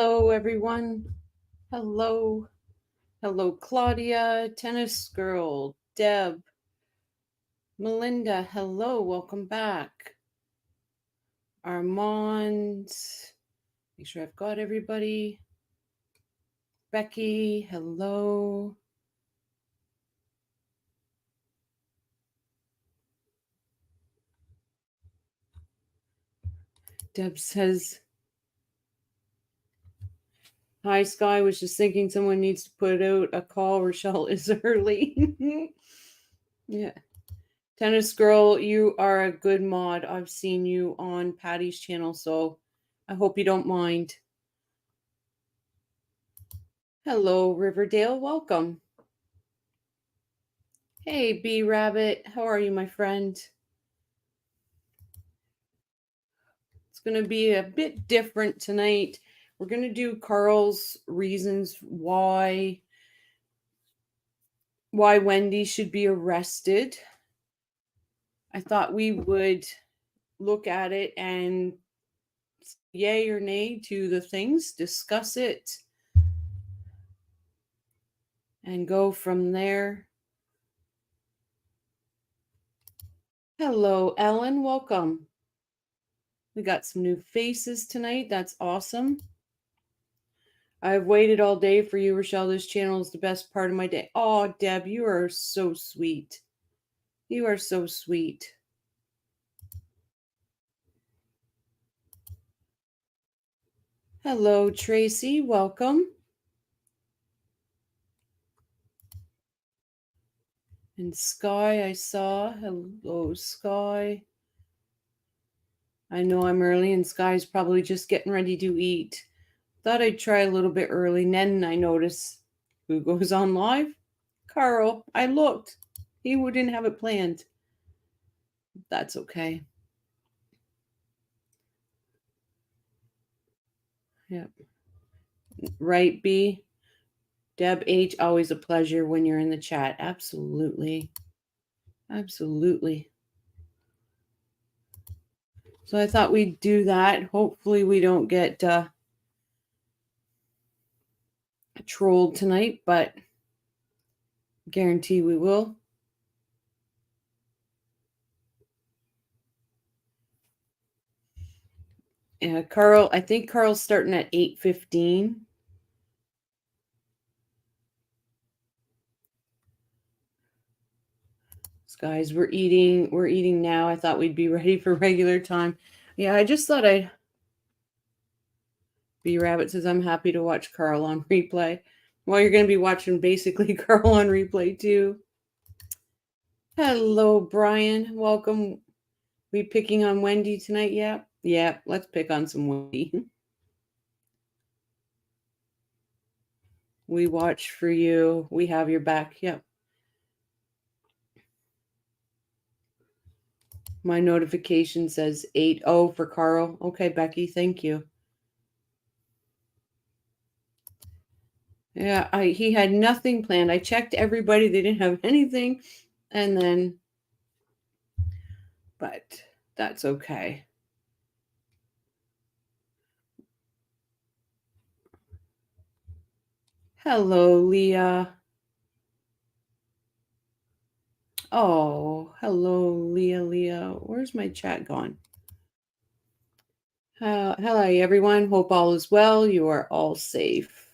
Hello, everyone. Hello. Hello, Claudia, Tennis Girl, Deb, Melinda. Hello, welcome back. Armand. Make sure I've got everybody. Becky, hello. Deb says, hi, Sky. Was just thinking someone needs to put out a call. Rochelle is early. Yeah. Tennis Girl, you are a good mod. I've seen you on Patty's channel, so I hope you don't mind. Hello, Riverdale. Welcome. Hey, B Rabbit. How are you, my friend? It's going to be a bit different tonight. We're going to do Carl's reasons why Wendi should be arrested. I thought we would look at it and yay or nay to the things, discuss it, and go from there. Hello, Ellen. Welcome. We got some new faces tonight. That's awesome. I've waited all day for you, Rochelle. This channel is the best part of my day. Oh, Deb, you are so sweet. You are so sweet. Hello, Tracy. Welcome. And Sky, I saw. Hello, Sky. I know I'm early, and Sky's probably just getting ready to eat. Thought I'd try a little bit early. And then I noticed who goes on live. Carl. I looked. He didn't have it planned. That's okay. Yep. Right, B? Deb H, always a pleasure when you're in the chat. Absolutely. Absolutely. So I thought we'd do that. Hopefully we don't get trolled tonight, but guarantee we will. Yeah, Carl, I think Carl's starting at 8:15. Guys, we're eating now. I thought we'd be ready for regular time. Yeah, I just thought I'd B Rabbit says I'm happy to watch Carl on replay. Well, you're going to be watching basically Carl on replay too. Hello, Brian. Welcome. We picking on Wendi tonight? Yeah. Yeah, let's pick on some Wendi. We watch for you. We have your back. Yep. My notification says 8:0 for Carl. Okay, Becky, thank you. Yeah, he had nothing planned. I checked everybody. They didn't have anything. And then, but that's okay. Hello, Leah. Oh, hello, Leah. Where's my chat gone? Hello, everyone. Hope all is well. You are all safe.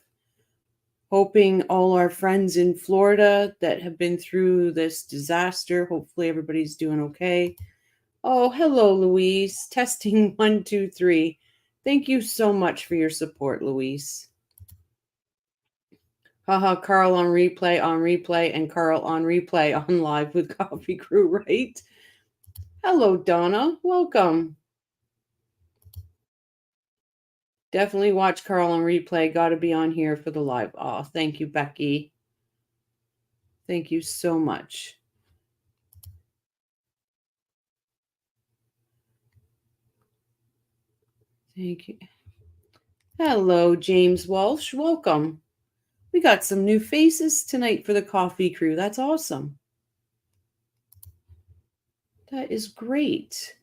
Hoping all our friends in Florida that have been through this disaster, hopefully everybody's doing okay. Oh, hello, Louise. Testing 1, 2, 3. Thank you so much for your support, Louise. Haha, Carl on replay, and Carl on replay on live with Coffee Crew, right? Hello, Donna. Welcome. Definitely watch Carl on replay. Got to be on here for the live. Oh, thank you, Becky. Thank you so much. Thank you. Hello, James Walsh. Welcome. We got some new faces tonight for the Coffee Crew. That's awesome. That is great.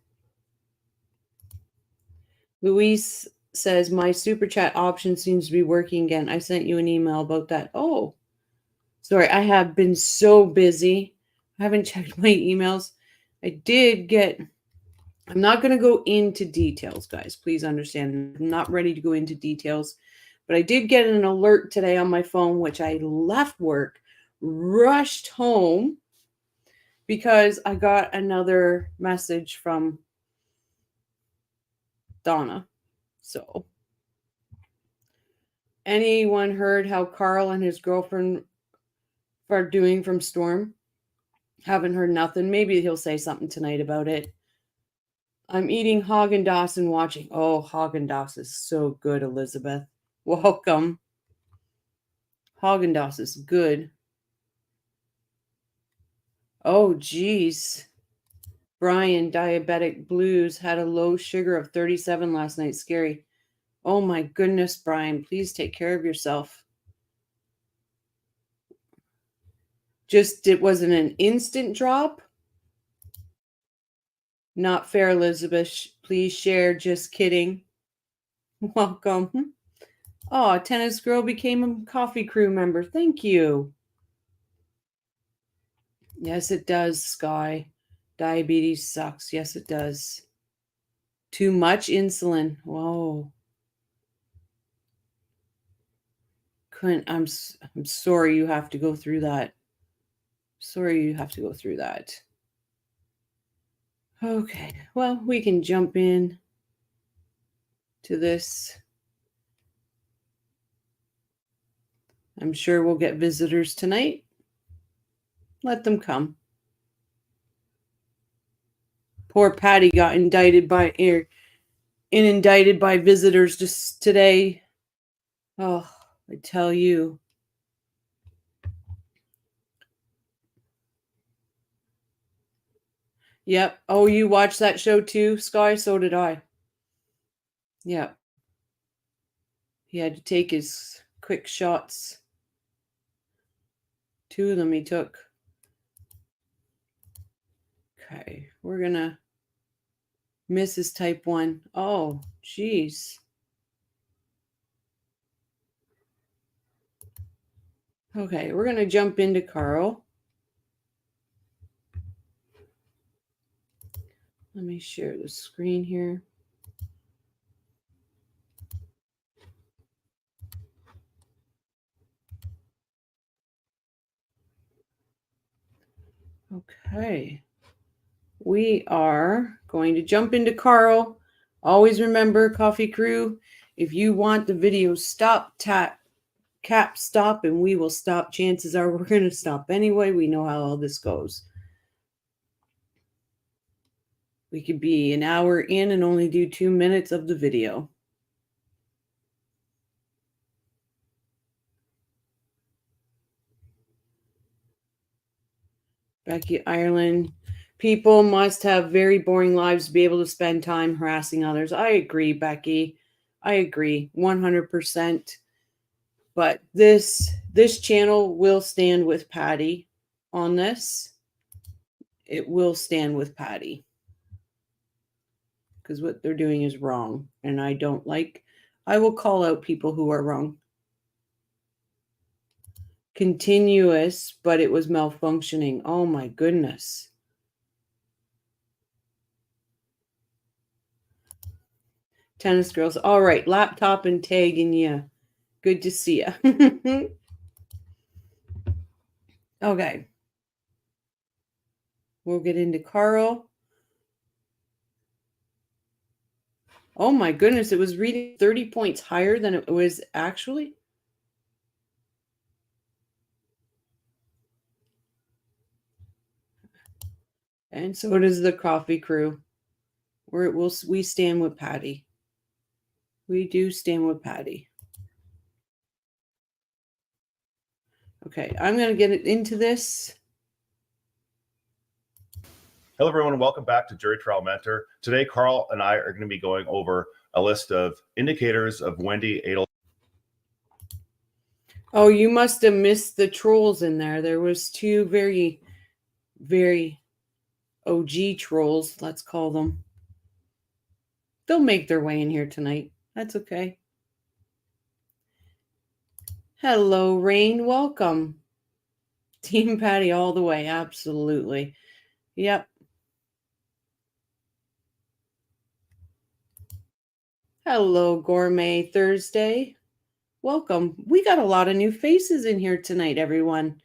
Luis says, my super chat option seems to be working again. I sent you an email about that. Oh, sorry. I have been so busy. I haven't checked my emails. I did get... I'm not going to go into details, guys. Please understand. I'm not ready to go into details. But I did get an alert today on my phone, which I left work, rushed home, because I got another message from Donna. So, anyone heard how Carl and his girlfriend are doing from Storm? Haven't heard nothing. Maybe he'll say something tonight about it. I'm eating Haagen-Dazs and watching. Oh, Haagen-Dazs is so good, Elizabeth. Welcome. Haagen-Dazs is good. Oh, geez. Brian, diabetic blues, had a low sugar of 37 last night. Scary. Oh my goodness, Brian. Please take care of yourself. It wasn't an instant drop. Not fair, Elizabeth. Please share. Just kidding. Welcome. Oh, Tennis Girl became a coffee crew member. Thank you. Yes, it does, Sky. Diabetes sucks. Yes, it does. Too much insulin. Whoa. I'm sorry you have to go through that. Okay. Well, we can jump in to this. I'm sure we'll get visitors tonight. Let them come. Poor Patty got inundated by visitors just today. Oh, I tell you. Yep. Oh, you watched that show too, Sky? So did I. Yep. He had to take his quick shots. 2 of them he took. Okay, we're gonna miss his type 1. Oh, geez. Okay, we're gonna jump into Carl. Let me share the screen here. Okay. We are going to jump into Carl. Always remember, Coffee Crew, if you want the video stop, tap, cap, stop, and we will stop. Chances are we're going to stop anyway. We know how all this goes. We could be an hour in and only do 2 minutes of the video. Becky Ireland. People must have very boring lives to be able to spend time harassing others. I agree, Becky. I agree 100%. But this channel will stand with Patty on this. It will stand with Patty. Because what they're doing is wrong. And I will call out people who are wrong. Continuous, but it was malfunctioning. Oh my goodness. Tennis girls. All right. Laptop and tagging you. Good to see you. Okay. We'll get into Carl. Oh my goodness. It was reading 30 points higher than it was actually. And so does the Coffee Crew. We stand with Patty. We do stand with Patty. Okay, I'm going to get into this. Hello, everyone. Welcome back to Jury Trial Mentor. Today, Carl and I are going to be going over a list of indicators of Wendi Adelsons. Oh, you must have missed the trolls in there. There was 2 very, very OG trolls, let's call them. They'll make their way in here tonight. That's okay. Hello, Rain. Welcome. Team Patty all the way. Absolutely. Yep. Hello, Gourmet Thursday. Welcome. We got a lot of new faces in here tonight, everyone.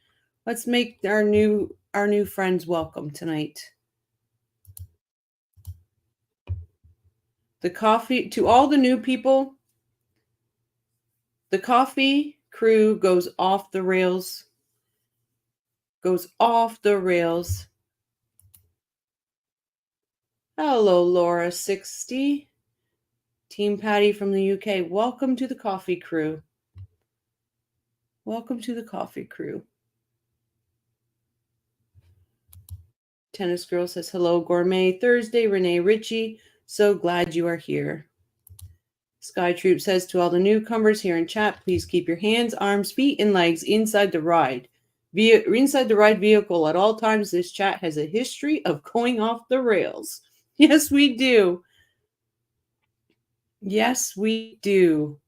Let's make our new friends welcome tonight. The coffee, to all the new people, the coffee crew goes off the rails. Goes off the rails. Hello, Laura 60. Team Patty from the UK. Welcome to the coffee crew. Welcome to the coffee crew. Tennis Girl says, hello, Gourmet Thursday. Renee Ritchie, so glad you are here. Sky Troop says, to all the newcomers here in chat, please keep your hands, arms, feet, and legs inside the ride. Inside the ride vehicle at all times. This chat has a history of going off the rails. Yes, we do. Yes, we do.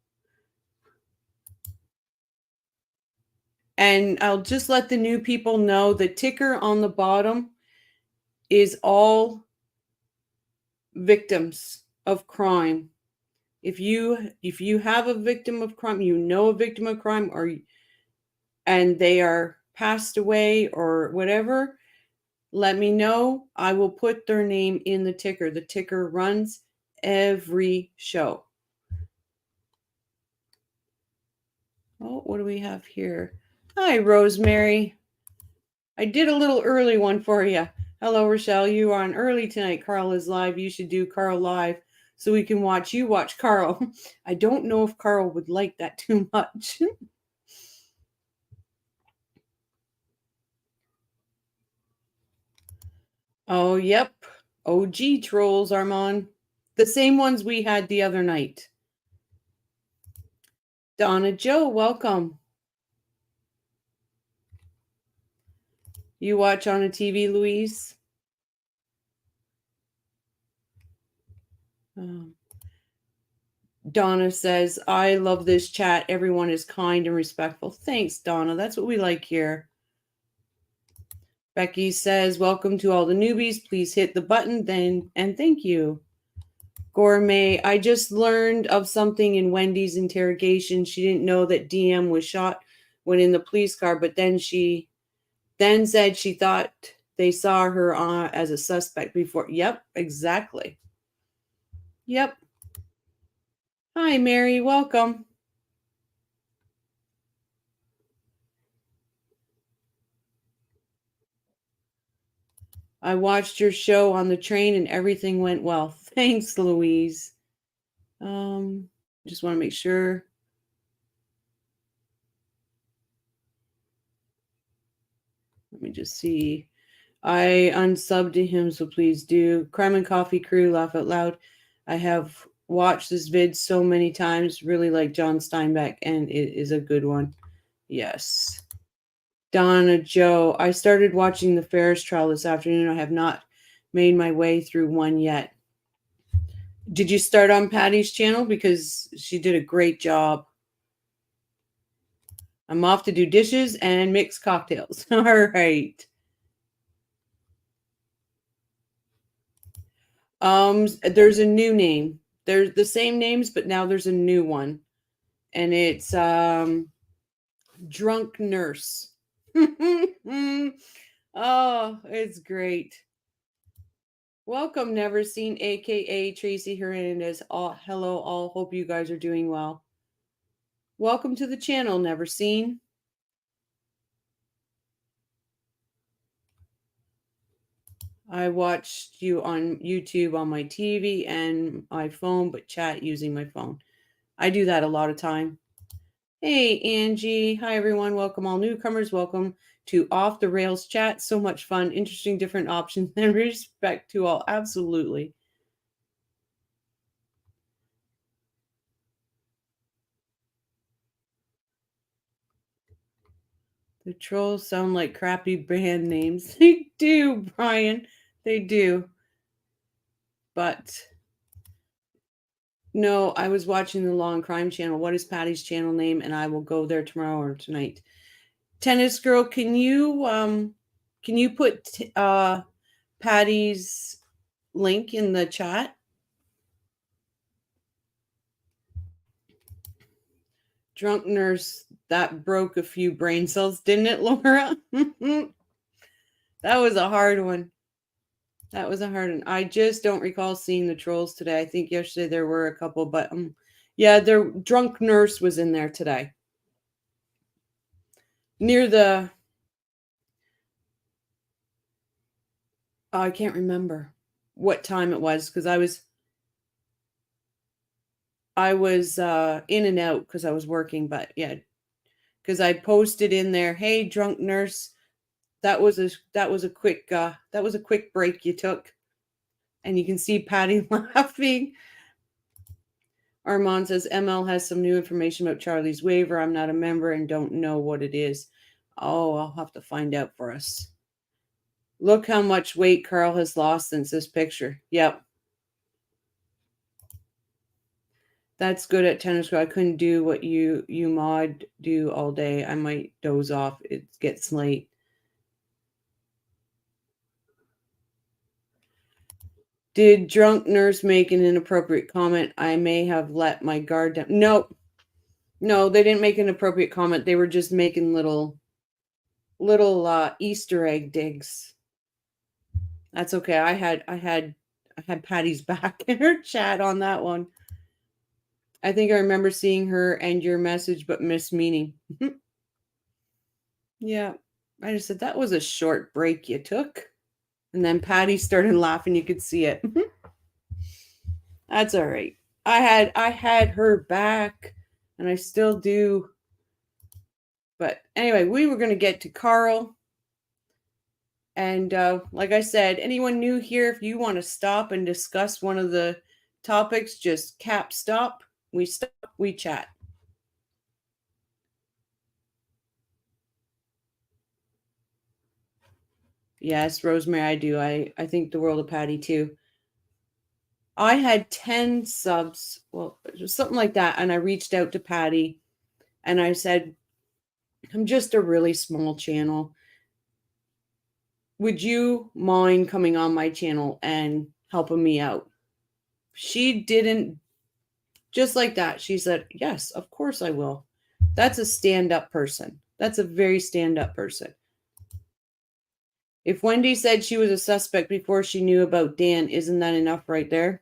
And I'll just let the new people know the ticker on the bottom is all victims of crime. If you have a victim of crime, you know a victim of crime, and they are passed away or whatever, let me know. I will put their name in the ticker. The ticker runs every show. Oh, what do we have here? Hi, Rosemary. I did a little early one for you. Hello, Rochelle. You are on early tonight. Carl is live. You should do Carl live so we can watch you watch Carl. I don't know if Carl would like that too much. Oh, yep. OG trolls, Armand. The same ones we had the other night. Donna Joe, welcome. You watch on a TV, Louise? Donna says, I love this chat. Everyone is kind and respectful. Thanks, Donna. That's what we like here. Becky says, welcome to all the newbies. Please hit the button and thank you. Gourmet, I just learned of something in Wendy's interrogation. She didn't know that DM was shot when in the police car, but then she said she thought they saw her as a suspect before. Yep, exactly. Yep. Hi, Mary. Welcome. I watched your show on the train and everything went well. Thanks, Louise. Just want to make sure. Let me just see. I unsubbed to him, so please do. Crime and Coffee Crew, laugh out loud. I have watched this vid so many times. Really like John Steinbeck, and it is a good one. Yes. Donna Joe, I started watching the Ferris trial this afternoon. I have not made my way through one yet. Did you start on Patty's channel? Because she did a great job. I'm off to do dishes and mix cocktails. All right. There's a new name. There's the same names, but now there's a new one. And it's Drunk Nurse. Oh, it's great. Welcome, Never Seen, aka Tracy Hernandez. Hello, all. Hope you guys are doing well. Welcome to the channel, Never Seen. I watched you on YouTube on my TV and my phone, but chat using my phone. I do that a lot of time. Hey, Angie. Hi, everyone. Welcome, all newcomers. Welcome to Off the Rails chat. So much fun, interesting, different options, and respect to all. Absolutely. The trolls sound like crappy band names. They do, Brian. They do. But No, I was watching the Law and Crime channel. What is Patty's channel name? And I will go there tomorrow or tonight. Tennis Girl, can you put Patty's link in the chat? Drunk nurse, that broke a few brain cells, didn't it, Laura? That was a hard one. That was a hard one. I just don't recall seeing the trolls today. I think yesterday there were a couple, but yeah, their drunk nurse was in there today. Near the I can't remember what time it was because I was in and out because I was working, but yeah, because I posted in there, hey, drunk nurse, that was a quick break you took. And you can see Patty laughing. Armand says ML has some new information about Charlie's waiver. I'm not a member and don't know what it is. Oh, I'll have to find out for us. Look how much weight Carl has lost since this picture. Yep. That's good at tennis girl. I couldn't do what you mod do all day. I might doze off. It gets late. Did drunk nurse make an inappropriate comment? I may have let my guard down. Nope. No, they didn't make an appropriate comment. They were just making little Easter egg digs. That's okay. I had Patty's back in her chat on that one. I think I remember seeing her and your message, but mismeaning. Yeah. I just said that was a short break you took. And then Patty started laughing. You could see it. That's all right. I had her back, and I still do. But anyway, we were going to get to Carl. And like I said, anyone new here, if you want to stop and discuss one of the topics, just cap stop. We stop, we chat. Yes, Rosemary, I do. I think the world of Patty too. I had 10 subs, well, something like that. And I reached out to Patty and I said, I'm just a really small channel. Would you mind coming on my channel and helping me out? She didn't, just like that. She said, yes, of course I will. That's a stand-up person. That's a very stand-up person. If Wendi said she was a suspect before she knew about Dan, isn't that enough right there?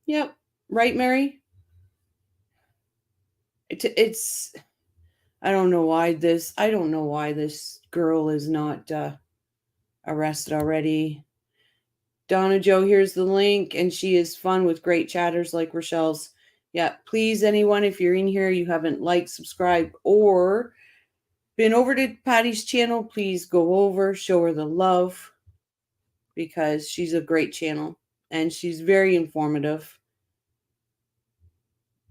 Yep. Right, Mary? It's I don't know why this girl is not arrested already. Donna Joe, here's the link, and she is fun with great chatters like Rochelle's. Yeah, please, anyone, if you're in here, you haven't liked, subscribed, or been over to Patty's channel, please go over, show her the love, because she's a great channel, and she's very informative.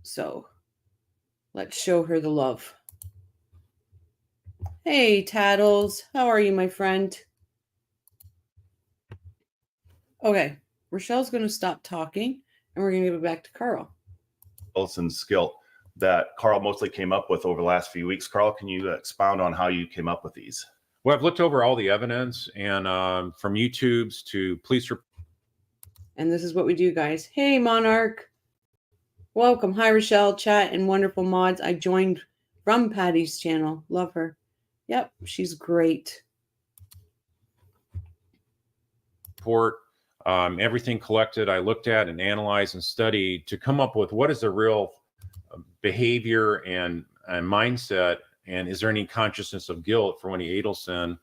So, let's show her the love. Hey, Tattles. How are you, my friend? Okay, Rochelle's going to stop talking, and we're going to give it back to Carl. Adelsons skill that Carl mostly came up with over the last few weeks. Carl, can you expound on how you came up with these? Well, I've looked over all the evidence, and from YouTube's to police. And this is what we do, guys. Hey, Monarch. Welcome. Hi, Rochelle, chat, and wonderful mods. I joined from Patty's channel. Love her. Yep, she's great. Report, everything collected, I looked at and analyzed and studied to come up with what is the real behavior and mindset, and is there any consciousness of guilt for Wendi Adelson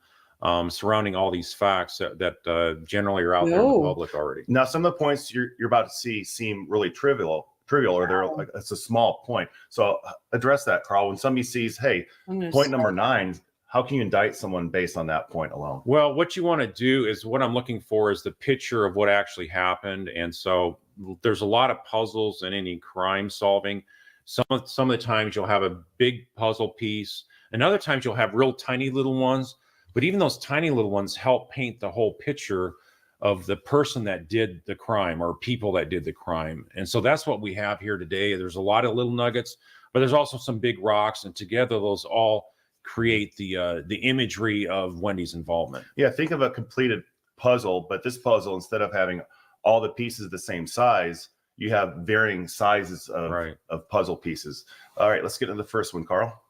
surrounding all these facts that generally are out there in the public already. Now, some of the points you're about to see seem really trivial, or they're like, it's a small point. So address that, Carl. When somebody sees, hey, point number 9, how can you indict someone based on that point alone? Well, what you want to do is, what I'm looking for is the picture of what actually happened. And so there's a lot of puzzles in any crime solving. Some of the times you'll have a big puzzle piece, and other times you'll have real tiny little ones. But even those tiny little ones help paint the whole picture of the person that did the crime or people that did the crime. And so that's what we have here today. There's a lot of little nuggets, but there's also some big rocks, and together those all create the imagery of Wendi's involvement. Yeah, think of a completed puzzle, but this puzzle, instead of having all the pieces the same size, you have varying sizes of puzzle pieces. All right, let's get into the first one, Carl.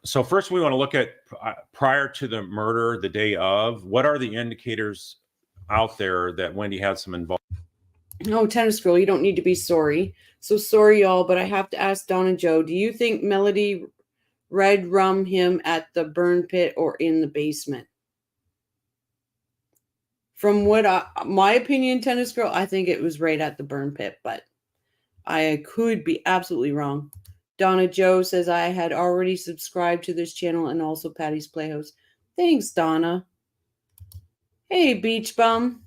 So first we want to look at prior to the murder, the day of, what are the indicators out there that Wendi had some involvement? No, tennis girl, you don't need to be sorry. So sorry, y'all, but I have to ask Don and Joe, do you think Melody red rum him at the burn pit or in the basement? From what my opinion, tennis girl, I think it was right at the burn pit, but I could be absolutely wrong. Donna Joe says I had already subscribed to this channel and also Patty's Playhouse. Thanks, Donna. Hey, Beach Bum.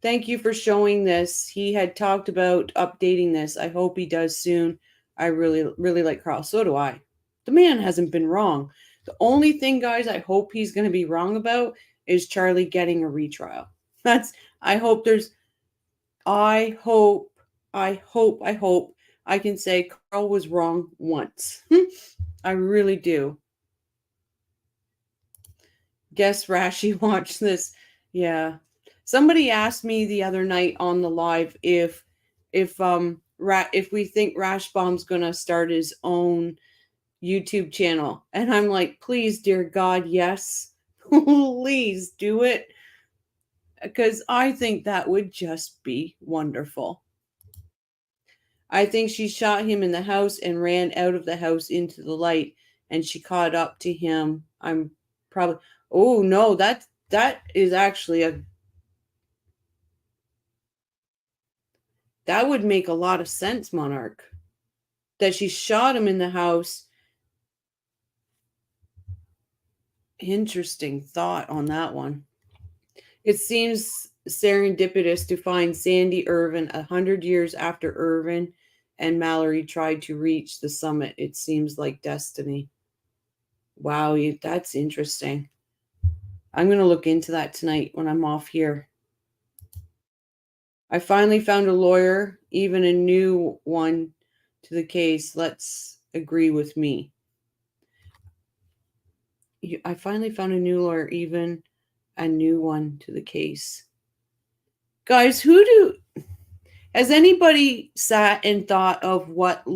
Thank you for showing this. He had talked about updating this. I hope he does soon. I really, really like Carl. So do I. The man hasn't been wrong. The only thing, guys, I hope he's going to be wrong about is Charlie getting a retrial. I hope I can say Carl was wrong once. I really do. Guess Rashi watched this. Yeah. Somebody asked me the other night on the live if we think Rashbomb's gonna start his own YouTube channel. And I'm like, please, dear God, yes. Please do it. Because I think that would just be wonderful. I think she shot him in the house and ran out of the house into the light, and she caught up to him. I'm probably, oh no, that is actually that would make a lot of sense, Monarch. That she shot him in the house. Interesting thought on that one. It seems serendipitous to find Sandy Irvin 100 years after Irvin and Mallory tried to reach the summit. It seems like destiny. Wow, that's interesting. I'm going to look into that tonight when I'm off here. I finally found a lawyer, even a new one to the case. Let's agree with me. I finally found a new lawyer, even a new one to the case. Guys, has anybody sat and thought of what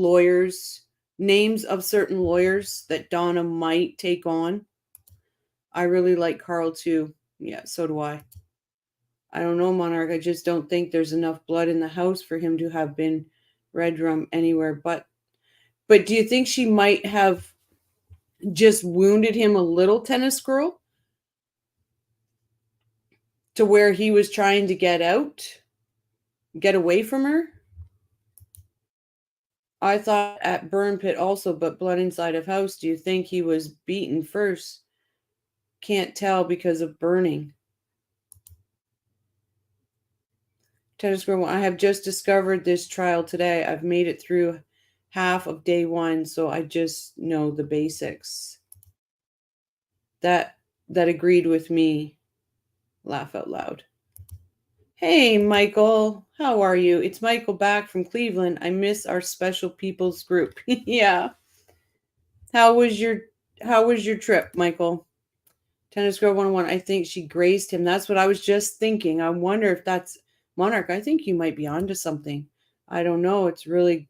names of certain lawyers that Donna might take on? I really like Carl too. Yeah, so do I. I don't know, Monarch. I just don't think there's enough blood in the house for him to have been red rum anywhere. But do you think she might have just wounded him a little, tennis girl? To where he was trying to get away from her? I thought at burn pit also, but blood inside of house. Do you think he was beaten first? Can't tell because of burning. Tennis girl, I have just discovered this trial today. I've made it through half of day one, so I just know the basics. That agreed with me. Laugh out loud. Hey, Michael. How are you? It's Michael back from Cleveland. I miss our special people's group. Yeah. How was your trip, Michael? Tennis Girl 101. I think she grazed him. That's what I was just thinking. I wonder if that's Monarch. I think you might be onto something. I don't know. It's really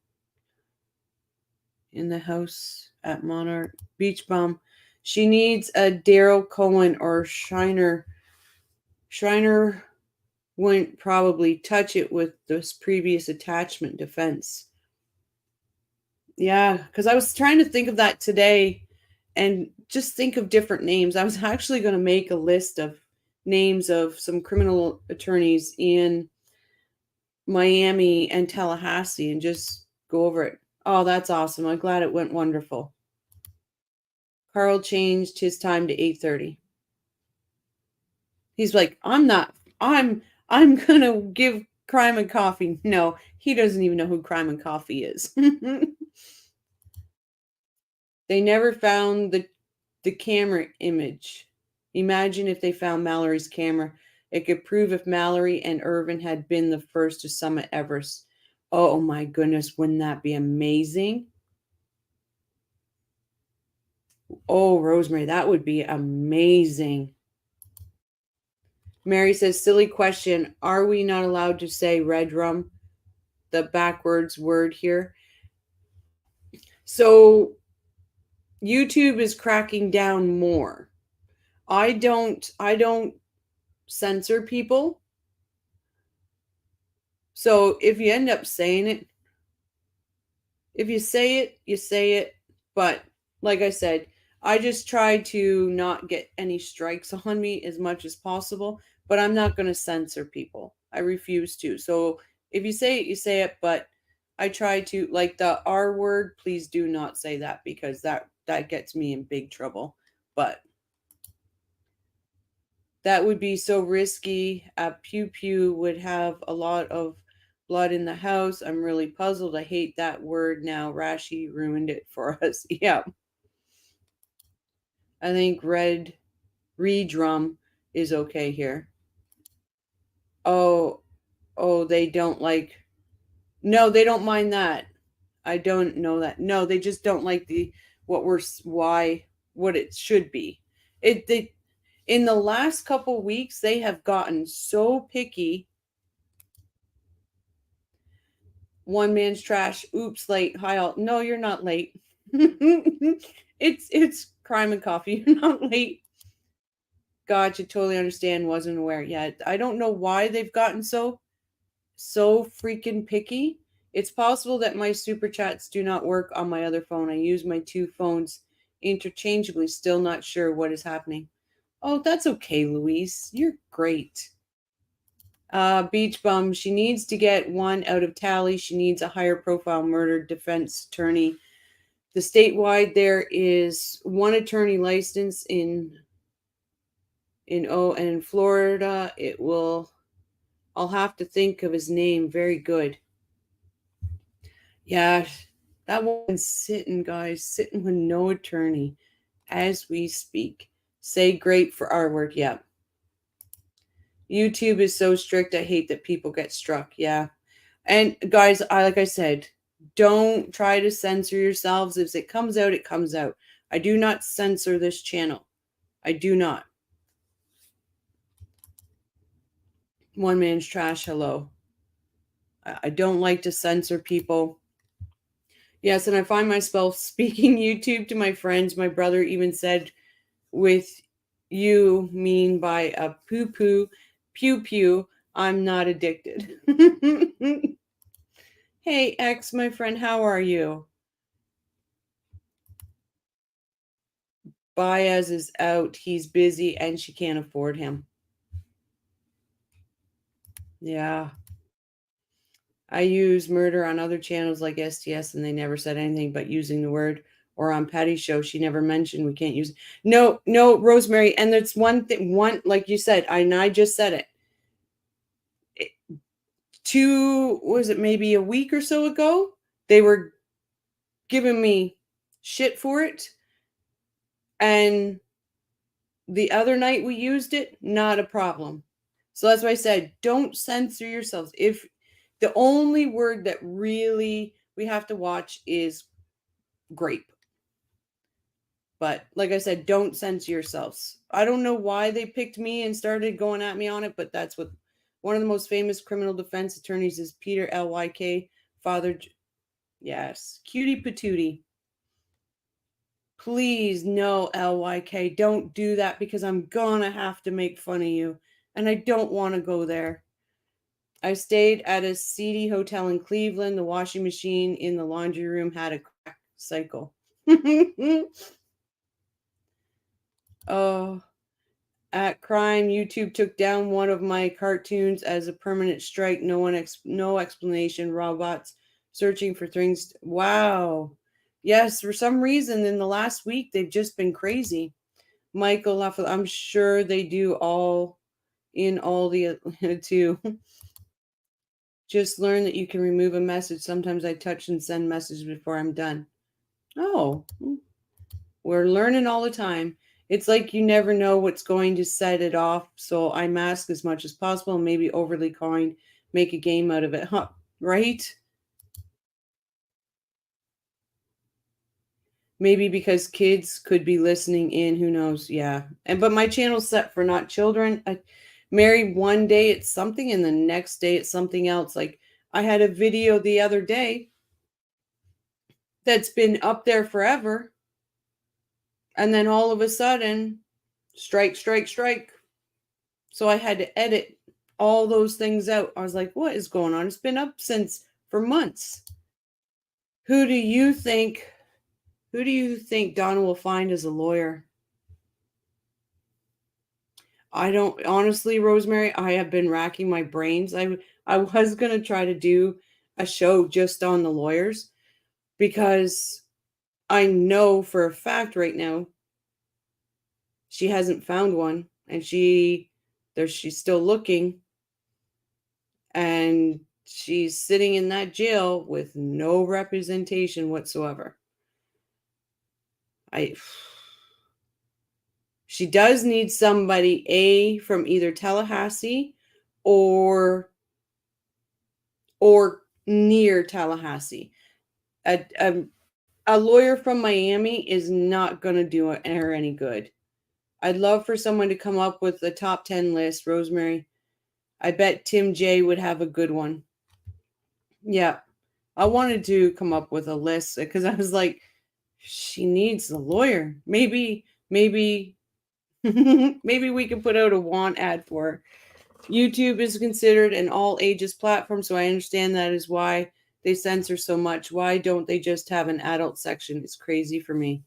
in the house at Monarch. Beach Bum. She needs a Daryl Cohen or Shiner. Shriner wouldn't probably touch it with this previous attachment defense. Yeah, because I was trying to think of that today and just think of different names. I was actually going to make a list of names of some criminal attorneys in Miami and Tallahassee and just go over it. Oh, that's awesome. I'm glad it went wonderful. Carl changed his time to 8:30. He's like, I'm going to give Crime and Coffee. No, he doesn't even know who Crime and Coffee is. They never found the camera image. Imagine if they found Mallory's camera. It could prove if Mallory and Irvin had been the first to summit Everest. Oh my goodness, wouldn't that be amazing? Oh, Rosemary, that would be amazing. Mary says, silly question. Are we not allowed to say red rum? The backwards word here. So YouTube is cracking down more. I don't censor people. So if you end up saying it, if you say it, you say it. But like I said, I just try to not get any strikes on me as much as possible, but I'm not going to censor people. I refuse to. So if you say it, you say it, but I try to, like the R word, please do not say that, because that gets me in big trouble. But that would be so risky. Pew pew would have a lot of blood in the house. I'm really puzzled. I hate that word now. Rashi ruined it for us. Yeah. I think redrum is okay here. Oh, they don't like. No, they don't mind that. I don't know that. No, they just don't like what it should be. In the last couple weeks, they have gotten so picky. One man's trash. Oops, late. Hi all. No, you're not late. It's crime and coffee. You're not late. Gotcha. Totally understand. Wasn't aware yet. I don't know why they've gotten so freaking picky. It's possible that my super chats do not work on my other phone. I use my two phones interchangeably. Still not sure what is happening. Oh, that's okay, Louise. You're great. Beach bum. She needs to get one out of tally. She needs a higher profile murder defense attorney. The statewide, there is one attorney licensed in Florida. I'll have to think of his name. Very good. Yeah, that one's sitting with no attorney as we speak. Say great for our work. Yeah. YouTube is so strict. I hate that people get struck. Yeah. And guys, like I said, don't try to censor yourselves. If it comes out, it comes out. I do not censor this channel. I do not. One man's trash. Hello. I don't like to censor people. Yes, and I find myself speaking YouTube to my friends. My brother even said, with you mean by a poo-poo, pew-pew, I'm not addicted. Hey, X, my friend, how are you? Baez is out. He's busy, and she can't afford him. Yeah. I use murder on other channels like STS, and they never said anything but using the word. Or on Patty's show, she never mentioned we can't use it. No, Rosemary. And that's one thing, like you said, I just said it. Maybe a week or so ago, they were giving me shit for it. And the other night we used it, not a problem. So that's why I said, don't censor yourselves. If the only word that really we have to watch is grape. But like I said, don't censor yourselves. I don't know why they picked me and started going at me on it, but that's what one of the most famous criminal defense attorneys is Peter L.Y.K. Father. Yes. Cutie patootie. Please, no, L.Y.K. Don't do that, because I'm gonna have to make fun of you. And I don't want to go there. I stayed at a seedy hotel in Cleveland. The washing machine in the laundry room had a crack cycle. Oh, at crime, YouTube took down one of my cartoons as a permanent strike. No explanation. Robots searching for things. Wow. Yes, for some reason in the last week they've just been crazy. Michael, I'm sure they do all the too. Just learn that you can remove a message. Sometimes I touch and send messages before I'm done. Oh, we're learning all the time. It's like you never know what's going to set it off. So I mask as much as possible and maybe overly kind, make a game out of it. Huh? Right? Maybe because kids could be listening in. Who knows? Yeah. But my channel's set for not children. Mary, one day it's something and the next day it's something else. Like I had a video the other day that's been up there forever. And then all of a sudden, strike. So I had to edit all those things out. I was like, what is going on? It's been up for months. Who do you think Donna will find as a lawyer? I don't, honestly, Rosemary, I have been racking my brains. I was going to try to do a show just on the lawyers because I know for a fact right now she hasn't found one, and she's still looking, and she's sitting in that jail with no representation whatsoever. She does need somebody from either Tallahassee or near Tallahassee. A lawyer from Miami is not going to do her any good. I'd love for someone to come up with a top 10 list, Rosemary. I bet Tim J would have a good one. Yeah. I wanted to come up with a list because I was like, she needs a lawyer. Maybe maybe we can put out a want ad for her. YouTube is considered an all ages platform, so I understand that is why they censor so much. Why don't they just have an adult section? It's crazy for me.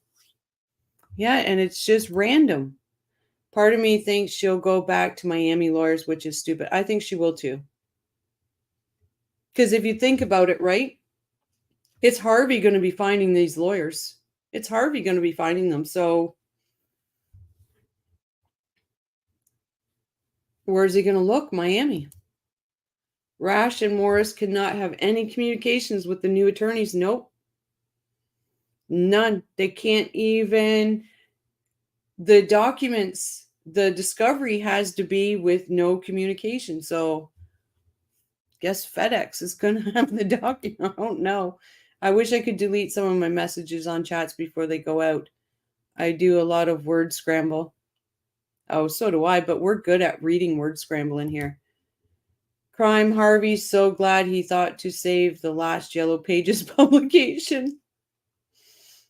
Yeah, and it's just random. Part of me thinks she'll go back to Miami lawyers, which is stupid. I think she will too. Because if you think about it, right? It's Harvey going to be finding these lawyers. It's Harvey going to be finding them. So where's he going to look? Miami. Rash and Morris cannot have any communications with the new attorneys. Nope. None. They can't even. The documents, the discovery has to be with no communication. So guess FedEx is going to have the document. I don't know. I wish I could delete some of my messages on chats before they go out. I do a lot of word scramble. Oh, so do I, but we're good at reading word scramble in here. Crime Harvey's so glad he thought to save the last Yellow Pages publication.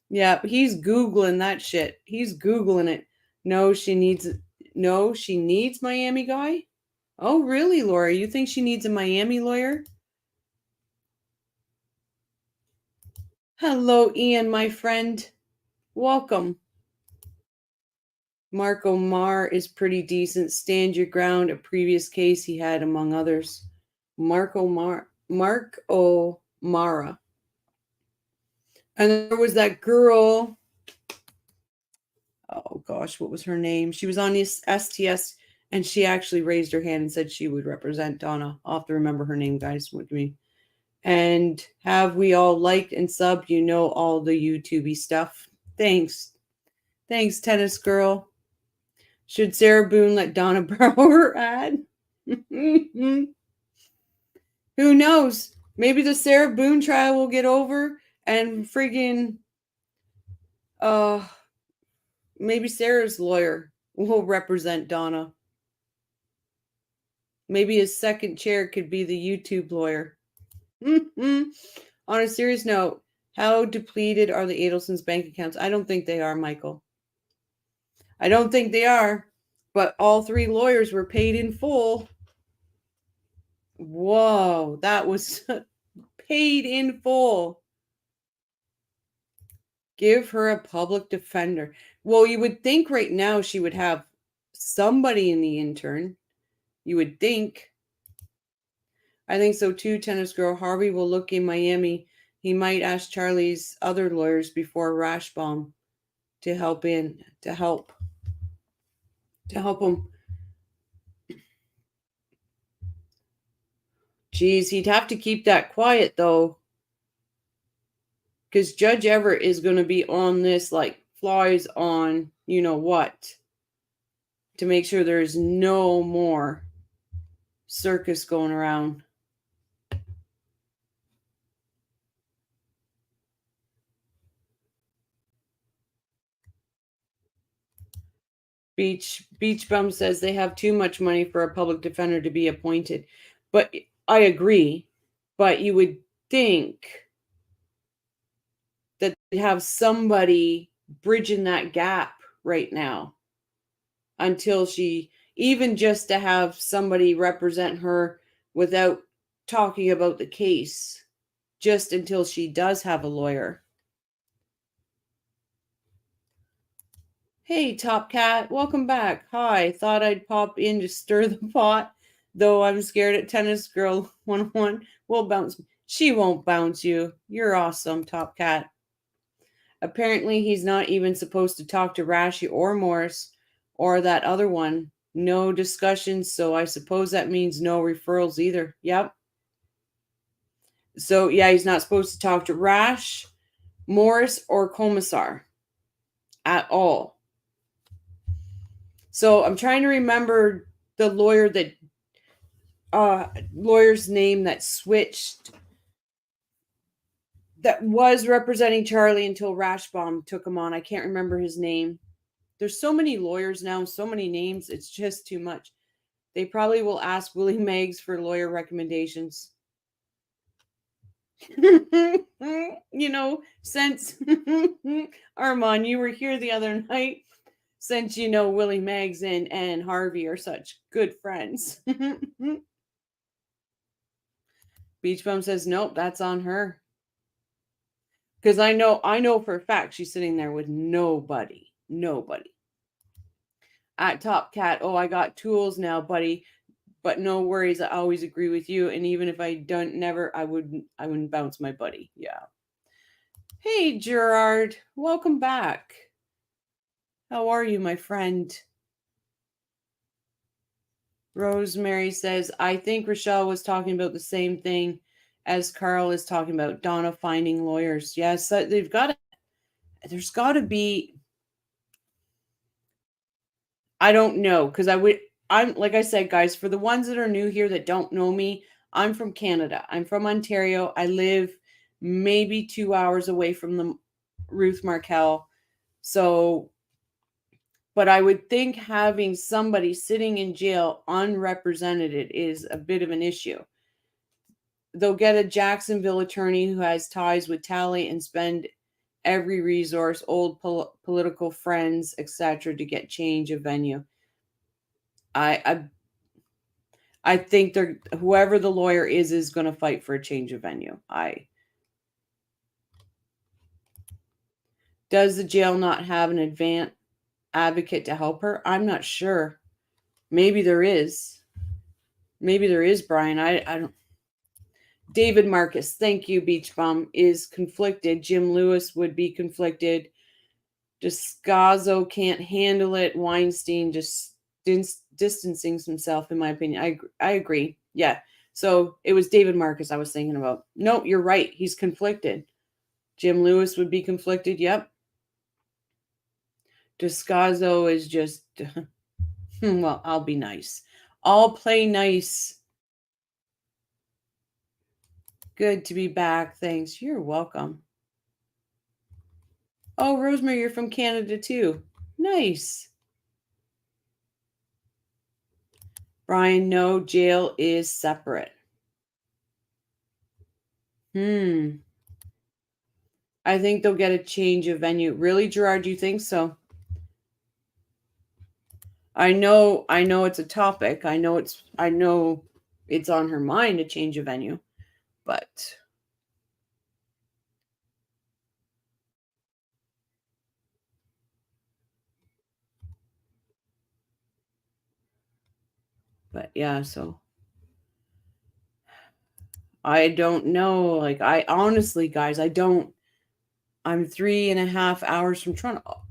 Yeah, he's Googling that shit. He's Googling it. No, she needs Miami guy? Oh, really, Laura? You think she needs a Miami lawyer? Hello, Ian, my friend. Welcome. Mark O'Mara is pretty decent. Stand your ground, a previous case he had, among others. Mark O'Mara. And there was that girl. Oh, gosh, what was her name? She was on this STS, and she actually raised her hand and said she would represent Donna. I'll have to remember her name, guys. With me. And have we all liked and subbed? You know all the YouTube-y stuff. Thanks. Thanks, tennis girl. Should Sarah Boone let Donna borrow her ad? Who knows? Maybe the Sarah Boone trial will get over and friggin' maybe Sarah's lawyer will represent Donna. Maybe his second chair could be the YouTube lawyer. On a serious note, how depleted are the Adelsons' bank accounts? I don't think they are, Michael. I don't think they are, but all three lawyers were paid in full. Whoa, that was paid in full. Give her a public defender. Well, you would think right now she would have somebody in the intern. You would think. I think so too, tennis girl. Harvey will look in Miami. He might ask Charlie's other lawyers before Rashbaum to help him. Geez, he'd have to keep that quiet though. Because Judge Everett is going to be on this like flies on you know what to make sure there's no more circus going around. Beach Bum says they have too much money for a public defender to be appointed. But I agree. But you would think that they have somebody bridging that gap right now until she, even just to have somebody represent her without talking about the case, just until she does have a lawyer. Hey, Top Cat, welcome back. Hi, thought I'd pop in to stir the pot, though I'm scared at Tennis Girl 101 will bounce. She won't bounce you. You're awesome, Top Cat. Apparently, he's not even supposed to talk to Rashi or Morris or that other one. No discussions, so I suppose that means no referrals either. Yep. So, yeah, he's not supposed to talk to Rash, Morris, or Commissar at all. So I'm trying to remember the lawyer lawyer's name that switched, that was representing Charlie until Rashbaum took him on. I can't remember his name. There's so many lawyers now, so many names. It's just too much. They probably will ask Willie Meggs for lawyer recommendations. Since Armand, you were here the other night. Since Willie Meggs and Harvey are such good friends. Beach Bum says, nope, that's on her. Because I know for a fact she's sitting there with nobody. At Top Cat, oh, I got tools now, buddy. But no worries, I always agree with you. And even if I I wouldn't bounce my buddy. Yeah. Hey, Gerard, welcome back. How are you, my friend? Rosemary says, I think Rochelle was talking about the same thing as Carl is talking about, Donna finding lawyers. Yes, there's got to be, I don't know, because I'm like I said, guys, for the ones that are new here that don't know me, I'm from Canada. I'm from Ontario. I live maybe 2 hours away from the Ruth Markel. So, but I would think having somebody sitting in jail unrepresented is a bit of an issue. They'll get a Jacksonville attorney who has ties with Tally and spend every resource, old political friends, etc., to get change of venue. I think whoever the lawyer is going to fight for a change of venue. Does the jail not have an advanced advocate to help her? I'm not sure. Maybe there is. Brian. I don't. David Marcus, thank you, Beach Bum, is conflicted. Jim Lewis would be conflicted. Descazo can't handle it. Weinstein just distancing himself, in my opinion. I agree. Yeah. So it was David Marcus I was thinking about. No, you're right. He's conflicted. Jim Lewis would be conflicted. Yep. Descazo is just, well, I'll be nice. I'll play nice. Good to be back. Thanks. You're welcome. Oh, Rosemary, you're from Canada too. Nice. Brian, no, jail is separate. I think they'll get a change of venue. Really, Gerard, do you think so? I know it's a topic. I know it's on her mind to change a venue, but yeah, so I don't know. Like, I honestly, guys, I'm 3.5 hours from Toronto.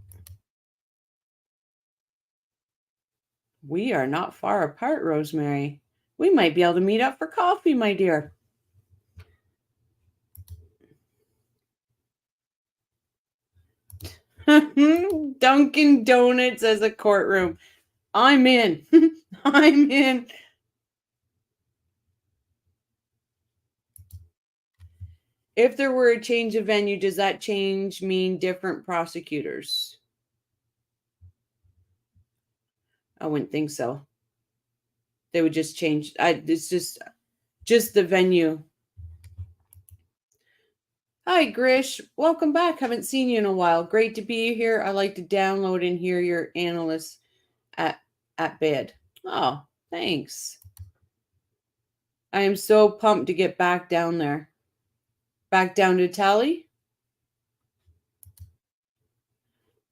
We are not far apart, Rosemary. We might be able to meet up for coffee, my dear. Dunkin' Donuts as a courtroom. I'm in. I'm in. If there were a change of venue, does that change mean different prosecutors? I wouldn't think so. They would just change. It's just the venue. Hi, Grish. Welcome back. Haven't seen you in a while. Great to be here. I like to download and hear your analysts at bed. Oh, thanks. I am so pumped to get back down there. Back down to Tally.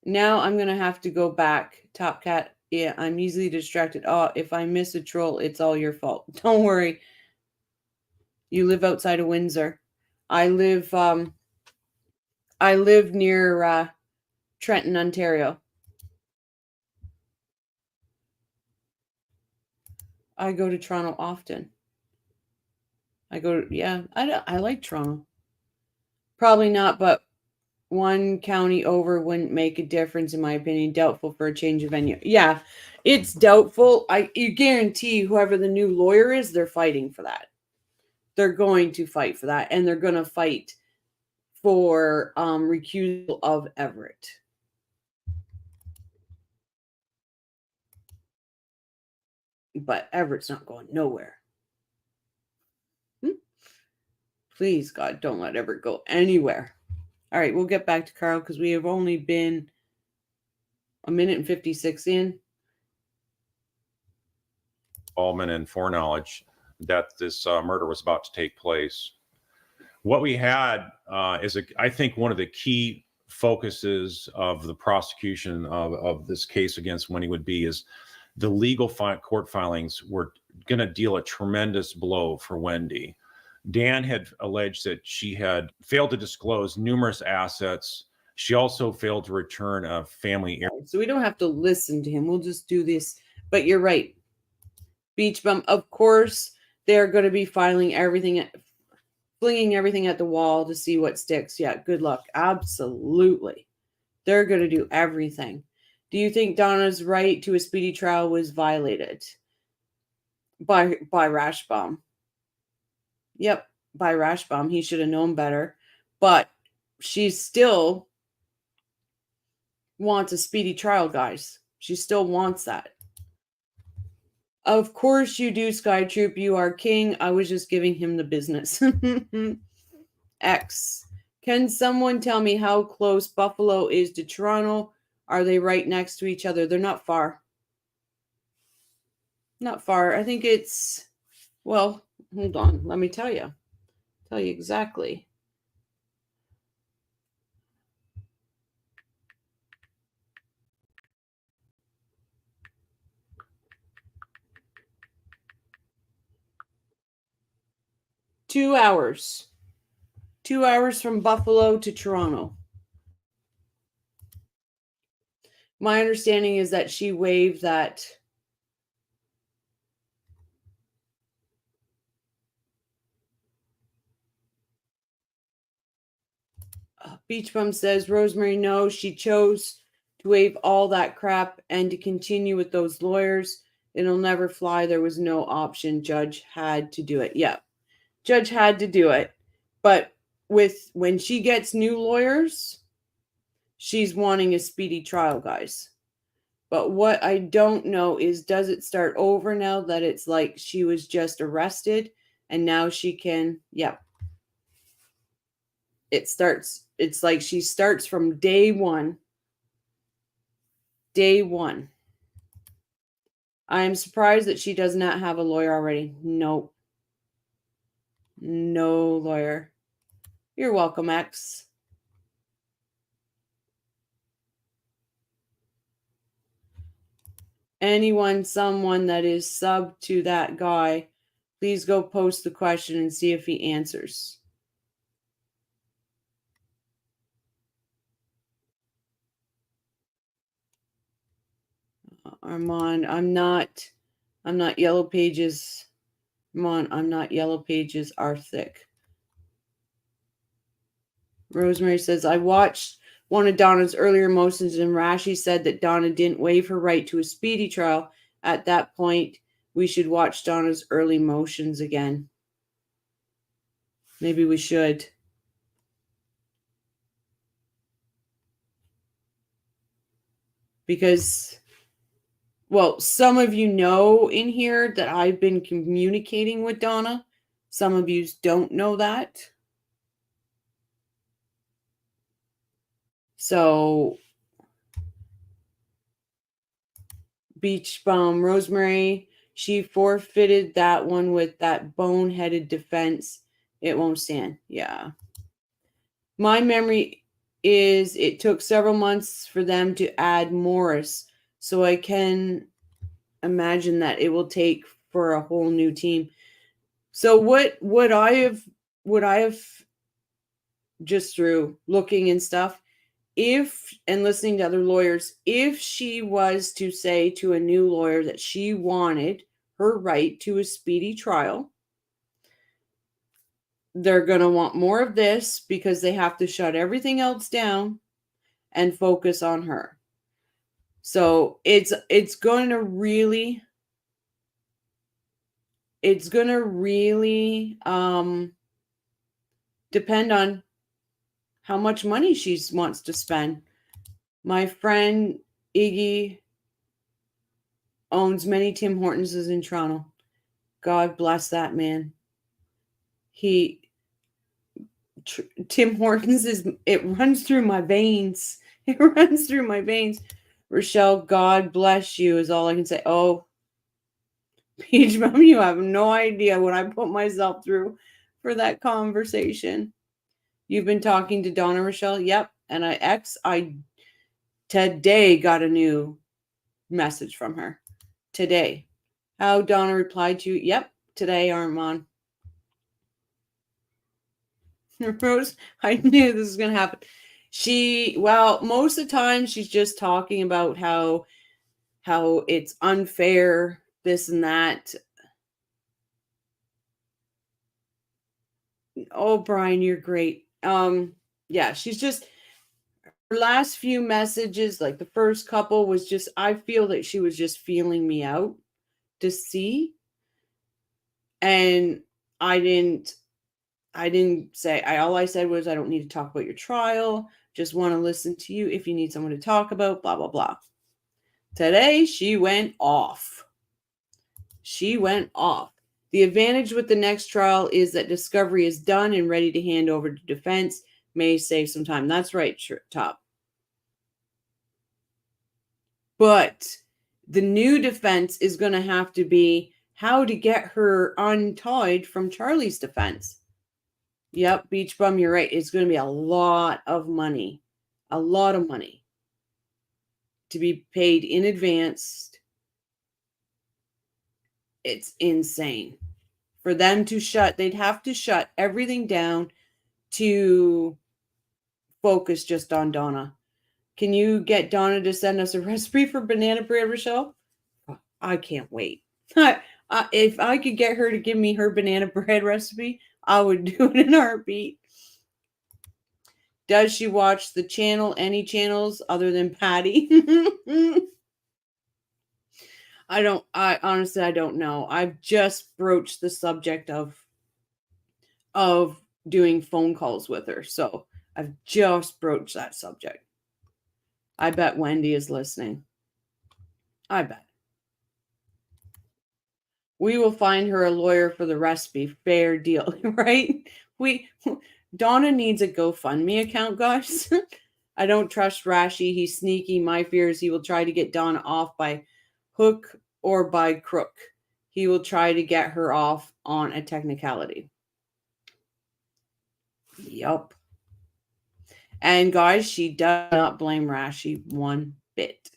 Now I'm going to have to go back. Top Cat. Yeah, I'm easily distracted. Oh, if I miss a troll, it's all your fault. Don't worry. You live outside of Windsor. I live near Trenton, Ontario. I go to Toronto often. I like Toronto. Probably not, but one county over wouldn't make a difference, in my opinion. Doubtful for a change of venue. Yeah, it's doubtful. You guarantee whoever the new lawyer is, they're fighting for that. They're going to fight for that, and they're going to fight for recusal of Everett. But Everett's not going nowhere. Please, God, don't let Everett go anywhere. All right, we'll get back to Carl because we have only been a minute and 56 in. Involvement and foreknowledge that this murder was about to take place. What we had is, I think, one of the key focuses of the prosecution of this case against Wendi would be is the legal court filings were going to deal a tremendous blow for Wendi. Dan had alleged that she had failed to disclose numerous assets. She also failed to return a family heirloom. So we don't have to listen to him. We'll just do this. But you're right. Beach bum. Of course, they're going to be flinging everything at the wall to see what sticks. Yeah, good luck. Absolutely. They're going to do everything. Do you think Donna's right to a speedy trial was violated by Rashbaum? Yep, by Rashbaum. He should have known better. But she still wants a speedy trial, guys. She still wants that. Of course you do, Sky Troop. You are king. I was just giving him the business. X. Can someone tell me how close Buffalo is to Toronto? Are they right next to each other? They're not far. Not far. I think it's, well, hold on. Let me tell you. Tell you exactly. Two hours. 2 hours from Buffalo to Toronto. My understanding is that she waived that. Beach Bum says, Rosemary, no, she chose to waive all that crap and to continue with those lawyers. It'll never fly. There was no option. Judge had to do it. Yeah, judge had to do it. But when she gets new lawyers, she's wanting a speedy trial, guys. But what I don't know is, does it start over now that it's like she was just arrested and now she can, yeah. It's like she starts from day one. Day one. I am surprised that she does not have a lawyer already. Nope. No lawyer. You're welcome, X. Someone that is sub to that guy, please go post the question and see if he answers. Armand, I'm not Yellow Pages. Armand, I'm not Yellow Pages are thick. Rosemary says, I watched one of Donna's earlier motions, and Rashi said that Donna didn't waive her right to a speedy trial. At that point, we should watch Donna's early motions again. Maybe we should. Because, well, some of you know in here that I've been communicating with Donna. Some of you don't know that. So, Beach Bum Rosemary, she forfeited that one with that boneheaded defense. It won't stand. Yeah. My memory is it took several months for them to add Morris. So I can imagine that it will take for a whole new team. So what I have just through looking and stuff, if and listening to other lawyers, if she was to say to a new lawyer that she wanted her right to a speedy trial, they're going to want more of this because they have to shut everything else down and focus on her. So it's going to really depend on how much money she wants to spend. My friend Iggy owns many Tim Hortons in Toronto. God bless that man. Tim Hortons it runs through my veins. It runs through my veins. Rochelle, God bless you is all I can say. Oh, Peach Mom, you have no idea what I put myself through for that conversation. You've been talking to Donna, Rochelle? Yep. And I today got a new message from her. Today. How Donna replied to you? Yep. Today, Armand. Rose, I knew this was going to happen. Most of the time she's just talking about how it's unfair, this and that. Oh, Brian, you're great. Yeah, she's just, her last few messages, like the first couple was just, I feel that she was just feeling me out to see. And I didn't say, all I said was, I don't need to talk about your trial. Just want to listen to you if you need someone to talk about, blah, blah, blah. Today, she went off. She went off. The advantage with the next trial is that discovery is done and ready to hand over to defense. May save some time. That's right, Top. But the new defense is going to have to be how to get her untied from Charlie's defense. Yep, Beach Bum, you're right. It's going to be a lot of money. A lot of money to be paid in advance. It's insane. For them to they'd have to shut everything down to focus just on Donna. Can you get Donna to send us a recipe for banana bread, Rochelle? I can't wait. If I could get her to give me her banana bread recipe, I would do it in a heartbeat. Does she watch the channel, any channels other than Patty? I honestly, I don't know. I've just broached the subject of doing phone calls with her. So I've just broached that subject. I bet Wendi is listening. I bet. We will find her a lawyer for the recipe. Fair deal, right? Donna needs a GoFundMe account, guys. I don't trust Rashi. He's sneaky. My fear is he will try to get Donna off by hook or by crook. He will try to get her off on a technicality. Yup. And guys, she does not blame Rashi one bit.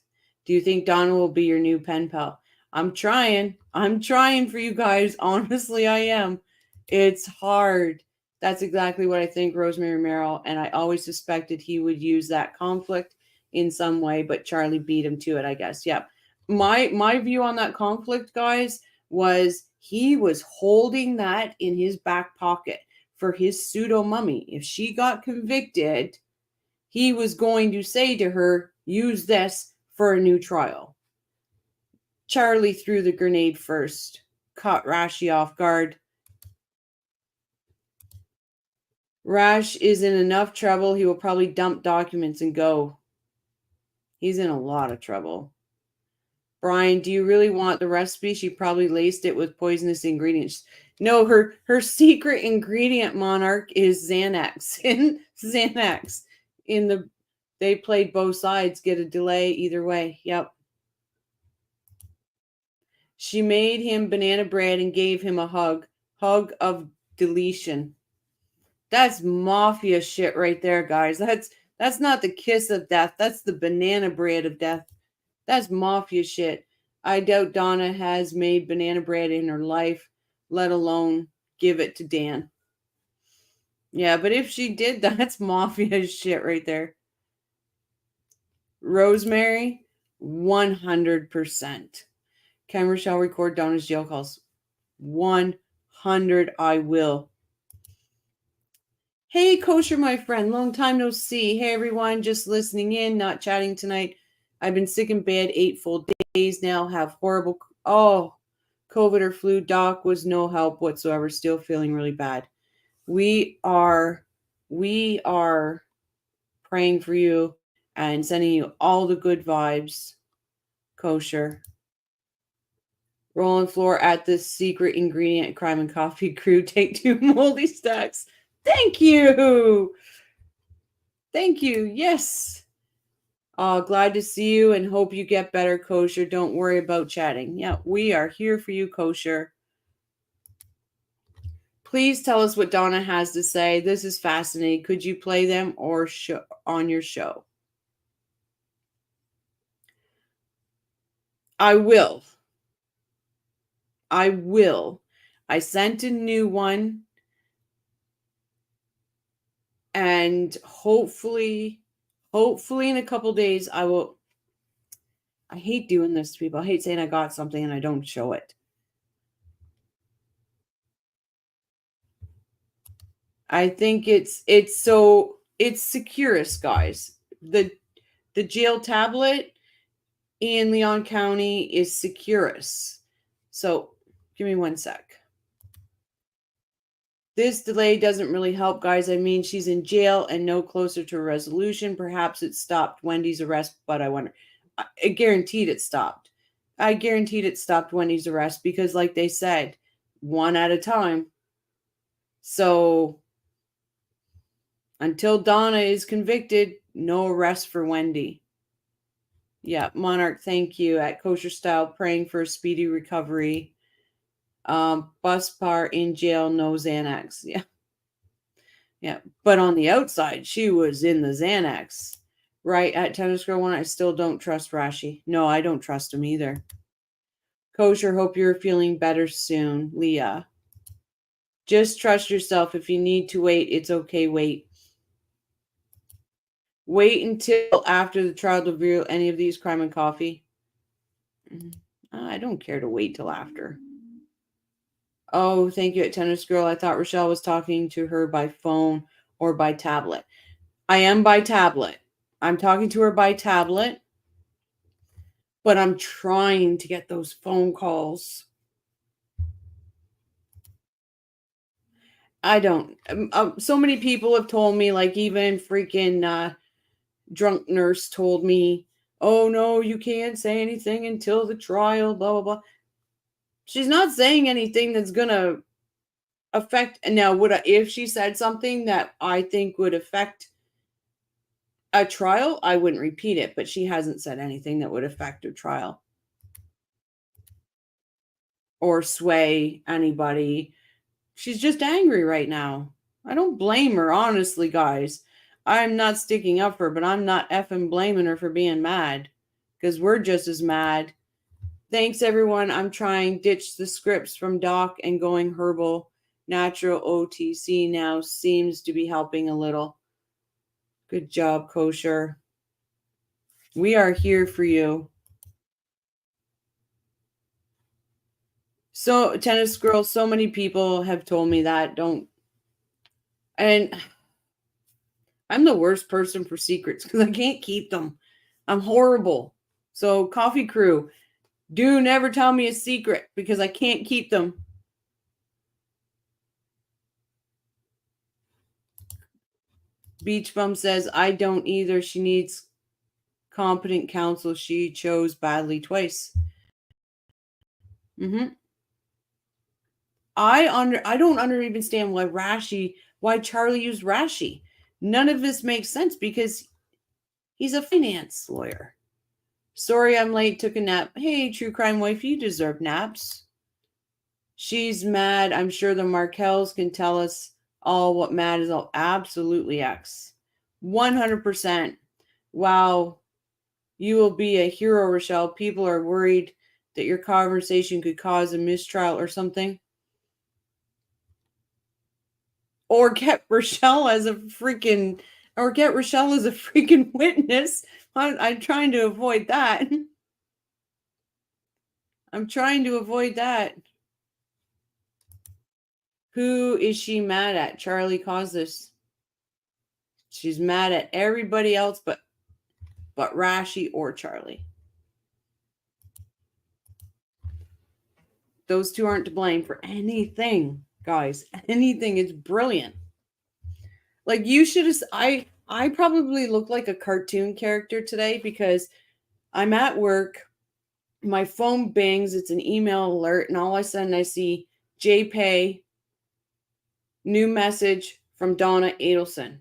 Do you think Donna will be your new pen pal? I'm trying. I'm trying for you guys. Honestly, I am. It's hard. That's exactly what I think, Rosemary Merrill. And I always suspected he would use that conflict in some way, but Charlie beat him to it, I guess. Yeah. My view on that conflict, guys, was he was holding that in his back pocket for his pseudo mummy. If she got convicted, he was going to say to her, use this for a new trial. Charlie threw the grenade first, caught Rashi off guard. Rash is in enough trouble. He will probably dump documents and go. He's in a lot of trouble. Brian, do you really want the recipe? She probably laced it with poisonous ingredients. No, her secret ingredient, Monarch, is Xanax. Xanax. They played both sides, get a delay either way. Yep. She made him banana bread and gave him a hug. Hug of deletion. That's mafia shit right there, guys. That's not the kiss of death. That's the banana bread of death. That's mafia shit. I doubt Donna has made banana bread in her life, let alone give it to Dan. Yeah, but if she did, that's mafia shit right there. Rosemary, 100%. Camera shall record Donna's jail calls. 100 I will. Hey, Kosher, my friend. Long time no see. Hey, everyone. Just listening in, not chatting tonight. I've been sick in bed 8 full days now. Have horrible, COVID or flu. Doc was no help whatsoever. Still feeling really bad. We are praying for you and sending you all the good vibes, Kosher. Rolling floor at the secret ingredient crime and coffee crew. Take 2 moldy stacks. Thank you. Thank you. Yes. Glad to see you and hope you get better, Kosher. Don't worry about chatting. Yeah, we are here for you, Kosher. Please tell us what Donna has to say. This is fascinating. Could you play them or on your show? I will. I sent a new one. And hopefully in a couple days, I will. I hate doing this to people. I hate saying I got something and I don't show it. I think it's Securus, guys. The jail tablet in Leon County is Securus. So give me 1 sec. This delay doesn't really help, guys. I mean, she's in jail and no closer to a resolution. Perhaps it stopped Wendy's arrest, but I wonder. I guaranteed it stopped. I guaranteed it stopped Wendy's arrest because, like they said, one at a time. So until Donna is convicted, no arrest for Wendi. Yeah, Monarch, thank you. At Kosher Style, praying for a speedy recovery. Bus bar in jail, no Xanax. Yeah. Yeah. But on the outside, she was in the Xanax. Right. At Tennis Girl 1, I still don't trust Rashi. No, I don't trust him either. Kosher, hope you're feeling better soon. Leah. Just trust yourself. If you need to wait, it's okay. Wait. Wait until after the trial to reveal any of these crime and coffee. I don't care to wait till after. Oh, thank you at Tennis Girl. I thought Rochelle was talking to her by phone or by tablet. I am by tablet. I'm talking to her by tablet, but I'm trying to get those phone calls. I don't. So many people have told me, like even freaking drunk nurse told me, oh, no, you can't say anything until the trial, blah, blah, blah. She's not saying anything that's going to affect. Now, if she said something that I think would affect a trial, I wouldn't repeat it, but she hasn't said anything that would affect a trial or sway anybody. She's just angry right now. I don't blame her, honestly, guys. I'm not sticking up for her, but I'm not effing blaming her for being mad because we're just as mad. Thanks, everyone. I'm trying ditch the scripts from Doc and going herbal. Natural OTC now seems to be helping a little. Good job, Kosher. We are here for you. So, Tennis Girl, so many people have told me that. And I'm the worst person for secrets because I can't keep them. I'm horrible. So coffee crew, do never tell me a secret because I can't keep them. Beach Bum says, I don't either. She needs competent counsel. She chose badly twice. I don't understand why Charlie used Rashi. None of this makes sense because he's a finance lawyer. Sorry I'm late, took a nap. Hey, true crime wife, you deserve naps. She's mad. I'm sure the Markels can tell us all what mad is all. Absolutely, X. 100%. Wow. You will be a hero, Rochelle. People are worried that your conversation could cause a mistrial or something. Or get Rochelle as a freaking witness. I'm trying to avoid that. Who is she mad at? Charlie caused this. She's mad at everybody else but Rashi or Charlie. Those two aren't to blame for anything, guys. Anything. It's brilliant. Like you should have. I probably look like a cartoon character today because I'm at work. My phone bings. It's an email alert, and all of a sudden I see JPay. New message from Donna Adelson.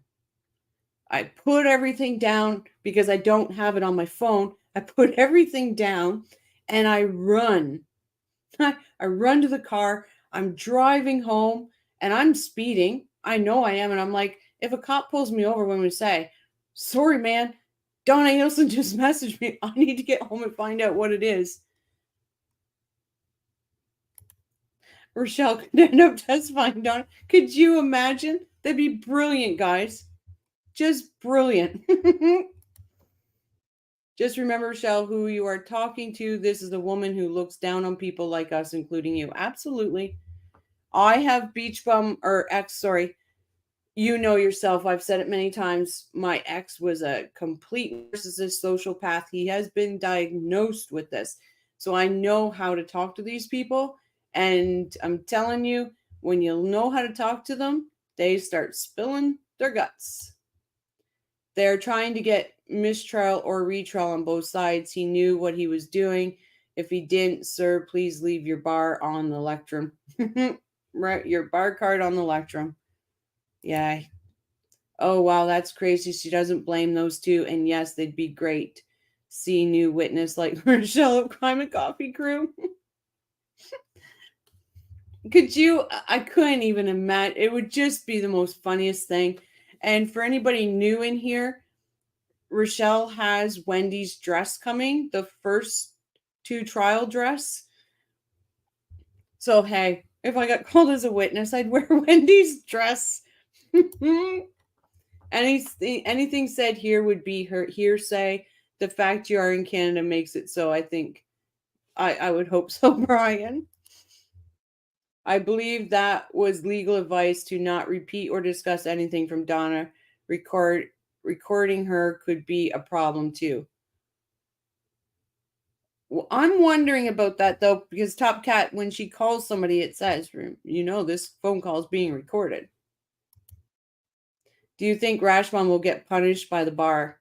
I put everything down because I don't have it on my phone. I put everything down and I run. I run to the car. I'm driving home and I'm speeding. I know I am. And I'm like, if a cop pulls me over, when we say, sorry, man, Donna Adelson just messaged me. I need to get home and find out what it is. Rochelle could end up testifying, Donna. Could you imagine? That'd be brilliant, guys. Just brilliant. Just remember, Rochelle, who you are talking to. This is a woman who looks down on people like us, including you. Absolutely. I have beach bum or ex, sorry. You know yourself. I've said it many times. My ex was a complete narcissist sociopath. He has been diagnosed with this. So I know how to talk to these people. And I'm telling you, when you know how to talk to them, they start spilling their guts. They're trying to get mistrial or retrial on both sides. He knew what he was doing. If he didn't, sir, please leave your bar on the lectern. Right, your bar card on the lectern. Yeah. Oh, wow, that's crazy. She doesn't blame those two. And yes, they'd be great. See new witness like Rochelle of Crime and Coffee Crew. I couldn't even imagine. It would just be the most funniest thing. And for anybody new in here, Rochelle has Wendy's dress coming, the first 2 trial dress. So, hey, if I got called as a witness, I'd wear Wendy's dress. Anything said here would be her hearsay. The fact you are in Canada makes it so. I think I would hope so, Brian. I believe that was legal advice to not repeat or discuss anything from Donna. Recording her could be a problem too. Well, I'm wondering about that though, because Top Cat, when she calls somebody, it says, this phone call is being recorded. Do you think Rashomon will get punished by the bar?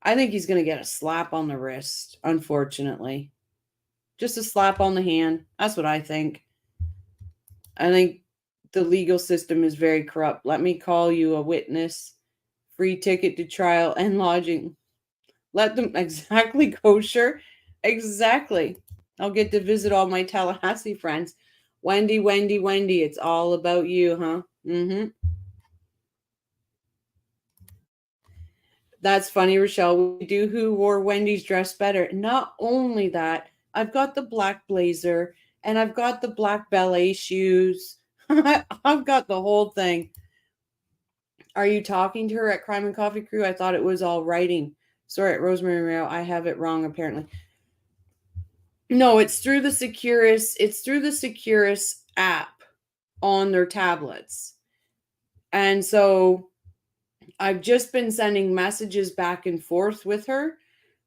I think he's going to get a slap on the wrist, unfortunately. Just a slap on the hand. That's what I think. I think the legal system is very corrupt. Let me call you a witness. Free ticket to trial and lodging. Let them exactly kosher. Exactly. I'll get to visit all my Tallahassee friends. Wendy, it's all about you, huh? Mm-hmm. That's funny, Rochelle. We do who wore Wendy's dress better. Not only that, I've got the black blazer and I've got the black ballet shoes. I've got the whole thing. Are you talking to her at Crime and Coffee Crew? I thought it was all writing. Sorry, at Rosemary Mayo, I have it wrong apparently. No, it's through the Securus. It's through the Securus app on their tablets. And so I've just been sending messages back and forth with her,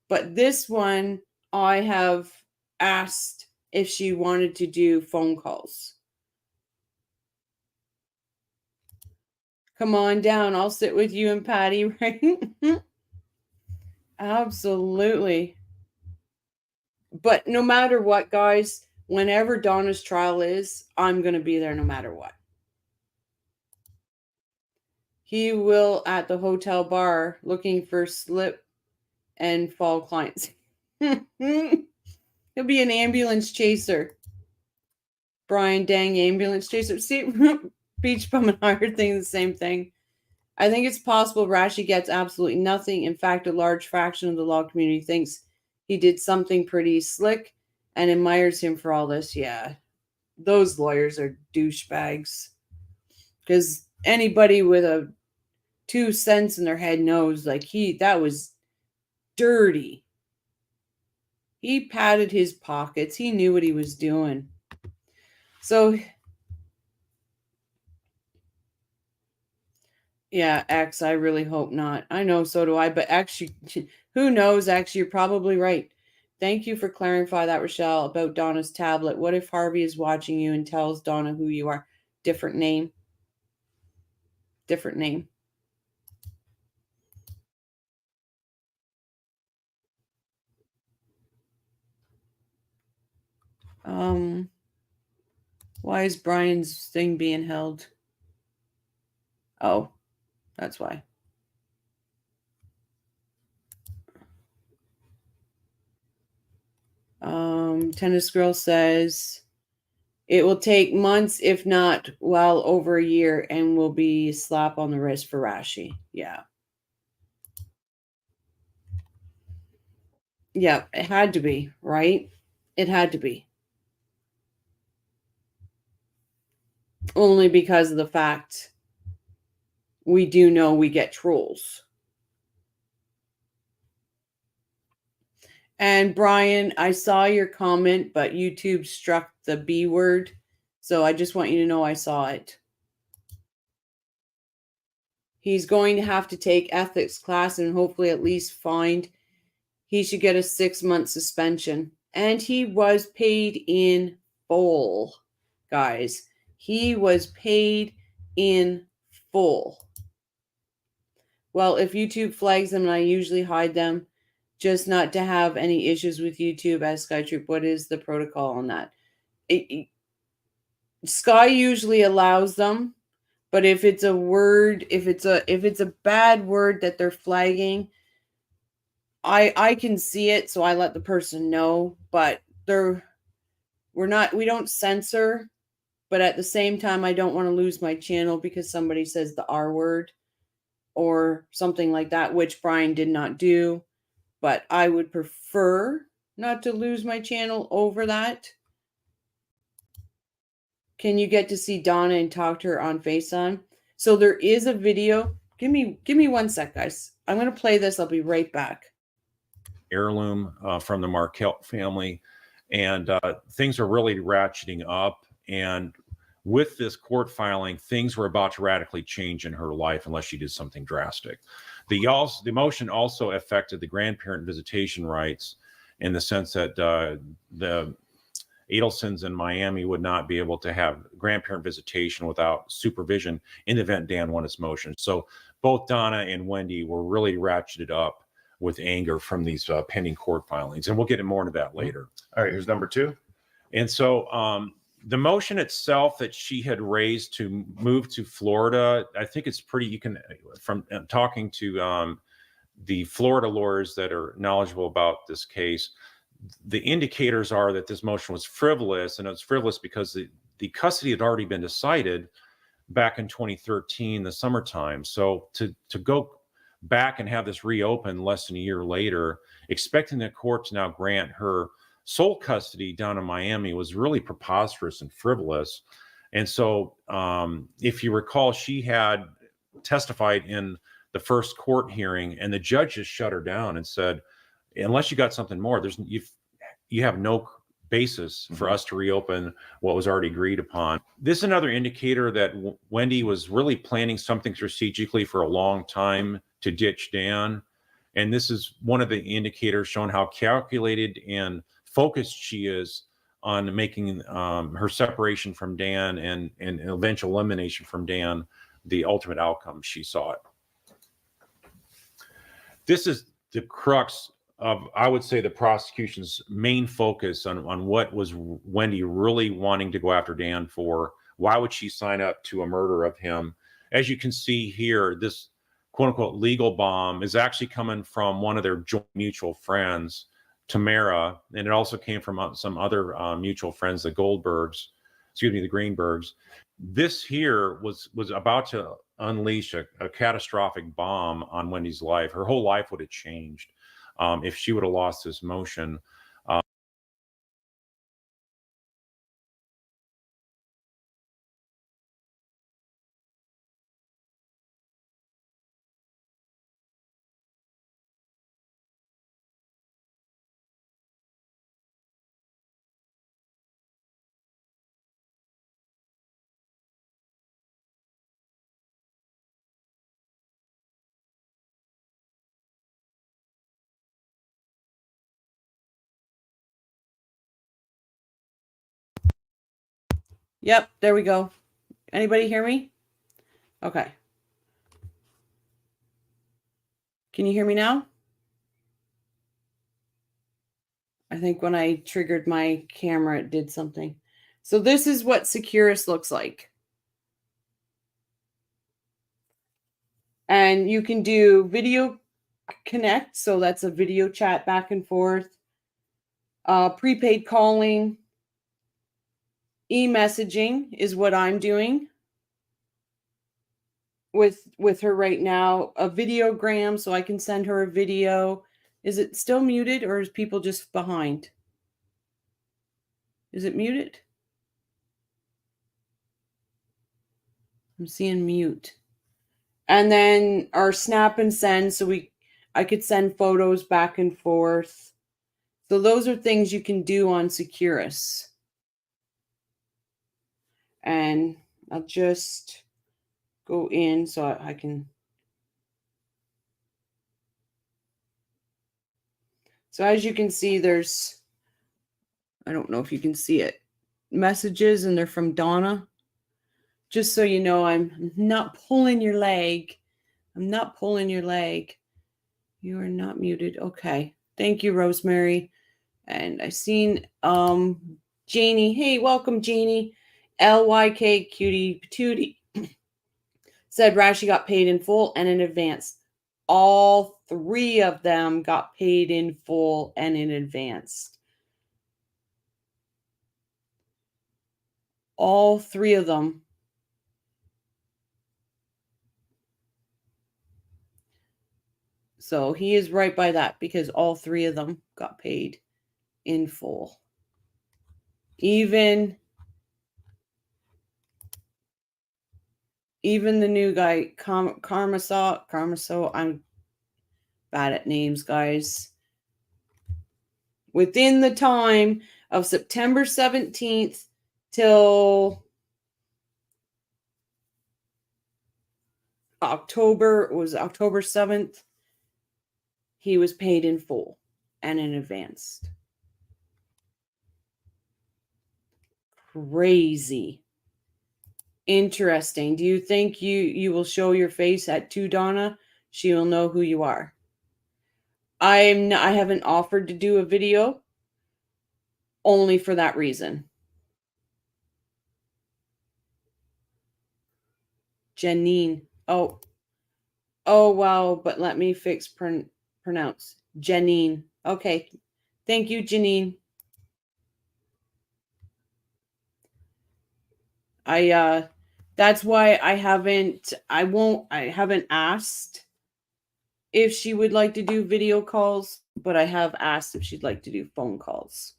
but this one I have asked if she wanted to do phone calls. Come on down. I'll sit with you and Patty, right? Absolutely. But no matter what, guys, whenever Donna's trial is, I'm going to be there no matter what. He will at the hotel bar looking for slip and fall clients. He'll be an ambulance chaser. Brian, dang ambulance chaser. See, Beach Bum and I are thinking the same thing. I think it's possible Rashi gets absolutely nothing. In fact, a large fraction of the law community thinks he did something pretty slick and admires him for all this. Yeah, those lawyers are douchebags. Because anybody with a 2 cents in their head knows, like, that was dirty. He padded his pockets. He knew what he was doing. So, yeah, X, I really hope not. I know, so do I. But actually, who knows? Actually, you're probably right. Thank you for clarifying that, Rochelle, about Donna's tablet. What if Harvey is watching you and tells Donna who you are? Different name. Different name. Why is Brian's thing being held? Oh, that's why. Tennis Girl says it will take months, if not well over a year, and will be a slap on the wrist for Rashi. Yeah. Yeah, it had to be, right? It had to be. Only because of the fact we do know we get trolls. And Brian, I saw your comment, but YouTube struck the B word. So I just want you to know I saw it. He's going to have to take ethics class and hopefully at least find he should get a 6-month suspension. And he was paid in full, guys. He was paid in full. Well, if YouTube flags them, and I usually hide them, just not to have any issues with YouTube as Skytroop. What is the protocol on that? Sky usually allows them, but if it's a word, if it's a bad word that they're flagging, I can see it, so I let the person know. But we don't censor, but at the same time, I don't want to lose my channel because somebody says the R word or something like that, which Brian did not do. But I would prefer not to lose my channel over that. Can you get to see Donna and talk to her on FaceTime? So there is a video. Give me 1 sec, guys. I'm going to play this. I'll be right back. Heirloom from the Markel family. And things are really ratcheting up. And with this court filing, things were about to radically change in her life unless she did something drastic. The motion also affected the grandparent visitation rights in the sense that the Adelsons in Miami would not be able to have grandparent visitation without supervision in the event Dan won his motion. So both Donna and Wendi were really ratcheted up with anger from these pending court filings. And we'll get more into that later. All right, here's number 2. And so the motion itself that she had raised to move to Florida, I think it's pretty, you can, from talking to the Florida lawyers that are knowledgeable about this case, the indicators are that this motion was frivolous, and it was frivolous because the custody had already been decided back in 2013, the summertime. So to go back and have this reopened less than a year later, expecting the court to now grant her sole custody down in Miami was really preposterous and frivolous. And so if you recall, she had testified in the first court hearing, and the judge just shut her down and said, unless you got something more, you have no basis for us to reopen what was already agreed upon. This is another indicator that Wendi was really planning something strategically for a long time to ditch Dan. And this is one of the indicators showing how calculated and focused she is on making her separation from Dan and eventual elimination from Dan the ultimate outcome she sought. This is the crux of, I would say, the prosecution's main focus on what was Wendi really wanting to go after Dan for. Why would she sign up to a murder of him? As you can see here, this quote unquote legal bomb is actually coming from one of their joint mutual friends, Tamara, and it also came from some other mutual friends, the Greenbergs. This here was about to unleash a catastrophic bomb on Wendi's life. Her whole life would have changed if she would have lost this motion. Yep, there we go. Anybody hear me? Okay. Can you hear me now? I think when I triggered my camera, it did something. So this is what Securus looks like. And you can do video connect. So that's a video chat back and forth. Prepaid calling. E-messaging is what I'm doing with her right now. A videogram, so I can send her a video. Is it still muted, or is people just behind? Is it muted? I'm seeing mute. And then our snap and send, so I could send photos back and forth. So those are things you can do on Securus. And I'll just go in so I can. So as you can see, there's, I don't know if you can see it, messages, and they're from Donna. Just so you know, I'm not pulling your leg. I'm not pulling your leg. You are not muted. Okay. Thank you, Rosemary. And I seen Janie. Hey, welcome, Janie. LYK Cutie Patootie said Rashi got paid in full and in advance. All three of them got paid in full and in advance. All three of them. So he is right by that because all three of them got paid in full. Even the new guy, Karmaso, I'm bad at names, guys. Within the time of September 17th till October 7th, he was paid in full and in advance. Crazy. Interesting. Do you think you will show your face at 2, Donna? She will know who you are. I haven't offered to do a video only for that reason. Janine. Oh wow, but let me fix pronounce. Janine. Okay. Thank you, Janine. That's why I haven't asked if she would like to do video calls, but I have asked if she'd like to do phone calls.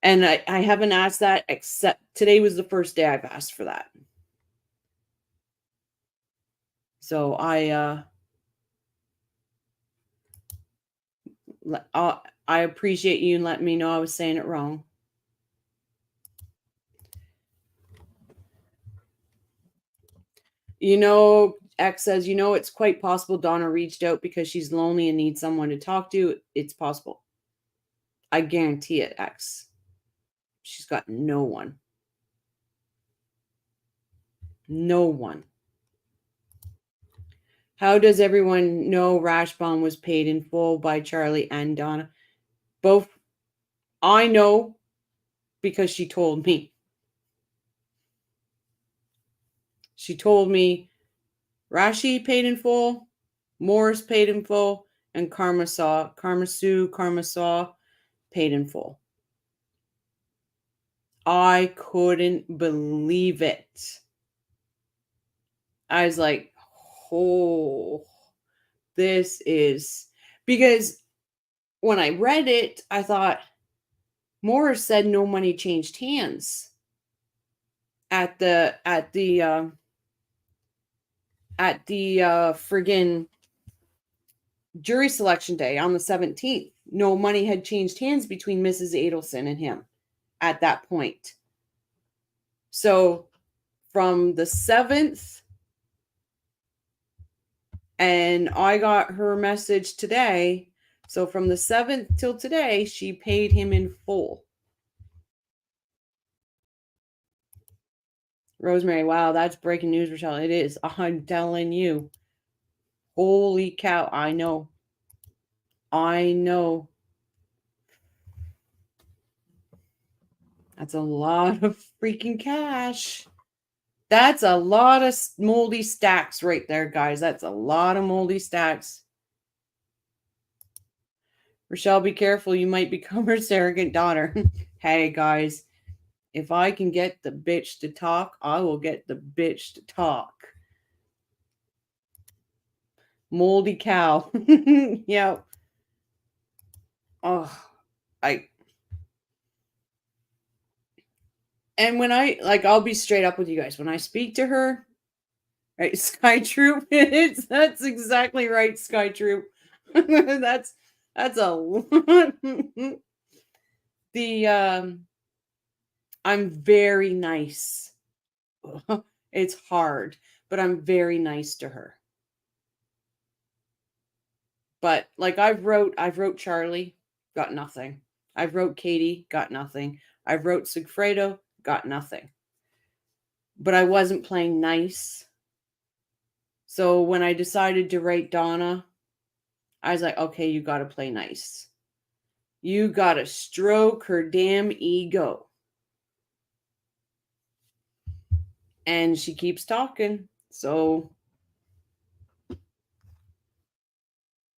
And I haven't asked that, except today was the first day I've asked for that. So I appreciate you letting me know I was saying it wrong. X says, it's quite possible Donna reached out because she's lonely and needs someone to talk to. It's possible. I guarantee it, X. She's got no one. No one. How does everyone know Rashbaum was paid in full by Charlie and Donna? Both. I know because she told me. She told me Rashi paid in full, Morris paid in full, and Karma Saw paid in full. I couldn't believe it. I was like, oh, this is, because when I read it, I thought Morris said no money changed hands at the friggin' jury selection day on the 17th. No money had changed hands between Mrs. Adelson and him at that point. So from the 7th, and I got her message today. So from the 7th till today, she paid him in full. Rosemary, wow, that's breaking news, Rochelle. It is. I'm telling you. Holy cow. I know. That's a lot of freaking cash. That's a lot of moldy stacks right there, guys. That's a lot of moldy stacks. Rochelle, be careful. You might become her surrogate daughter. Hey, guys. If I can get the bitch to talk, I will get the bitch to talk. Moldy cow. Yeah. Oh, and when I'll be straight up with you guys. When I speak to her, right, Sky Troop, that's exactly right, Sky Troop. that's a lot. I'm very nice. It's hard, but I'm very nice to her. But like I've wrote Charlie, got nothing. I've wrote Katie, got nothing. I've wrote Sigfredo, got nothing. But I wasn't playing nice. So when I decided to write Donna, I was like, okay, you got to play nice. You got to stroke her damn ego. And she keeps talking. So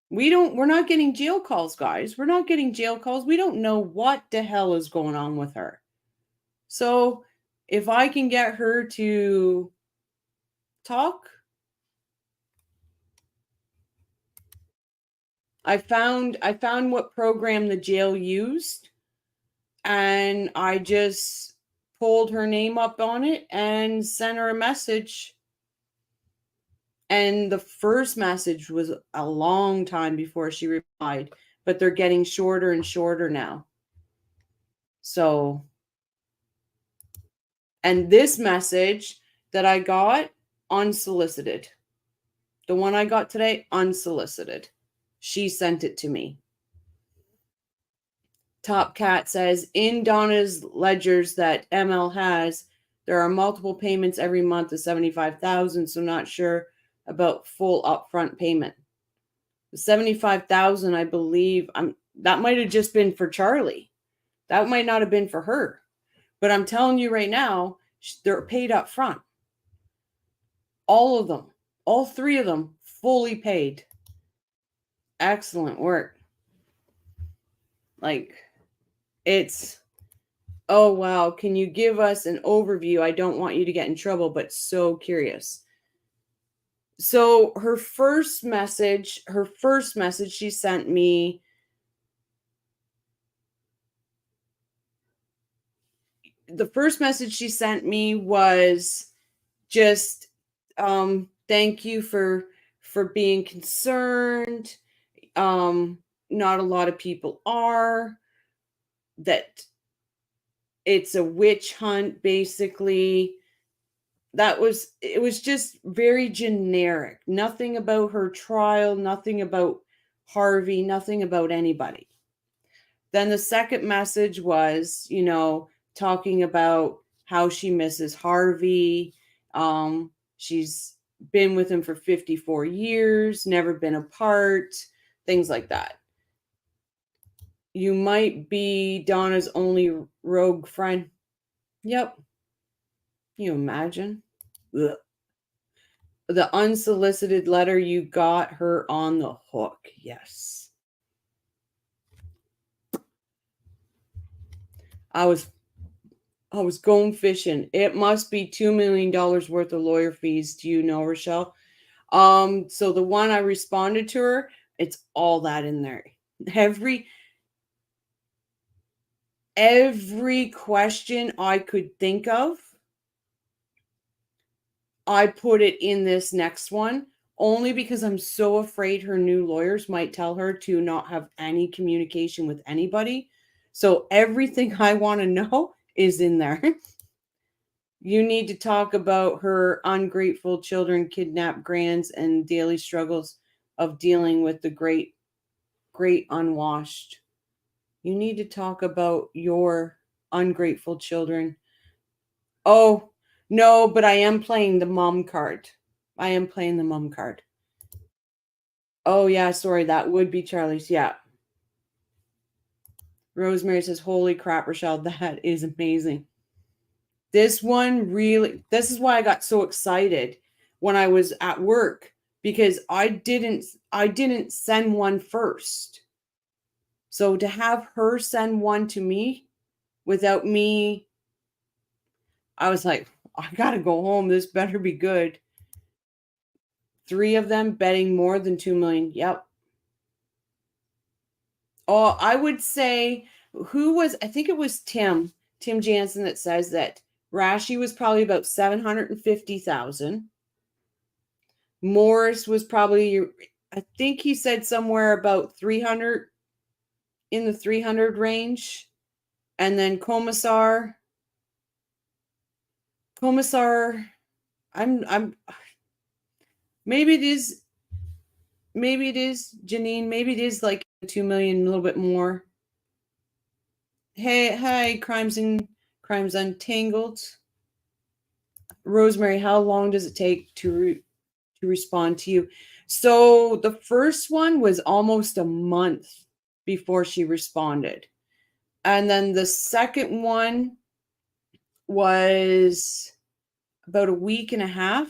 we're not getting jail calls, guys. We're not getting jail calls. We don't know what the hell is going on with her. So if I can get her to talk, I found what program the jail used, and I just pulled her name up on it and sent her a message. And the first message was a long time before she replied, but they're getting shorter and shorter now. So, and this message that I got, unsolicited. The one I got today, unsolicited. She sent it to me. Top Cat says, in Donna's ledgers that ML has, there are multiple payments every month of $75,000, so not sure about full upfront payment. The $75,000, I believe, that might have just been for Charlie. That might not have been for her. But I'm telling you right now, they're paid up front. All of them. All three of them fully paid. Excellent work. Like, it's, oh, wow. Can you give us an overview? I don't want you to get in trouble, but so curious. So her first message she sent me, the first message she sent me was just, thank you for being concerned. not a lot of people are, that it's a witch hunt, basically. It was just very generic. Nothing about her trial, nothing about Harvey, nothing about anybody. Then the second message was, talking about how she misses Harvey. She's been with him for 54 years, never been apart, things like that. You might be Donna's only rogue friend. Yep. You imagine? Ugh. The unsolicited letter, you got her on the hook. Yes. I was going fishing. It must be $2 million worth of lawyer fees. Do you know, Rochelle? So the one I responded to her, it's all that in there. Every question I could think of, I put it in this next one, only because I'm so afraid her new lawyers might tell her to not have any communication with anybody. So everything I want to know is in there. You need to talk about her ungrateful children, kidnapped grands, and daily struggles of dealing with the great unwashed. You need to talk about your ungrateful children. Oh, no, but I am playing the mom card. Oh, yeah, sorry. That would be Charlie's. Yeah. Rosemary says, holy crap, Rochelle, that is amazing. This one really, this is why I got so excited when I was at work, because I didn't send one first. So to have her send one to me without me, I was like, I got to go home. This better be good. 3 of them betting more than 2 million. Yep. Oh, I would say I think it was Tim Jansen that says that Rashi was probably about 750,000. Morris was probably, I think he said somewhere about 300, in the 300 range. And then Commissar, I'm maybe it is Janine, maybe it is like 2 million, a little bit more. Hey, hi, Crimes Untangled. Rosemary, how long does it take to respond to you? So the first one was almost a month before she responded. And then the second one was about a week and a half.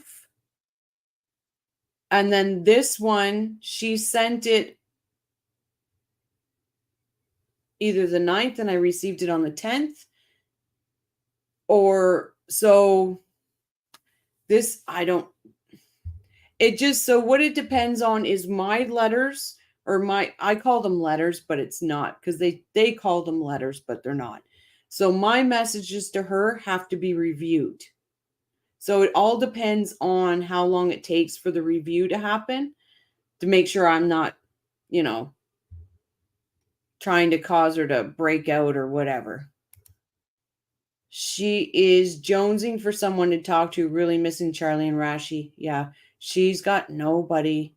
And then this one, she sent it either the 9th and I received it on the 10th. Or so this, so what it depends on is my letters, or I call them letters, but it's not, because they call them letters, but they're not. So my messages to her have to be reviewed. So it all depends on how long it takes for the review to happen, to make sure I'm not, trying to cause her to break out or whatever. She is jonesing for someone to talk to, really missing Charlie and Rashi. Yeah, she's got nobody.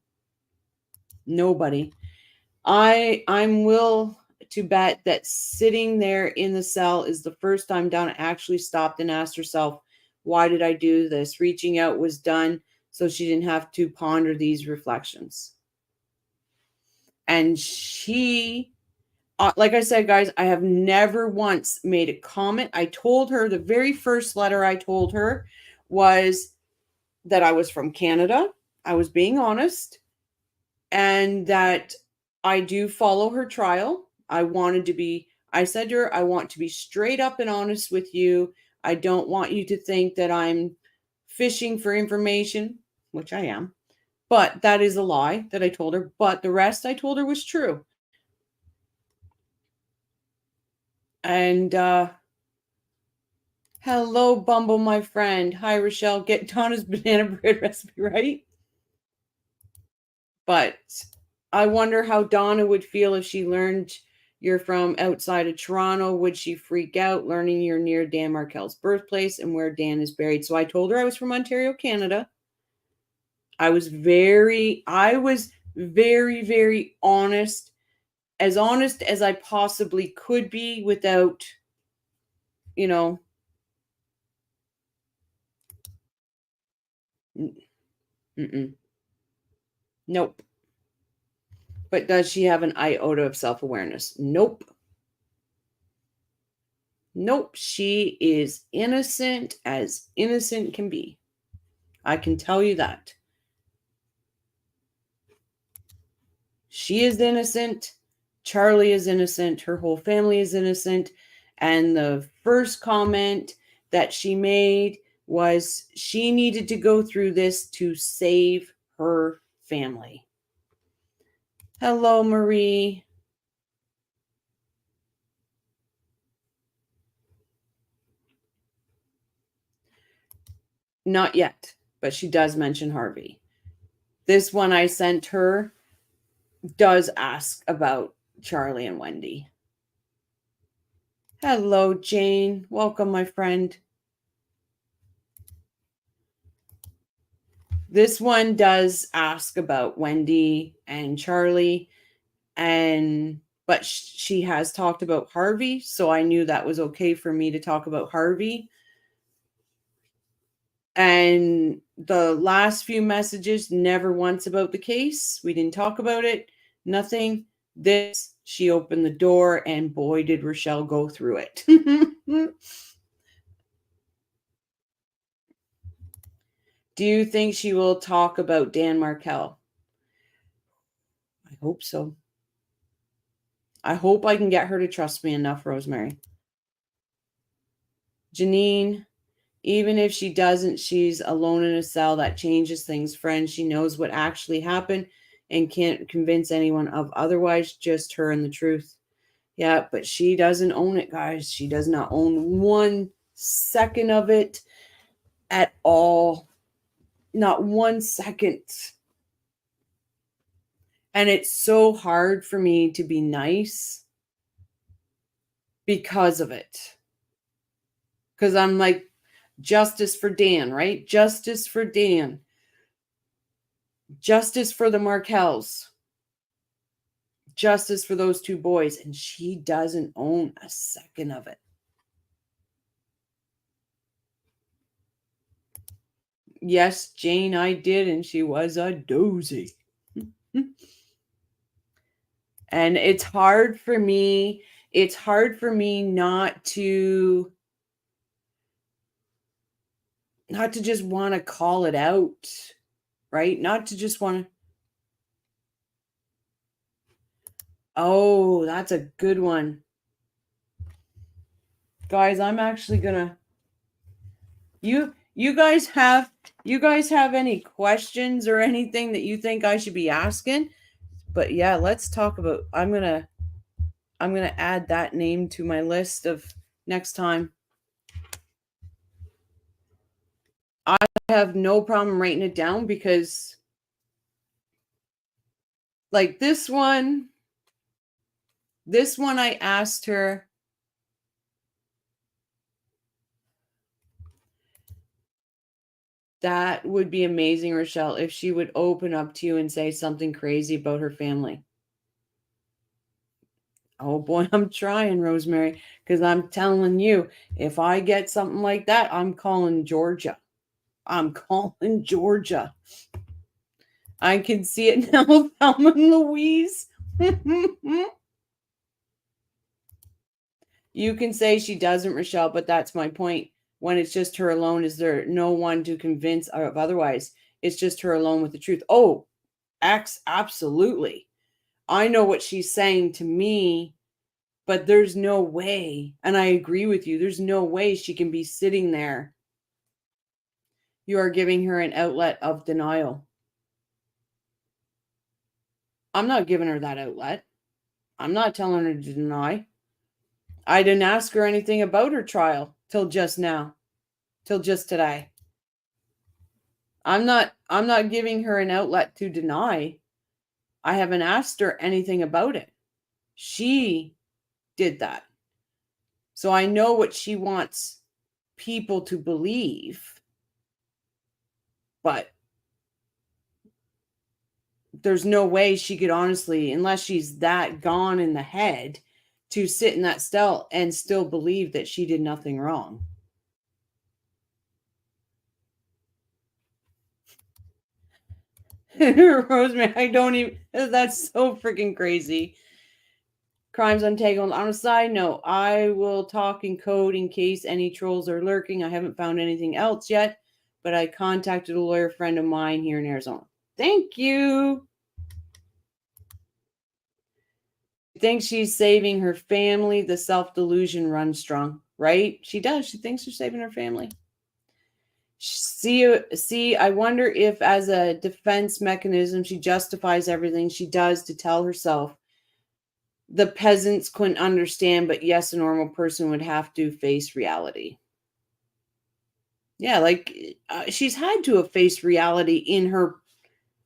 I'm will to bet that sitting there in the cell is the first time Donna actually stopped and asked herself, why did I do this? Reaching out was done so she didn't have to ponder these reflections. And she, like I said, guys, I have never once made a comment. I told her, the very first letter I told her was that I was from Canada. I was being honest. And that I do follow her trial. I said to her, I want to be straight up and honest with you. I don't want you to think that I'm fishing for information, which I am. But that is a lie that I told her. But the rest I told her was true. And hello, Bumble, my friend. Hi, Rochelle. Get Donna's banana bread recipe, right? But I wonder how Donna would feel if she learned you're from outside of Toronto. Would she freak out learning you're near Dan Markel's birthplace and where Dan is buried? So I told her I was from Ontario, Canada. I was very, very honest as I possibly could be without, you know, nope. But does she have an iota of self-awareness? Nope. Nope. She is innocent as innocent can be. I can tell you that. She is innocent. Charlie is innocent. Her whole family is innocent. And the first comment that she made was she needed to go through this to save her family. Hello, Marie. Not yet, but she does mention Harvey. This one I sent her does ask about Charlie and Wendi. Hello, Jane. Welcome, my friend. This one does ask about Wendi and Charlie, but she has talked about Harvey, so I knew that was okay for me to talk about Harvey. And the last few messages, never once about the case. We didn't talk about it. Nothing. This, she opened the door, and boy, did Rochelle go through it. Do you think she will talk about Dan Markel? I hope so. I hope I can get her to trust me enough, Rosemary. Janine, even if she doesn't, she's alone in a cell. That changes things, friend. She knows what actually happened and can't convince anyone of otherwise, just her and the truth. Yeah, but she doesn't own it, guys. She does not own 1 second of it at all. Not 1 second. And it's so hard for me to be nice because of it. Because I'm like, justice for Dan, right? Justice for Dan. Justice for the Markels. Justice for those 2 boys. And she doesn't own a second of it. Yes, Jane, I did. And she was a doozy. And it's hard for me. It's hard for me not to just want to call it out, right? Not to just want to. Oh, that's a good one. Guys, I'm actually gonna. You guys have any questions or anything that you think I should be asking? But yeah, let's talk about. I'm gonna add that name to my list of next time. I have no problem writing it down because, like this one I asked her. That would be amazing, Rochelle, if she would open up to you and say something crazy about her family. Oh boy, I'm trying, Rosemary, because I'm telling you, if I get something like that, I'm calling Georgia. I'm calling Georgia. I can see it now, Thelma and Louise. You can say she doesn't, Rochelle, but that's my point. When it's just her alone, is there no one to convince of otherwise? It's just her alone with the truth. Oh, absolutely. I know what she's saying to me, but there's no way, and I agree with you, there's no way she can be sitting there. You are giving her an outlet of denial. I'm not giving her that outlet. I'm not telling her to deny. I didn't ask her anything about her trial till just now, till just today. I'm not giving her an outlet to deny. I haven't asked her anything about it. She did that. So I know what she wants people to believe. But there's no way she could honestly, unless she's that gone in the head, to sit in that cell and still believe that she did nothing wrong. Rosemary, I don't even, that's so freaking crazy. Crimes Untangled. On a side note, I will talk in code in case any trolls are lurking. I haven't found anything else yet, but I contacted a lawyer friend of mine here in Arizona. Thank you. She thinks she's saving her family. The self-delusion runs strong, right? She does. She thinks she's saving her family. See, I wonder if as a defense mechanism, she justifies everything she does to tell herself the peasants couldn't understand, but yes, a normal person would have to face reality. Yeah, like she's had to have faced reality in her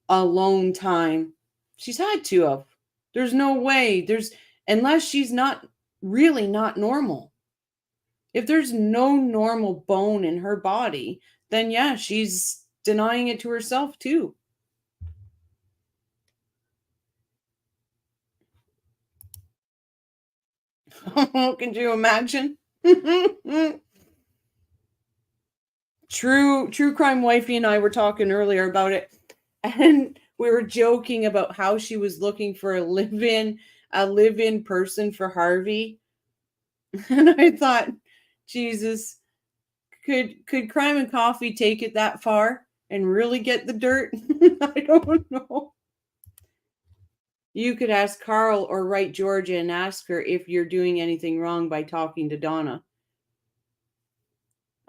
alone time. She's had to have. There's no way. Unless she's not normal. If there's no normal bone in her body, then yeah, she's denying it to herself too. Can you imagine? True crime wifey and I were talking earlier about it, and we were joking about how she was looking for a live-in person for Harvey. And I thought, Jesus, could Crime and Coffee take it that far and really get the dirt? I don't know. You could ask Carl or write Georgia and ask her if you're doing anything wrong by talking to Donna.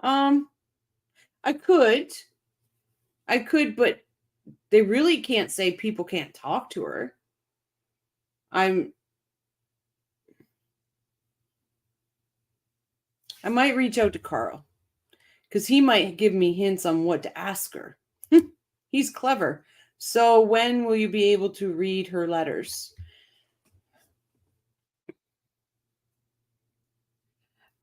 I could, but they really can't say people can't talk to her. I might reach out to Carl because he might give me hints on what to ask her. He's clever. So when will you be able to read her letters?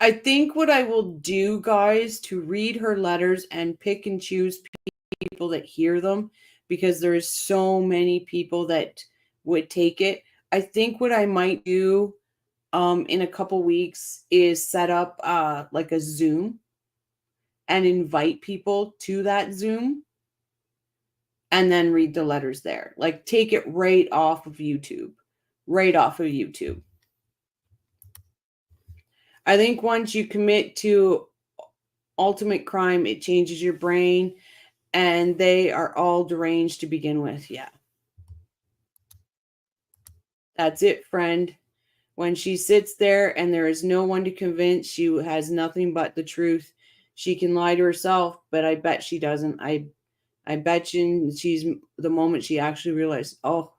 I think what I will do, guys, to read her letters and pick and choose people that hear them, because there's so many people that would take it. I think what I might do in a couple weeks is set up like a Zoom and invite people to that Zoom and then read the letters there. Like take it right off of YouTube. I think once you commit to ultimate crime, it changes your brain, and they are all deranged to begin with. Yeah. That's it, friend. When she sits there and there is no one to convince, she has nothing but the truth. She can lie to herself, but I bet she doesn't. I bet you she's the moment she actually realized, oh,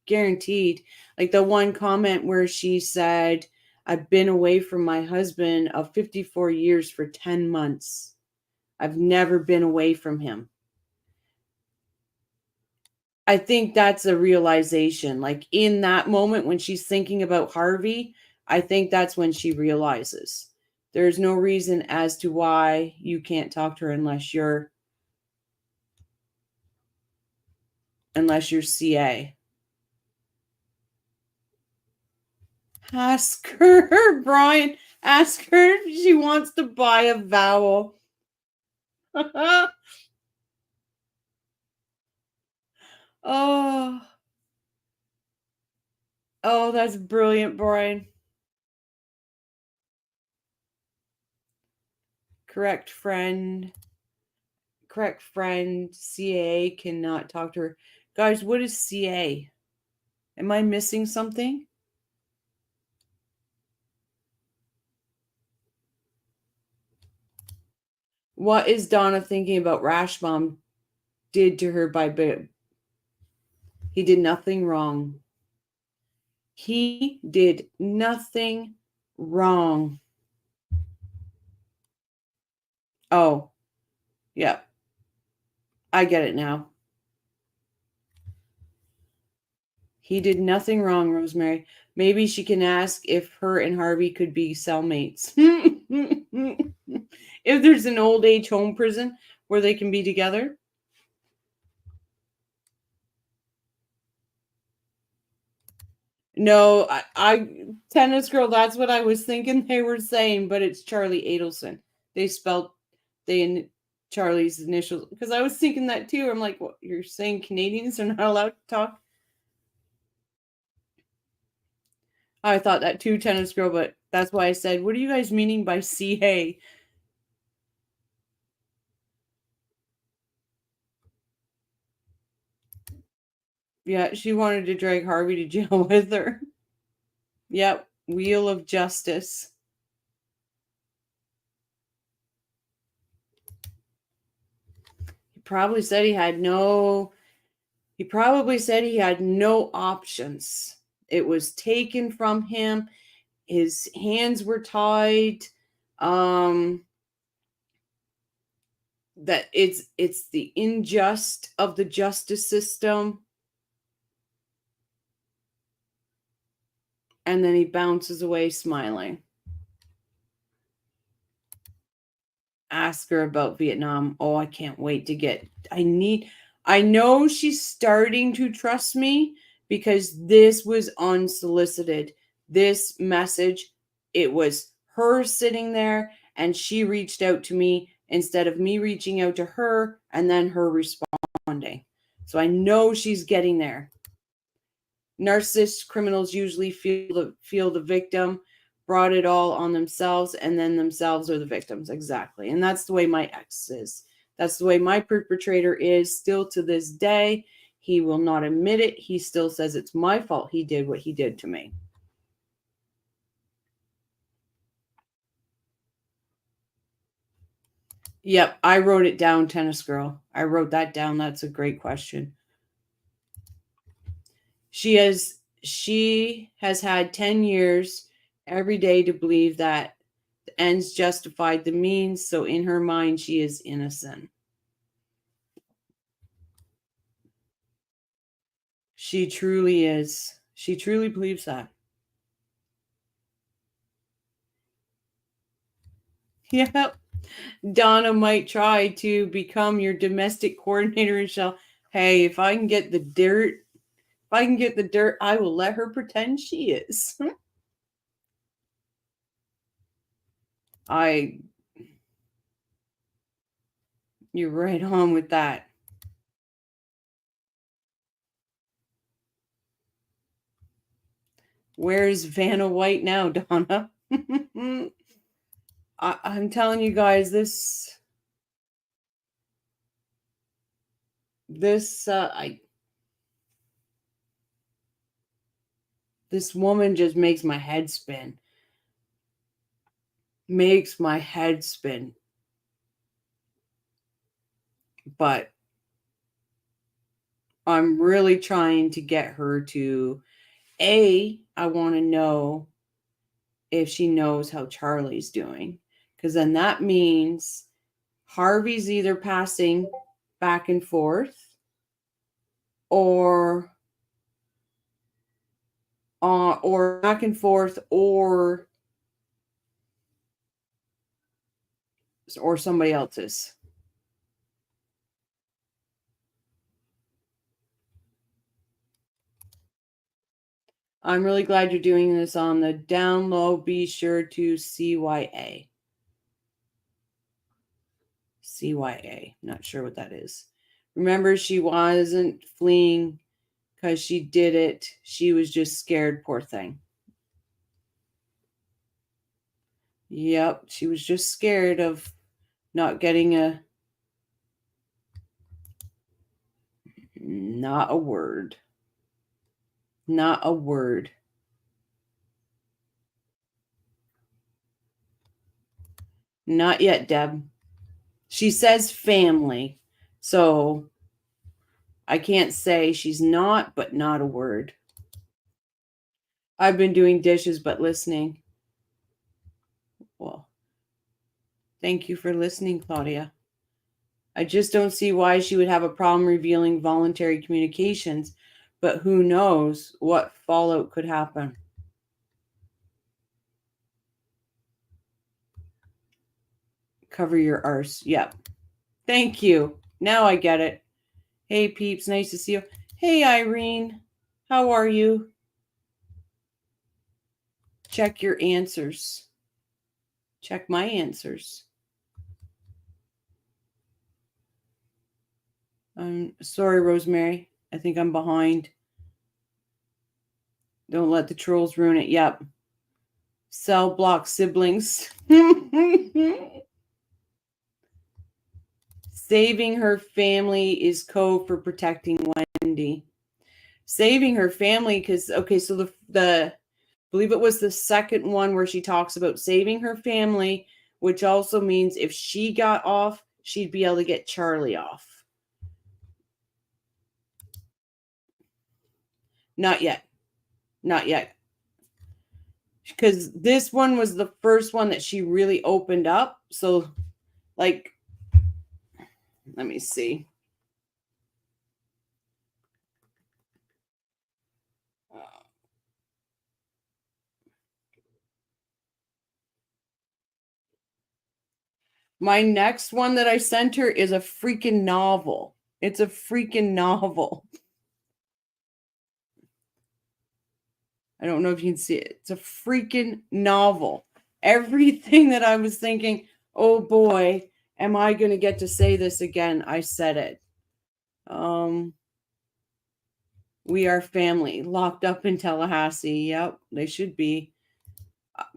guaranteed. Like the one comment where she said, I've been away from my husband of 54 years for 10 months. I've never been away from him. I think that's a realization. Like in that moment when she's thinking about Harvey, I think that's when she realizes there's no reason as to why you can't talk to her unless you're CA. Ask her, Brian. Ask her if she wants to buy a vowel. Oh, that's brilliant, Brian. Correct friend. CA cannot talk to her. Guys, what is CA? Am I missing something? What is Donna thinking about Rashbaum did to her by Bib? He did nothing wrong. He did nothing wrong. Oh, yeah. I get it now. He did nothing wrong, Rosemary. Maybe she can ask if her and Harvey could be cellmates. If there's an old age home prison where they can be together. No, I tennis girl, that's what I was thinking they were saying, but it's Charlie Adelson. They spelled Charlie's initials, because I was thinking that too. I'm like, what, you're saying Canadians are not allowed to talk? I thought that too, tennis girl, but that's why I said, what are you guys meaning by CA? Yeah, she wanted to drag Harvey to jail with her. Yep, Wheel of Justice. He probably said he had no options. It was taken from him. His hands were tied. That it's the injustice of the justice system. And then he bounces away smiling. Ask her about Vietnam. Oh, I can't wait to get. I know she's starting to trust me because this was unsolicited. This message, it was her sitting there and she reached out to me instead of me reaching out to her and then her responding. So I know she's getting there. Narcissist criminals usually feel the victim, brought it all on themselves, and then themselves are the victims. Exactly. And that's the way my ex is. That's the way my perpetrator is still to this day. He will not admit it. He still says it's my fault he did what he did to me. Yep, I wrote it down, tennis girl. I wrote that down. That's a great question. She has had 10 years every day to believe that the ends justified the means. So in her mind, she is innocent. She truly is. She truly believes that. Yep. Donna might try to become your domestic coordinator and she'll, hey, if I can get the dirt, I will let her pretend she is. You're right on with that. Where's Vanna White now, Donna? I'm telling you guys, this woman just makes my head spin. But I'm really trying to get her to, I want to know if she knows how Charlie's doing. Because then that means Harvey's either passing back and forth or back and forth or somebody else's. I'm really glad you're doing this on the down low. Be sure to CYA. CYA. Not sure what that is. Remember, she wasn't fleeing because she did it. She was just scared, poor thing. Yep, she was just scared of not getting not a word. Not a word. Not yet, Deb. She says family. So I can't say she's not, but not a word. I've been doing dishes, but listening. Well, thank you for listening, Claudia. I just don't see why she would have a problem revealing voluntary communications. But who knows what fallout could happen. Cover your arse. Yep. Thank you. Now I get it. Hey, peeps. Nice to see you. Hey, Irene. How are you? Check your answers. Check my answers. I'm sorry, Rosemary. I think I'm behind. Don't let the trolls ruin it. Yep. Cell block siblings. Saving her family is code for protecting Wendi. Saving her family because, okay, so the I believe it was the second one where she talks about saving her family, which also means if she got off, she'd be able to get Charlie off. Not yet. Not yet. Because this one was the first one that she really opened up. So, like, let me see. My next one that I sent her is a freaking novel. It's a freaking novel. I don't know if you can see it. It's a freaking novel. Everything that I was thinking, oh boy, am I going to get to say this again? I said it. We are family. Locked up in Tallahassee. Yep, they should be.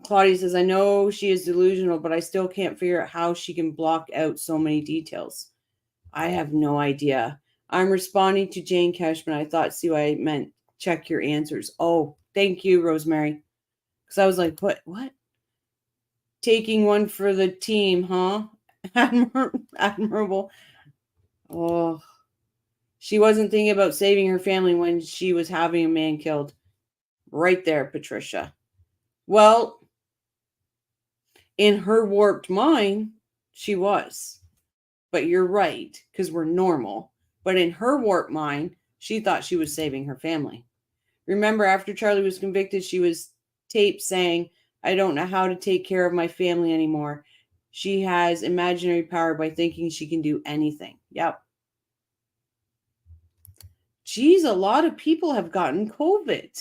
Claudia says, I know she is delusional, but I still can't figure out how she can block out so many details. I have no idea. I'm responding to Jane Cashman. I thought, see what I meant. Check your answers. Oh, thank you, Rosemary. Because I was like, what? Taking one for the team, huh? Admirable. Oh, she wasn't thinking about saving her family when she was having a man killed. Right there, Patricia. Well, in her warped mind, she was. But you're right, because we're normal. But in her warped mind, she thought she was saving her family. Remember, after Charlie was convicted, she was taped saying, I don't know how to take care of my family anymore. She has imaginary power by thinking she can do anything. Yep. Geez, a lot of people have gotten COVID.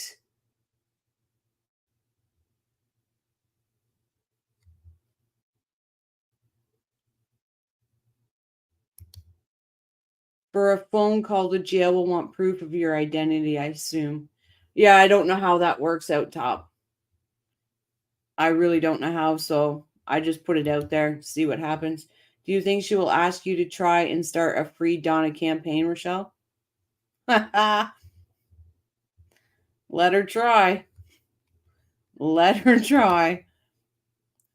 For a phone call to jail, will want proof of your identity, I assume. Yeah, I don't know how that works out top. I really don't know how, so I just put it out there, see what happens. Do you think she will ask you to try and start a free Donna campaign, Rochelle? Let her try. Let her try.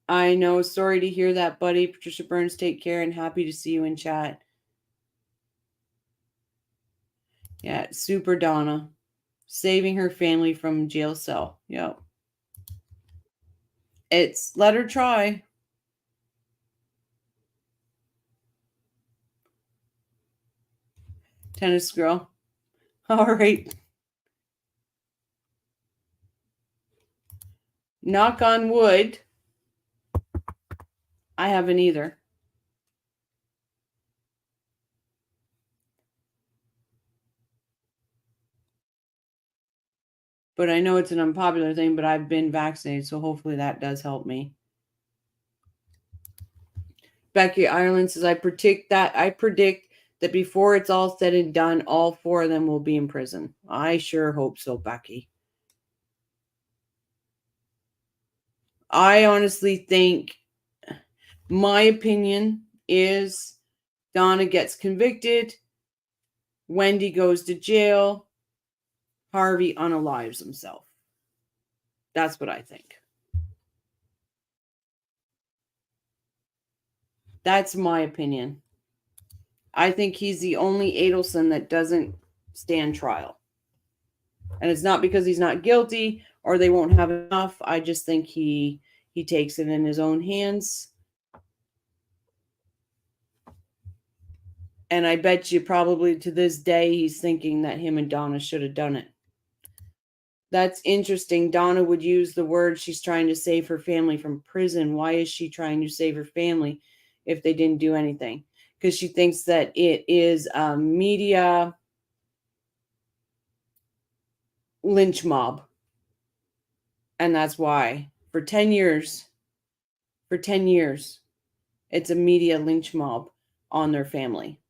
I know. Sorry to hear that, buddy. Patricia Burns, take care and happy to see you in chat. Yeah, super Donna. Saving her family from jail cell. Yep. It's let her try. Tennis girl. All right. Knock on wood. I haven't either. But I know it's an unpopular thing, but I've been vaccinated, so hopefully that does help me. Becky Ireland says, I predict that before it's all said and done, all 4 of them will be in prison. I sure hope so, Becky. I honestly think my opinion is Donna gets convicted, Wendi goes to jail, Harvey unalives himself. That's what I think. That's my opinion. I think he's the only Adelson that doesn't stand trial. And it's not because he's not guilty or they won't have enough. I just think he takes it in his own hands. And I bet you probably to this day he's thinking that him and Donna should have done it. That's interesting. Donna would use the word she's trying to save her family from prison. Why is she trying to save her family if they didn't do anything? Because she thinks that it is a media lynch mob. And that's why. For 10 years, it's a media lynch mob on their family.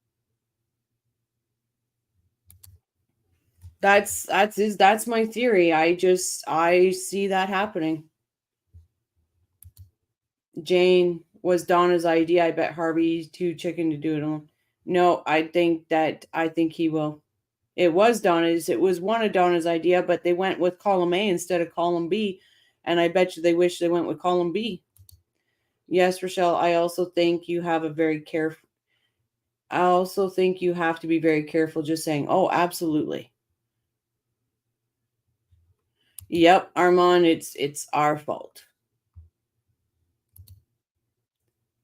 That's my theory. I see that happening. Jane, was Donna's idea. I bet Harvey's too chicken to do it alone. No, I think he will. It was Donna's. It was one of Donna's idea, but they went with column A instead of column B. And I bet you they wish they went with column B. Yes, Rochelle, I also think you have to be very careful just saying, oh, absolutely. Yep, Armand, it's our fault.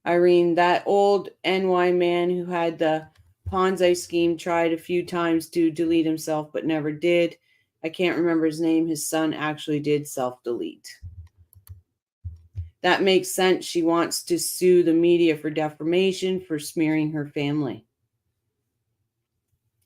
Irene, that old NY man who had the Ponzi scheme tried a few times to delete himself, but never did. I can't remember his name. His son actually did self-delete. That makes sense. She wants to sue the media for defamation for smearing her family.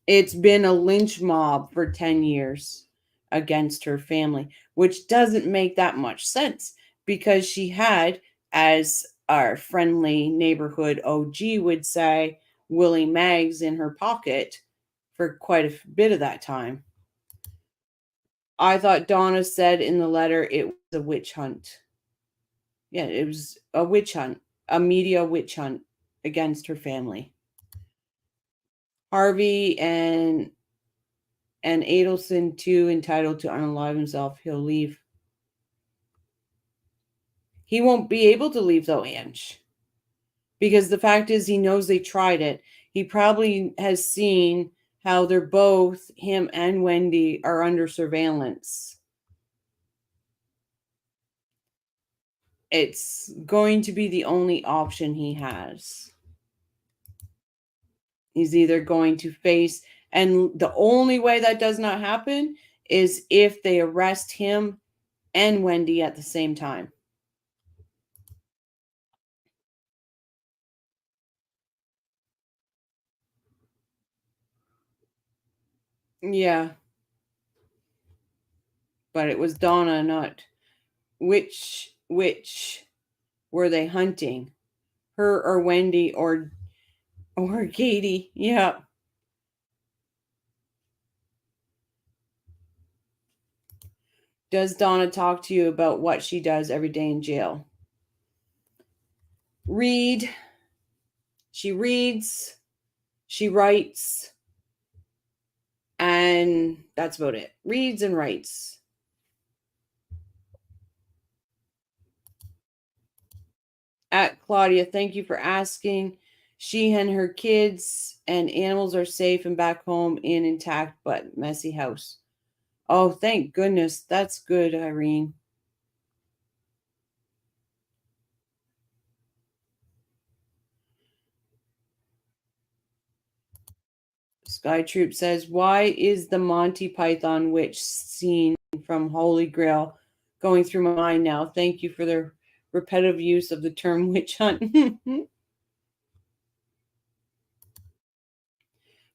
It's been a lynch mob for 10 years against her family, which doesn't make that much sense because she had, as our friendly neighborhood OG would say, Willie Mags in her pocket for quite a bit of that time. I thought Donna said in the letter it was a witch hunt. Yeah, it was a witch hunt, a media witch hunt against her family. Harvey and Adelson too entitled to unalive himself. He'll leave. He won't be able to leave though, Ange. Because the fact is he knows they tried it. He probably has seen how they're both, him and Wendi, are under surveillance. It's going to be the only option he has. He's either going to face, and the only way that does not happen is if they arrest him and Wendi at the same time. Yeah. But it was Donna, not which were they hunting? Her or Wendi or Katie? Yeah. Does Donna talk to you about what she does every day in jail? Read. She reads. She writes. And that's about it. Reads and writes. At Claudia, thank you for asking. She and her kids and animals are safe and back home in intact but messy house. Oh, thank goodness. That's good, Irene. Sky Troop says, why is the Monty Python witch scene from Holy Grail going through my mind now? Thank you for the repetitive use of the term witch hunt.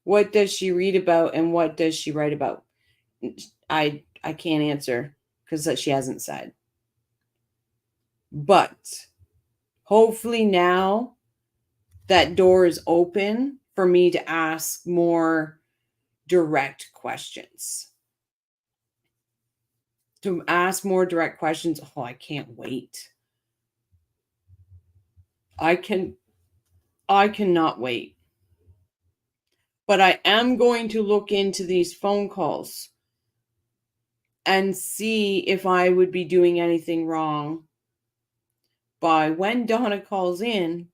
What does she read about and what does she write about? I can't answer because she hasn't said. But hopefully now that door is open for me to ask more direct questions. To ask more direct questions. Oh, I can't wait. I cannot wait. But I am going to look into these phone calls and see if I would be doing anything wrong by when Donna calls in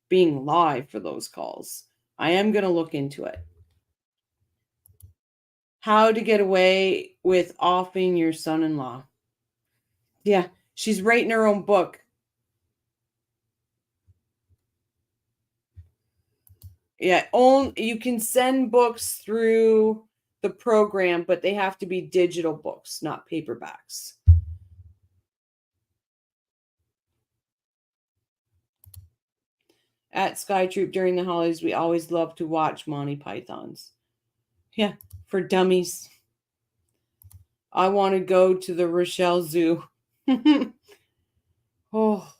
being live for those calls. I am going to look into it. How to get away with offing your son-in-law. Yeah, she's writing her own book. Yeah, you can send books through the program, but they have to be digital books, not paperbacks. At Sky Troop during the holidays, we always love to watch Monty Pythons. Yeah, for dummies. I want to go to the Rochelle Zoo. Oh.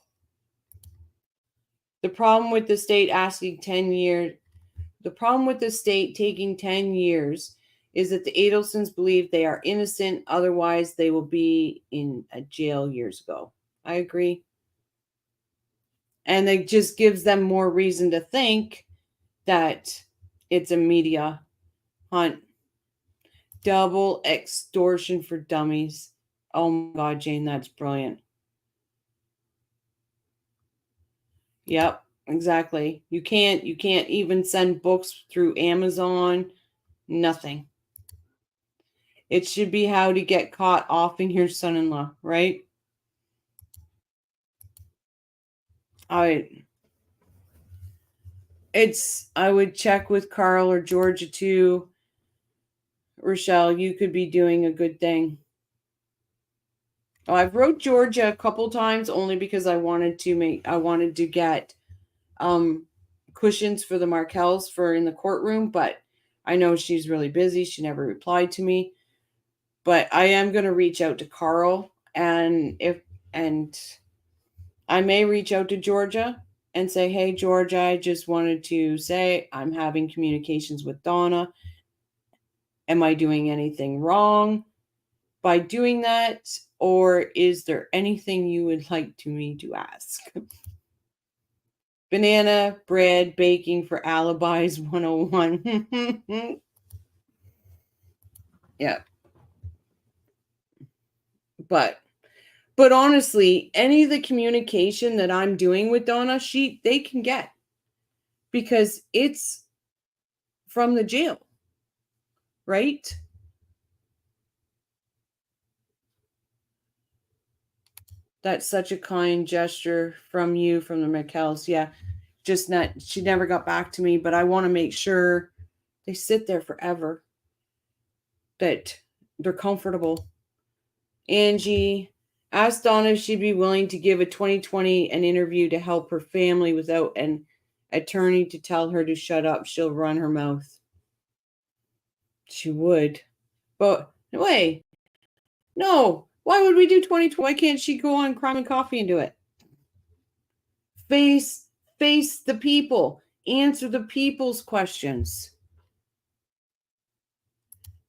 The problem with the state asking 10 years, the problem with the state taking 10 years is that the Adelsons believe they are innocent. Otherwise, they will be in a jail years ago. I agree. And it just gives them more reason to think that it's a media hunt. Double extortion for dummies. Oh my God, Jane, that's brilliant. Yep, exactly. You can't even send books through Amazon. Nothing. It should be how to get caught offing your son-in-law, right? I would check with Carl or Georgia too. Rochelle, you could be doing a good thing. Oh, I've wrote Georgia a couple times only because I wanted to get cushions for the Markels for in the courtroom, but I know she's really busy. She never replied to me. But I am going to reach out to Carl, and I may reach out to Georgia and say, "Hey, Georgia, I just wanted to say I'm having communications with Donna. Am I doing anything wrong by doing that, or is there anything you would like me to ask?" Banana bread baking for alibis 101. Yeah. But honestly, any of the communication that I'm doing with Donna, they can get, because it's from the jail, right? That's such a kind gesture from you, from the Markels. Yeah, she never got back to me, but I want to make sure they sit there forever, that they're comfortable. Angie asked Donna if she'd be willing to give a 2020 an interview to help her family without an attorney to tell her to shut up. She'll run her mouth. She would. But wait, no. Why would we do 2020? Why can't she go on Crime and Coffee and do it? Face the people. Answer the people's questions.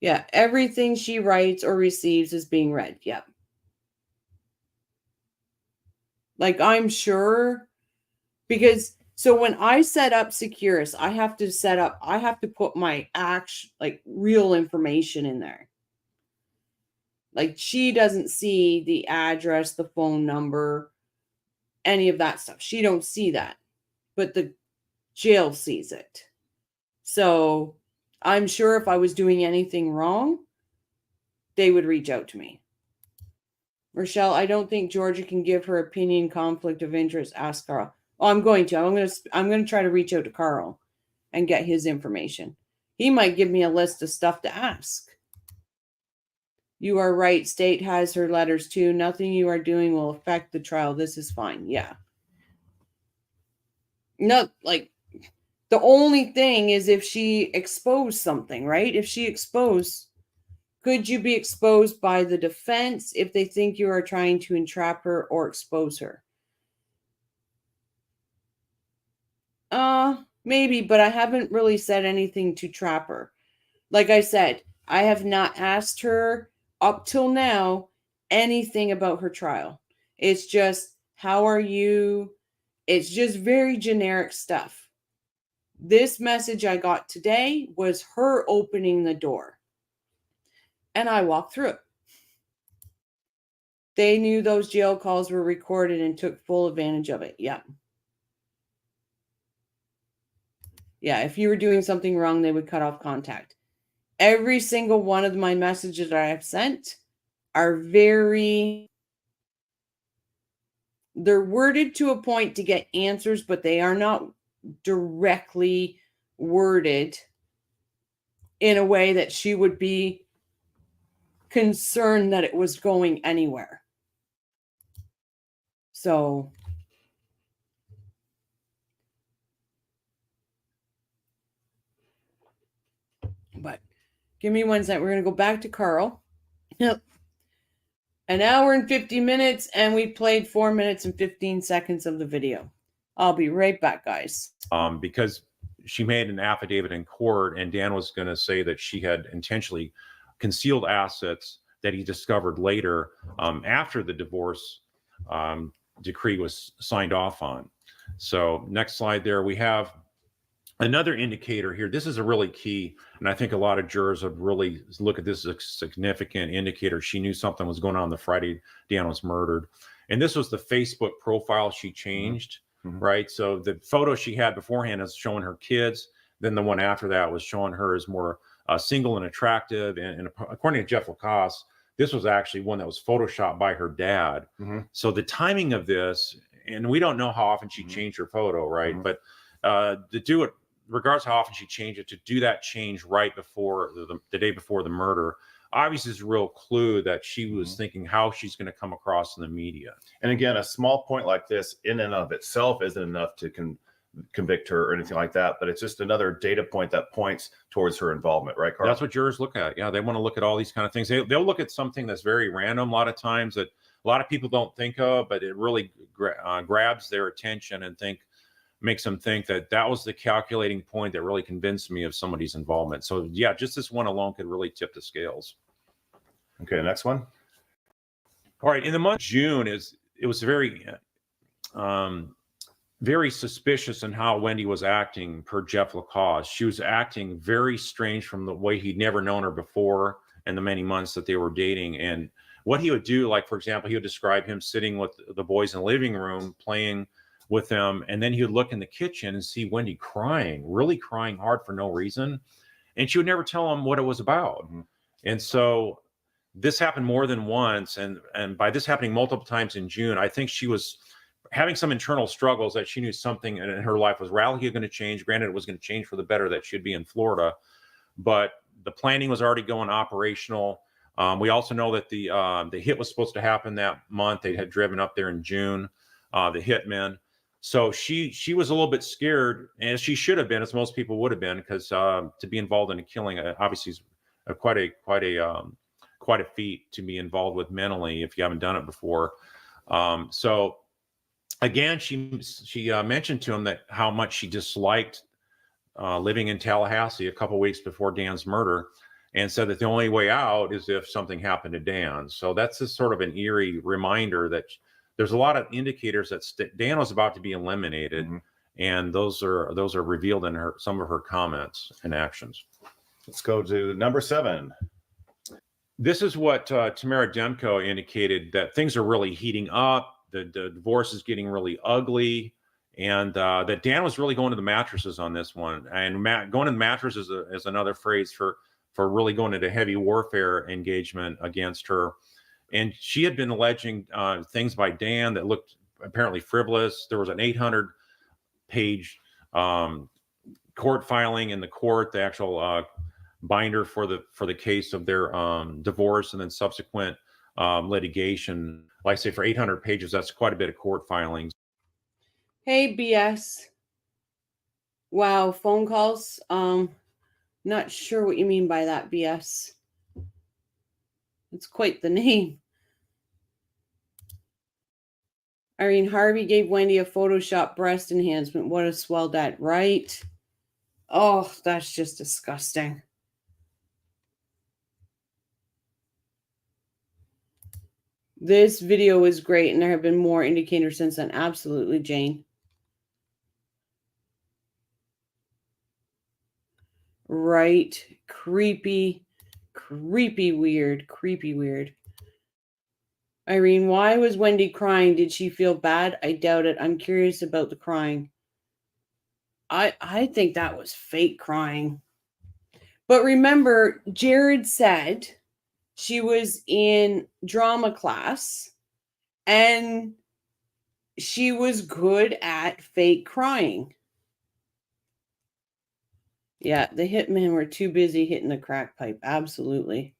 Yeah, everything she writes or receives is being read. Yeah. Like, I'm sure, because so when I set up Securus, I have to put my real information in there. Like, she doesn't see the address, the phone number, any of that stuff. She don't see that, but the jail sees it. So I'm sure if I was doing anything wrong, they would reach out to me. Rochelle, I don't think Georgia can give her opinion. Conflict of interest. Ask Carl. Oh, I'm going to. I'm going to try to reach out to Carl and get his information. He might give me a list of stuff to ask. You are right. State has her letters too. Nothing you are doing will affect the trial. This is fine. Yeah. No, like, the only thing is if she exposed something, right? If she exposed, could you be exposed by the defense if they think you are trying to entrap her or expose her? Maybe, but I haven't really said anything to trap her. Like I said, I have not asked her up till now anything about her trial. It's just, how are you? It's just very generic stuff. This message I got today was her opening the door. And I walked through it. They knew those jail calls were recorded and took full advantage of it. Yeah. Yeah, if you were doing something wrong, they would cut off contact. Every single one of my messages that I have sent are they're worded to a point to get answers, but they are not directly worded in a way that she would be concerned that it was going anywhere. So but give me 1 second. We're going to go back to Carl. Yep. An hour and 50 minutes, and we played 4 minutes and 15 seconds of the video. I'll be right back, guys. Because she made an affidavit in court, and Dan was going to say that she had intentionally concealed assets that he discovered later after the divorce decree was signed off on. So next slide there, we have another indicator here. This is a really key, and I think a lot of jurors would really look at this as a significant indicator. She knew something was going on the Friday Dan was murdered. And this was the Facebook profile she changed, right? So the photo she had beforehand is showing her kids. Then the one after that was showing her as more single and attractive. And according to Jeff Lacoste, this was actually one that was photoshopped by her dad. So the timing of this, and we don't know how often she changed her photo, right? But to do it, regardless how often she changed it, to do that change right before the day before the murder, obviously is a real clue that she was thinking how she's going to come across in the media. And again, a small point like this in and of itself isn't enough to convict her or anything like that, but it's just another data point that points towards her involvement, right, Carl? That's what jurors look at. Yeah, they want to look at all these kind of things. They'll look at something that's very random a lot of times that a lot of people don't think of, but it really grabs their attention and makes them think that was the calculating point that really convinced me of somebody's involvement. So yeah, just this one alone could really tip the scales. Okay, next one. All right, in the month of June, it was very, very suspicious in how Wendi was acting per Jeff Lacoste. She was acting very strange from the way he'd never known her before in the many months that they were dating. And what he would do, like, for example, he would describe him sitting with the boys in the living room, playing with them. And then he would look in the kitchen and see Wendi crying, really crying hard for no reason. And she would never tell him what it was about. And so this happened more than once. And by this happening multiple times in June, I think she was having some internal struggles that she knew something in her life was radically going to change. Granted, it was going to change for the better that she'd be in Florida, but the planning was already going operational. We also know that the hit was supposed to happen that month. They had driven up there in June, the hitmen. So she was a little bit scared, as she should have been, as most people would have been, because to be involved in a killing obviously is quite a feat to be involved with mentally if you haven't done it before. So again, she mentioned to him that how much she disliked living in Tallahassee a couple weeks before Dan's murder, and said that the only way out is if something happened to Dan. So that's just sort of an eerie reminder that there's a lot of indicators that Dan was about to be eliminated, and those are revealed in some of her comments and actions. Let's go to number 7. This is what Tamara Demko indicated, that things are really heating up. The divorce is getting really ugly, and that Dan was really going to the mattresses on this one. And going to the mattresses is another phrase for really going into heavy warfare engagement against her. And she had been alleging things by Dan that looked apparently frivolous. There was an 800-page court filing in the court, the actual binder for the case of their divorce, and then subsequent litigation. Like I say, for 800 pages, that's quite a bit of court filings. Hey, BS. Wow, phone calls. Not sure what you mean by that, BS. It's quite the name. Irene Harvey gave Wendi a Photoshop breast enhancement. What a swell dad, right? Oh, that's just disgusting. This video is great, and there have been more indicators since then. Absolutely, Jane. Right. Creepy weird. Irene, why was Wendi crying? Did she feel bad? I doubt it. I'm curious about the crying. I think that was fake crying. But remember, Jared said she was in drama class and she was good at fake crying. Yeah, the hitmen were too busy hitting the crack pipe. Absolutely.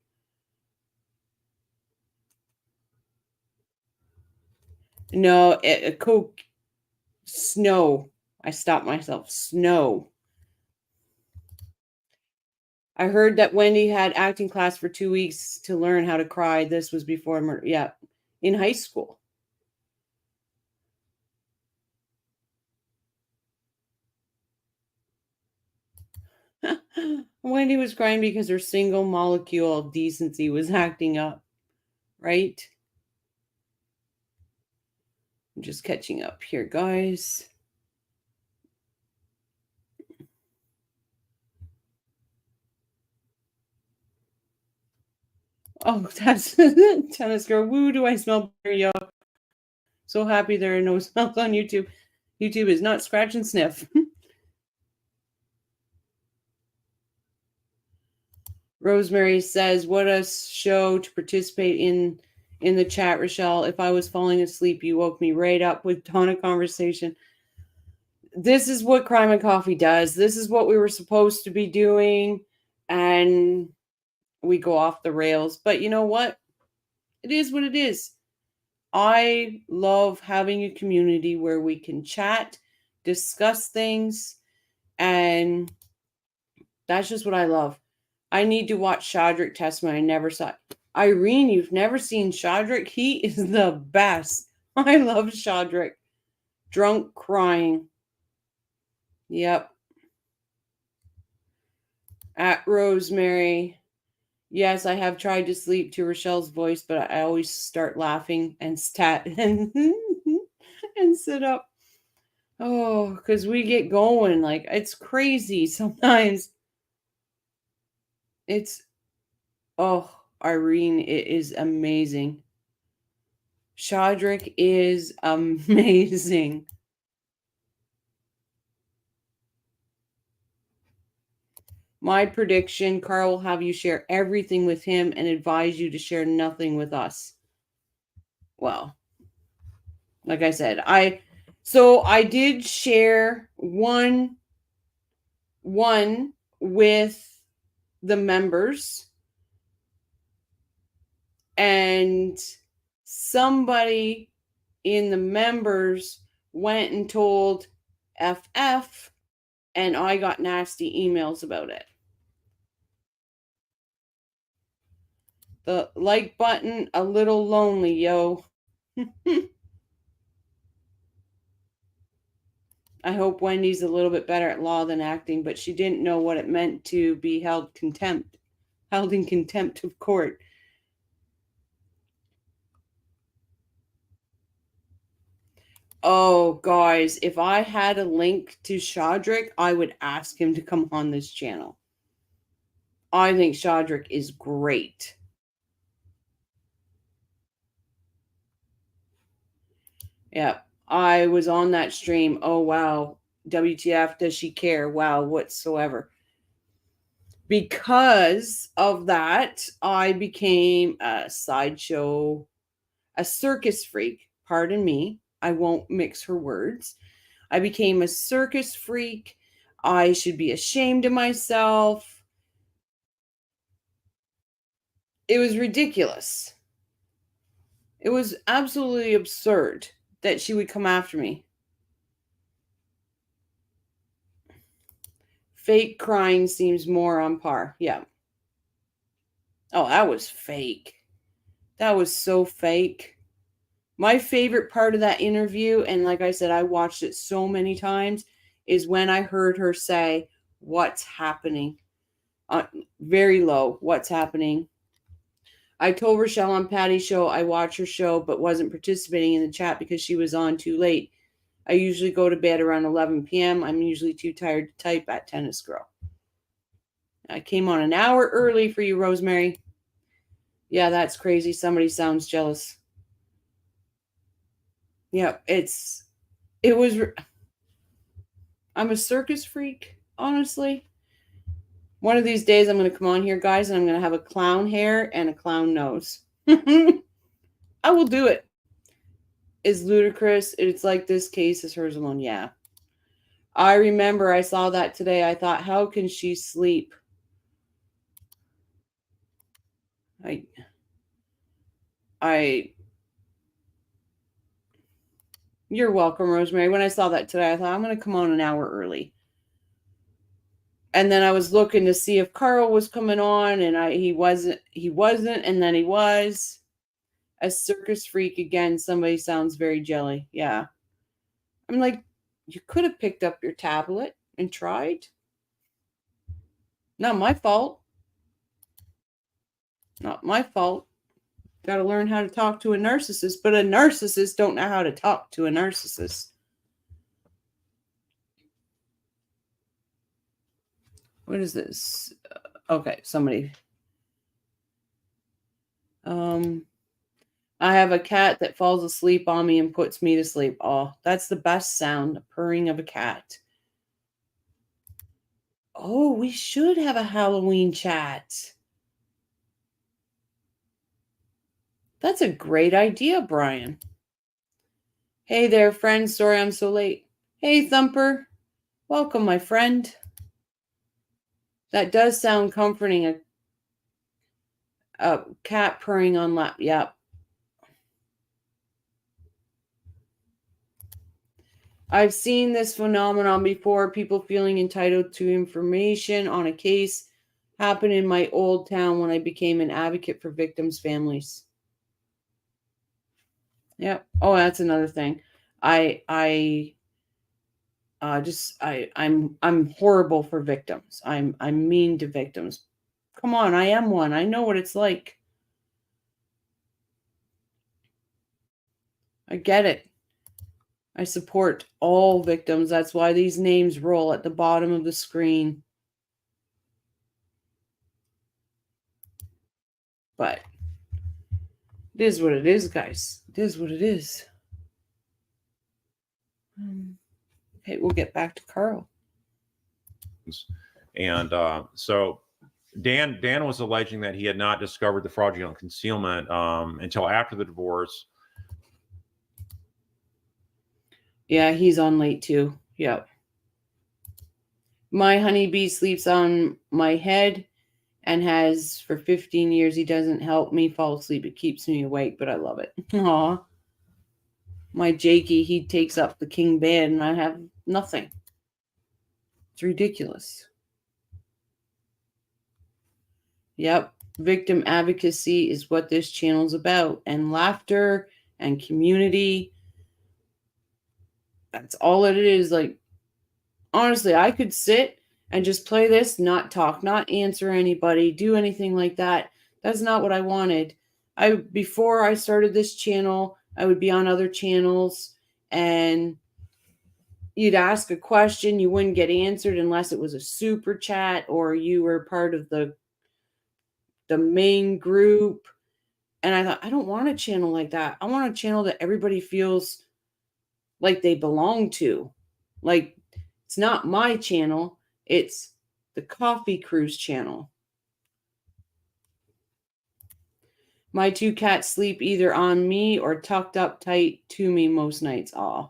No, Coke. Snow. I stopped myself. Snow. I heard that Wendi had acting class for 2 weeks to learn how to cry. This was before murder. Yeah, in high school. Wendi was crying because her single molecule of decency was acting up, right? I'm just catching up here, guys. Oh, that's tennis girl. Woo, do I smell better, yo? So happy there are no smells on YouTube. YouTube is not scratch and sniff. Rosemary says, what a show to participate in the chat, Rochelle. If I was falling asleep, you woke me right up with Donna conversation. This is what Crime and Coffee does. This is what we were supposed to be doing. And we go off the rails. But you know what? It is what it is. I love having a community where we can chat, discuss things, and that's just what I love. I need to watch Shadrach Testimony. I never saw it. Irene, you've never seen Shadrach? He is the best. I love Shadrach. Drunk crying. Yep. At Rosemary. Yes, I have tried to sleep to Rochelle's voice, but I always start laughing and stat and sit up. Oh, because we get going. Like, it's crazy sometimes. Irene, it is amazing. Shadrach is amazing. My prediction, Carl will have you share everything with him and advise you to share nothing with us. Well, like I said, I did share one with the members, and somebody in the members went and told FF, and I got nasty emails about it. The like button, a little lonely, yo. I hope Wendy's a little bit better at law than acting, but she didn't know what it meant to be held in contempt of court. Oh, guys, if I had a link to Shadrach, I would ask him to come on this channel. I think Shadrach is great. Yeah, I was on that stream. Oh, wow. WTF, does she care? Wow, whatsoever. Because of that, I became a sideshow, a circus freak. Pardon me. I won't mix her words. I became a circus freak. I should be ashamed of myself. It was ridiculous. It was absolutely absurd that she would come after me. Fake crying seems more on par. Yeah. Oh, that was fake. That was so fake. My favorite part of that interview, and like I said, I watched it so many times, is when I heard her say, "What's happening?" Very low. What's happening? I told Rochelle on Patty's show I watched her show but wasn't participating in the chat because she was on too late. I usually go to bed around 11 p.m. I'm usually too tired to type at Tennis Girl. I came on an hour early for you, Rosemary. Yeah, that's crazy. Somebody sounds jealous. Yeah, I'm a circus freak, honestly. One of these days I'm going to come on here, guys, and I'm going to have a clown hair and a clown nose. I will do it. Is ludicrous. It's like this case is hers alone. Yeah. I remember I saw that today. I thought, how can she sleep? You're welcome, Rosemary. When I saw that today, I thought I'm going to come on an hour early. And then I was looking to see if Carl was coming on, and he wasn't, and then he was. A circus freak again. Somebody sounds very jelly. Yeah. I'm like, you could have picked up your tablet and tried. Not my fault. Not my fault. Got to learn how to talk to a narcissist, but a narcissist don't know how to talk to a narcissist. What is this? Okay, somebody. I have a cat that falls asleep on me and puts me to sleep. Oh, that's the best sound, the purring of a cat. Oh, we should have a Halloween chat. That's a great idea, Brian. Hey there, friend. Sorry I'm so late. Hey, Thumper. Welcome, my friend. That does sound comforting. A cat purring on lap. Yep. I've seen this phenomenon before. People feeling entitled to information on a case happened in my old town when I became an advocate for victims' families. Yep. Oh, that's another thing. I'm horrible for victims. I'm mean to victims. Come on, I am one. I know what it's like. I get it. I support all victims. That's why these names roll at the bottom of the screen. But it is what it is, guys. It is what it is. Okay, we'll get back to Carl. And so Dan was alleging that he had not discovered the fraudulent concealment until after the divorce. Yeah, he's on late too. Yep. My honeybee sleeps on my head and has for 15 years. He doesn't help me fall asleep. It keeps me awake, but I love it. Aw. My Jakey, he takes up the king bed and I have nothing. It's ridiculous. Yep. Victim advocacy is what this channel's about. And laughter and community. That's all it is. Like, honestly, I could sit and just play this, not talk, not answer anybody, do anything like that. That's not what I wanted. Before I started this channel, I would be on other channels and you'd ask a question, you wouldn't get answered unless it was a super chat or you were part of the main group. And I thought, I don't want a channel like that. I want a channel that everybody feels like they belong to. Like, it's not my channel. It's the Coffee Cruise channel. My two cats sleep either on me or tucked up tight to me most nights. Aw,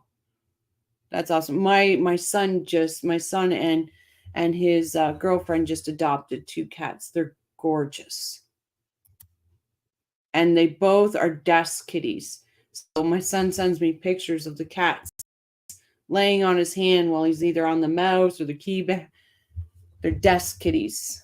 that's awesome. My son and his girlfriend just adopted two cats. They're gorgeous. And they both are desk kitties. So my son sends me pictures of the cats laying on his hand while he's either on the mouse or the keyboard. They're desk kitties.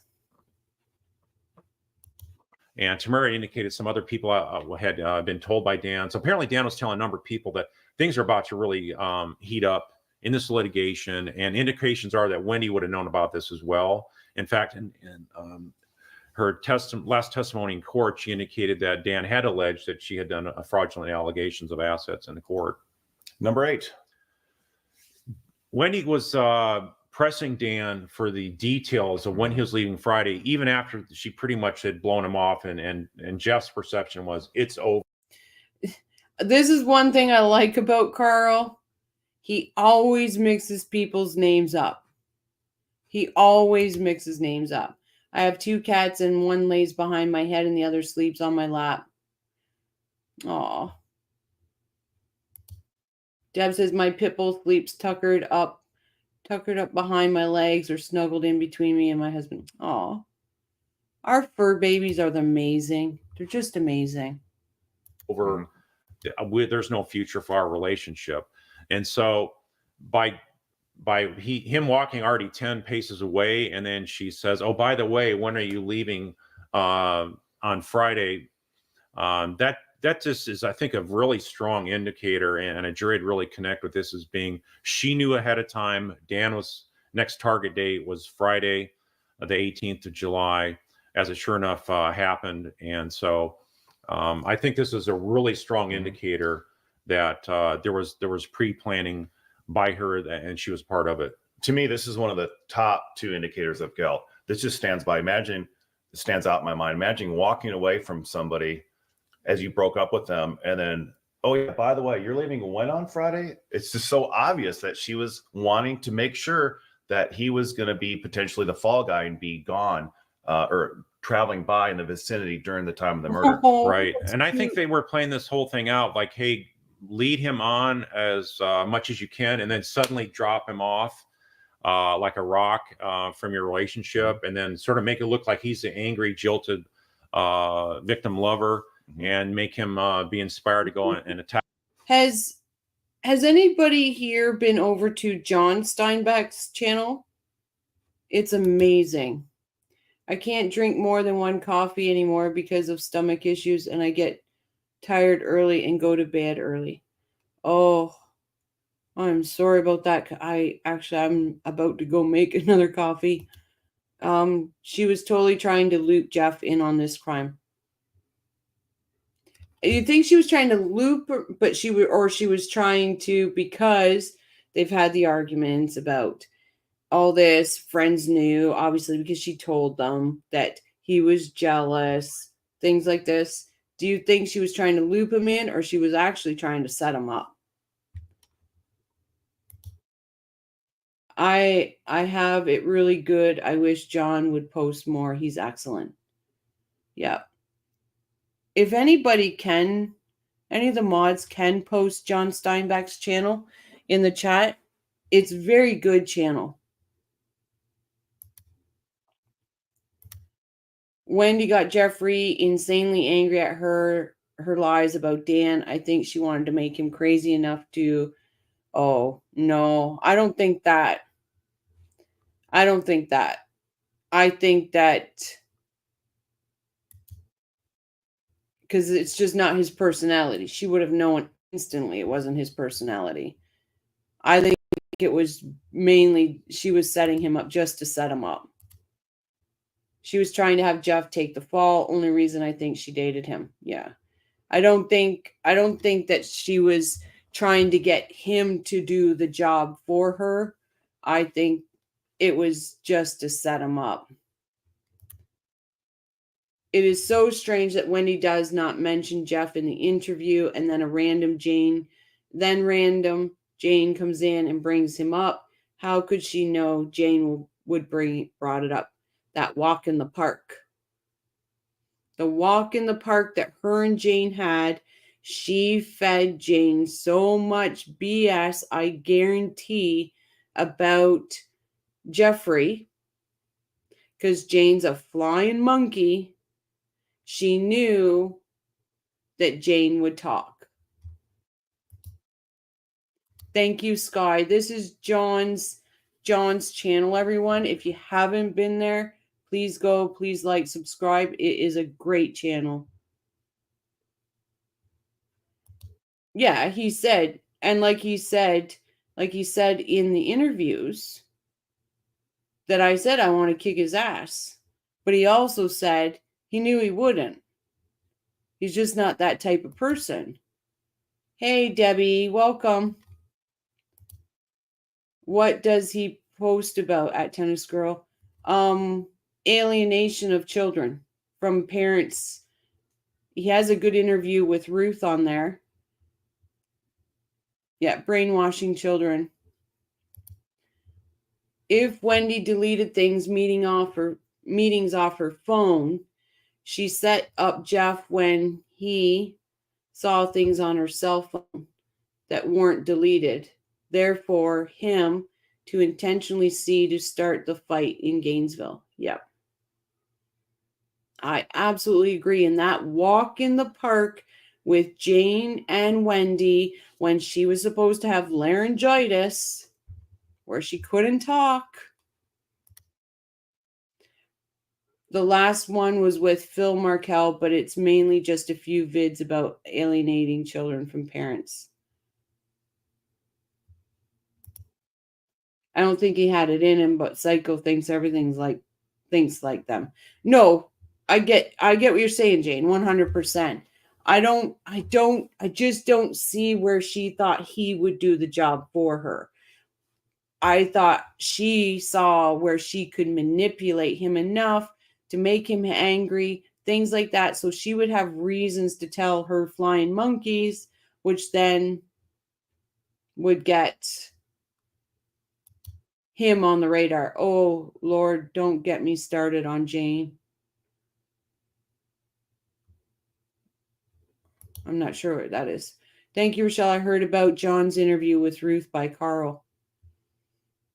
And Tamara indicated some other people had been told by Dan. So apparently Dan was telling a number of people that things are about to really heat up in this litigation. And indications are that Wendi would have known about this as well. In fact, in her last testimony in court, she indicated that Dan had alleged that she had done fraudulent allegations of assets in the court. Number 8. Wendi was pressing Dan for the details of when he was leaving Friday, even after she pretty much had blown him off, and Jeff's perception was it's over. This is one thing I like about Carl. He always mixes people's names up. He always mixes names up. I have two cats and one lays behind my head and the other sleeps on my lap. Aw. Deb says my pit bull sleeps tuckered up tuckered up behind my legs or snuggled in between me and my husband. Aw. Our fur babies are amazing. They're just amazing. There's no future for our relationship. And so by him walking already 10 paces away, and then she says, oh, by the way, when are you leaving on Friday? That just is, I think, a really strong indicator, and a jury would really connect with this as being, she knew ahead of time. Dan was next target date was Friday, the 18th of July, as it sure enough happened. And so I think this is a really strong indicator that there was pre-planning by her, and she was part of it. To me, this is one of the top two indicators of guilt. This just stands out in my mind. Imagine walking away from somebody as you broke up with them, and then, oh yeah, by the way, you're leaving when on Friday? It's just so obvious that she was wanting to make sure that he was going to be potentially the fall guy and be gone or traveling by in the vicinity during the time of the murder. Right. And I think they were playing this whole thing out like, hey, lead him on as much as you can, and then suddenly drop him off like a rock from your relationship, and then sort of make it look like he's the angry, jilted victim lover, and make him be inspired to go and attack. Has anybody here been over to John Steinbeck's channel? It's amazing. I can't drink more than one coffee anymore because of stomach issues, and I get tired early and go to bed early. Oh, I'm sorry about that. I'm about to go make another coffee. She was totally trying to loop Jeff in on this crime. You think she was trying to loop, but she was trying to, because they've had the arguments about all this. Friends knew, obviously, because she told them that he was jealous, things like this. Do you think she was trying to loop him in, or she was actually trying to set him up? I have it really good. I wish John would post more. He's excellent. Yeah. If anybody can, any of the mods can post John Steinbeck's channel in the chat. It's a very good channel. Wendi got Jeffrey insanely angry at her lies about Dan. I think she wanted to make him crazy enough to, oh, no, I don't think that. I think that because it's just not his personality. She would have known instantly it wasn't his personality. I think it was mainly she was setting him up just to set him up. She was trying to have Jeff take the fall. Only reason I think she dated him. Yeah. I don't think that she was trying to get him to do the job for her. I think it was just to set him up. It is so strange that Wendi does not mention Jeff in the interview, and then random Jane comes in and brings him up. How could she know Jane would brought it up? That walk in the park. The walk in the park that her and Jane had, she fed Jane so much BS, I guarantee, about Jeffrey, because Jane's a flying monkey. She knew that Jane would talk. Thank you, Sky. This is John's channel, everyone. If you haven't been there, please go. Please like, subscribe. It is a great channel. Yeah, he said, and like he said in the interviews, that I said I want to kick his ass. But he also said he knew he wouldn't. He's just not that type of person. Hey, Debbie, welcome. What does he post about at Tennis Girl? Alienation of children from parents. He has a good interview with Ruth on there. Yeah, brainwashing children. If Wendi deleted meetings off her phone, she set up Jeff when he saw things on her cell phone that weren't deleted. Therefore, him to intentionally see to start the fight in Gainesville. Yep. I absolutely agree. And that walk in the park with Jane and Wendi when she was supposed to have laryngitis, where she couldn't talk. The last one was with Phil Markel, but it's mainly just a few vids about alienating children from parents. I don't think he had it in him, but Psycho thinks everything's like them. No, I get what you're saying, Jane, 100%. I just don't see where she thought he would do the job for her. I thought she saw where she could manipulate him enough to make him angry, things like that. So she would have reasons to tell her flying monkeys, which then would get him on the radar. Oh, Lord, don't get me started on Jane. I'm not sure what that is. Thank you, Rochelle. I heard about John's interview with Ruth by Carl.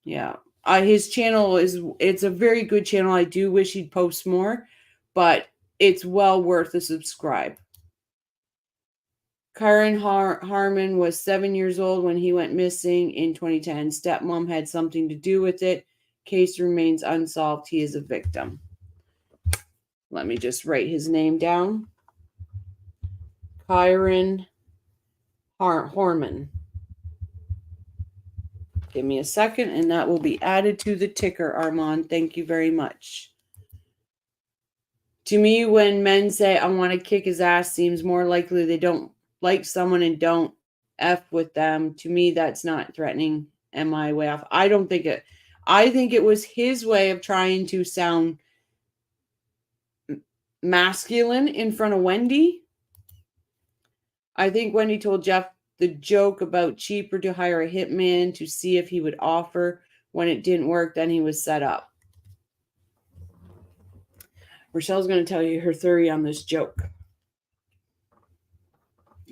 Yeah. His channel it's a very good channel. I do wish he'd post more, but it's well worth a subscribe. Karen Harmon was 7 years old when he went missing in 2010. Stepmom had something to do with it. Case remains unsolved. He is a victim. Let me just write his name down. Karen Harmon. Give me a second, and that will be added to the ticker, Armand. Thank you very much. To me, when men say, I want to kick his ass, seems more likely they don't like someone and don't F with them. To me, that's not threatening. Am I way off? I don't think it. I think it was his way of trying to sound masculine in front of Wendi. I think Wendi told Jeff the joke about cheaper to hire a hitman to see if he would offer. When it didn't work, then he was set up. Rochelle's going to tell you her theory on this joke.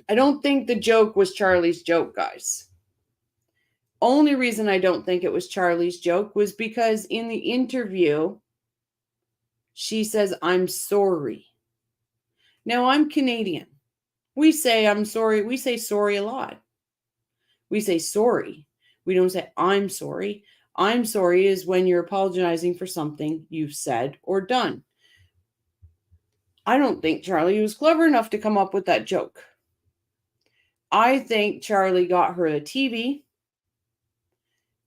I don't think the joke was Charlie's joke, guys. Only reason I don't think it was Charlie's joke was because in the interview, she says, I'm sorry. Now, I'm Canadian. We say I'm sorry. We say sorry a lot. We say sorry. We don't say I'm sorry. I'm sorry is when you're apologizing for something you've said or done. I don't think Charlie was clever enough to come up with that joke. I think Charlie got her a TV.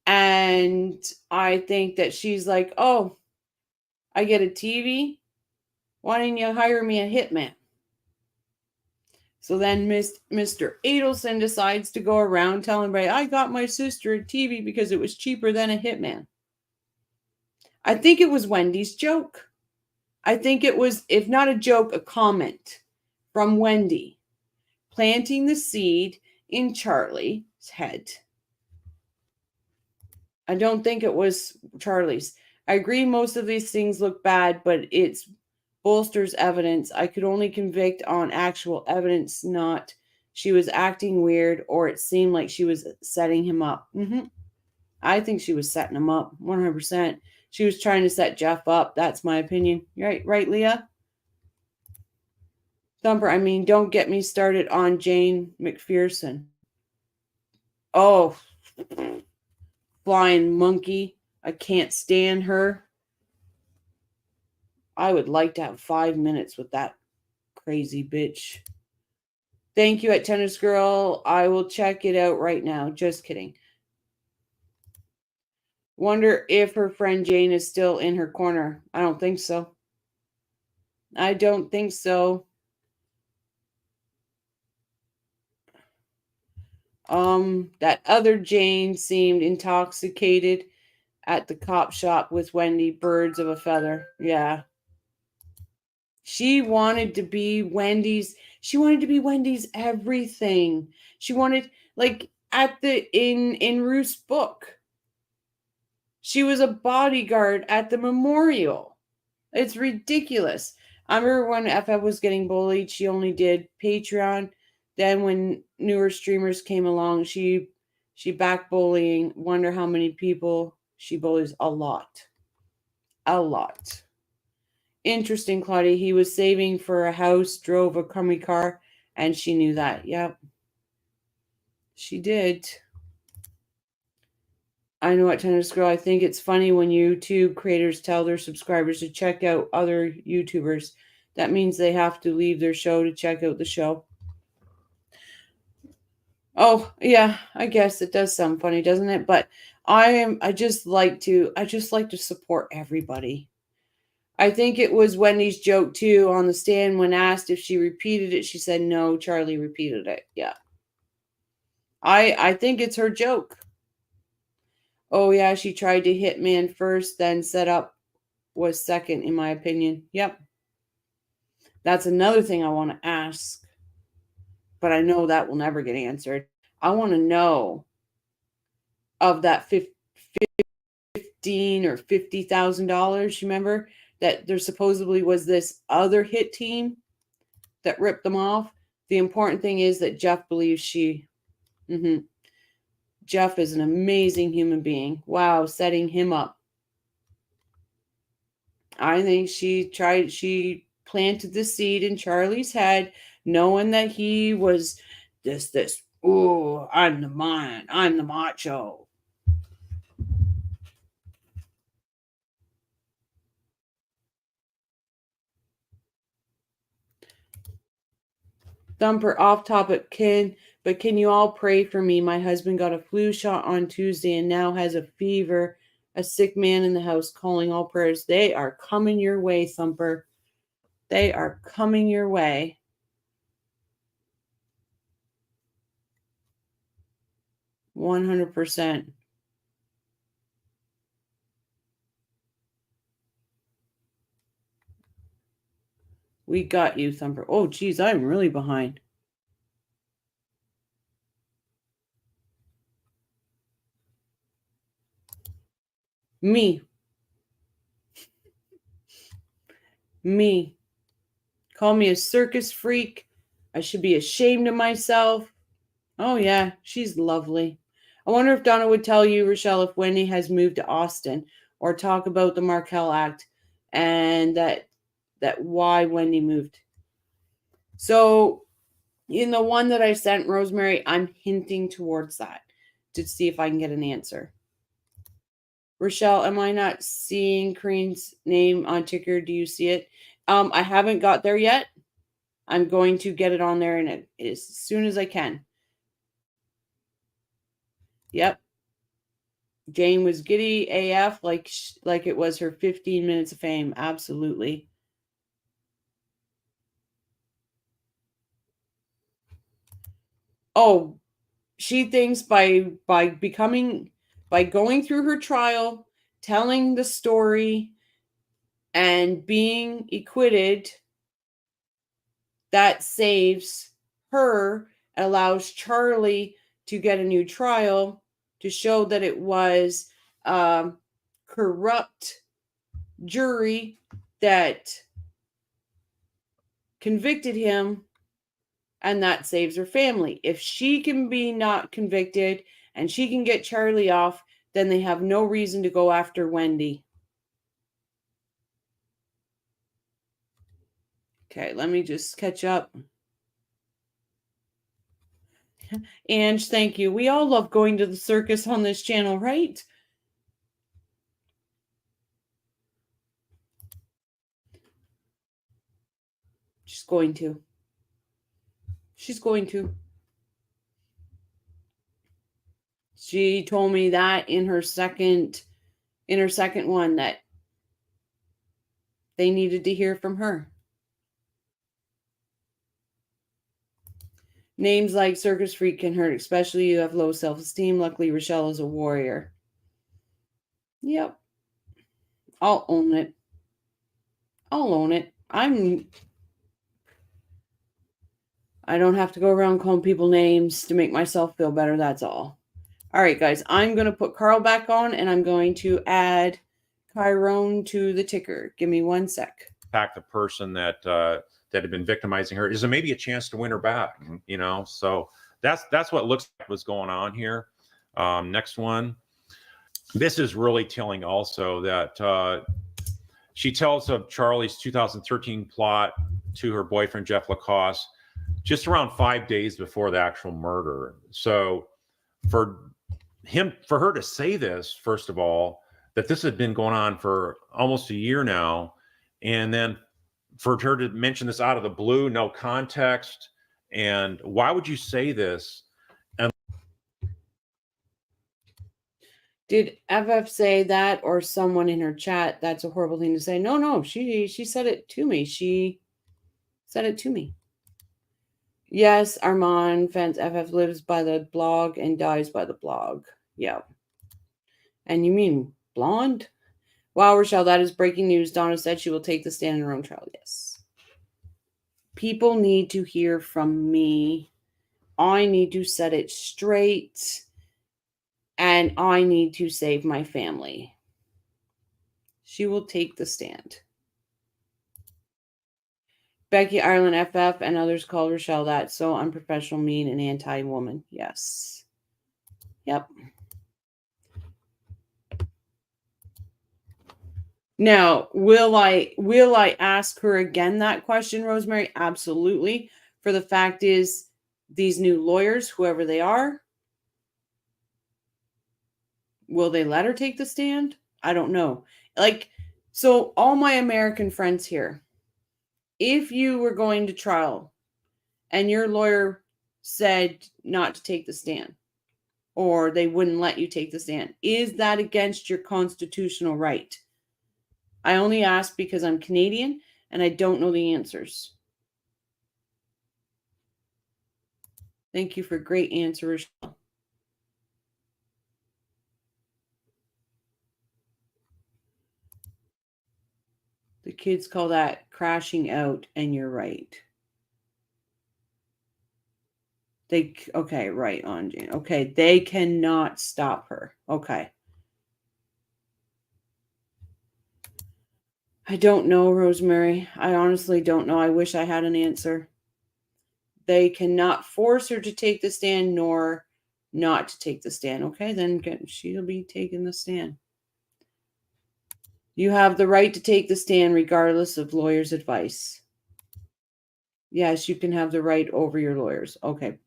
And I think that she's like, oh, I get a TV. Why didn't you hire me a hitman? So then Mr. Adelson decides to go around telling everybody, I got my sister a TV because it was cheaper than a hitman. I think it was Wendy's joke. I think it was, if not a joke, a comment from Wendi, planting the seed in Charlie's head. I don't think it was Charlie's. I agree most of these things look bad, but it's bolsters evidence. I could only convict on actual evidence, not she was acting weird or it seemed like she was setting him up. I think she was setting him up 100%. She was trying to set Jeff up. That's my opinion. Right, Leah? Thumper, I mean, don't get me started on Jane McPherson. Oh, flying monkey. I can't stand her. I would like to have 5 minutes with that crazy bitch. Thank you at Tennis Girl. I will check it out right now. Just kidding. Wonder if her friend Jane is still in her corner. I don't think so. I don't think so. That other Jane seemed intoxicated at the cop shop with Wendi. Birds of a feather. Yeah. She wanted to be Wendy's. She wanted to be Wendy's everything. She wanted, like, in Ruth's book, she was a bodyguard at the memorial. It's ridiculous. I remember when FF was getting bullied, she only did Patreon. Then when newer streamers came along, she She back bullying. Wonder how many people she bullies. A lot. A lot. Interesting, Claudia. He was saving for a house, drove a crummy car, and she knew that. Yep. She did. I know what tennis girl. I think it's funny when YouTube creators tell their subscribers to check out other YouTubers. That means they have to leave their show to check out the show. Oh, yeah, I guess it does sound funny, doesn't it? But I just like to support everybody. I think it was Wendy's joke too on the stand when asked if she repeated it. She said no, Charlie repeated it. Yeah. I think it's her joke. Oh yeah, she tried to hit man first, then set up was second, in my opinion. Yep. That's another thing I want to ask. But I know that will never get answered. I want to know of that $15 or $50,000. Remember that there supposedly was this other hit team that ripped them off. The important thing is that Jeff believes she. Jeff is an amazing human being. Wow, setting him up. I think she planted the seed in Charlie's head, knowing that he was this, oh, I'm the man, I'm the macho. Thumper, off topic, can you all pray for me? My husband got a flu shot on Tuesday and now has a fever. A sick man in the house, calling all prayers. They are coming your way, Thumper. They are coming your way. $100%. We got you, Thumper. Oh, geez, I'm really behind. Me. Call me a circus freak. I should be ashamed of myself. Oh, yeah, she's lovely. I wonder if Donna would tell you, Rochelle, if Wendi has moved to Austin, or talk about the Markel Act and that why Wendi moved. So in the one that I sent, Rosemary, I'm hinting towards that to see if I can get an answer. Rochelle, am I not seeing Kareen's name on ticker? Do you see it? I haven't got there yet. I'm going to get it on there and as soon as I can. Yep. Jane was giddy AF like it was her 15 minutes of fame. Absolutely. Oh, she thinks by going through her trial, telling the story, and being acquitted, that saves her, allows Charlie to get a new trial to show that it was corrupt jury that convicted him, and that saves her family. If she can be not convicted and she can get Charlie off, then they have no reason to go after Wendi. Okay, let me just catch up. Ange, thank you. We all love going to the circus on this channel, right? She's going to. She's going to. She told me that in her second one that they needed to hear from her. Names like circus freak can hurt, especially you have low self-esteem. Luckily, Rochelle is a warrior. Yep. I'll own it. I don't have to go around calling people names to make myself feel better. That's all. All right, guys. I'm going to put Carl back on, and I'm going to add Chiron to the ticker. Give me 1 sec. The person that had been victimizing her, is there maybe a chance to win her back? You know, so that's what looks like was going on here. Next one. This is really telling also that she tells of Charlie's 2013 plot to her boyfriend, Jeff Lacoste, just around 5 days before the actual murder. So for her to say this, first of all, that this had been going on for almost a year now, and then for her to mention this out of the blue, no context, and why would you say this? Did FF say that, or someone in her chat? That's a horrible thing to say. No, she said it to me. She said it to me. Yes, Armand fans FF lives by the blog and dies by the blog. Yeah. And you mean blonde? Wow, Rochelle, that is breaking news. Donna said she will take the stand in her own trial. Yes. People need to hear from me. I need to set it straight. And I need to save my family. She will take the stand. Becky Ireland FF and others called Rochelle that. So unprofessional, mean, and anti-woman. Yes. Yep. Now, will I ask her again that question, Rosemary? Absolutely. For the fact is, these new lawyers, whoever they are, will they let her take the stand? I don't know. So all my American friends here, if you were going to trial and your lawyer said not to take the stand, or they wouldn't let you take the stand, is that against your constitutional right? I only ask because I'm Canadian and I don't know the answers. Thank you for a great answer, Rochelle. The kids call that crashing out, and you're right. Okay, right on, Jane. Okay, they cannot stop her. Okay. I don't know, Rosemary. I honestly don't know. I wish I had an answer. They cannot force her to take the stand nor not to take the stand. Okay, then she'll be taking the stand. You have the right to take the stand regardless of lawyer's advice. Yes, you can have the right over your lawyers. Okay.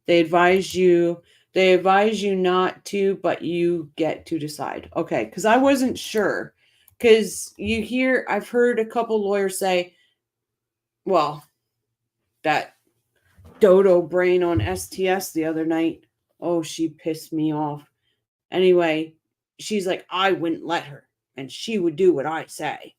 They advise you not to, but you get to decide. Okay, because I wasn't sure. Because I've heard a couple lawyers say, well, that dodo brain on STS the other night, oh, she pissed me off. Anyway, she's like, I wouldn't let her, and she would do what I say.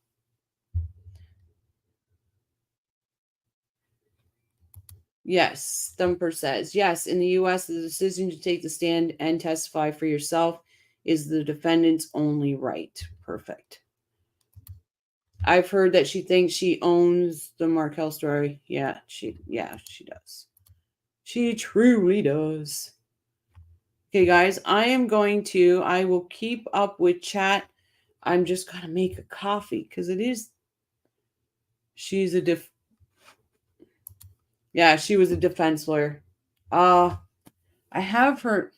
Yes, Thumper says, yes, in the U.S., the decision to take the stand and testify for yourself is the defendant's only right. Perfect. I've heard that she thinks she owns the Markel story. Yeah, she does. She truly does. Okay, guys, I will keep up with chat. I'm just going to make a coffee because she was a defense lawyer. I have her.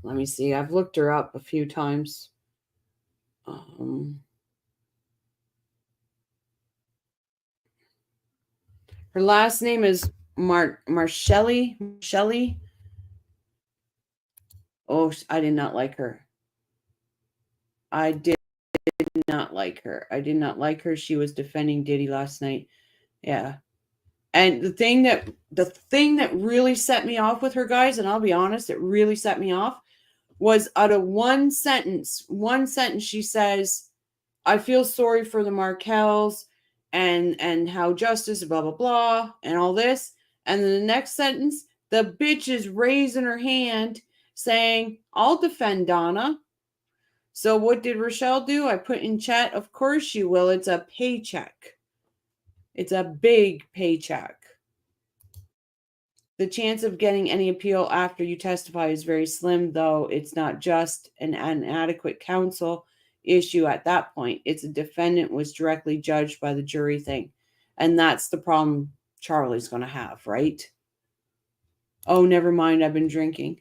Let me see. I've looked her up a few times. Her last name is Shelly. Oh, I did not like her. I did not like her. I did not like her. She was defending Diddy last night. Yeah. And the thing that really set me off with her, guys, and I'll be honest, it really set me off, was out of one sentence she says, I feel sorry for the Markels and how justice, blah, blah, blah, and all this. And then the next sentence, the bitch is raising her hand saying, I'll defend Donna. So what did Rochelle do? I put in chat, of course she will. It's a paycheck. It's a big paycheck. The chance of getting any appeal after you testify is very slim, though it's not just an inadequate counsel issue at that point. It's a defendant was directly judged by the jury thing. And that's the problem Charlie's going to have, right? Oh, never mind. I've been drinking.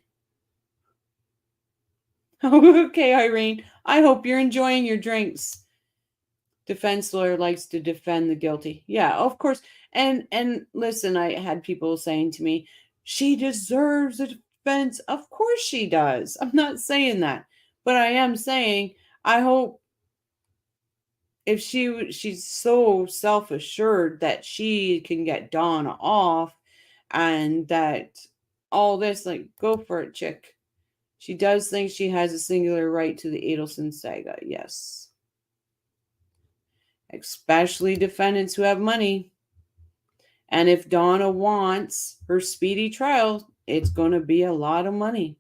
Okay, Irene. I hope you're enjoying your drinks. Defense lawyer likes to defend the guilty. Yeah, of course. And listen, I had people saying to me, she deserves a defense. Of course she does. I'm not saying that. But I am saying I hope if she's so self-assured that she can get Donna off and that all this, like, go for it, chick. She does think she has a singular right to the Adelson saga. Yes. Especially defendants who have money. And if Donna wants her speedy trial, it's going to be a lot of money.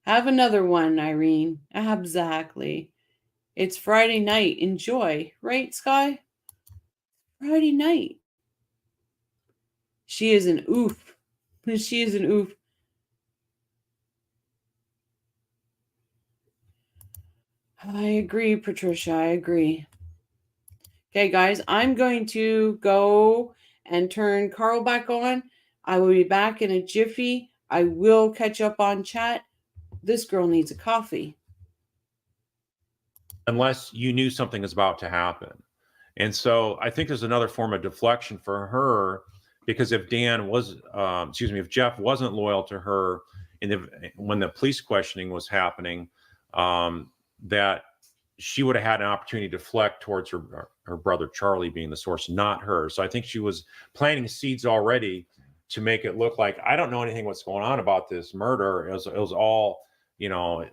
Have another one, Irene. Exactly. It's Friday night. Enjoy. Right, Sky? Friday night. She is an oof. She is an oof. I agree, Patricia. I agree. Okay, guys, I'm going to go and turn Carl back on. I will be back in a jiffy. I will catch up on chat. This girl needs a coffee. Unless you knew something is about to happen. And so I think there's another form of deflection for her, because if if Jeff wasn't loyal to her when the police questioning was happening, that she would have had an opportunity to deflect towards her brother Charlie being the source, not her. So I think she was planting seeds already to make it look like, I don't know anything what's going on about this murder. It was all,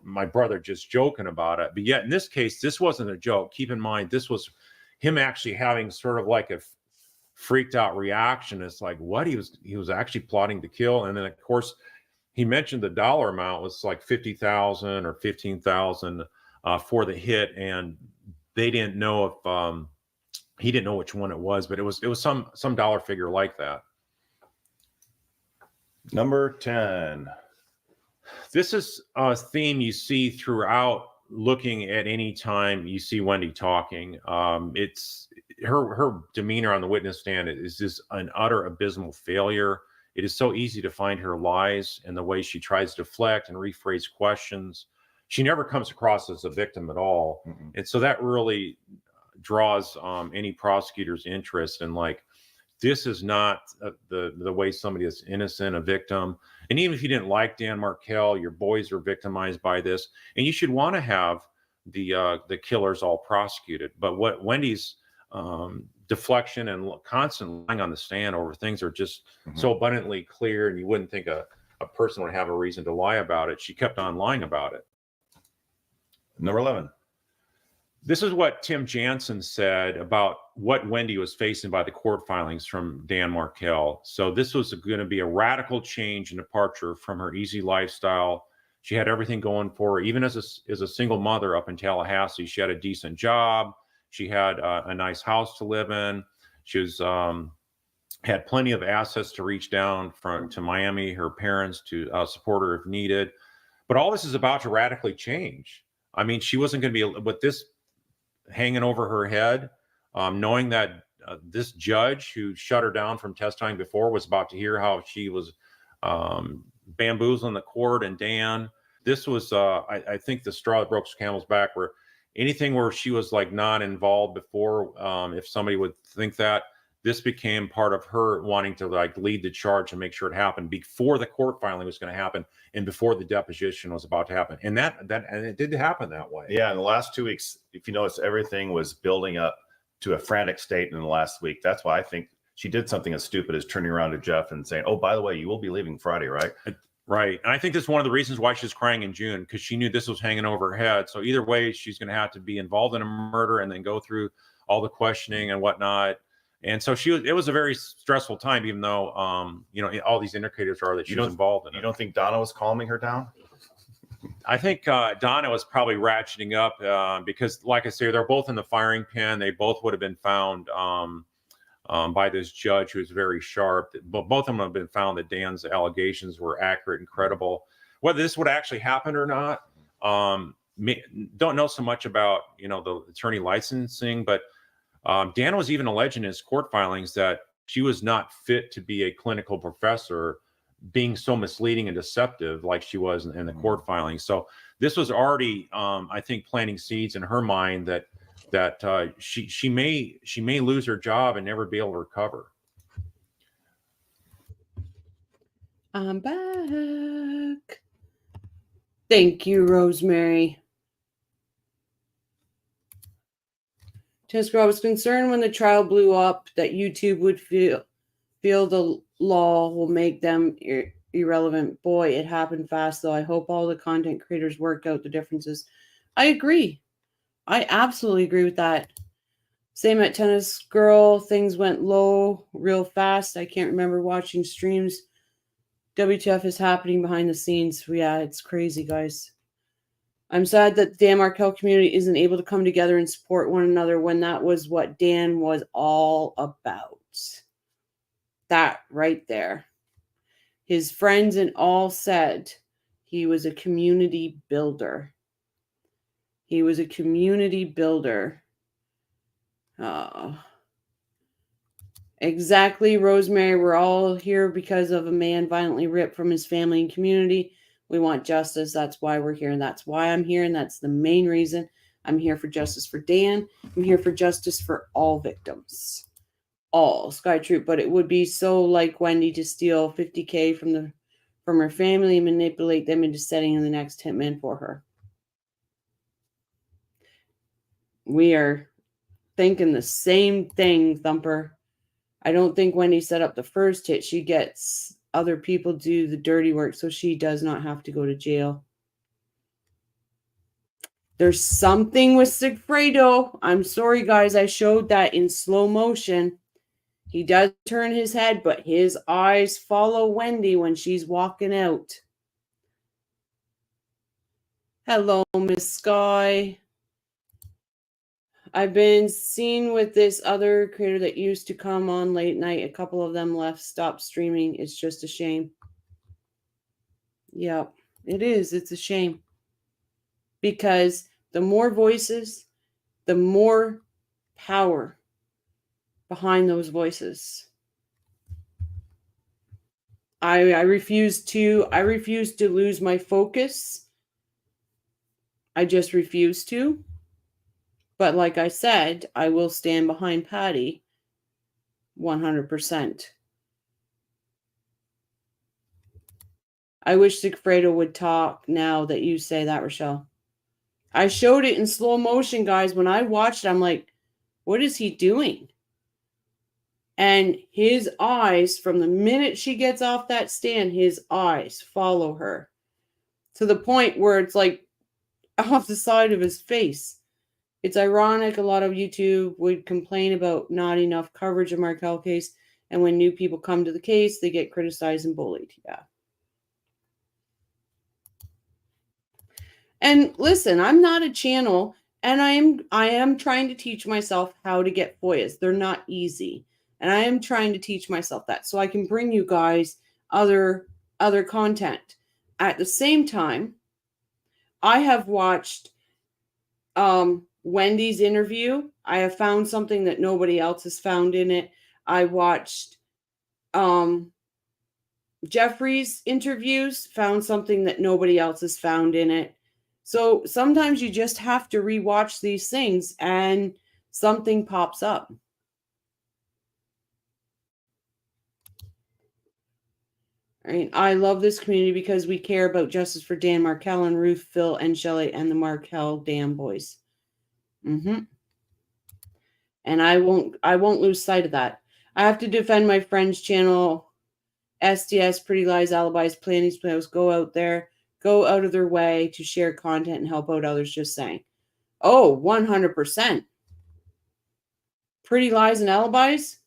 my brother just joking about it. But yet in this case, this wasn't a joke. Keep in mind, this was him actually having sort of like a freaked out reaction. It's like, what? He was actually plotting to kill. And then of course he mentioned the dollar amount was like 50,000 or 15,000 for the hit. And they didn't know if he didn't know which one it was, but it was some dollar figure like that. Number 10. This is a theme you see throughout. Looking at any time you see Wendi talking, it's her demeanor on the witness stand is just an utter abysmal failure. It is so easy to find her lies and the way she tries to deflect and rephrase questions. She never comes across as a victim at all. Mm-hmm. And so that really draws any prosecutor's interest in, like, this is not the way somebody is innocent, a victim. And even if you didn't like Dan Markel, your boys are victimized by this, and you should want to have the killers all prosecuted. But what Wendi's deflection and constant lying on the stand over things are just so abundantly clear, and you wouldn't think a person would have a reason to lie about it. She kept on lying about it. Number 11. This is what Tim Jansen said about what Wendi was facing by the court filings from Dan Markel. So this was going to be a radical change and departure from her easy lifestyle. She had everything going for her, even as a single mother up in Tallahassee. She had a decent job. She had a nice house to live in. She was had plenty of assets to reach down to Miami, her parents to support her if needed. But all this is about to radically change. I mean, she wasn't going to be with this hanging over her head, knowing that this judge who shut her down from testifying before was about to hear how she was bamboozling the court and Dan. This was, I think, the straw that broke the camel's back, where anything where she was like not involved before, if somebody would think that, this became part of her wanting to like lead the charge and make sure it happened before the court filing was going to happen and before the deposition was about to happen. And and it did happen that way. Yeah. In the last 2 weeks, if you notice, everything was building up to a frantic state in the last week. That's why I think she did something as stupid as turning around to Jeff and saying, oh, by the way, you will be leaving Friday, right? Right. And I think that's one of the reasons why she's crying in June, because she knew this was hanging over her head. So either way, she's going to have to be involved in a murder and then go through all the questioning and whatnot. And so it was a very stressful time, even though, all these indicators are that she was involved in it. You don't think Donna was calming her down? I think Donna was probably ratcheting up because, like I say, they're both in the firing pin. They both would have been found by this judge who was very sharp. But both of them have been found that Dan's allegations were accurate and credible. Whether this would actually happen or not, don't know so much about, the attorney licensing, but Dan was even alleging in his court filings that she was not fit to be a clinical professor, being so misleading and deceptive like she was in the court filing. So this was already, I think, planting seeds in her mind that she may lose her job and never be able to recover. I'm back. Thank you, Rosemary. Jessica, I was concerned when the trial blew up that YouTube would feel the law will make them irrelevant. Boy, it happened fast, though. I hope all the content creators work out the differences. I agree. I absolutely agree with that. Same at Tennis Girl. Things went low real fast. I can't remember watching streams. WTF is happening behind the scenes. Yeah, it's crazy, guys. I'm sad that the Dan Markel community isn't able to come together and support one another when that was what Dan was all about. That right there. His friends and all said he was a community builder. He was a community builder. Exactly, Rosemary. We're all here because of a man violently ripped from his family and community. We want justice. That's why we're here. And that's why I'm here. And that's the main reason I'm here, for justice for Dan. I'm here for justice for all victims. All Sky Troop. But it would be so like Wendi to steal $50K from her family and manipulate them into setting in the next hitman for her. We are thinking the same thing, Thumper. I don't think Wendi set up the first hit. She gets other people do the dirty work so she does not have to go to jail. There's something with Sigfredo. I'm sorry, guys. I showed that in slow motion. He does turn his head, but his eyes follow Wendi when she's walking out. Hello, Miss Sky. I've been seen with this other creator that used to come on late night. A couple of them left, stopped streaming. It's just a shame. Yeah, it is. It's a shame. Because the more voices, the more power behind those voices. I refuse to lose my focus. I just refuse to. But like I said, I will stand behind Patty 100%. I wish Sigfredo would talk now that you say that, Rochelle. I showed it in slow motion, guys. When I watched it, I'm like, what is he doing? And his eyes, from the minute she gets off that stand, his eyes follow her. To the point where it's like off the side of his face. It's ironic a lot of YouTube would complain about not enough coverage of Markel case, and when new people come to the case, they get criticized and bullied. Yeah. And listen, I'm not a channel, and I am trying to teach myself how to get FOIAs. They're not easy. And I am trying to teach myself that so I can bring you guys other content. At the same time, I have watched Wendi's interview. I have found something that nobody else has found in it. I watched Jeffrey's interviews, found something that nobody else has found in it. So sometimes you just have to rewatch these things and something pops up. I mean, I love this community because we care about justice for Dan Markel and Ruth, Phil, and Shelly, and the Markel damn boys. And I won't lose sight of that. I have to defend my friend's channel, SDS, Pretty Lies, Alibis, Planning Spills. Go out of their way to share content and help out others. Just saying. Oh, 100%. Pretty Lies and Alibis,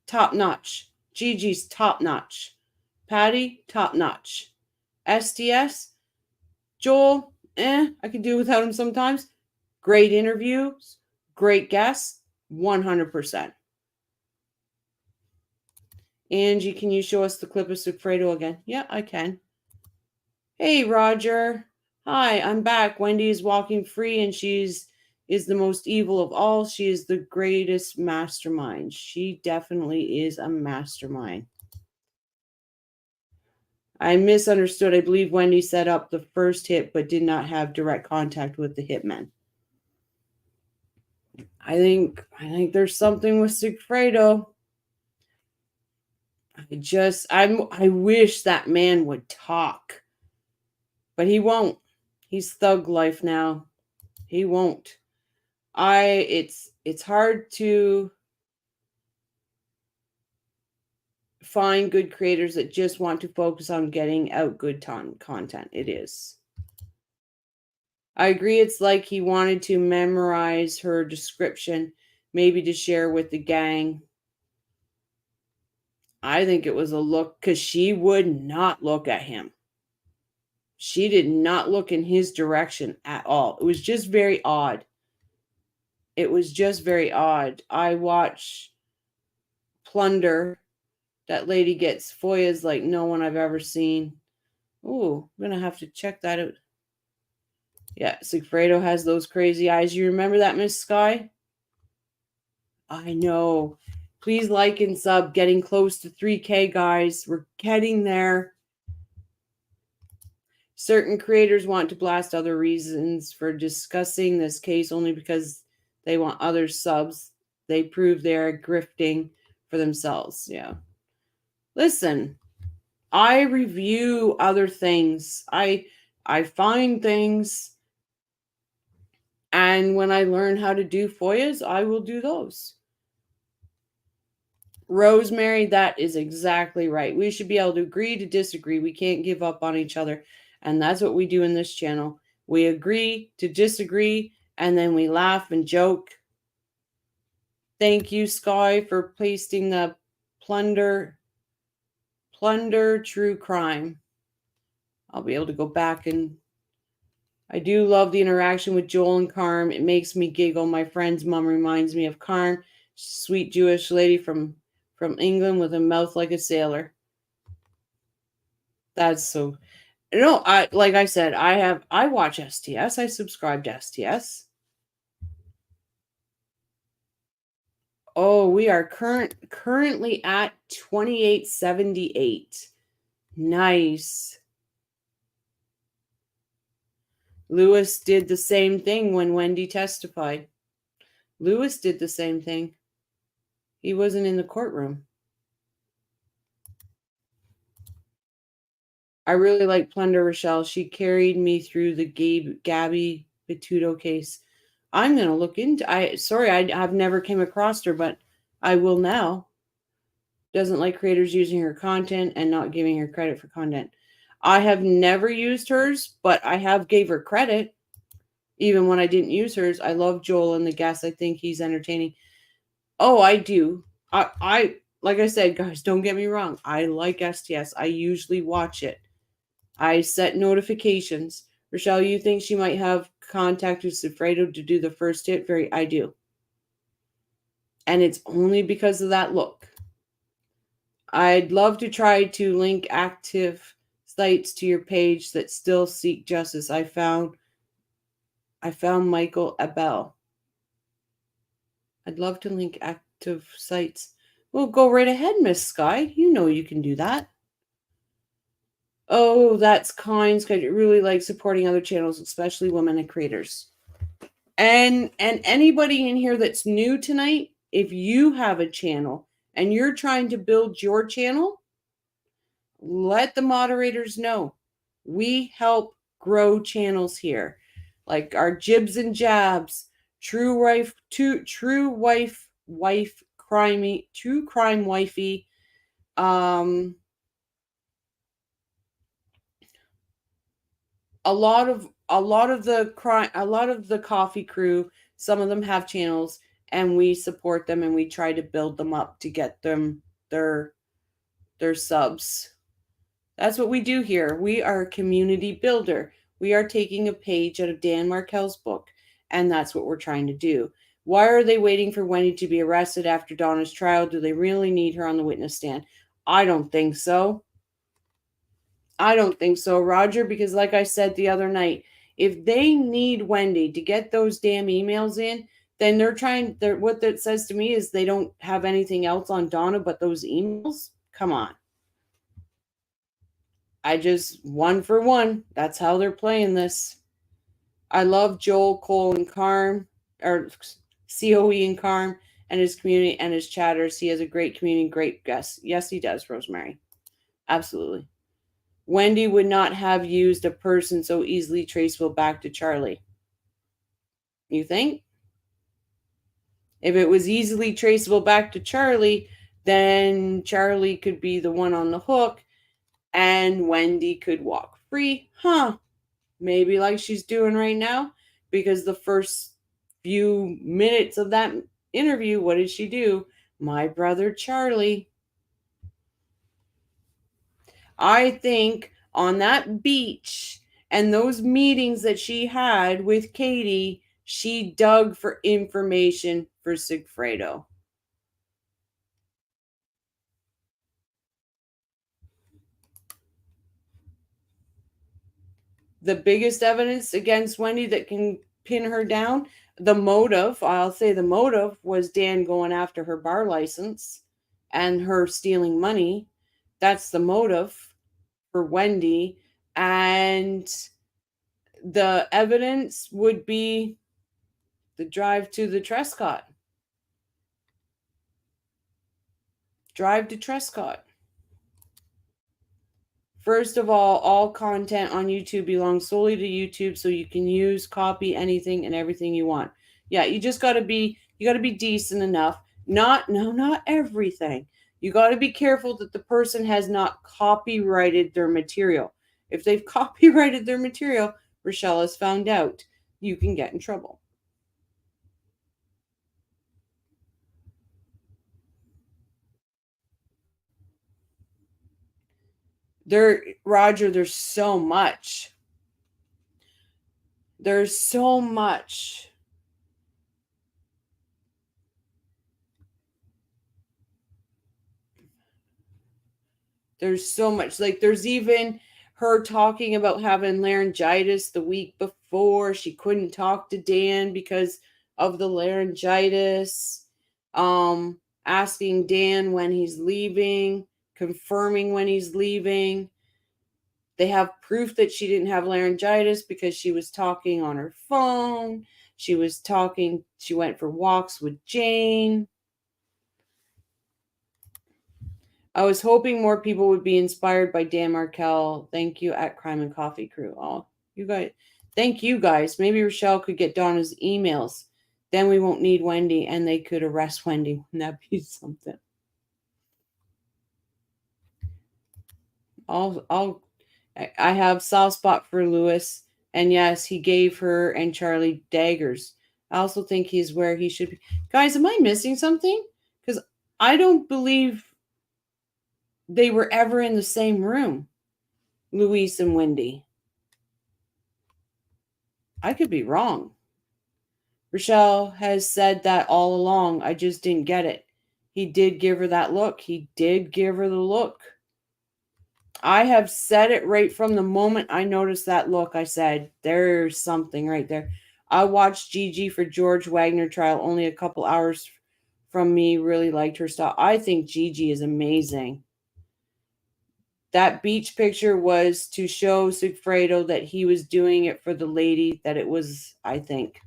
top notch. Gigi's top notch. Patty, top notch. SDS, Joel, I can do without him sometimes. Great interviews, great guests, 100%. Angie, can you show us the clip of Sigfredo again? Yeah, I can. Hey, Roger. Hi, I'm back. Wendi is walking free and she's is the most evil of all. She is the greatest mastermind. She definitely is a mastermind. I misunderstood. I believe Wendi set up the first hit but did not have direct contact with the hitmen. I think there's something with Sigfredo. I wish that man would talk. But he won't. He's thug life now. He won't. It's hard to find good creators that just want to focus on getting out good content. It is. I agree. It's like he wanted to memorize her description, maybe to share with the gang. I think it was a look because she would not look at him. She did not look in his direction at all. It was just very odd. It was just very odd. I watch Plunder. That lady gets foyas like no one I've ever seen. Ooh, I'm going to have to check that out. Yeah, Sigfredo has those crazy eyes. You remember that, Miss Sky? I know. Please like and sub. Getting close to 3K, guys. We're getting there. Certain creators want to blast other reasons for discussing this case only because they want other subs. They prove they're grifting for themselves. Yeah. Listen, I review other things. I find things. And when I learn how to do FOIAs, I will do those. Rosemary, that is exactly right. We should be able to agree to disagree. We can't give up on each other. And that's what we do in this channel. We agree to disagree, and then we laugh and joke. Thank you, Sky, for pasting the plunder true crime. I'll be able to go back and I do love the interaction with Joel and Carm. It makes me giggle. My friend's mom reminds me of Carm, sweet Jewish lady from England with a mouth like a sailor. That's so. No, like I said, I watch STS. I subscribe to STS. Oh, we are currently at 2878. Nice. Lewis did the same thing when Wendi testified. Lewis did the same thing. He wasn't in the courtroom. I really like Plunder Rochelle. She carried me through the Gabby Bituto case. I'm going to look into I've never came across her, but I will now. Doesn't like creators using her content and not giving her credit for content. I have never used hers, but I have gave her credit. Even when I didn't use hers, I love Joel and the guests. I think he's entertaining. Oh, I do. I like I said, guys, don't get me wrong. I like STS. I usually watch it. I set notifications. Rochelle, you think she might have contacted Sigfredo to do the first hit? I do. And it's only because of that look. I'd love to try to link active sites to your page that still seek justice. I found Michael Abell. I'd love to link active sites. Well, go right ahead, Miss Sky. You know you can do that. Oh, that's kind. Sky really like supporting other channels, especially women and creators. And anybody in here that's new tonight, if you have a channel and you're trying to build your channel, let the moderators know. We help grow channels here, like our Jibs and Jabs, True Crime Wifey, a lot of the coffee crew. Some of them have channels, and we support them and we try to build them up to get them their subs. That's what we do here. We are a community builder. We are taking a page out of Dan Markel's book, and that's what we're trying to do. Why are they waiting for Wendi to be arrested after Donna's trial? Do they really need her on the witness stand? I don't think so. Roger, because like I said the other night, If they need Wendi to get those damn emails in, then what that says to me is they don't have anything else on Donna but those emails. Come on. I just, one for one. That's how they're playing this. I love Joel, Cole, and Carm, or COE and Carm, and his community and his chatters. He has a great community, great guest. Yes, he does, Rosemary. Absolutely. Wendi would not have used a person so easily traceable back to Charlie. You think? If it was easily traceable back to Charlie, then Charlie could be the one on the hook and Wendi could walk free. Maybe like she's doing right now, because the first few minutes of that interview, what did she do? My brother Charlie. I think on that beach and those meetings that she had with Katie, she dug for information for Sigfredo. The biggest evidence against Wendi that can pin her down, the motive, I'll say the motive was Dan going after her bar license and her stealing money. That's the motive for Wendi. And the evidence would be the drive to the Trescott. Drive to Trescott. First of all content on YouTube belongs solely to YouTube, so you can use, copy anything and everything you want. Yeah, you just got to be decent enough. Not everything. You got to be careful that the person has not copyrighted their material. If they've copyrighted their material, Rochelle has found out, you can get in trouble. Roger, there's so much. There's so much. There's so much. Like, there's even her talking about having laryngitis the week before. She couldn't talk to Dan because of the laryngitis. Asking Dan when he's leaving, confirming when he's leaving. They have proof that she didn't have laryngitis because she was talking on her phone. She went for walks with Jane. I was hoping more people would be inspired by Dan Markel. Thank you at Crime and Coffee Crew. Oh, you guys. Thank you guys. Maybe Rochelle could get Donna's emails. Then we won't need Wendi and they could arrest Wendi. Wouldn't that be something? I have soft spot for Lewis. And yes, he gave her and Charlie daggers. I also think he's where he should be. Guys, am I missing something? Because I don't believe they were ever in the same room, Luis and Wendi. I could be wrong. Rochelle has said that all along. I just didn't get it. He did give her that look. He did give her the look. I have said it right from the moment I noticed that look. I said, there's something right there. I watched Gigi for George Wagner trial only a couple hours from me. Really liked her style. I think Gigi is amazing. That beach picture was to show Sigfredo that he was doing it for the lady that it was, I think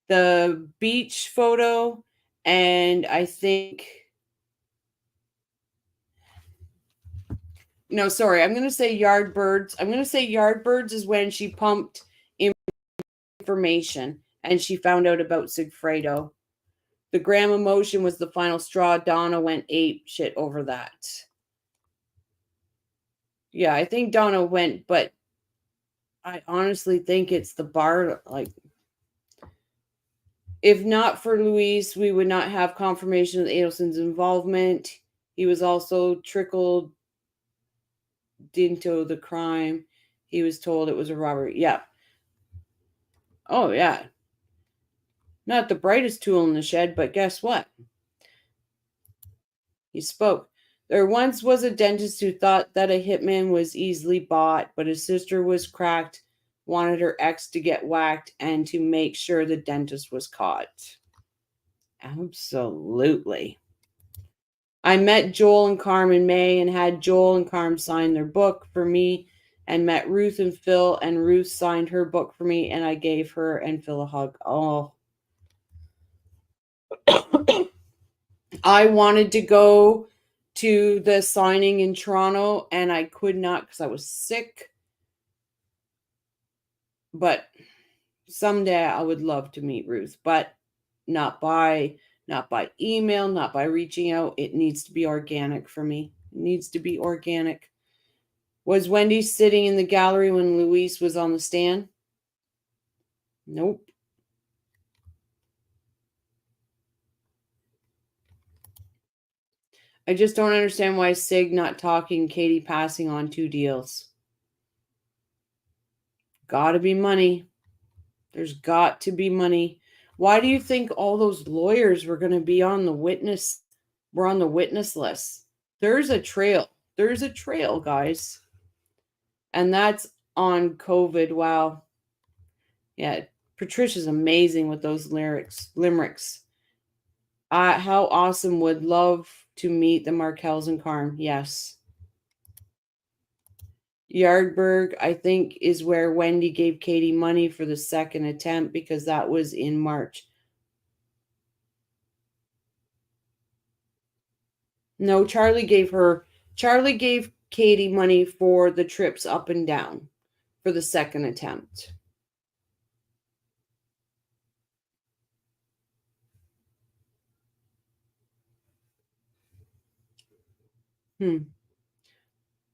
the beach photo, and I think, no, sorry, I'm going to say Yardbirds. I'm going to say Yardbirds is when she pumped information and she found out about Sigfredo. The Graham emotion was the final straw. Donna went ape shit over that. Yeah, I think Donna went, but I honestly think it's the bar. Like, if not for Luis, we would not have confirmation of Adelsons' involvement. He was also trickled into the crime. He was told it was a robbery. Yeah. Oh, yeah. Not the brightest tool in the shed, but guess what? He spoke. There once was a dentist who thought that a hitman was easily bought, but his sister was cracked, wanted her ex to get whacked, and to make sure the dentist was caught. Absolutely. I met Joel and Carm in May and had Joel and Carm sign their book for me, and met Ruth and Phil, and Ruth signed her book for me, and I gave her and Phil a hug. Oh. I wanted to go to the signing in Toronto, and I could not because I was sick. But someday I would love to meet Ruth, but not by email, not by reaching out. It needs to be organic for me. It needs to be organic. Was Wendi sitting in the gallery when Luis was on the stand? Nope. I just don't understand why Sig not talking, Katie passing on 2 deals. Gotta be money. There's got to be money. Why do you think all those lawyers were going to be on the witness list? There's a trail. There's a trail, guys. And that's on COVID. Wow. Yeah, Patricia's amazing with those limericks. How awesome. Would love to meet the Markels and Carm. Yes. Yardberg, I think, is where Wendi gave Katie money for the second attempt because that was in March. No, Charlie gave Katie money for the trips up and down for the second attempt.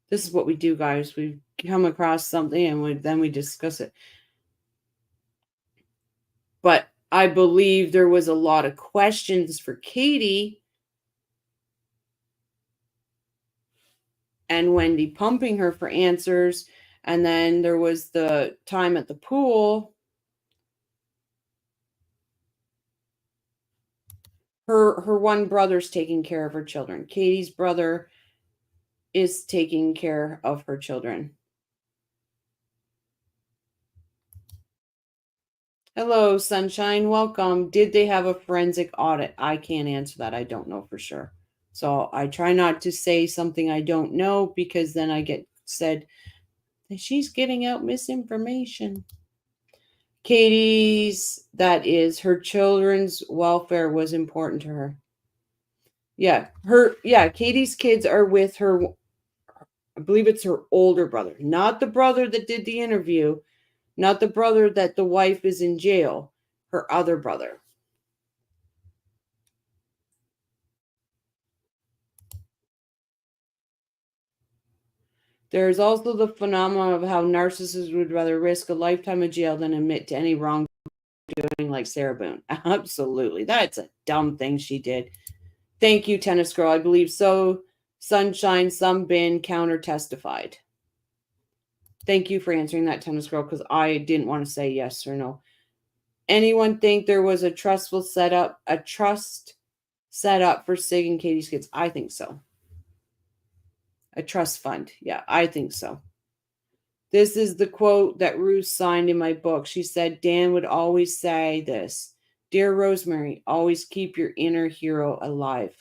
This is what we do, guys. We come across something and then we discuss it. But I believe there was a lot of questions for Katie and Wendi pumping her for answers. And then there was the time at the pool. Her one brother's taking care of her children. Katie's brother is taking care of her children. Hello, Sunshine. Welcome. Did they have a forensic audit? I can't answer that. I don't know for sure. So I try not to say something I don't know because then I get said that she's giving out misinformation. That is, her children's welfare was important to her. Katie's kids are with her. I believe it's her older brother, not the brother that did the interview, not the brother that the wife is in jail, her other brother. There is also the phenomenon of how narcissists would rather risk a lifetime of jail than admit to any wrongdoing like Sarah Boone. Absolutely. That's a dumb thing she did. Thank you, Tennis Girl. I believe so. Sunshine, some bin counter testified. Thank you for answering that, Tennis Girl, because I didn't want to say yes or no. Anyone think there was a trust set up for Sig and Katie's kids? I think so. A trust fund. Yeah, I think so. This is the quote that Ruth signed in my book. She said, Dan would always say this. Dear Rosemary, always keep your inner hero alive.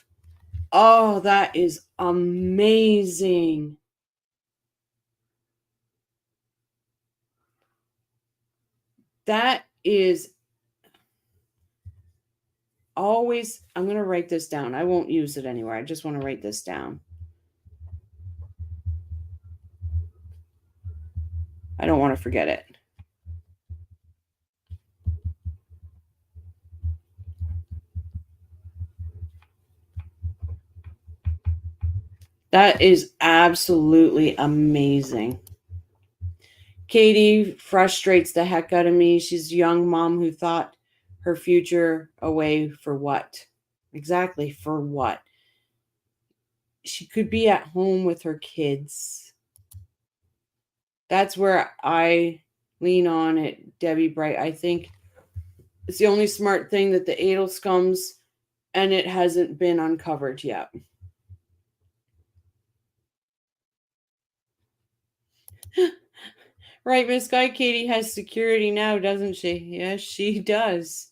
Oh, that is amazing. That is always, I'm going to write this down. I won't use it anywhere. I just want to write this down. I don't want to forget it. That is absolutely amazing. Katie frustrates the heck out of me. She's a young mom who thought her future away for what? Exactly, for what? She could be at home with her kids. That's where I lean on it, Debbie Bright. I think it's the only smart thing that the Adelscons, and it hasn't been uncovered yet. Right, Miss Guy, Katie has security now, doesn't she? Yes, she does.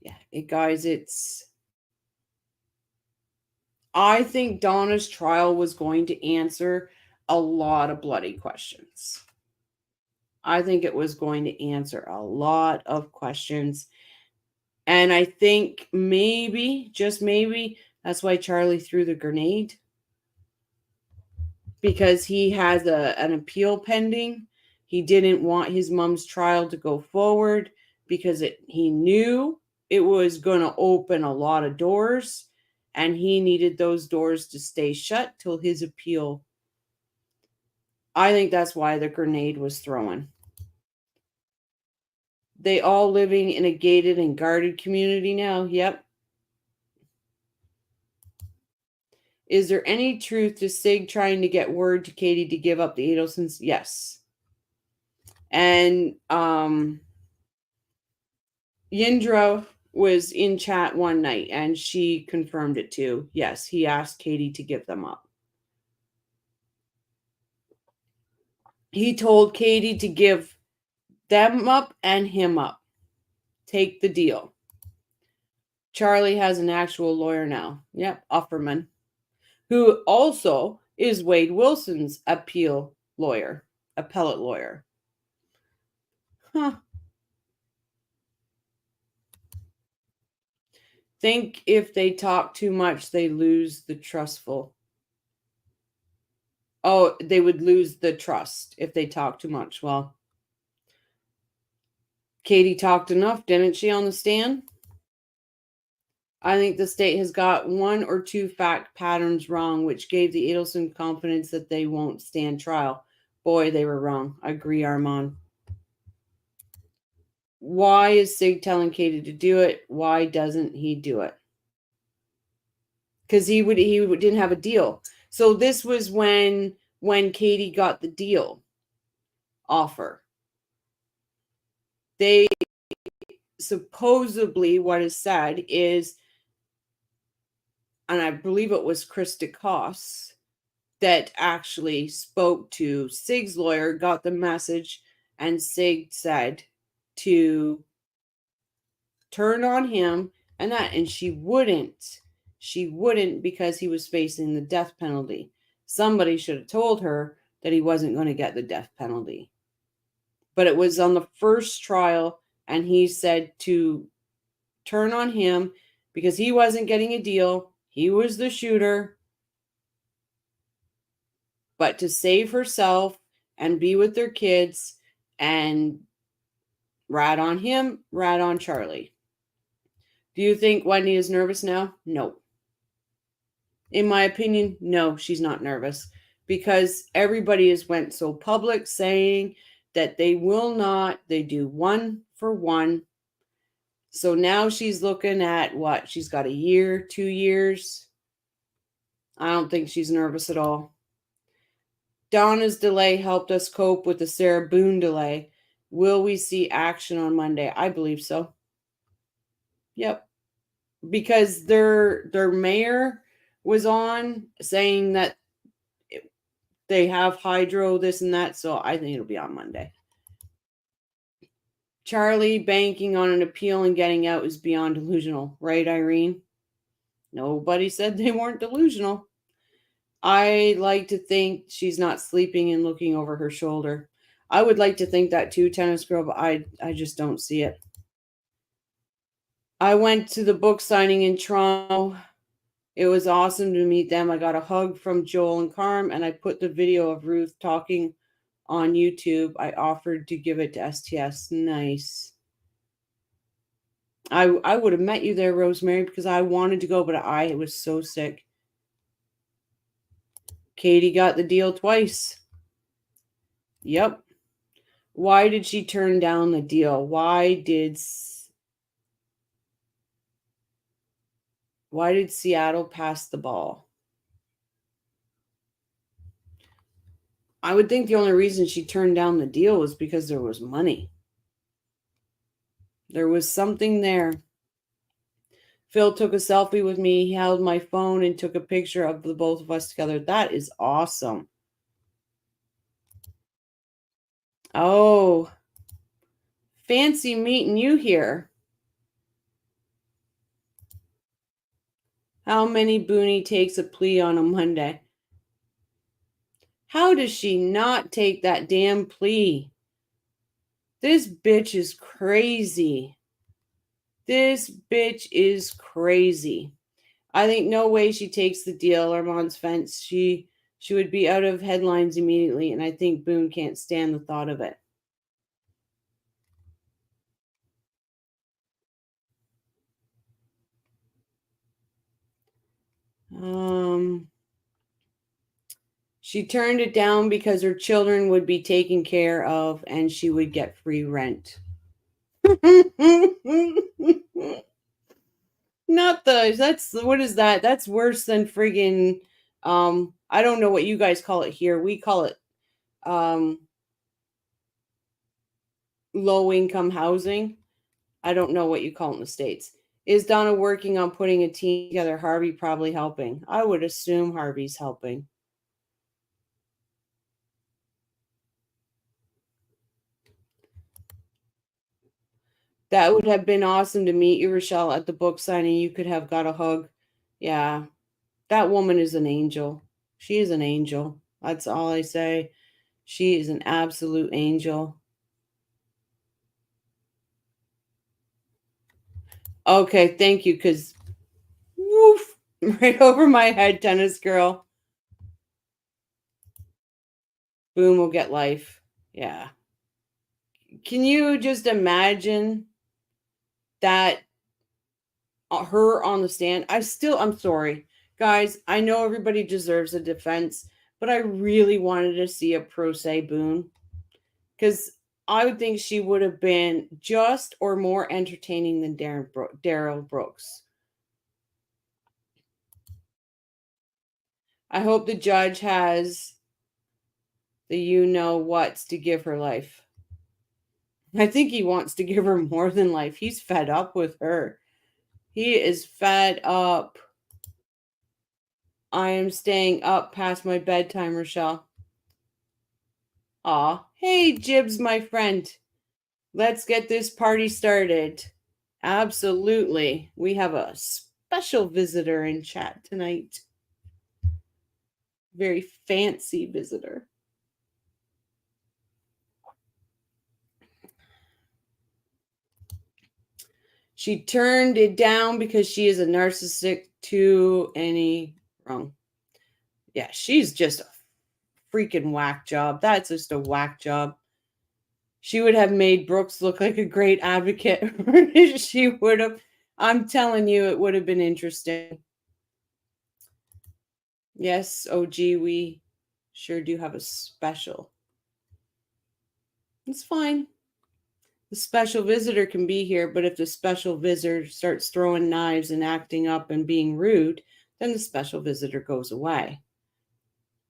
Yeah, guys, I think Donna's trial was going to answer a lot of bloody questions. I think it was going to answer a lot of questions. And I think maybe, just maybe, that's why Charlie threw the grenade. Because he has an appeal pending. He didn't want his mom's trial to go forward because he knew it was going to open a lot of doors, and he needed those doors to stay shut till his appeal. I think that's why the grenade was thrown. They all living in a gated and guarded community now. Yep. Is there any truth to Sig trying to get word to Katie to give up the Adelsons? Yes. And Yindra was in chat one night and she confirmed it too. Yes, he asked Katie to give them up. He told Katie to give them up and him up. Take the deal. Charlie has an actual lawyer now. Yep, Ufferman, who also is Wade Wilson's appellate lawyer. Huh. Think if they talk too much, they lose the trustful. Oh, they would lose the trust if they talk too much. Well, Katie talked enough, didn't she, on the stand? I think the state has got one or two fact patterns wrong, which gave the Adelson confidence that they won't stand trial. Boy, they were wrong. I agree, Armand. Why is Sig telling Katie to do it? Why doesn't he do it? Because he didn't have a deal. So this was when Katie got the deal offer. They supposedly, what is said is, and I believe it was Chris DeCoste that actually spoke to Sig's lawyer, got the message, and Sig said to turn on him and she wouldn't. She wouldn't because he was facing the death penalty. Somebody should have told her that he wasn't going to get the death penalty. But it was on the first trial, and he said to turn on him because he wasn't getting a deal. He was the shooter. But to save herself and be with their kids and rat on him, rat on Charlie. Do you think Wendi is nervous now? No. In my opinion, no, she's not nervous because everybody has went so public saying that they do one for one. So now she's looking at what? She's got a year, 2 years. I don't think she's nervous at all. Donna's delay helped us cope with the Sarah Boone delay. Will we see action on Monday? I believe so. Yep. Because their mayor was on saying that they have hydro, this and that. So I think it'll be on Monday. Charlie banking on an appeal and getting out is beyond delusional. Right, Irene? Nobody said they weren't delusional. I like to think she's not sleeping and looking over her shoulder. I would like to think that too, Tennis Girl, but I just don't see it. I went to the book signing in Toronto. It was awesome to meet them. I got a hug from Joel and Carm, and I put the video of Ruth talking on YouTube. I offered to give it to STS. Nice. I would have met you there, Rosemary, because I wanted to go, but I was so sick. Katie got the deal twice. Yep. Why did she turn down the deal? Why did Seattle pass the ball? I would think the only reason she turned down the deal was because there was money. There was something there. Phil took a selfie with me. He held my phone and took a picture of the both of us together. That is awesome. Oh, fancy meeting you here. How many Booney takes a plea on a Monday? How does she not take that damn plea? This bitch is crazy. This bitch is crazy. I think no way she takes the deal. Armand's fence. She would be out of headlines immediately, and I think Boone can't stand the thought of it. She turned it down because her children would be taken care of and she would get free rent. Not what is that? That's worse than friggin' I don't know what you guys call it here. We call it low income housing. I don't know what you call it in the States. Is Donna working on putting a team together? Harvey probably helping. I would assume Harvey's helping. That would have been awesome to meet you, Rochelle, at the book signing. You could have got a hug. Yeah. That woman is an angel. She is an angel. That's all I say. She is an absolute angel. Okay, thank you, because woof, right over my head, tennis girl. Boom will get life. Yeah. Can you just imagine that her on the stand? I'm sorry. Guys, I know everybody deserves a defense, but I really wanted to see a pro se Boone, because I would think she would have been just or more entertaining than Daryl Brooks. I hope the judge has the you-know-whats to give her life. I think he wants to give her more than life. He's fed up with her. He is fed up. I am staying up past my bedtime, Rochelle. Aw, hey, Jibs, my friend. Let's get this party started. Absolutely. We have a special visitor in chat tonight. Very fancy visitor. She turned it down because she is a narcissistic to any wrong. Yeah, she's just a freaking whack job. That's just a whack job. She would have made Brooks look like a great advocate. She would have. I'm telling you, it would have been interesting. Yes, OG, we sure do have a special. It's fine. The special visitor can be here, but if the special visitor starts throwing knives and acting up and being rude, then the special visitor goes away.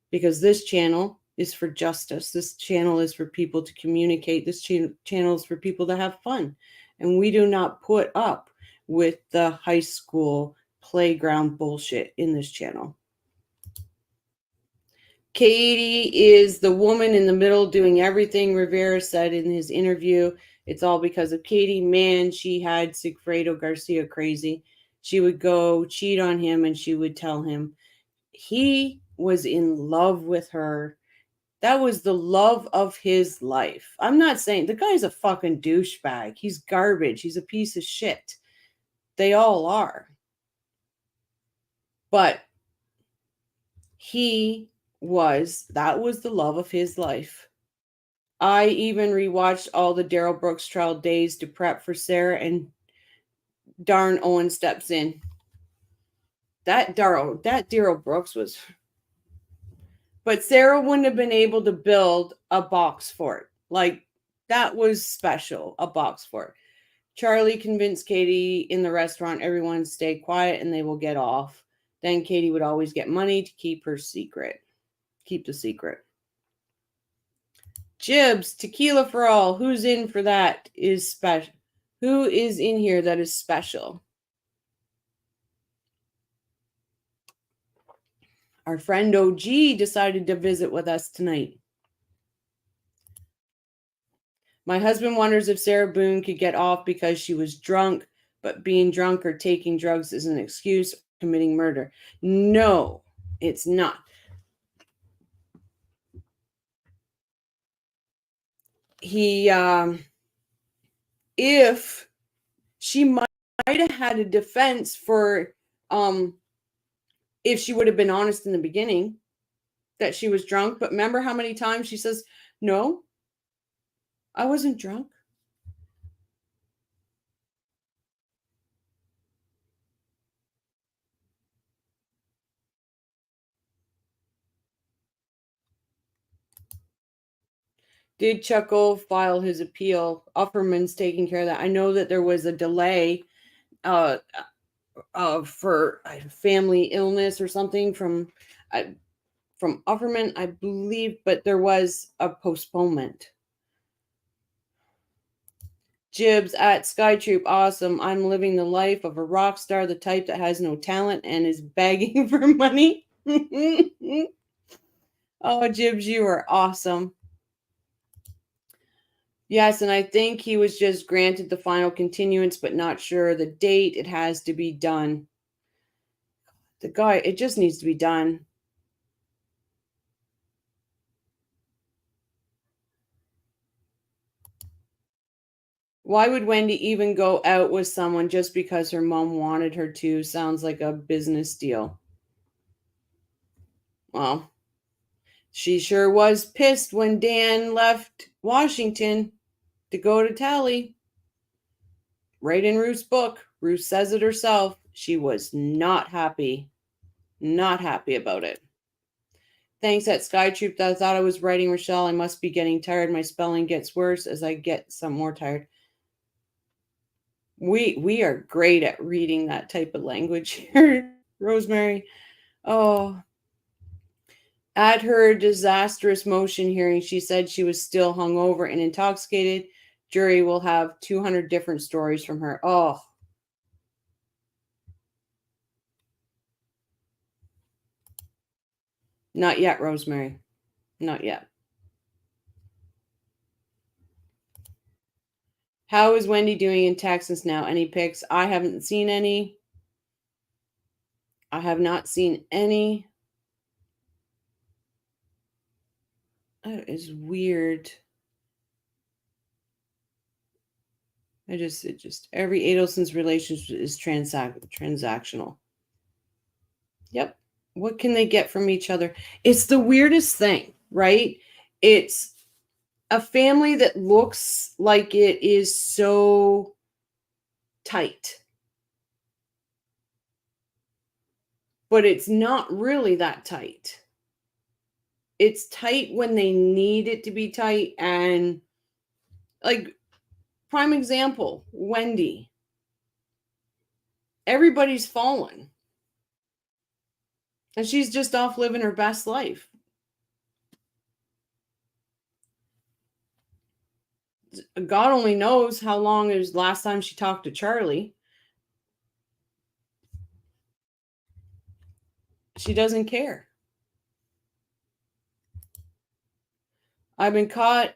Because this channel is for justice. This channel is for people to communicate. This channel is for people to have fun. And we do not put up with the high school playground bullshit in this channel. Katie is the woman in the middle doing everything Rivera said in his interview. It's all because of Katie. Man, she had Sigfredo Garcia crazy. She would go cheat on him and she would tell him he was in love with her. That was the love of his life. I'm not saying the guy's a fucking douchebag. He's garbage. He's a piece of shit. They all are. But that was the love of his life. I even rewatched all the Daryl Brooks trial days to prep for Sarah, and darn Owen steps in. That Daryl Brooks was... But Sarah wouldn't have been able to build a box fort. Like, that was special, a box fort. Charlie convinced Katie in the restaurant, everyone stay quiet and they will get off. Then Katie would always get money to keep the secret. Jibs, tequila for all. Who's in for that is special. Who is in here that is special? Our friend OG decided to visit with us tonight. My husband wonders if Sarah Boone could get off because she was drunk, but being drunk or taking drugs is an excuse for committing murder. No, it's not. If she might have had a defense for, if she would have been honest in the beginning that she was drunk. But remember how many times she says, no, I wasn't drunk. Did Chuckle file his appeal? Upperman's taking care of that. I know that there was a delay for family illness or something from Upperman, I believe, but there was a postponement. Jibs at Skytroop, awesome. I'm living the life of a rock star, the type that has no talent and is begging for money. Oh, Jibs, you are awesome. Yes, and I think he was just granted the final continuance, but not sure the date. It has to be done. The guy, it just needs to be done. Why would Wendi even go out with someone just because her mom wanted her to? Sounds like a business deal. Well, she sure was pissed when Dan left Washington to go to Tally. Right in Ruth's book. Ruth says it herself. She was not happy. Not happy about it. Thanks at Skytroop. I thought I was writing Rochelle. I must be getting tired. My spelling gets worse as I get some more tired. We are great at reading that type of language here, Rosemary. Oh. At her disastrous motion hearing, she said she was still hungover and intoxicated. Jury will have 200 different stories from her. Oh. Not yet, Rosemary. Not yet. How is Wendi doing in Texas now? Any pics? I haven't seen any. I have not seen any. That is weird. It just every Adelsons relationship is transactional. Yep. What can they get from each other? It's the weirdest thing, right? It's a family that looks like it is so tight. But it's not really that tight. It's tight when they need it to be tight. And like, prime example, Wendi. Everybody's fallen. And she's just off living her best life. God only knows how long it was last time she talked to Charlie. She doesn't care. I've been caught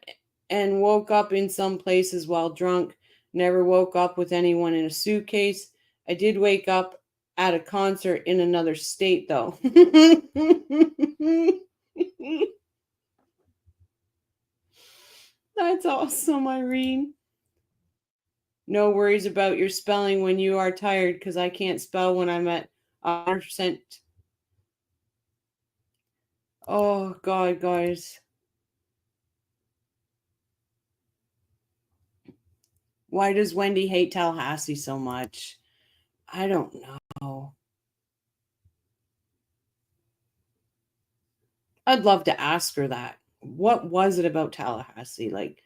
and woke up in some places while drunk. Never woke up with anyone in a suitcase. I did wake up at a concert in another state, though. That's awesome, Irene. No worries about your spelling when you are tired, because I can't spell when I'm at 100%. Oh, God, guys. Why does Wendi hate Tallahassee so much? I don't know. I'd love to ask her that. What was it about Tallahassee? Like,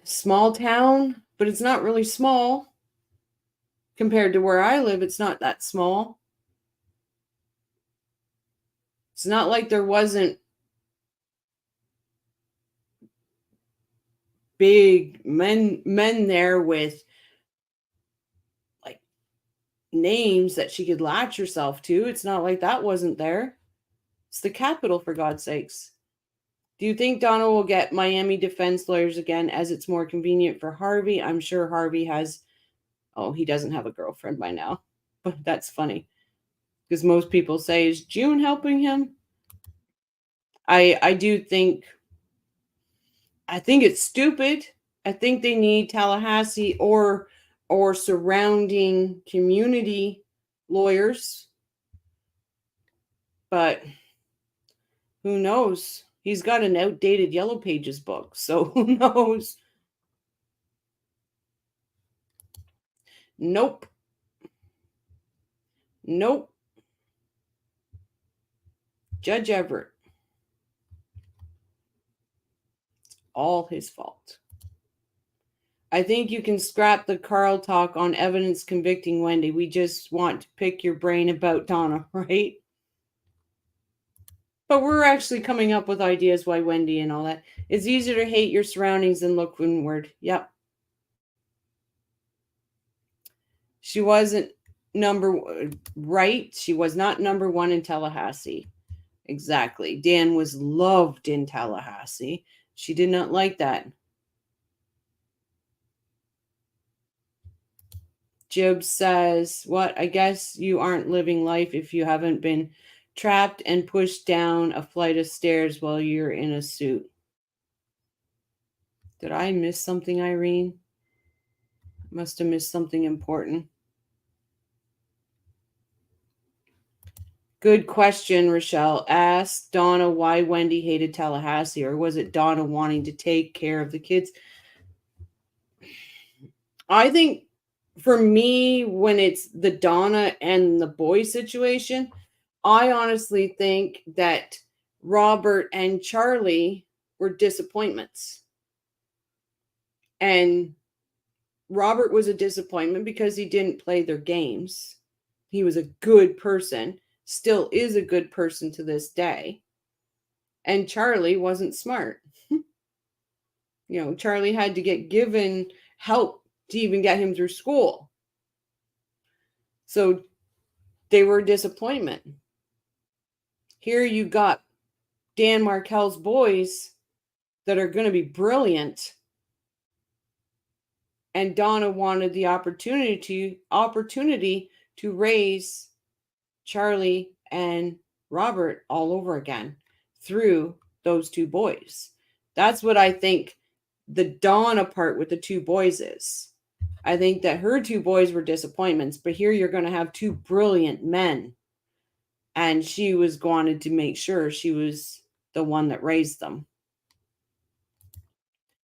small town, but it's not really small. Compared to where I live, it's not that small. It's not like there wasn't big men there with like names that she could latch herself to. It's not like that wasn't there. It's the Capitol, for God's sakes. Do you think Donna will get Miami defense lawyers again as it's more convenient for Harvey? I'm sure Harvey has... Oh, he doesn't have a girlfriend by now. But that's funny. Because most people say, is June helping him? I do think... I think it's stupid. I think they need Tallahassee or surrounding community lawyers. But who knows? He's got an outdated Yellow Pages book, so who knows? Nope. Nope. Judge Everett. It's all his fault. I think you can scrap the Carl talk on evidence convicting Wendi. We just want to pick your brain about Donna, right? But we're actually coming up with ideas why Wendi and all that. It's easier to hate your surroundings than look inward. Yep. She wasn't right. She was not number one in Tallahassee. Exactly. Dan was loved in Tallahassee. She did not like that. Jib says, what? I guess you aren't living life if you haven't been trapped and pushed down a flight of stairs while you're in a suit. Did I miss something, Irene? Must have missed something important. Good question, Rochelle. Asked Donna why Wendi hated Tallahassee, or was it Donna wanting to take care of the kids? I think for me, when it's the Donna and the boy situation, I honestly think that Robert and Charlie were disappointments. And Robert was a disappointment because he didn't play their games. He was a good person, still is a good person to this day. And Charlie wasn't smart. Charlie had to get given help to even get him through school. So they were a disappointment. Here you got Dan Markel's boys that are going to be brilliant. And Donna wanted the opportunity to raise Charlie and Robert all over again through those two boys. That's what I think the Donna part with the two boys is. I think that her two boys were disappointments, but here you're going to have two brilliant men. And she wanted to make sure she was the one that raised them.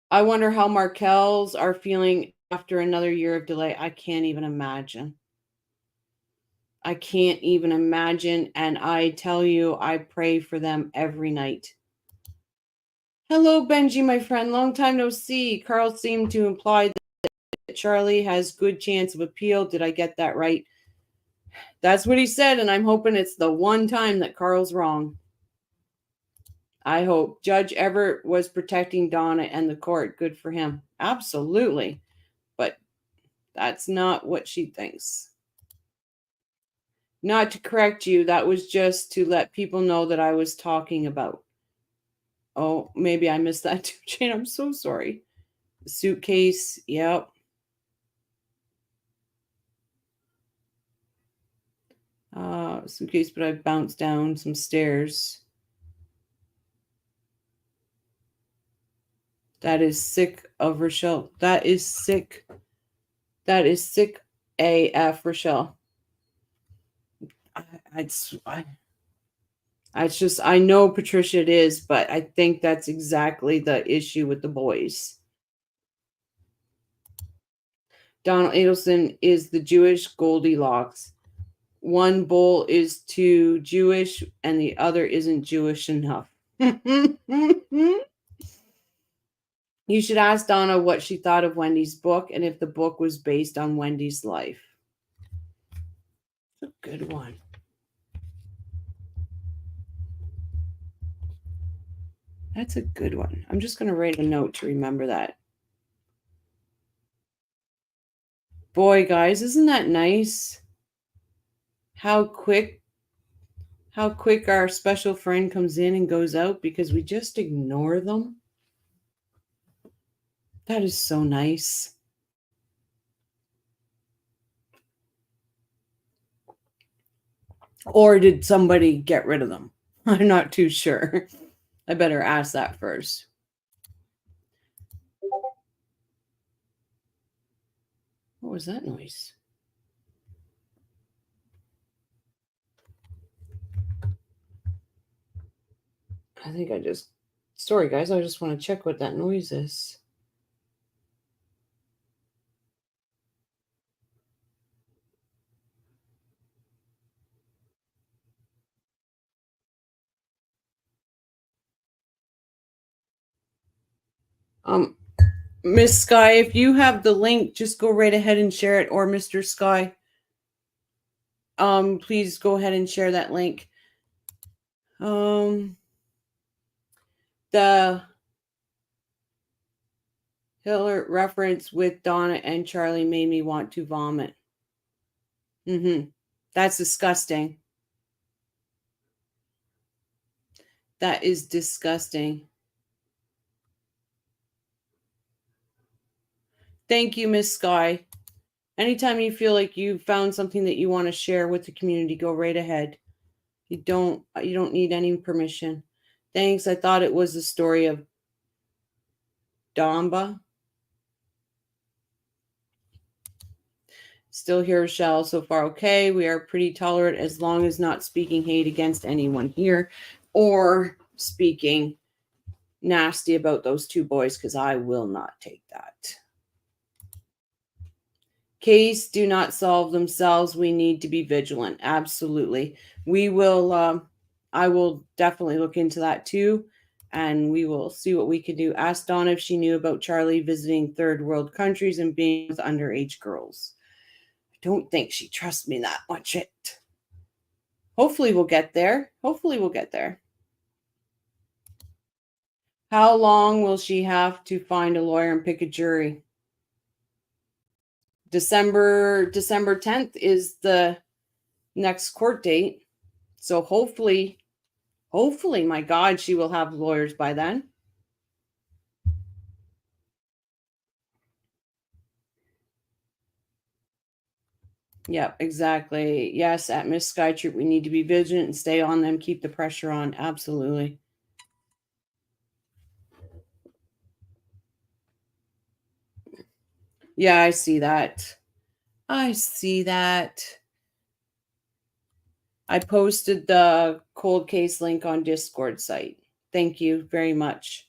I wonder how Markels are feeling after another year of delay. I can't even imagine. I can't even imagine. And I tell you, I pray for them every night. Hello, Benji, my friend. Long time no see. Carl seemed to imply that Charlie has good chance of appeal. Did I get that right? That's what he said, and I'm hoping it's the one time that Carl's wrong. I hope. Judge Everett was protecting Donna and the court. Good for him. Absolutely. But that's not what she thinks. Not to correct you, that was just to let people know that I was talking about. Oh, maybe I missed that too, Jane. I'm so sorry. The suitcase, yep. Suitcase, but I bounced down some stairs. That is sick of Rochelle. That is sick. That is sick AF, Rochelle. I know, Patricia, it is, but I think that's exactly the issue with the boys. Donald Adelson is the Jewish Goldilocks. One bowl is too Jewish and the other isn't Jewish enough. You should ask Donna what she thought of Wendi's book and if the book was based on Wendi's life. A good one. That's a good one. I'm just going to write a note to remember that. Boy, guys, isn't that nice? How quick how quick our special friend comes in and goes out because we just ignore them. That is so nice. Or did somebody get rid of them? I'm not too sure. I better ask that first. What was that noise? I think I just... Sorry, guys. I just want to check what that noise is. Miss Sky, if you have the link, just go right ahead and share it. Or Mr. Sky, please go ahead and share that link. The Hale reference with Donna and Charlie made me want to vomit. That's disgusting. That is disgusting. Thank you, Miss Sky. Anytime you feel like you found something that you want to share with the community, go right ahead. You don't need any permission. Thanks. I thought it was the story of Damba. Still here, Shell. So far, okay. We are pretty tolerant as long as not speaking hate against anyone here or speaking nasty about those two boys, because I will not take that. Case do not solve themselves. We need to be vigilant. Absolutely. We will, I will definitely look into that too. And we will see what we can do. Ask Donna if she knew about Charlie visiting third world countries and being with underage girls. I don't think she trusts me that much yet. Hopefully we'll get there. Hopefully we'll get there. How long will she have to find a lawyer and pick a jury? December 10th is the next court date. So hopefully, my God, she will have lawyers by then. Yep, exactly. Yes, at Miss Skytroop, we need to be vigilant and stay on them, keep the pressure on. Absolutely. Yeah, I see that. I see that. I posted the cold case link on Discord site. Thank you very much.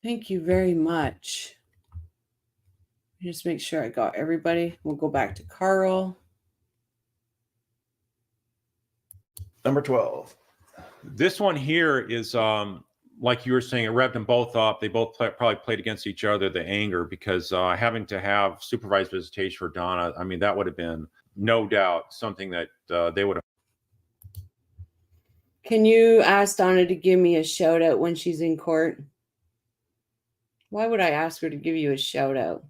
Thank you very much. Just make sure I got everybody. We'll go back to Carl. Number 12. This one here is, like you were saying, it revved them both up. They both probably played against each other, the anger, because having to have supervised visitation for Donna, I mean, that would have been no doubt something that they would have. Can you ask Donna to give me a shout out when she's in court? Why would I ask her to give you a shout out?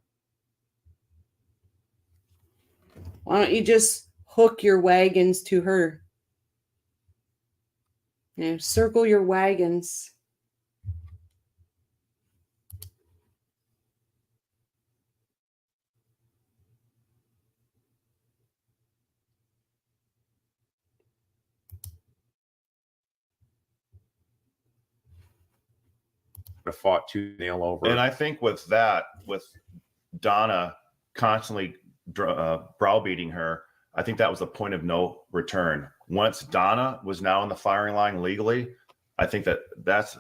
Why don't you just hook your wagons to her? Yeah, circle your wagons. Have fought tooth nail over. And I think with Donna constantly browbeating her, I think that was the point of no return. Once Donna was now on the firing line legally, I think that's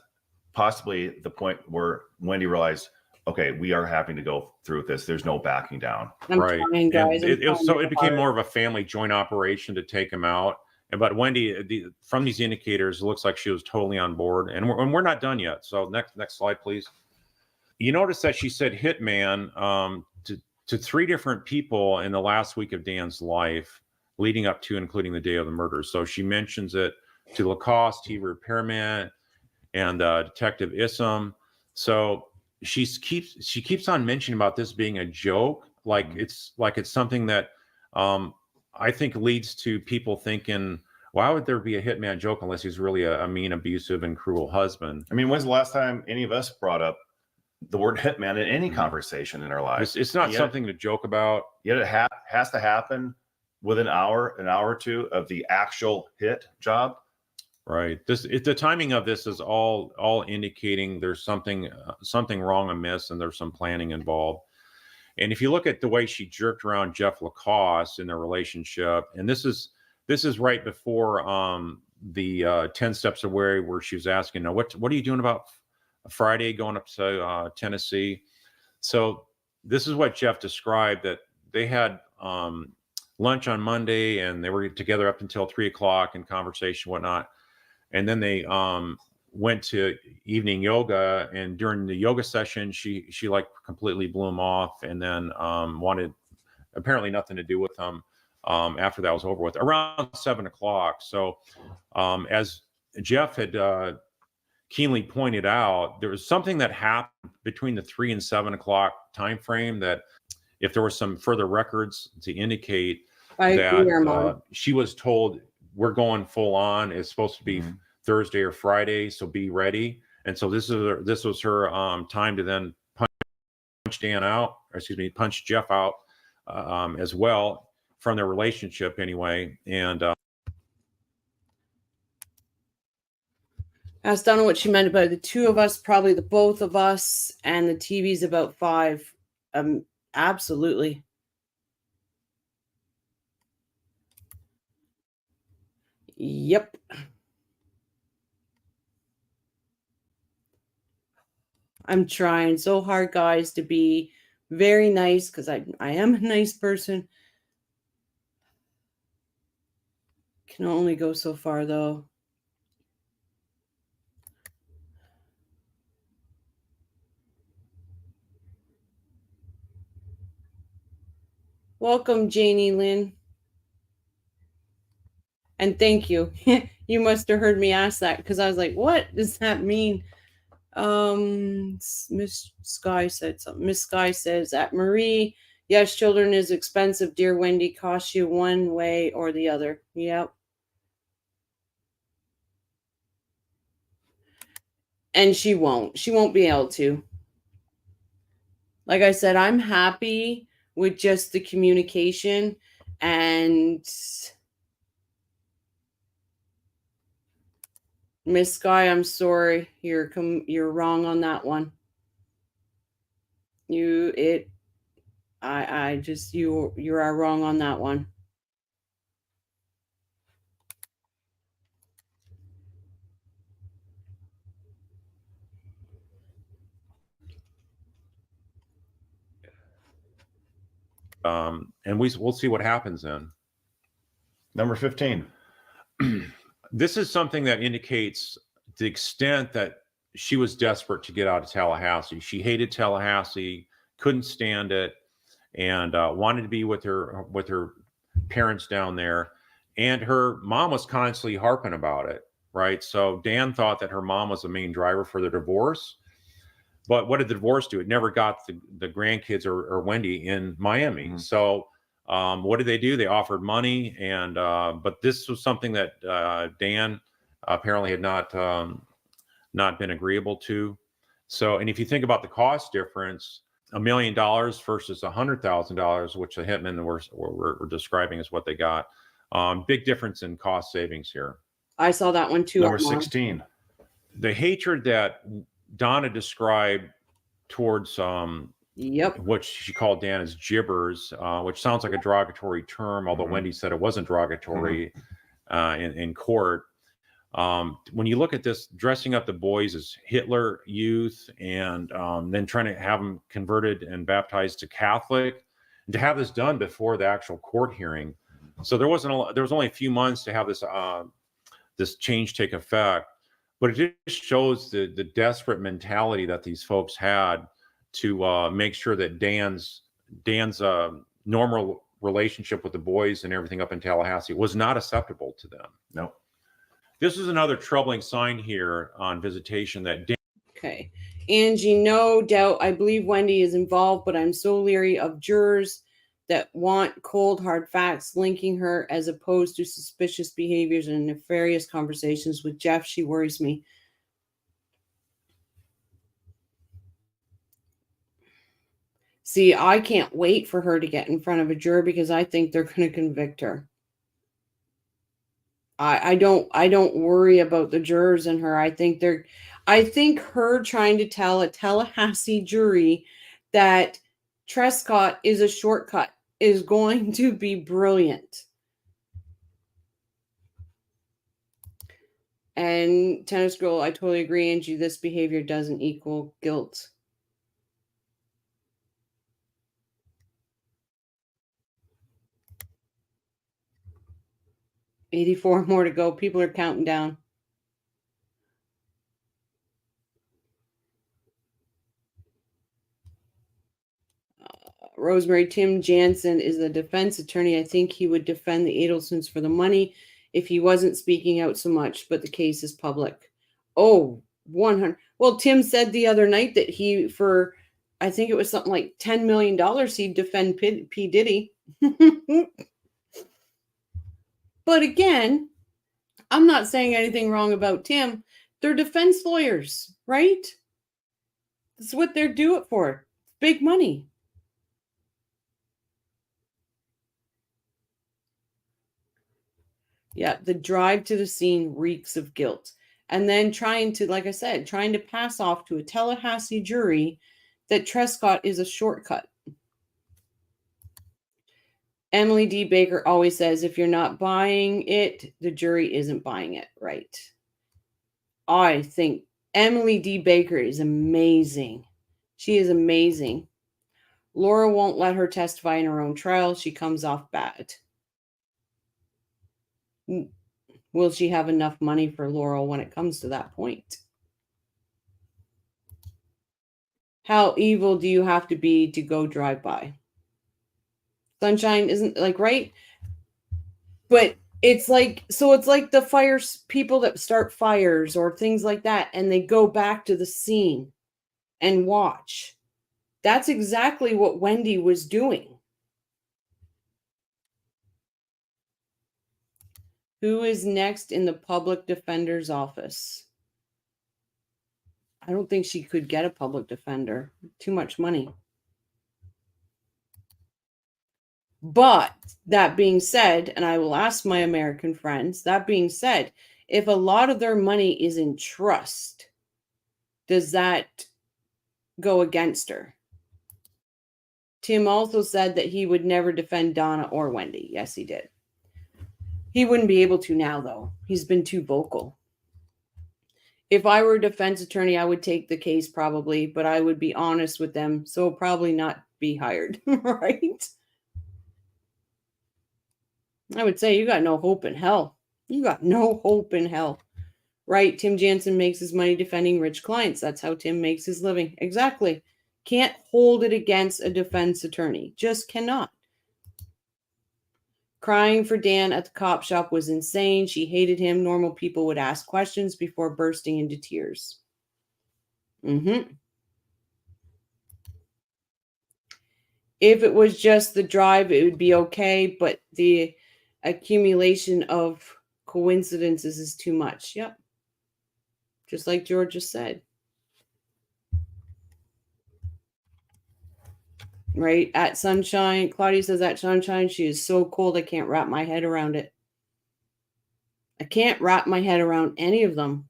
possibly the point where Wendi realized, okay, we are having to go through with this. There's no backing down. Right. Trying, guys. It became more of a family joint operation to take him out. But Wendi, from these indicators, it looks like she was totally on board, and we're not done yet. So next slide, please. You notice that she said hitman to 3 different people in the last week of Dan's life, leading up to including the day of the murder. So she mentions it to Lacoste, TV repairman, and Detective Issam. So she keeps on mentioning about this being a joke, like it's something that I think leads to people thinking, why would there be a hitman joke unless he's really a mean, abusive, and cruel husband? I mean, when's the last time any of us brought up the word hitman in any conversation in our lives? It's not something to joke about. Yet it has to happen within an hour or two of the actual hit job. Right. The timing of this is all indicating there's something wrong amiss, and there's some planning involved. And if you look at the way she jerked around Jeff Lacoste in their relationship, and this is right before the 10 Steps Away, where she was asking, what are you doing about Friday going up to Tennessee? So this is what Jeff described, that they had lunch on Monday, and they were together up until 3:00 in conversation, whatnot. And then they went to evening yoga, and during the yoga session, she like completely blew him off, and then wanted apparently nothing to do with him after that was over with, around 7:00. So as Jeff had keenly pointed out, there was something that happened between the 3 and 7:00 time frame that, if there were some further records to indicate that she was told, we're going full on, it's supposed to be Thursday or Friday, so be ready. And so this was her time to then punch Jeff out as well, from their relationship anyway. And asked Donna what she meant about the two of us, probably the both of us, and the TV's about 5. Absolutely. Yep. I'm trying so hard, guys, to be very nice, because I am a nice person. Can only go so far, though. Welcome, Janie Lynn. And thank you. You must have heard me ask that, because I was like, what does that mean? Miss Sky said something. Miss Sky says, at Marie, yes, children is expensive, dear Wendy, costs you one way or the other. Yep. And she won't be able to. Like I said, I'm happy with just the communication, and Miss Sky, I'm sorry, you're wrong on that one. You are wrong on that one. And we'll see what happens then. Number 15. This is something that indicates the extent that she was desperate to get out of Tallahassee. She hated Tallahassee, couldn't stand it, and wanted to be with her parents down there. And her mom was constantly harping about it, right? So Dan thought that her mom was the main driver for the divorce. But what did the divorce do? It never got the grandkids or Wendy in Miami. Mm-hmm. So what did they do? They offered money, and but this was something that Dan apparently had not been agreeable to. So, and if you think about the cost difference, $1 million versus $100,000, which the hitmen were describing as what they got, big difference in cost savings here. I saw that one too. Number 16. The hatred that Donna described towards what she called Dan as gibbers, which sounds like a derogatory term, although Wendy said it wasn't derogatory in court. When you look at this, dressing up the boys as Hitler Youth, and then trying to have them converted and baptized to Catholic, and to have this done before the actual court hearing. So there was only a few months to have this change take effect. But it just shows the desperate mentality that these folks had to make sure that Dan's normal relationship with the boys and everything up in Tallahassee was not acceptable to them. No. This is another troubling sign here on visitation that Dan. Okay. Angie, no doubt. I believe Wendy is involved, but I'm so leery of jurors that want cold, hard facts linking her as opposed to suspicious behaviors and nefarious conversations with Jeff. She worries me. See, I can't wait for her to get in front of a juror because I think they're going to convict her. I don't worry about the jurors and her. I think her trying to tell a Tallahassee jury that Trescott is a shortcut is going to be brilliant. And Tennis Girl, I totally agree, Angie. This behavior doesn't equal guilt. $84 more to go. People are counting down. Rosemary, Tim Jansen is the defense attorney. I think he would defend the Adelsons for the money if he wasn't speaking out so much, but the case is public. Oh, 100. Well, Tim said the other night that I think it was something like $10 million, he'd defend P. Diddy. But again, I'm not saying anything wrong about Tim. They're defense lawyers, right? That's what they're doing for. Big money. Yeah, the drive to the scene reeks of guilt. And then trying to pass off to a Tallahassee jury that Trescott is a shortcut. Emily D. Baker always says, if you're not buying it, the jury isn't buying it, right? I think Emily D. Baker is amazing. She is amazing. Laura won't let her testify in her own trial. She comes off bad. Will she have enough money for Laurel when it comes to that point? How evil do you have to be to go drive by? Sunshine isn't right? But it's like the fires, people that start fires or things like that, and they go back to the scene and watch. That's exactly what Wendi was doing. Who is next in the public defender's office? I don't think she could get a public defender. Too much money. But that being said, and I will ask my American friends, that being said, if a lot of their money is in trust, does that go against her? Tim also said that he would never defend Donna or Wendi. Yes, he did. He wouldn't be able to now, though. He's been too vocal. If I were a defense attorney, I would take the case probably, but I would be honest with them, so probably not be hired, right? I would say you got no hope in hell. You got no hope in hell, right? Tim Jansen makes his money defending rich clients. That's how Tim makes his living. Exactly. Can't hold it against a defense attorney. Just cannot. Crying for Dan at the cop shop was insane. She hated him. Normal people would ask questions before bursting into tears. If it was just the drive, it would be okay, but the accumulation of coincidences is too much. Yep. Just like George just said. Right? At Sunshine, Claudia says at Sunshine, she is so cold, I can't wrap my head around it. I can't wrap my head around any of them.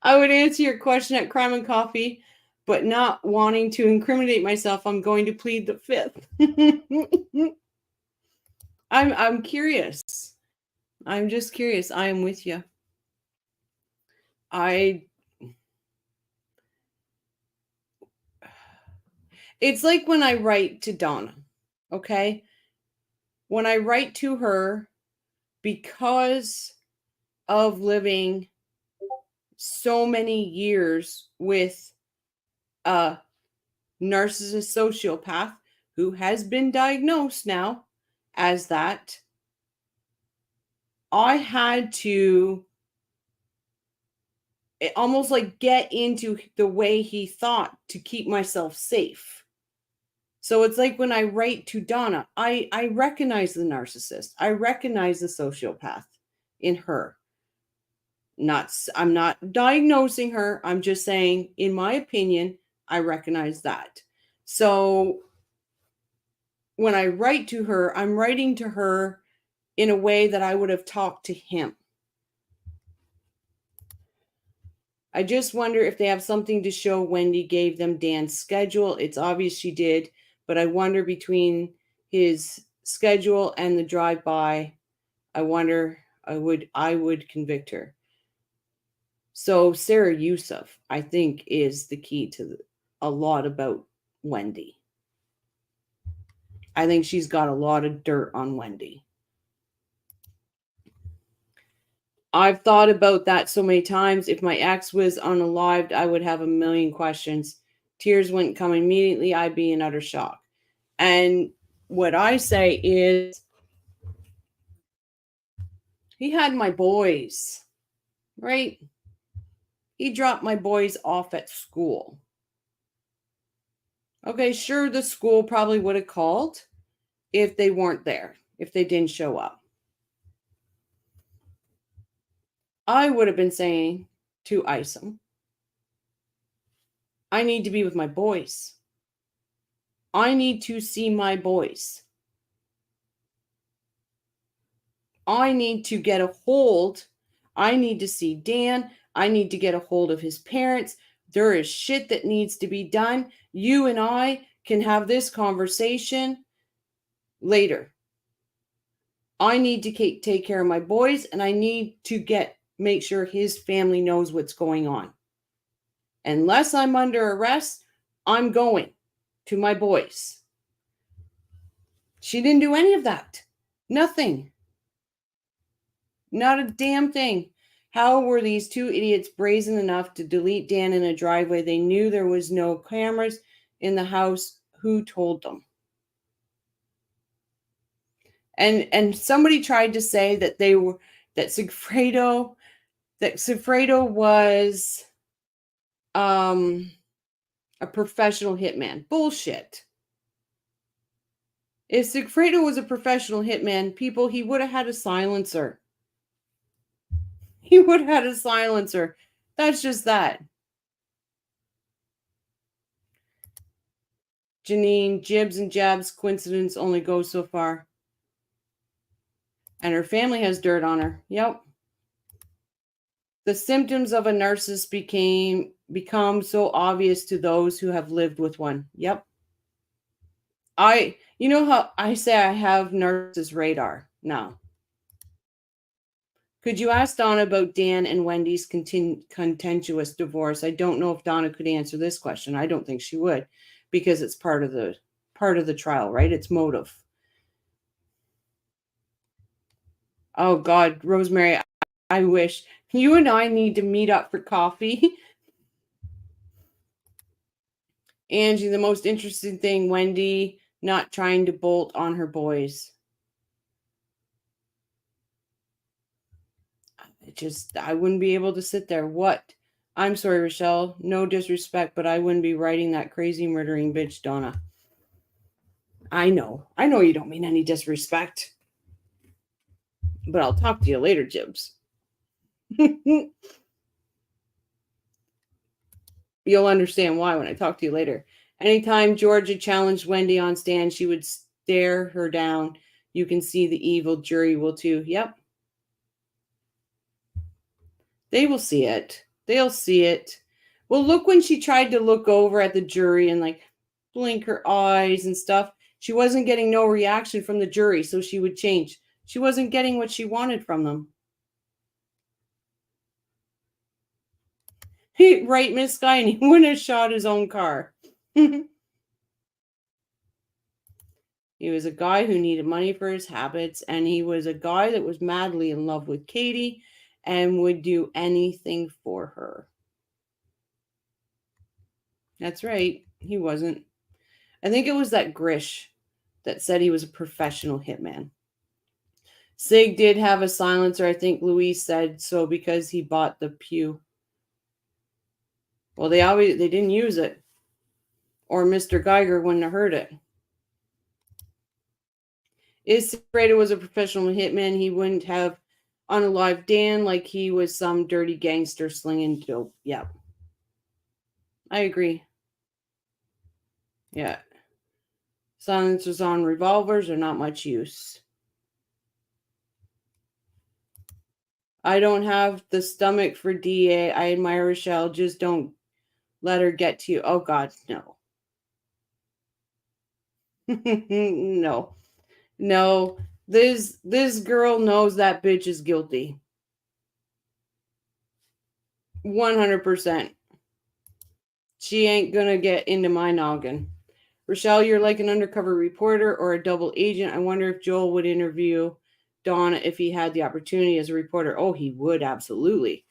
I would answer your question at Crime and Coffee, but not wanting to incriminate myself, I'm going to plead the fifth. I'm curious. I'm just curious. I am with you. It's like when I write to Donna, okay? When I write to her, because of living so many years with a narcissist sociopath who has been diagnosed now as that, I had to almost like get into the way he thought to keep myself safe. So it's like when I write to Donna, I recognize the narcissist. I recognize the sociopath in her. I'm not diagnosing her. I'm just saying, in my opinion, I recognize that. So when I write to her, I'm writing to her in a way that I would have talked to him. I just wonder if they have something to show Wendi gave them Dan's schedule. It's obvious she did, but I wonder between his schedule and the drive-by, I wonder I would convict her. So Sarah Yusuf, I think, is the key to a lot about Wendi. I think she's got a lot of dirt on Wendi. I've thought about that so many times. If my ex was unalived, I would have a million questions. Tears wouldn't come immediately. I'd be in utter shock. And what I say is, he had my boys, right? He dropped my boys off at school. Okay, sure, the school probably would have called if they weren't there, if they didn't show up. I would have been saying to Isom, I need to be with my boys. I need to see my boys. I need to get a hold. I need to see Dan. I need to get a hold of his parents. There is shit that needs to be done. You and I can have this conversation later. I need to take care of my boys, and I need to make sure his family knows what's going on. Unless I'm under arrest, I'm going to my boys. She didn't do any of that. Nothing. Not a damn thing. How were these two idiots brazen enough to delete Dan in a driveway? They knew there was no cameras in the house. Who told them? And somebody tried to say that Sigfredo was a professional hitman. Bullshit. If Sigfredo was a professional hitman, he would have had a silencer. He would have had a silencer. That's just that. Janine, jibs and jabs, coincidence only goes so far. And her family has dirt on her. Yep. The symptoms of a narcissist become so obvious to those who have lived with one. Yep. You know how I say I have narcissist radar now. Could you ask Donna about Dan and Wendi's contentious divorce? I don't know if Donna could answer this question. I don't think she would, because it's part of the trial, right? It's motive. Oh God, Rosemary, I wish you and I need to meet up for coffee. Angie, the most interesting thing, Wendi not trying to bolt on her boys. I wouldn't be able to sit there. What? I'm sorry, Rochelle. No disrespect, but I wouldn't be writing that crazy murdering bitch, Donna. I know you don't mean any disrespect. But I'll talk to you later, Jibs. You'll understand why when I talk to you later. Anytime Georgia challenged Wendi on stand, she would stare her down. You can see the evil. Jury will too. Yep. They will see it. They'll see it. Well, look when she tried to look over at the jury and like blink her eyes and stuff. She wasn't getting no reaction from the jury, so she would change. She wasn't getting what she wanted from them. Right, Miss Guy, and he wouldn't have shot his own car. He was a guy who needed money for his habits, and he was a guy that was madly in love with Katie and would do anything for her. That's right. He wasn't. I think it was that Grish that said he was a professional hitman. Sig did have a silencer. I think Luis said so because he bought the pew. Well, they didn't use it. Or Mr. Geiger wouldn't have heard it. If Segredo was a professional hitman, he wouldn't have unalived Dan like he was some dirty gangster slinging dope. Yeah. I agree. Yeah. Silencers on revolvers are not much use. I don't have the stomach for DA. I admire Rochelle. Just don't let her get to you. Oh, God, no. No. No. This girl knows that bitch is guilty. 100%. She ain't gonna get into my noggin. Rochelle, you're like an undercover reporter or a double agent. I wonder if Joel would interview Donna if he had the opportunity as a reporter. Oh, he would, absolutely.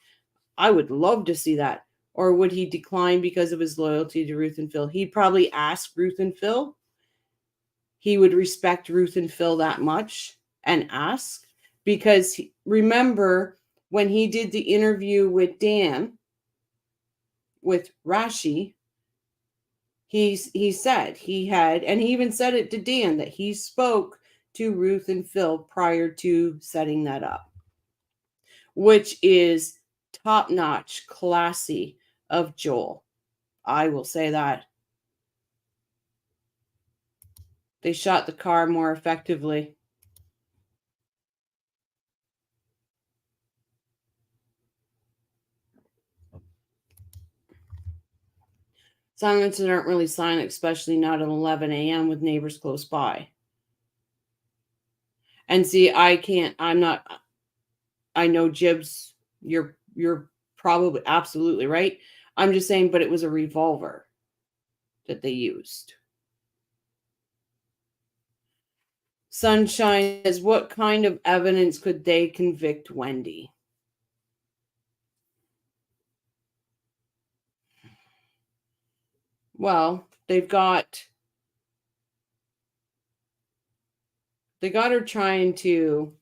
I would love to see that. Or would he decline because of his loyalty to Ruth and Phil? He'd probably ask Ruth and Phil. He would respect Ruth and Phil that much and ask. Because remember, when he did the interview with Dan, with Rashi, he said he had, and he even said it to Dan, that he spoke to Ruth and Phil prior to setting that up, which is top-notch, classy of Joel. I will say that. They shot the car more effectively. Silences aren't really silent, especially not at 11 a.m. with neighbors close by. And see, I know Jibs, you're probably absolutely right. I'm just saying, but it was a revolver that they used. Sunshine says, what kind of evidence could they convict Wendi? Well, they got her trying to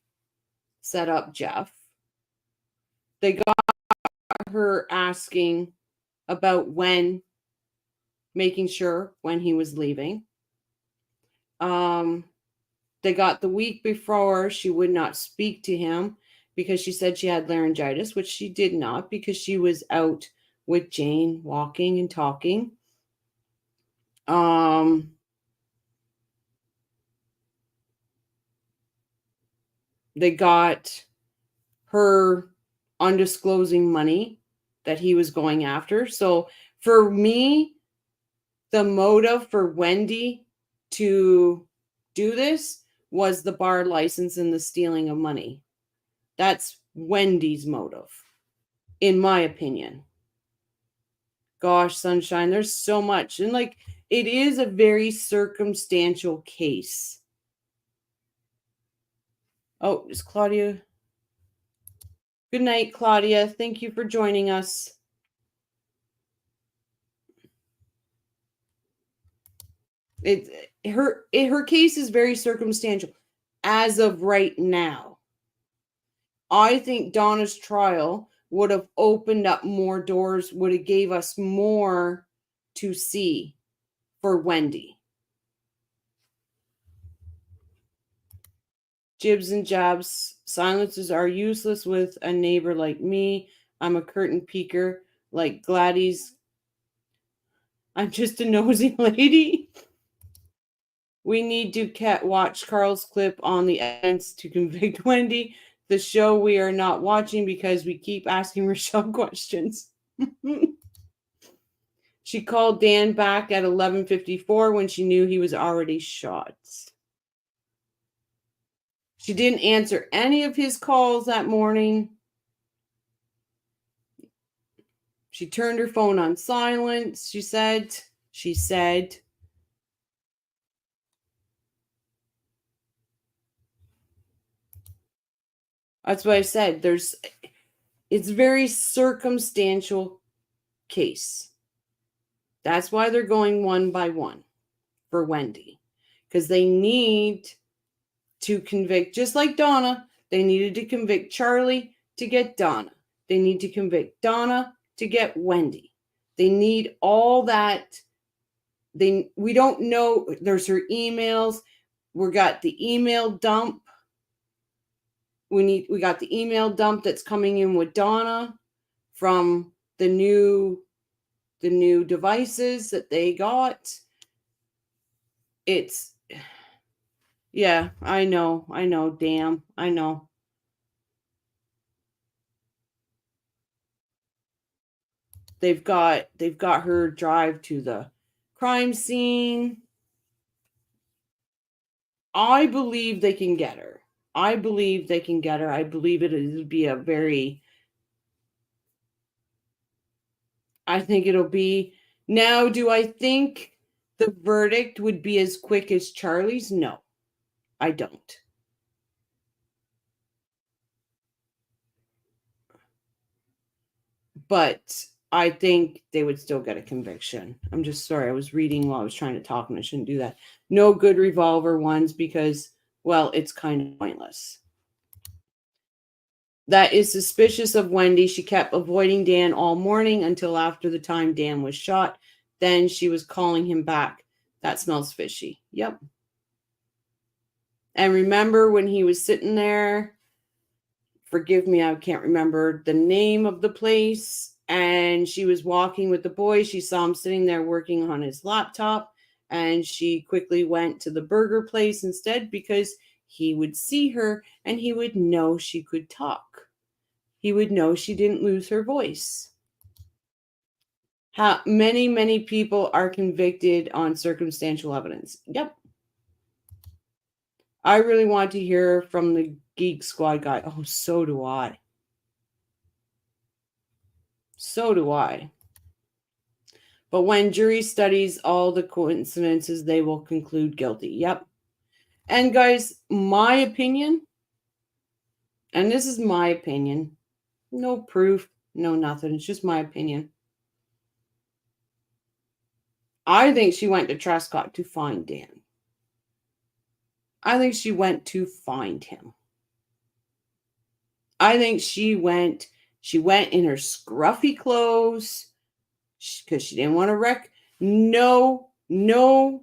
set up Jeff. They got her asking about making sure when he was leaving. They got the week before she would not speak to him because she said she had laryngitis, which she did not because she was out with Jane walking and talking. They got her undisclosing money that he was going after. So for me, the motive for Wendi to do this was the bar license and the stealing of money. That's Wendy's motive, in my opinion. Gosh, Sunshine, there's so much. And like, it is a very circumstantial case. Oh, is Claudia? Good night, Claudia. Thank you for joining us. Her case is very circumstantial as of right now. I think Donna's trial would have opened up more doors, would have gave us more to see for Wendi. Jibs and jabs. Silences are useless with a neighbor like me. I'm a curtain peeker like Gladys. I'm just a nosy lady. We need to watch Carl's clip on the evidence to convict Wendi. The show we are not watching because we keep asking Rochelle questions. She called Dan back at 11:54 when she knew he was already shot. She didn't answer any of his calls that morning. She turned her phone on silent, she said. That's what I said. It's very circumstantial case. That's why they're going one by one for Wendi. Because they need to convict, just like Donna, They needed to convict Charlie to get Donna. They need to convict Donna to get Wendi. They need all that. We don't know. There's her emails. We got the email dump. We got the email dump that's coming in with Donna from the new devices that they got. Yeah, I know, damn, I know. They've got her drive to the crime scene. I believe they can get her. I believe it would be a very... I think it'll be... Now, do I think the verdict would be as quick as Charlie's? No, I don't. But I think they would still get a conviction. I'm just sorry. I was reading while I was trying to talk and I shouldn't do that. No good revolver ones because, well, it's kind of pointless. That is suspicious of Wendi. She kept avoiding Dan all morning until after the time Dan was shot. Then she was calling him back. That smells fishy. Yep. And remember when he was sitting there, forgive me, I can't remember the name of the place, and she was walking with the boy. She saw him sitting there working on his laptop, and she quickly went to the burger place instead because he would see her and he would know she could talk. He would know she didn't lose her voice. How many people are convicted on circumstantial evidence? Yep. I really want to hear from the Geek Squad guy. Oh, so do I. So do I. But when jury studies all the coincidences, they will conclude guilty. Yep. And guys, my opinion, and this is my opinion, no proof, no nothing. It's just my opinion. I think she went to Trescott to find Dan. I think she went to find him. I think she went in her scruffy clothes because she didn't want to wreck. Nobody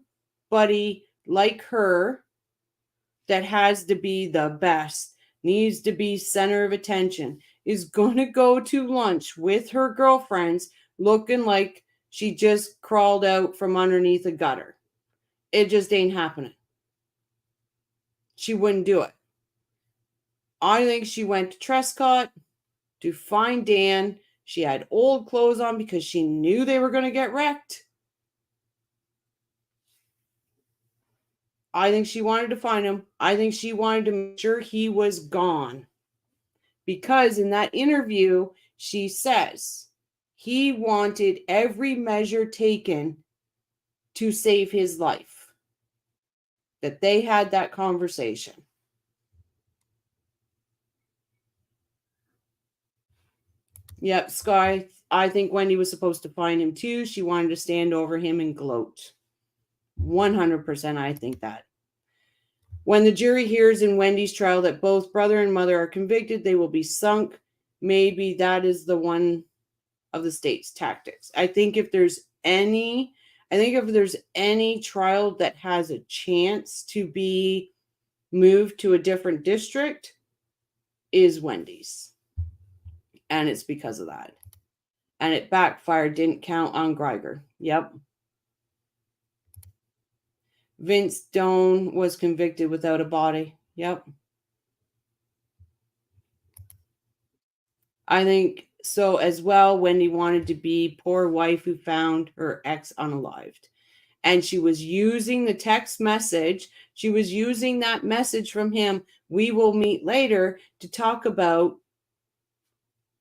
like her that has to be the best, needs to be center of attention, is going to go to lunch with her girlfriends looking like she just crawled out from underneath a gutter. It just ain't happening. She wouldn't do it. I think she went to Trescott to find Dan. She had old clothes on because she knew they were going to get wrecked. I think she wanted to find him. I think she wanted to make sure he was gone. Because in that interview, she says he wanted every measure taken to save his life. That they had that conversation. Yep, Sky, I think Wendi was supposed to find him too. She wanted to stand over him and gloat. 100% I think that. When the jury hears in Wendi's trial that both brother and mother are convicted, they will be sunk. Maybe that is the one of the state's tactics. I think if there's any trial that has a chance to be moved to a different district, is Wendi's. And it's because of that. And it backfired, didn't count on Greiger. Yep. Vince Doan was convicted without a body. Yep. I think so as well. Wendi wanted to be poor wife who found her ex unalived. And she was using the text message. She was using that message from him. We will meet later to talk about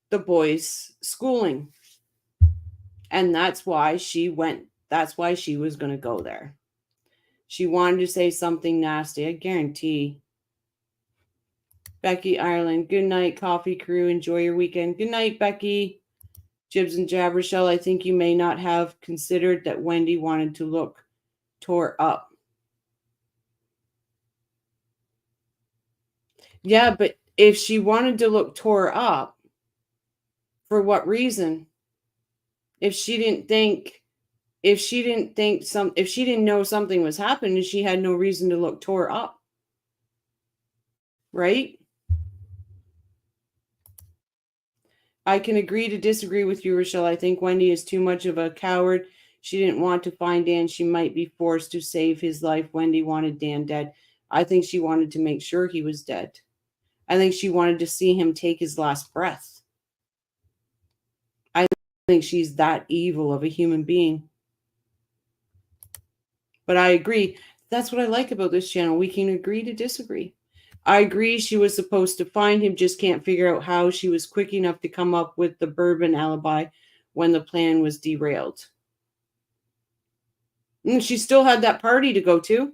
the boys' schooling. And that's why she went. That's why she was going to go there. She wanted to say something nasty, I guarantee. Becky Ireland, good night, coffee crew. Enjoy your weekend. Good night, Becky. Jibs and Jabbershell, I think you may not have considered that Wendi wanted to look tore up. Yeah, but If she wanted to look tore up, for what reason? If she didn't know something was happening, she had no reason to look tore up. Right? I can agree to disagree with you, Rochelle. I think Wendi is too much of a coward. She didn't want to find Dan. She might be forced to save his life. Wendi wanted Dan dead. I think she wanted to make sure he was dead. I think she wanted to see him take his last breath. I think she's that evil of a human being. But I agree. That's what I like about this channel. We can agree to disagree. I agree she was supposed to find him, just can't figure out how. She was quick enough to come up with the bourbon alibi when the plan was derailed. And she still had that party to go to.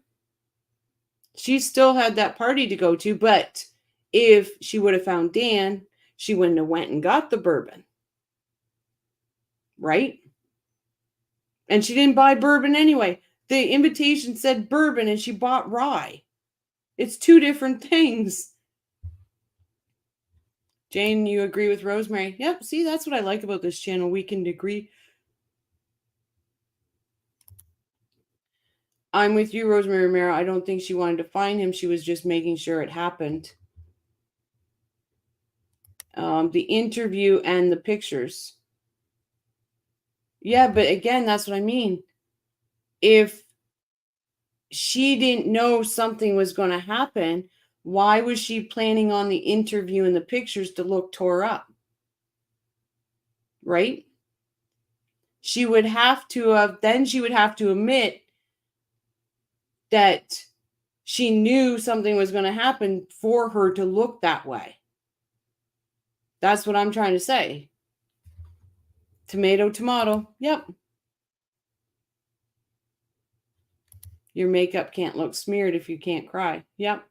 But if she would have found Dan, she wouldn't have went and got the bourbon. Right? And she didn't buy bourbon anyway. The invitation said bourbon and she bought rye. It's two different things. Jane, you agree with Rosemary? Yep, see, that's what I like about this channel. We can agree. I'm with you, Rosemary Romero. I don't think she wanted to find him. She was just making sure it happened. The interview and the pictures. Yeah, but again, that's what I mean. If she didn't know something was going to happen, why was she planning on the interview and the pictures to look tore up? Right? She would have to admit that she knew something was going to happen for her to look that way. That's what I'm trying to say. Tomato, tomato. Yep. Your makeup can't look smeared if you can't cry. Yep.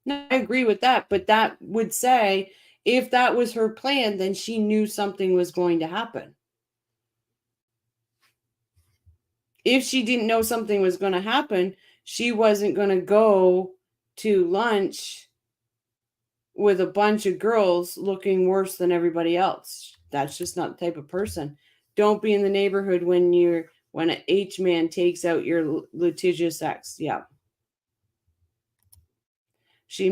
No, I agree with that. But that would say if that was her plan, then she knew something was going to happen. If she didn't know something was going to happen, she wasn't going to go to lunch with a bunch of girls looking worse than everybody else. That's just not the type of person. Don't be in the neighborhood when an H-man takes out your litigious ex. Yeah. She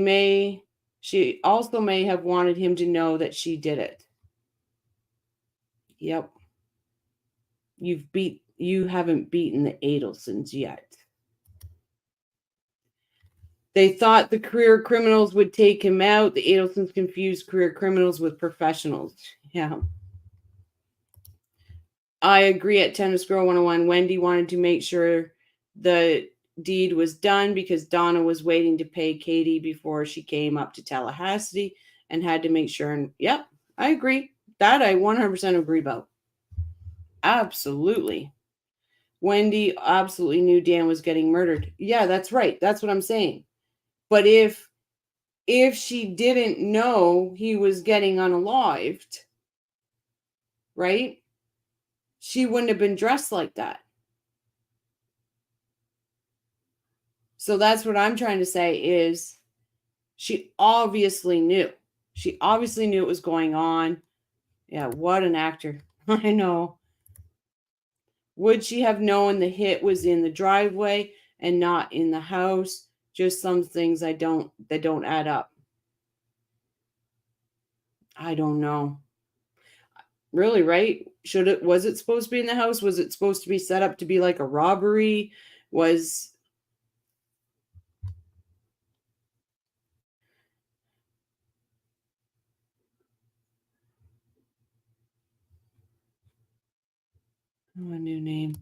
also may have wanted him to know that she did it. Yep. You haven't beaten the Adelsons yet. They thought the career criminals would take him out. The Adelsons confused career criminals with professionals. Yeah. I agree at Tennis Girl 101. Wendi wanted to make sure the deed was done because Donna was waiting to pay Katie before she came up to Tallahassee and had to make sure. And yep, I agree. That I 100% agree about. Absolutely. Wendi absolutely knew Dan was getting murdered. Yeah, that's right. That's what I'm saying. But if she didn't know he was getting unalived, right? She wouldn't have been dressed like that. So that's what I'm trying to say is she obviously knew. She obviously knew it was going on. Yeah, what an actor. I know. Would she have known the hit was in the driveway and not in the house? Just some things that don't add up. I don't know. Really, right? Was it supposed to be in the house? Was it supposed to be set up to be like a robbery? A new name.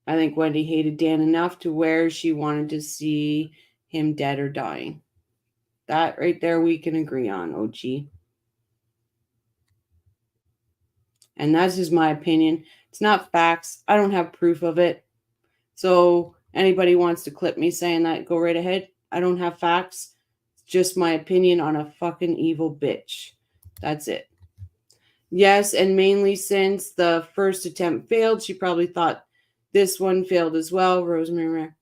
I think Wendi hated Dan enough to where she wanted to see him dead or dying. That right there we can agree on, OG. And that's just my opinion. It's not facts. I don't have proof of it. So anybody wants to clip me saying that, go right ahead. I don't have facts. It's just my opinion on a fucking evil bitch. That's it. Yes, and mainly since the first attempt failed, she probably thought this one failed as well, Rosemary.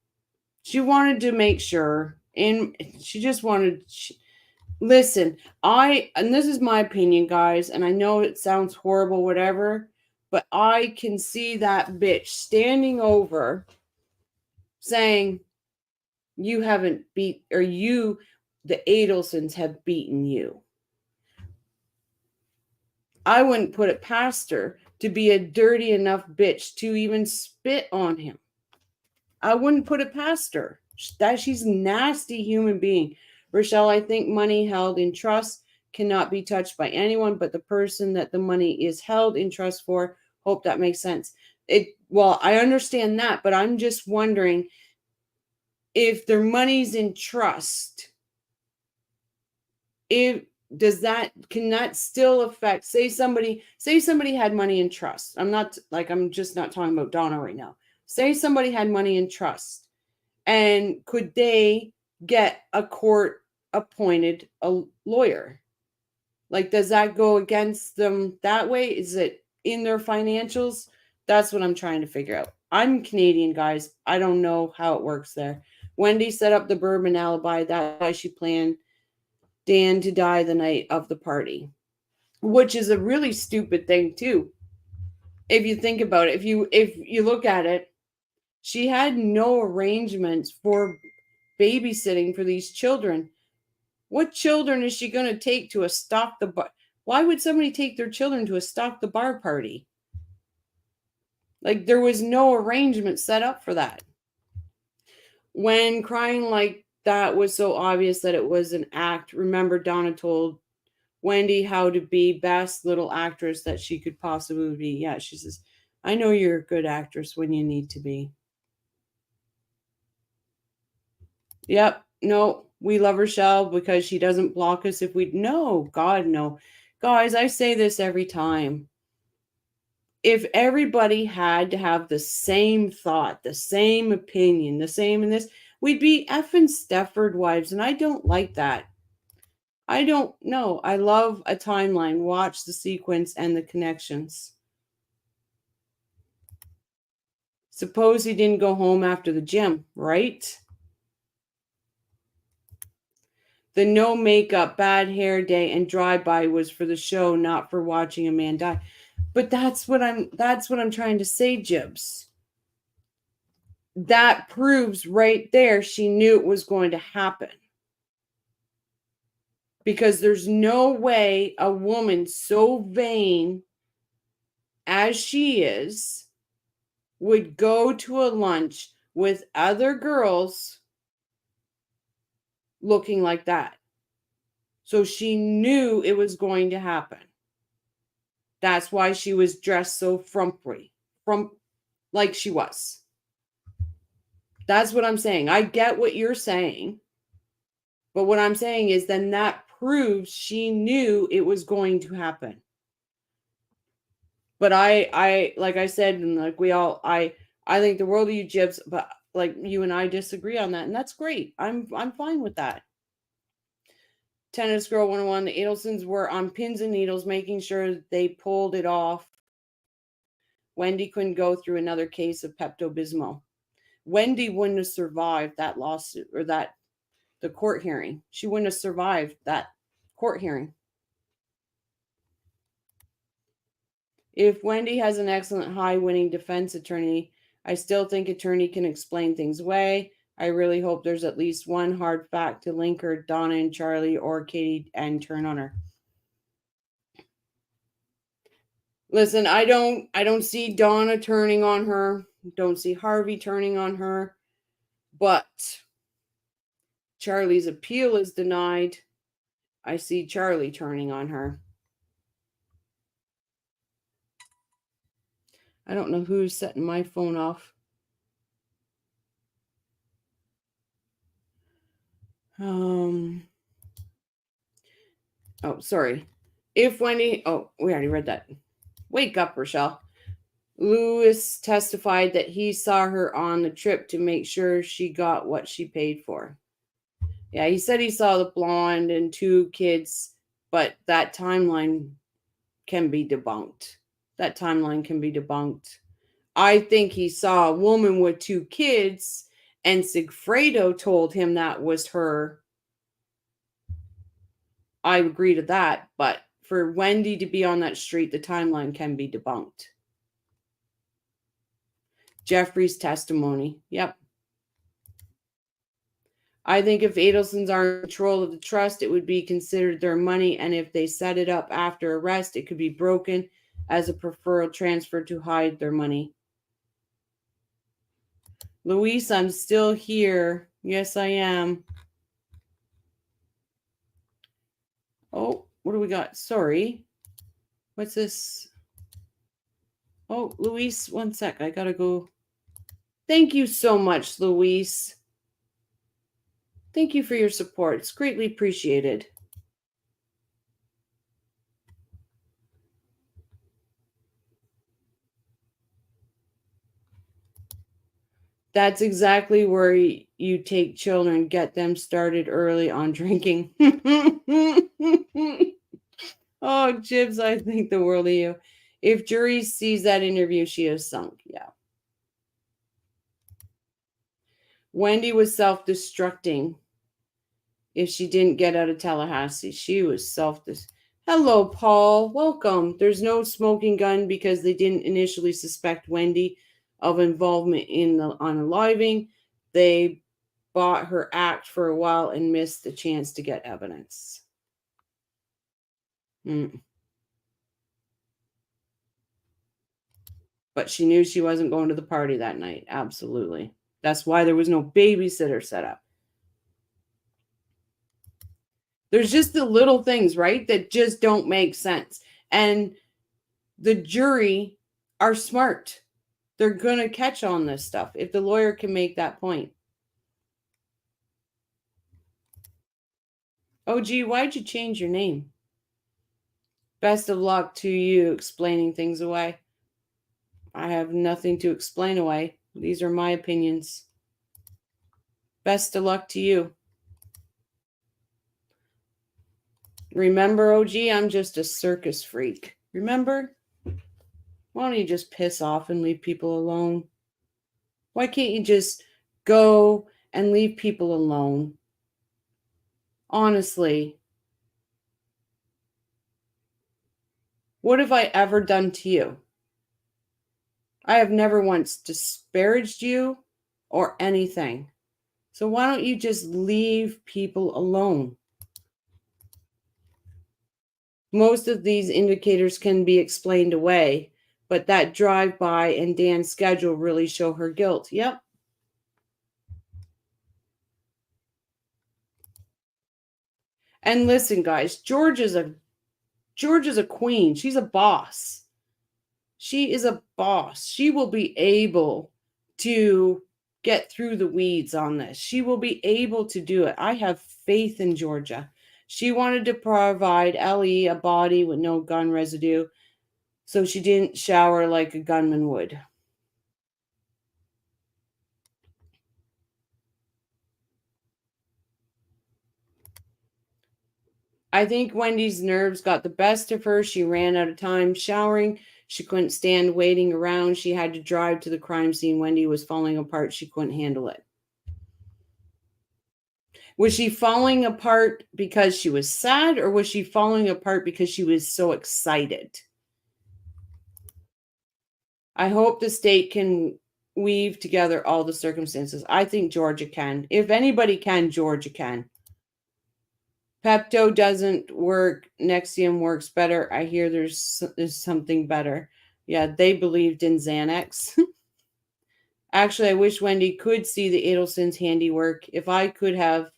She wanted to make sure And she just wanted... Listen, and this is my opinion, guys, and I know it sounds horrible, whatever, but I can see that bitch standing over saying, you haven't beat, or you, the Adelsons, have beaten you. I wouldn't put it past her to be a dirty enough bitch to even spit on him. I wouldn't put it past her. She's a nasty human being. Rochelle, I think money held in trust cannot be touched by anyone but the person that the money is held in trust for. Hope that makes sense. Well, I understand that, but I'm just wondering if their money's in trust, can that still affect, say somebody had money in trust. I'm just not talking about Donna right now. Say somebody had money in trust, and could they get a court appointed a lawyer? Like, does that go against them that way? Is it in their financials? That's what I'm trying to figure out. I'm Canadian, guys. I don't know how it works there. Wendi set up the bourbon alibi. That's why she planned Dan to die the night of the party, which is a really stupid thing too. If you think about it, if you look at it, she had no arrangements for babysitting for these children. What children is she going to take to a stock the bar? Why would somebody take their children to a stock the bar party? Like, there was no arrangement set up for that. When crying like that was so obvious that it was an act, remember Donna told Wendi how to be best little actress that she could possibly be. Yeah, she says, I know you're a good actress when you need to be. Yep, no, we love Rochelle because she doesn't block us if we... No, God, no. Guys, I say this every time. If everybody had to have the same thought, the same opinion, the same in this, we'd be effing Stepford wives, and I don't like that. I don't know. I love a timeline. Watch the sequence and the connections. Suppose he didn't go home after the gym, right? The no makeup, bad hair day, and drive-by was for the show, not for watching a man die. But that's what I'm trying to say, Jibs. That proves right there she knew it was going to happen. Because there's no way a woman so vain as she is would go to a lunch with other girls looking like that. So she knew it was going to happen. That's why she was dressed so frumpy, like she was. That's what I'm saying. I get what you're saying. But what I'm saying is then that proves she knew it was going to happen. But I like I said, and like we all, I think the world of you, Jibs, but like you and I disagree on that, and that's great. I'm fine with that. Tennis Girl 101, the Adelsons were on pins and needles, making sure they pulled it off. Wendi couldn't go through another case of Pepto-Bismol. Wendi wouldn't have survived that lawsuit or the court hearing. She wouldn't have survived that court hearing. If Wendi has an excellent high-winning defense attorney, I still think attorney can explain things away. I really hope there's at least one hard fact to link her, Donna and Charlie, or Katie, and turn on her. Listen, I don't see Donna turning on her. Don't see Harvey turning on her. But Charlie's appeal is denied. I see Charlie turning on her. I don't know who's setting my phone off. Oh, sorry. If Wendi... Oh, we already read that. Wake up, Rochelle. Lewis testified that he saw her on the trip to make sure she got what she paid for. Yeah, he said he saw the blonde and 2 kids, but that timeline can be debunked. That timeline can be debunked. I think he saw a woman with 2 kids and Sigfredo told him that was her, I agree to that. But for Wendi to be on that street, the timeline can be debunked. Jeffrey's testimony. Yep. I think if Adelsons are in control of the trust, it would be considered their money. And if they set it up after arrest, it could be broken as a preferred transfer to hide their money. Luis, I'm still here. Yes, I am. Oh, what do we got? Sorry. What's this? Oh, Luis, one sec. I gotta go. Thank you so much, Luis. Thank you for your support. It's greatly appreciated. That's exactly where you take children, get them started early on drinking. Oh, Jibs, I think the world of you. If jury sees that interview, she is sunk. Yeah. Wendi was self-destructing if she didn't get out of Tallahassee. She was self-destructing. Hello, Paul. Welcome. There's no smoking gun because they didn't initially suspect Wendi of involvement in the unaliving. They bought her act for a while and missed the chance to get evidence. But she knew she wasn't going to the party that night. Absolutely. That's why there was no babysitter set up. There's just the little things, right, that just don't make sense. And the jury are smart. They're going to catch on this stuff if the lawyer can make that point. Oh, gee, why'd you change your name? Best of luck to you explaining things away. I have nothing to explain away. These are my opinions. Best of luck to you. Remember, OG, I'm just a circus freak. Remember? Why don't you just piss off and leave people alone? Why can't you just go and leave people alone? Honestly. What have I ever done to you? I have never once disparaged you or anything. So why don't you just leave people alone? Most of these indicators can be explained away, but that drive-by and Dan's schedule really show her guilt. Yep. And listen, guys, George is a queen. She's a boss. She is a boss. She will be able to get through the weeds on this. She will be able to do it. I have faith in Georgia. She wanted to provide Ellie a body with no gun residue, so she didn't shower like a gunman would. I think Wendi's nerves got the best of her. She ran out of time showering. She couldn't stand waiting around. She had to drive to the crime scene. Wendi was falling apart. She couldn't handle it. Was she falling apart because she was sad, or was she falling apart because she was so excited? I hope the state can weave together all the circumstances. I think Georgia can. If anybody can, Georgia can. Pepto doesn't work. Nexium works better. I hear there's something better. Yeah, they believed in Xanax. Actually, I wish Wendi could see the Adelsons' handiwork. If I could have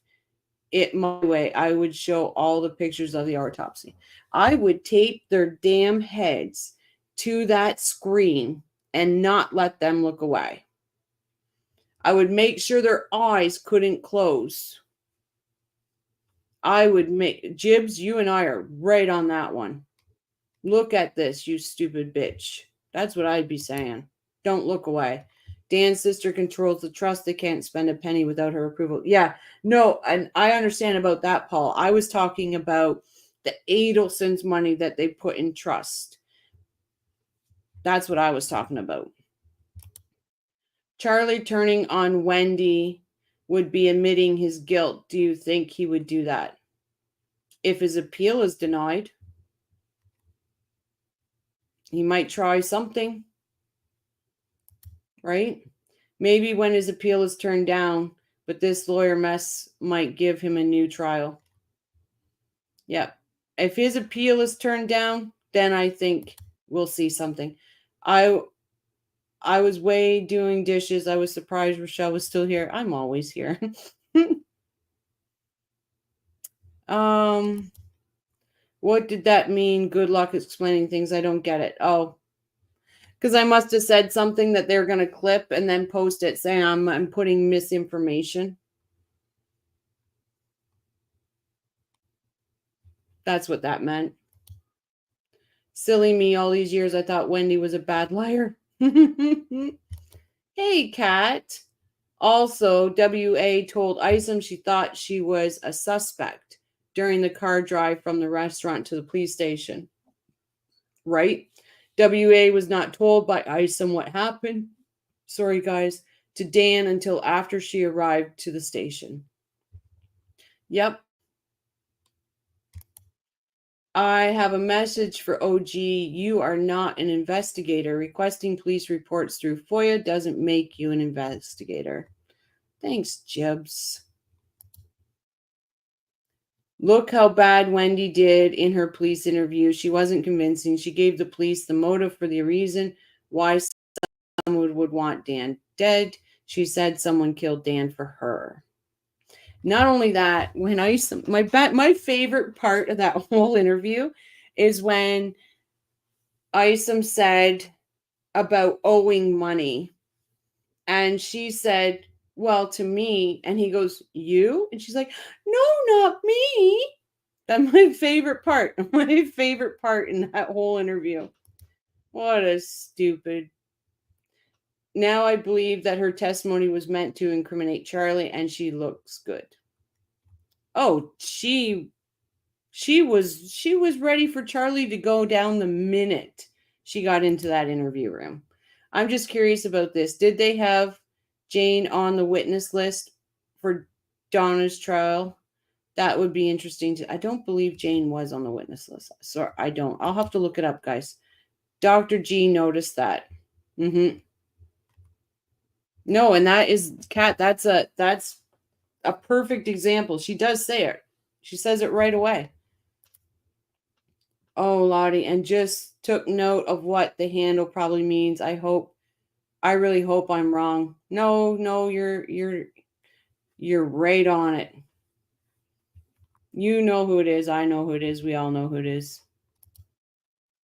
it my way, I would show all the pictures of the autopsy. I would tape their damn heads to that screen and not let them look away. I would make sure their eyes couldn't close. I would make... Jibs, you and I are right on that one. Look at this, you stupid bitch. That's what I'd be saying. Don't look away. Dan's sister controls the trust. They can't spend a penny without her approval. Yeah, no, and I understand about that, Paul. I was talking about the Adelsons' money that they put in trust. That's what I was talking about. Charlie turning on Wendi would be admitting his guilt. Do you think he would do that? If his appeal is denied, he might try something, right? Maybe when his appeal is turned down, but this lawyer mess might give him a new trial. Yep. If his appeal is turned down, then I think we'll see something. I was way doing dishes. I was surprised Rochelle was still here. I'm always here. What did that mean? Good luck explaining things. I don't get it. Oh, because I must have said something that they're going to clip and then post it saying I'm putting misinformation. That's what that meant. Silly me, all these years I thought Wendi was a bad liar. Hey, Kat. Also, W.A. told Isom she thought she was a suspect during the car drive from the restaurant to the police station. Right? W.A. was not told by Isom what happened. Sorry, guys. To Dan until after she arrived to the station. Yep. I have a message for OG. You are not an investigator. Requesting police reports through FOIA doesn't make you an investigator. Thanks, Jibs. Look how bad Wendi did in her police interview. She wasn't convincing. She gave the police the motive for the reason why someone would want Dan dead. She said someone killed Dan for her. Not only that, when my favorite part of that whole interview is when Isom said about owing money. And she said, well, to me. And he goes, you? And she's like, no, not me. That's my favorite part. My favorite part in that whole interview. What a stupid. Now I believe that her testimony was meant to incriminate Charlie, and she looks good. Oh, she was ready for Charlie to go down the minute she got into that interview room. I'm just curious about this. Did they have Jane on the witness list for Donna's trial? That would be interesting. I don't believe Jane was on the witness list. So I don't. I'll have to look it up, guys. Dr. G noticed that. No, and that is Kat. That's a perfect example. She does say it. She says it right away. Oh, Lottie, and just took note of what the handle probably means. I really hope I'm wrong. No, you're right on it. You know who it is. I know who it is. We all know who it is.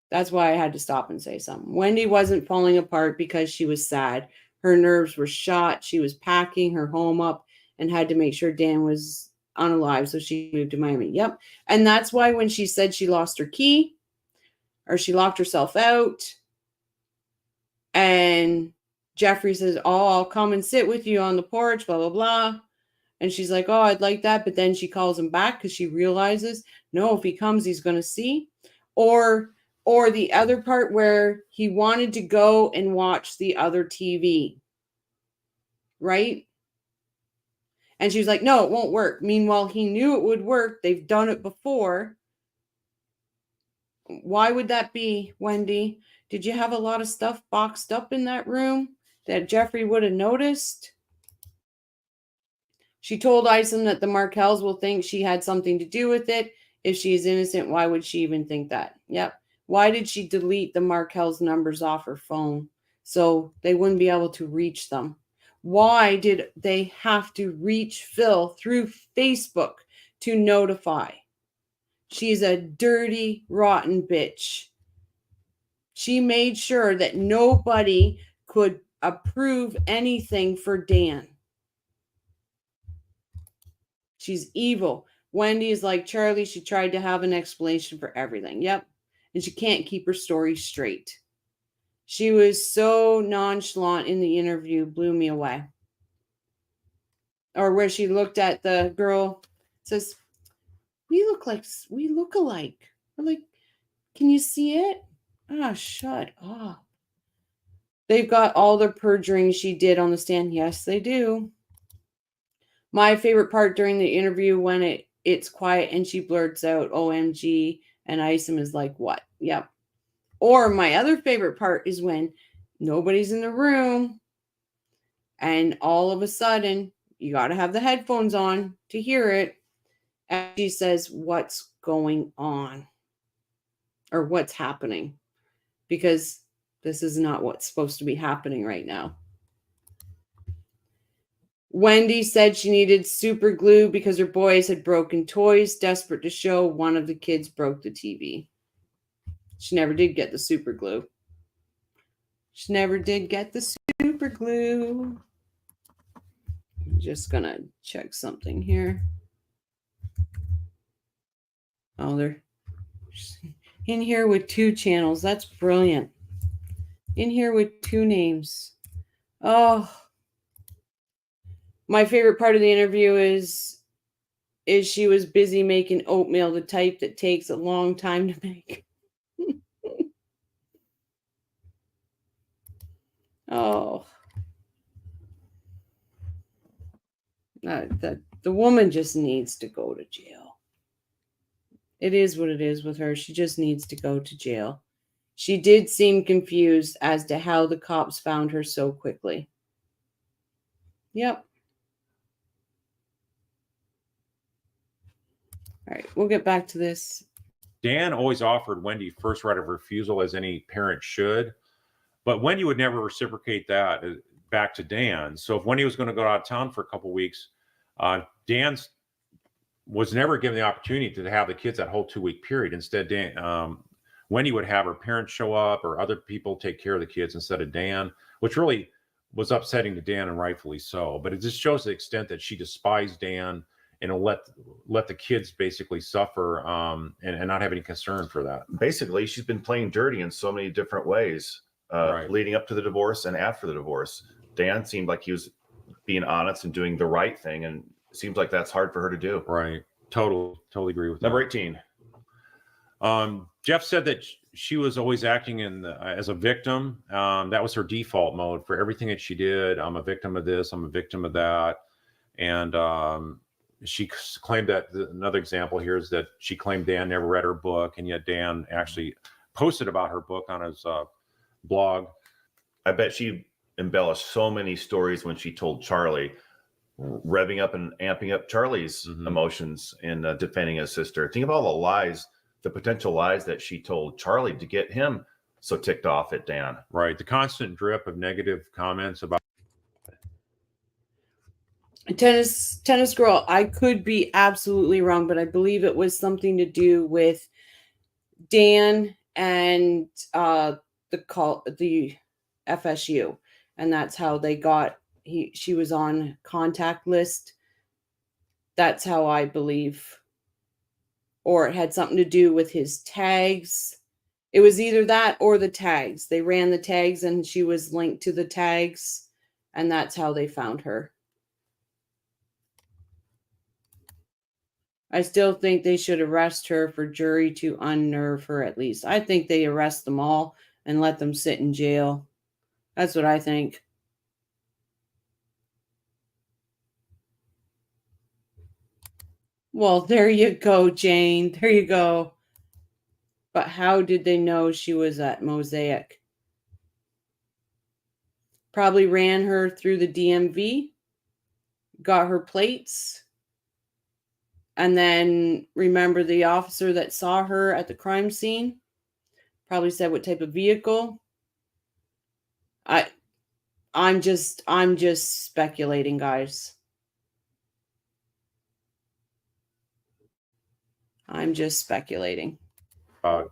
That's why I had to stop and say something. Wendi wasn't falling apart because she was sad. Her nerves were shot. She was packing her home up and had to make sure Dan was unalive, so she moved to Miami. Yep. And that's why when she said she lost her key or she locked herself out and Jeffrey says, oh, I'll come and sit with you on the porch, blah, blah, blah. And she's like, oh, I'd like that. But then she calls him back because she realizes, no, if he comes, he's going to see. Or the other part where he wanted to go and watch the other TV. Right? And she was like, no, it won't work. Meanwhile, he knew it would work. They've done it before. Why would that be, Wendi? Did you have a lot of stuff boxed up in that room that Jeffrey would have noticed? She told Isom that the Markels will think she had something to do with it. If she is innocent, why would she even think that? Yep. Why did she delete the Markels' numbers off her phone so they wouldn't be able to reach them? Why did they have to reach Phil through Facebook to notify? She's a dirty, rotten bitch. She made sure that nobody could approve anything for Dan. She's evil. Wendi is like Charlie. She tried to have an explanation for everything. Yep. And she can't keep her story straight. She was so nonchalant in the interview, blew me away. Or where she looked at the girl, says, we look alike. We're like, can you see it? Ah, shut up. They've got all the perjuring she did on the stand. Yes, they do. My favorite part during the interview when it's quiet and she blurts out OMG and Isom is like, what? Yep. Or my other favorite part is when nobody's in the room and all of a sudden you got to have the headphones on to hear it. And she says, what's going on? Or what's happening? Because this is not what's supposed to be happening right now. Wendi said she needed super glue because her boys had broken toys, desperate to show one of the kids broke the TV. She never did get the super glue. She never did get the super glue. I'm just going to check something here. Oh, they're in here with 2 channels. That's brilliant. In here with 2 names. Oh, my favorite part of the interview is she was busy making oatmeal, the type that takes a long time to make. Oh, the woman just needs to go to jail. It is what it is with her. She just needs to go to jail. She did seem confused as to how the cops found her so quickly. Yep. All right, we'll get back to this. Dan always offered Wendi first right of refusal, as any parent should, but Wendi would never reciprocate that back to Dan. So if Wendi was going to go out of town for a couple of weeks, Dan was never given the opportunity to have the kids that whole 2-week period. Instead, Wendi would have her parents show up or other people take care of the kids instead of Dan, which really was upsetting to Dan, and rightfully so. But it just shows the extent that she despised Dan and let the kids basically suffer and not have any concern for that. Basically, she's been playing dirty in so many different ways, Right. leading up to the divorce and after the divorce. Dan seemed like he was being honest and doing the right thing, and it seems like that's hard for her to do. Right. Totally agree with Number that. 18. Jeff said that she was always acting as a victim. That was her default mode for everything that she did. I'm a victim of this. I'm a victim of that. And she claimed that another example here is that she claimed Dan never read her book, and yet Dan actually posted about her book on his blog. I bet she embellished so many stories when she told Charlie, revving up and amping up Charlie's emotions in defending his sister. Think of all the lies, the potential lies that she told Charlie to get him so ticked off at Dan. Right. The constant drip of negative comments about Tennis girl, I could be absolutely wrong, but I believe it was something to do with Dan and the FSU, and that's how they got she was on contact list. That's how I believe. Or it had something to do with his tags. It was either that or the tags. They ran the tags and she was linked to the tags, and that's how they found her. I still think they should arrest her for jury to unnerve her at least. I think they arrest them all and let them sit in jail. That's what I think. Well, there you go, Jane. There you go. But how did they know she was at Mosaic? Probably ran her through the DMV, got her plates, and then remember the officer that saw her at the crime scene? Probably said what type of vehicle. I'm just speculating, guys. I'm just speculating.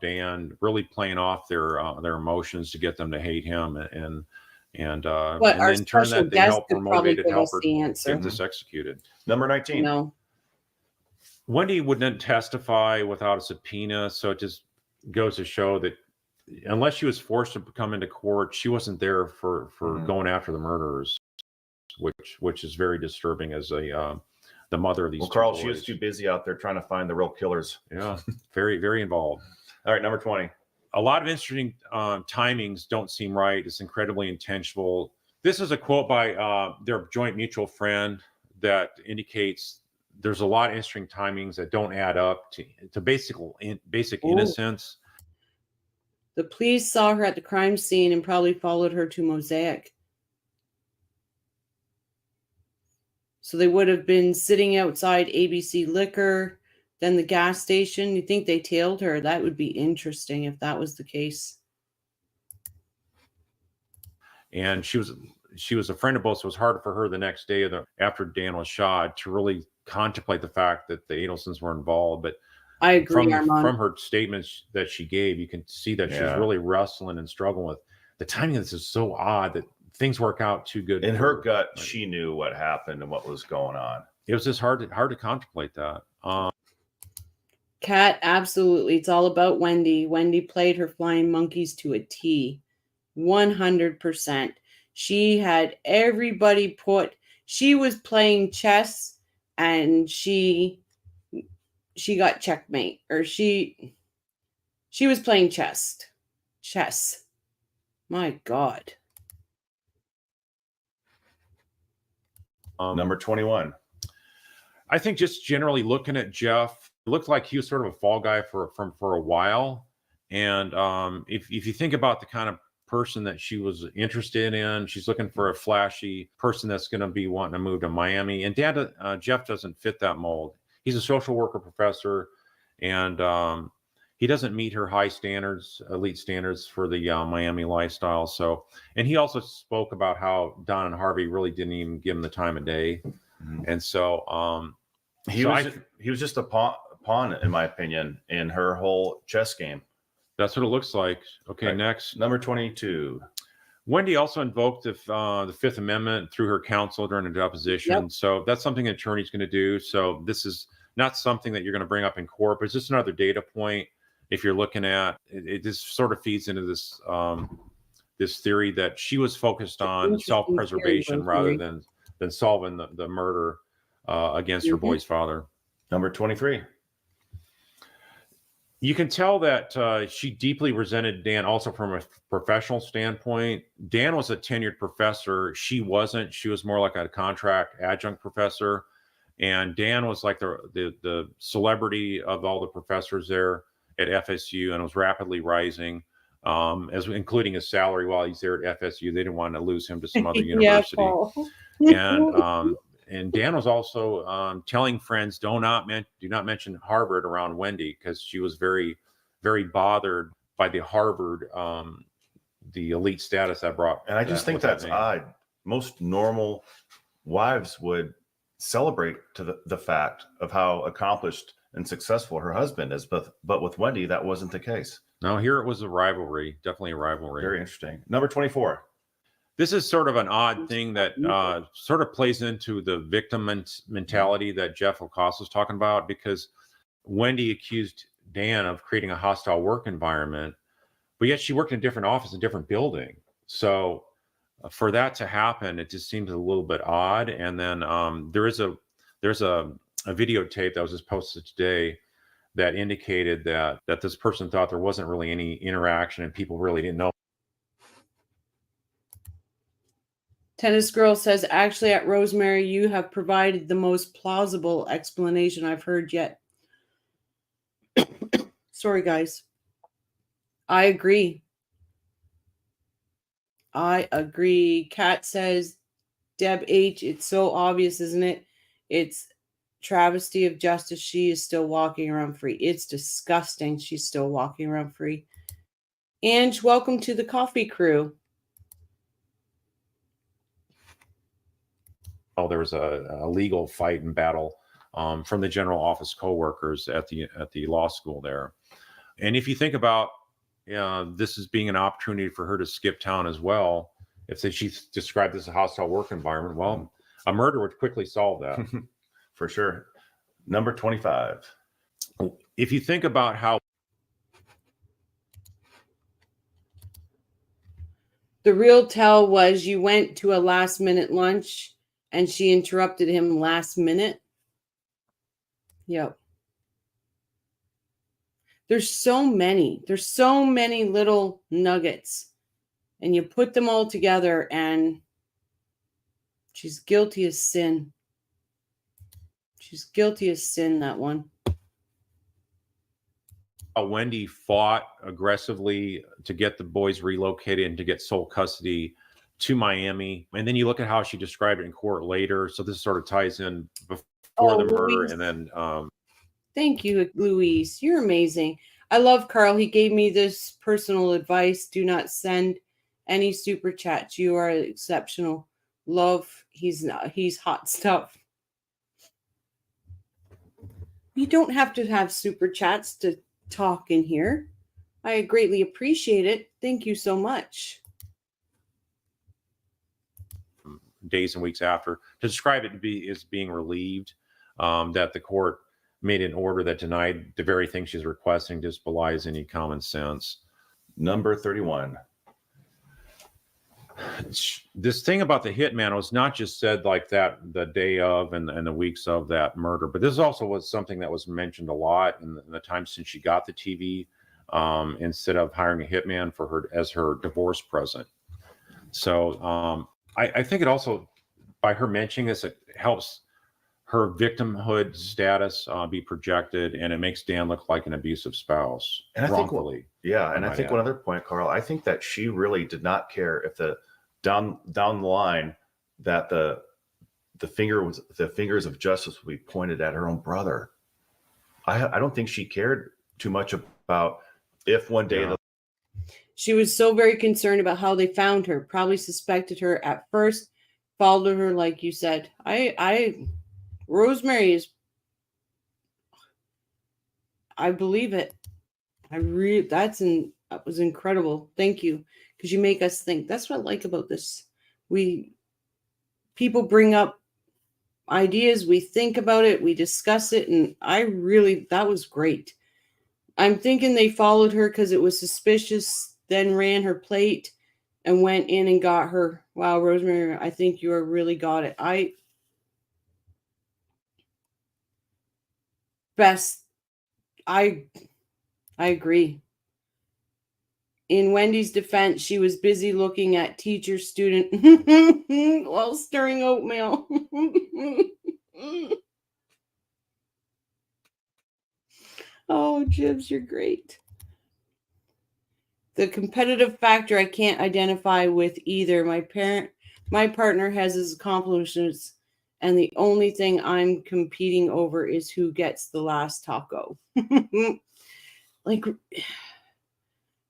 Dan really playing off their emotions to get them to hate him, and But our then turn special that they guest help could or probably motivated to give help us her the answer. get this executed. Number 19. No. Wendi wouldn't testify without a subpoena, so it just goes to show that unless she was forced to come into court, she wasn't there for going after the murderers, which is very disturbing as the mother of these. Well, Carl, she was too busy out there trying to find the real killers. Yeah, very, very involved. All right, number 20. a lot of interesting timings don't seem right. It's incredibly intentional. This is a quote by their joint mutual friend that indicates there's a lot of interesting timings that don't add up to basic innocence. The police saw her at the crime scene and probably followed her to Mosaic. So they would have been sitting outside ABC Liquor, then the gas station. You think they tailed her? That would be interesting if that was the case. And she was a friend of both, so it was hard for her the next day after Dan was shot to really contemplate the fact that the Adelsons were involved. But I agree, from her statements that she gave, you can see that she's really wrestling and struggling with the timing of this is so odd that things work out too good. In her gut, she knew what happened and what was going on. It was just hard to contemplate that. Kat, absolutely. It's all about Wendi. Wendi played her flying monkeys to a T. 100%. She had everybody she was playing chess and she got checkmate, or she was playing chess. My God. Number 21. I think just generally looking at Jeff, it looked like he was sort of a fall guy for a while. And if you think about the kind of person that she was interested in, she's looking for a flashy person that's going to be wanting to move to Miami. And Jeff doesn't fit that mold. He's a social worker professor, and he doesn't meet her high standards, elite standards for the Miami lifestyle. So, and he also spoke about how Don and Harvey really didn't even give him the time of day. Mm-hmm. And so he was just a pawn, in my opinion, in her whole chess game. That's what it looks like. Okay, right. Next. Number 22. Wendi also invoked the Fifth Amendment through her counsel during a deposition. Yep. So that's something an attorney's going to do. So this is not something that you're going to bring up in court, but it's just another data point. If you're looking at it, just sort of feeds into this this theory that she was focused on self-preservation rather than solving the murder against her boy's father. Number 23. You can tell that she deeply resented Dan also from a professional standpoint. Dan was a tenured professor. She wasn't. She was more like a contract adjunct professor. And Dan was like the celebrity of all the professors there at FSU and was rapidly rising, including his salary while he's there at FSU. They didn't want to lose him to some other university. And Dan was also telling friends, do not mention Harvard around Wendi, because she was very, very bothered by the Harvard, the elite status that brought. And I just think that's odd. Most normal wives would celebrate to the fact of how accomplished and successful her husband is, but with Wendi, that wasn't the case. No, here it was a rivalry, definitely a rivalry. Very interesting. Number 24. This is sort of an odd thing that sort of plays into the victim mentality that Jeff Lacoste was talking about, because Wendi accused Dan of creating a hostile work environment, but yet she worked in a different office, a different building. So for that to happen, it just seems a little bit odd. And then there's a videotape that was just posted today that indicated that this person thought there wasn't really any interaction and people really didn't know. Tennis Girl says, actually, at Rosemary, you have provided the most plausible explanation I've heard yet. Sorry, guys. I agree. Kat says, Deb H., it's so obvious, isn't it? It's travesty of justice. She is still walking around free. It's disgusting. She's still walking around free. Ange, welcome to the coffee crew. Oh, there was a legal fight and battle from the general office co-workers at the law school there. And if you think about this as being an opportunity for her to skip town as well, if she described this as a hostile work environment, well, a murder would quickly solve that. For sure. Number 25. If you think about how the real tell was you went to a last minute lunch and she interrupted him last minute. Yep. There's so many little nuggets, and you put them all together, and she's guilty as sin. She's guilty as sin, that one. Wendi fought aggressively to get the boys relocated and to get sole custody to Miami. And then you look at how she described it in court later. So this sort of ties in before the murder. Louise. And then Thank you, Louise. You're amazing. I love Carl. He gave me this personal advice. Do not send any super chats. You are exceptional. Love. He's hot stuff. You don't have to have super chats to talk in here. I greatly appreciate it. Thank you so much. Days and weeks after, to describe it as being relieved that the court made an order that denied the very thing she's requesting, just belies any common sense. Number 31. This thing about the hitman was not just said like that the day of and the weeks of that murder, but this also was something that was mentioned a lot in the time since she got the TV, instead of hiring a hitman for her as her divorce present. So I think it also, by her mentioning this, it helps her victimhood status be projected, and it makes Dan look like an abusive spouse, and wrongfully. I think one other point, Carl, I think that she really did not care if the down the line that the fingers of justice would be pointed at her own brother. I don't think she cared too much about if one day she was so very concerned about how they found her, probably suspected her at first, followed her, like you said. Rosemary is, I believe it. That was incredible. Thank you. Because you make us think. That's what I like about this. People bring up ideas, we think about it, we discuss it, and that was great. I'm thinking they followed her because it was suspicious, then ran her plate and went in and got her. Wow, Rosemary, I think you really got it. I agree. In Wendy's defense, she was busy looking at teacher student while stirring oatmeal. Oh, Jibs, you're great. The competitive factor I can't identify with either. My partner has his accomplishments, and the only thing I'm competing over is who gets the last taco. Like,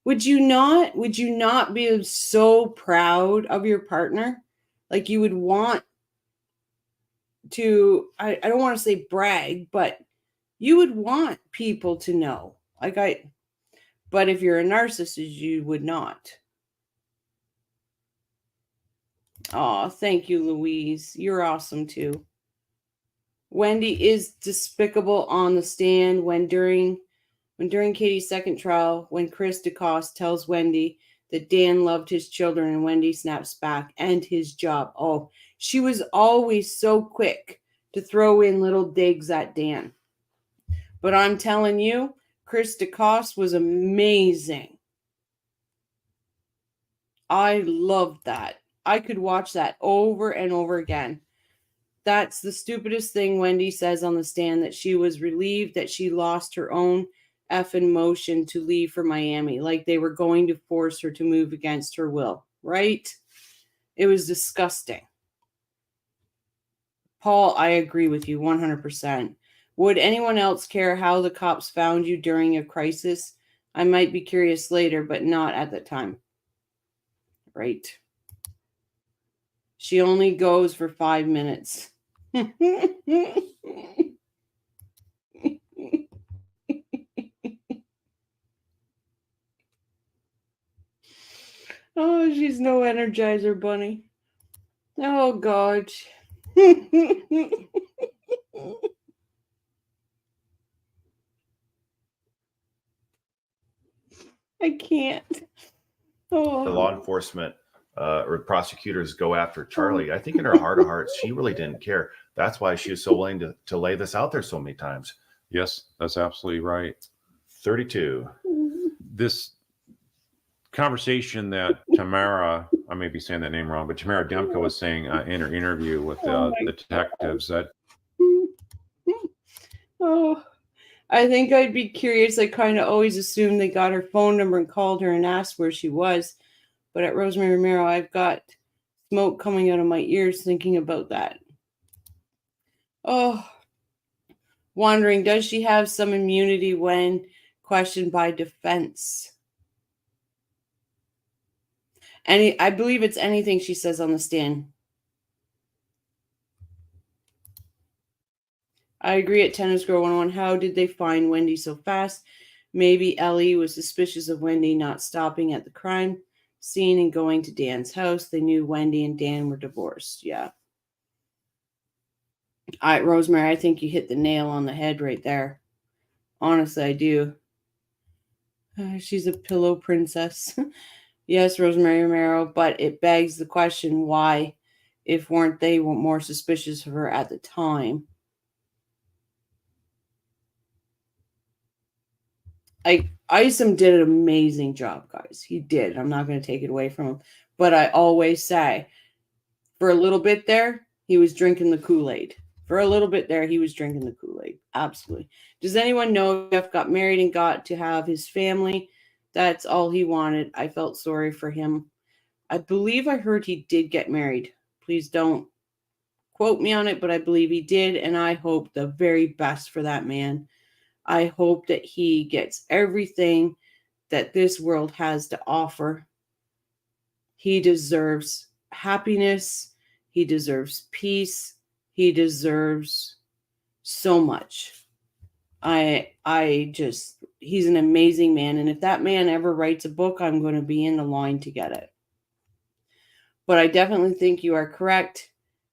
would you not be so proud of your partner? Like, you would want to, I don't want to say brag, but you would want people to know. But if you're a narcissist, you would not. Oh, thank you, Louise. You're awesome too. Wendi is despicable on the stand when during Katie's second trial, when Chris DeCoste tells Wendi that Dan loved his children, and Wendi snaps back, and his job. Oh, she was always so quick to throw in little digs at Dan. But I'm telling you, Chris DeCoste was amazing. I loved that. I could watch that over and over again. That's the stupidest thing Wendi says on the stand, that she was relieved that she lost her own effing motion to leave for Miami, like they were going to force her to move against her will, right? It was disgusting. Paul, I agree with you 100%. Would anyone else care how the cops found you during a crisis? I might be curious later, but not at the time. Right. She only goes for 5 minutes. Oh, she's no Energizer bunny. Oh, God. I can't. Oh. The law enforcement or prosecutors go after Charlie. I think in her heart of hearts, she really didn't care. That's why she was so willing to lay this out there so many times. Yes, that's absolutely right. 32. This conversation that Tamara, I may be saying that name wrong, but Tamara Demko was saying in her interview with the detectives that. Oh, I think I'd be curious. I kind of always assumed they got her phone number and called her and asked where she was. But at Rosemary Romero, I've got smoke coming out of my ears thinking about that. Oh, wondering, does she have some immunity when questioned by defense? I believe it's anything she says on the stand. I agree at Tennis Girl 101. How did they find Wendi so fast? Maybe Ellie was suspicious of Wendi not stopping at the crime scene and going to Dan's house. They knew Wendi and Dan were divorced. Yeah. Rosemary, I think you hit the nail on the head right there. Honestly, I do. She's a pillow princess. Yes, Rosemary Romero, but it begs the question why, if weren't they more suspicious of her at the time? Isom did an amazing job, guys. He did. I'm not going to take it away from him. But I always say, for a little bit there, he was drinking the Kool-Aid. For a little bit there, he was drinking the Kool-Aid. Absolutely. Does anyone know Jeff got married and got to have his family? That's all he wanted. I felt sorry for him. I believe I heard he did get married. Please don't quote me on it, but I believe he did. And I hope the very best for that man. I hope that he gets everything that this world has to offer. He deserves happiness. He deserves peace. He deserves so much. He's an amazing man. And if that man ever writes a book, I'm going to be in the line to get it. But I definitely think you are correct.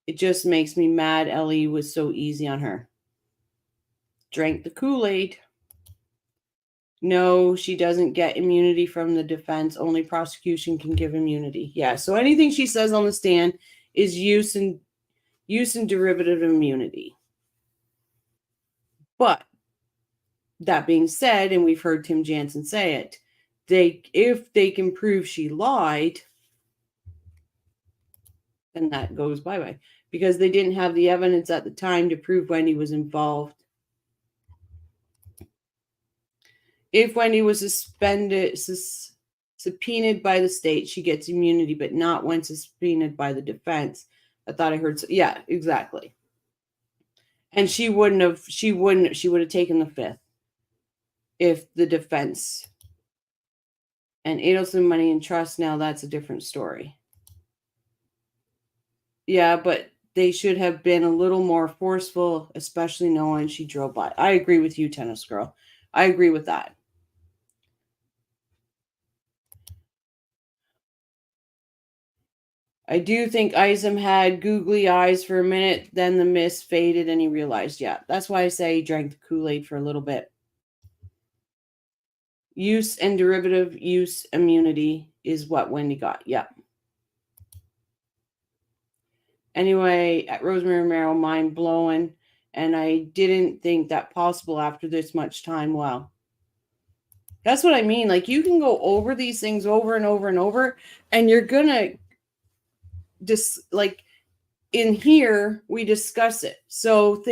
It just makes me mad Ellie was so easy on her. Drank the Kool-Aid. No, she doesn't get immunity from the defense. Only prosecution can give immunity. Yeah, so anything she says on the stand is use and derivative immunity. But that being said, and we've heard Tim Jansen say it, if they can prove she lied, then that goes bye-bye. Because they didn't have the evidence at the time to prove Wendi was involved. If Wendi was subpoenaed by the state, she gets immunity, but not when subpoenaed by the defense. I thought I heard. Yeah, exactly. And she would have taken the fifth if the defense and Adelson money and trust. Now that's a different story. Yeah, but they should have been a little more forceful, especially knowing she drove by. I agree with you, Tennis Girl. I agree with that. I do think Isom had googly eyes for a minute, then the mist faded and he realized, yeah, that's why I say he drank the Kool-Aid for a little bit. Use and derivative use immunity is what Wendi got. Yeah. Anyway, at Rosemary Romero, mind blowing. And I didn't think that possible after this much time. Wow. That's what I mean. Like, you can go over these things over and over and over, and you're going to just, like, in here, we discuss it. So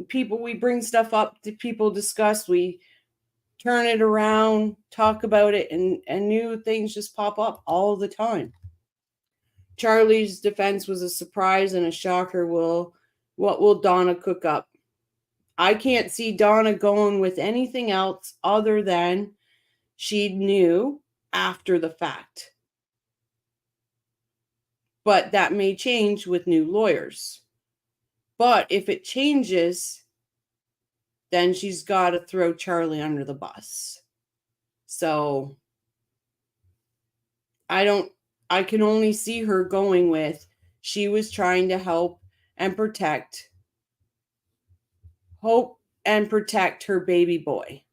people, we bring stuff up to people discuss, we turn it around, talk about it, and new things just pop up all the time. Charlie's defense was a surprise and a shocker. What will Donna cook up? I can't see Donna going with anything else other than she knew after the fact. But that may change with new lawyers. But if it changes, then she's got to throw Charlie under the bus. So I can only see her going with, she was trying to help and protect, hope and protect her baby boy.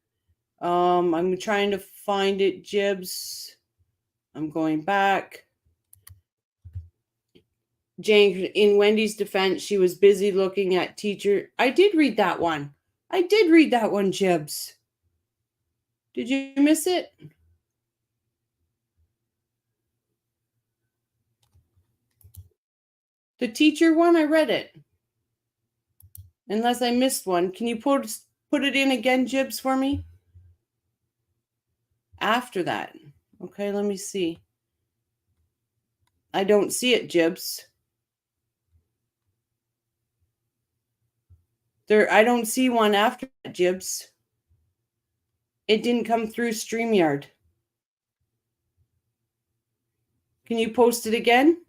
I'm trying to find it, Jibs. I'm going back. Jane, in Wendi's defense, she was busy looking at teacher. I did read that one. I did read that one, Jibs. Did you miss it? The teacher one, I read it. Unless I missed one. Can you put it in again, Jibs, for me? After that. Okay, let me see. I don't see it, Jibs. I don't see one after that, Jibs. It didn't come through StreamYard. Can you post it again?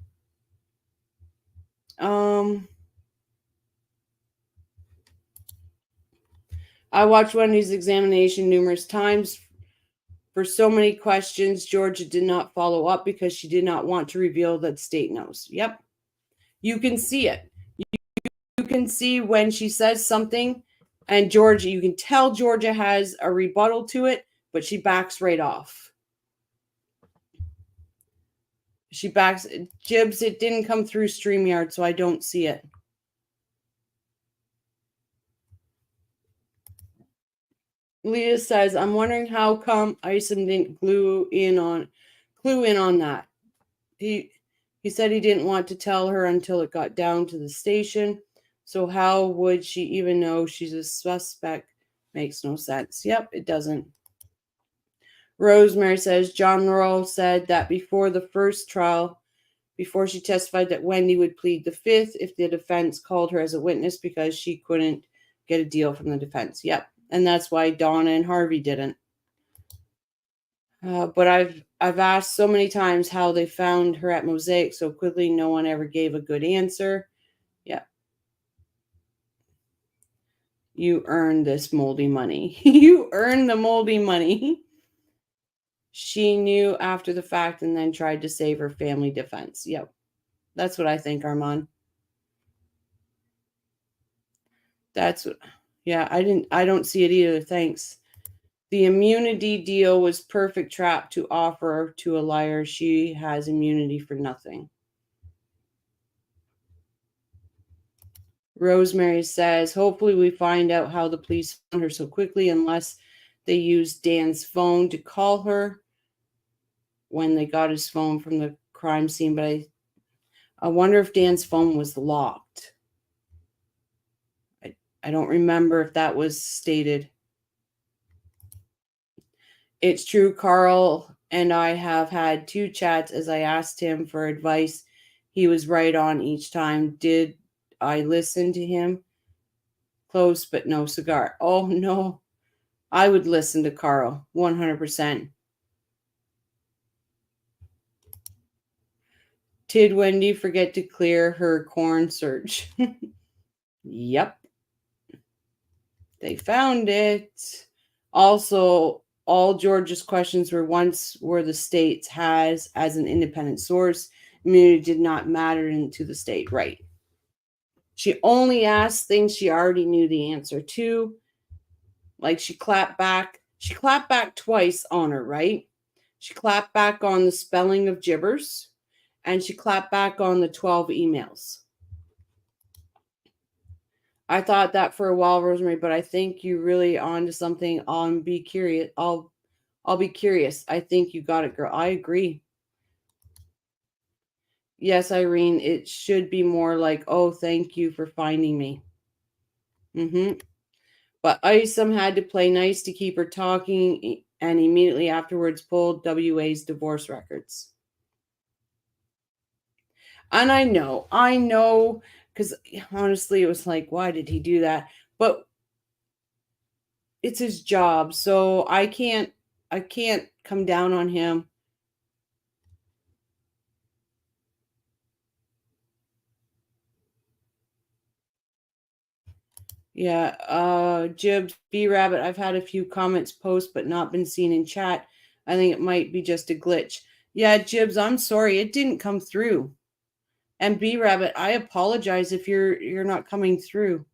I watched Wendy's examination numerous times. For so many questions, Georgia did not follow up because she did not want to reveal that state knows. Yep. You can see it. You can see when she says something, and Georgia, you can tell Georgia has a rebuttal to it, but she backs right off. She backs. Jibs, it didn't come through StreamYard, so I don't see it. Leah says, I'm wondering how come Isom didn't clue in on that. He said he didn't want to tell her until it got down to the station. So how would she even know she's a suspect? Makes no sense. Yep, it doesn't. Rosemary says, John Laurel said that before the first trial, before she testified, that Wendi would plead the fifth if the defense called her as a witness because she couldn't get a deal from the defense. Yep. And that's why Donna and Harvey didn't. But I've asked so many times how they found her at Mosaic so quickly. No one ever gave a good answer. Yeah. You earned this moldy money. You earned the moldy money. She knew after the fact and then tried to save her family defense. Yep. That's what I think, Armand. That's what. Yeah, I don't see it either. Thanks. The immunity deal was perfect trap to offer to a liar. She has immunity for nothing. Rosemary says, hopefully we find out how the police found her so quickly unless they used Dan's phone to call her when they got his phone from the crime scene. But I wonder if Dan's phone was locked. I don't remember if that was stated. It's true, Carl and I have had 2 chats as I asked him for advice. He was right on each time. Did I listen to him? Close, but no cigar. Oh, no. I would listen to Carl, 100%. Did Wendi forget to clear her corn search? Yep. They found it. Also, all Georgia's questions were the states has as an independent source. Immunity did not matter to the state, right? She only asked things she already knew the answer to. Like she clapped back. She clapped back twice on her, right? She clapped back on the spelling of gibbers, and she clapped back on the 12 emails. I thought that for a while, Rosemary, but I think you really onto something. I'll be curious. I'll be curious. I think you got it, girl. I agree. Yes, Irene, it should be more like, oh, thank you for finding me. But Isom had to play nice to keep her talking and immediately afterwards pulled WA's divorce records. And I know, because honestly, it was like, why did he do that? But it's his job, so I can't come down on him. Yeah, Jibs, B-Rabbit, I've had a few comments post but not been seen in chat. I think it might be just a glitch. Yeah, Jibs, I'm sorry, it didn't come through. And B-Rabbit, I apologize if you're not coming through.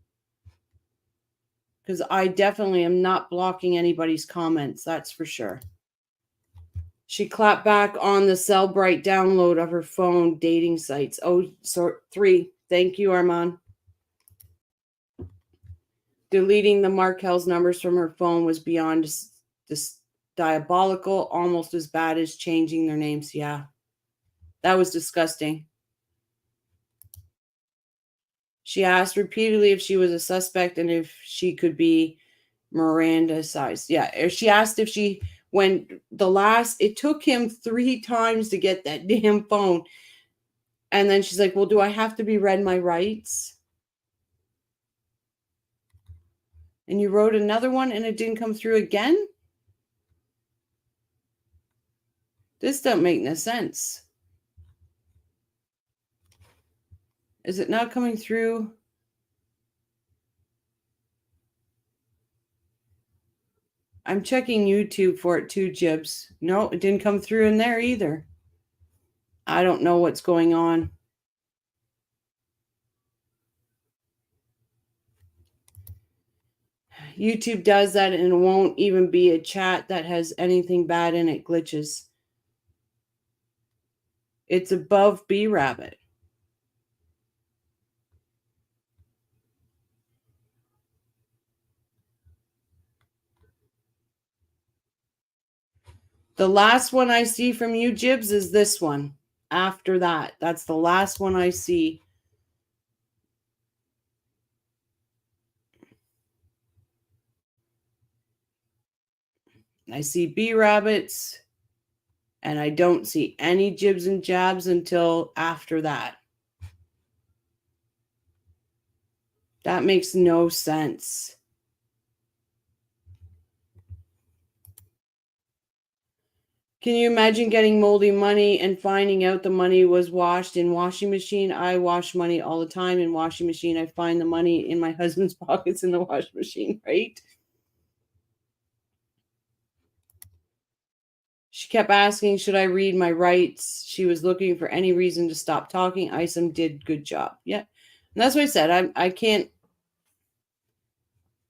Because I definitely am not blocking anybody's comments, that's for sure. She clapped back on the Cellbrite download of her phone dating sites. Oh, so 3. Thank you, Armand. Deleting the Markel's numbers from her phone was beyond this diabolical, almost as bad as changing their names. Yeah, that was disgusting. She asked repeatedly if she was a suspect and if she could be Miranda-sized. Yeah, she asked if she, it took him 3 times to get that damn phone. And then she's like, well, do I have to be read my rights? And you wrote another one and it didn't come through again? This don't make no sense. Is it not coming through? I'm checking YouTube for it too, Jibs. No, it didn't come through in there either. I don't know what's going on. YouTube does that and it won't even be a chat that has anything bad in it, glitches. It's above B Rabbit. The last one I see from you, Jibs, is this one. After that, that's the last one I see. I see B Rabbits, and I don't see any Jibs and Jabs until after that. That makes no sense. Can you imagine getting moldy money and finding out the money was washed in washing machine? I wash money all the time in washing machine. I find the money in my husband's pockets in the washing machine, right? She kept asking, should I read my rights? She was looking for any reason to stop talking. Isom did good job. Yeah. And that's what I said. I can't.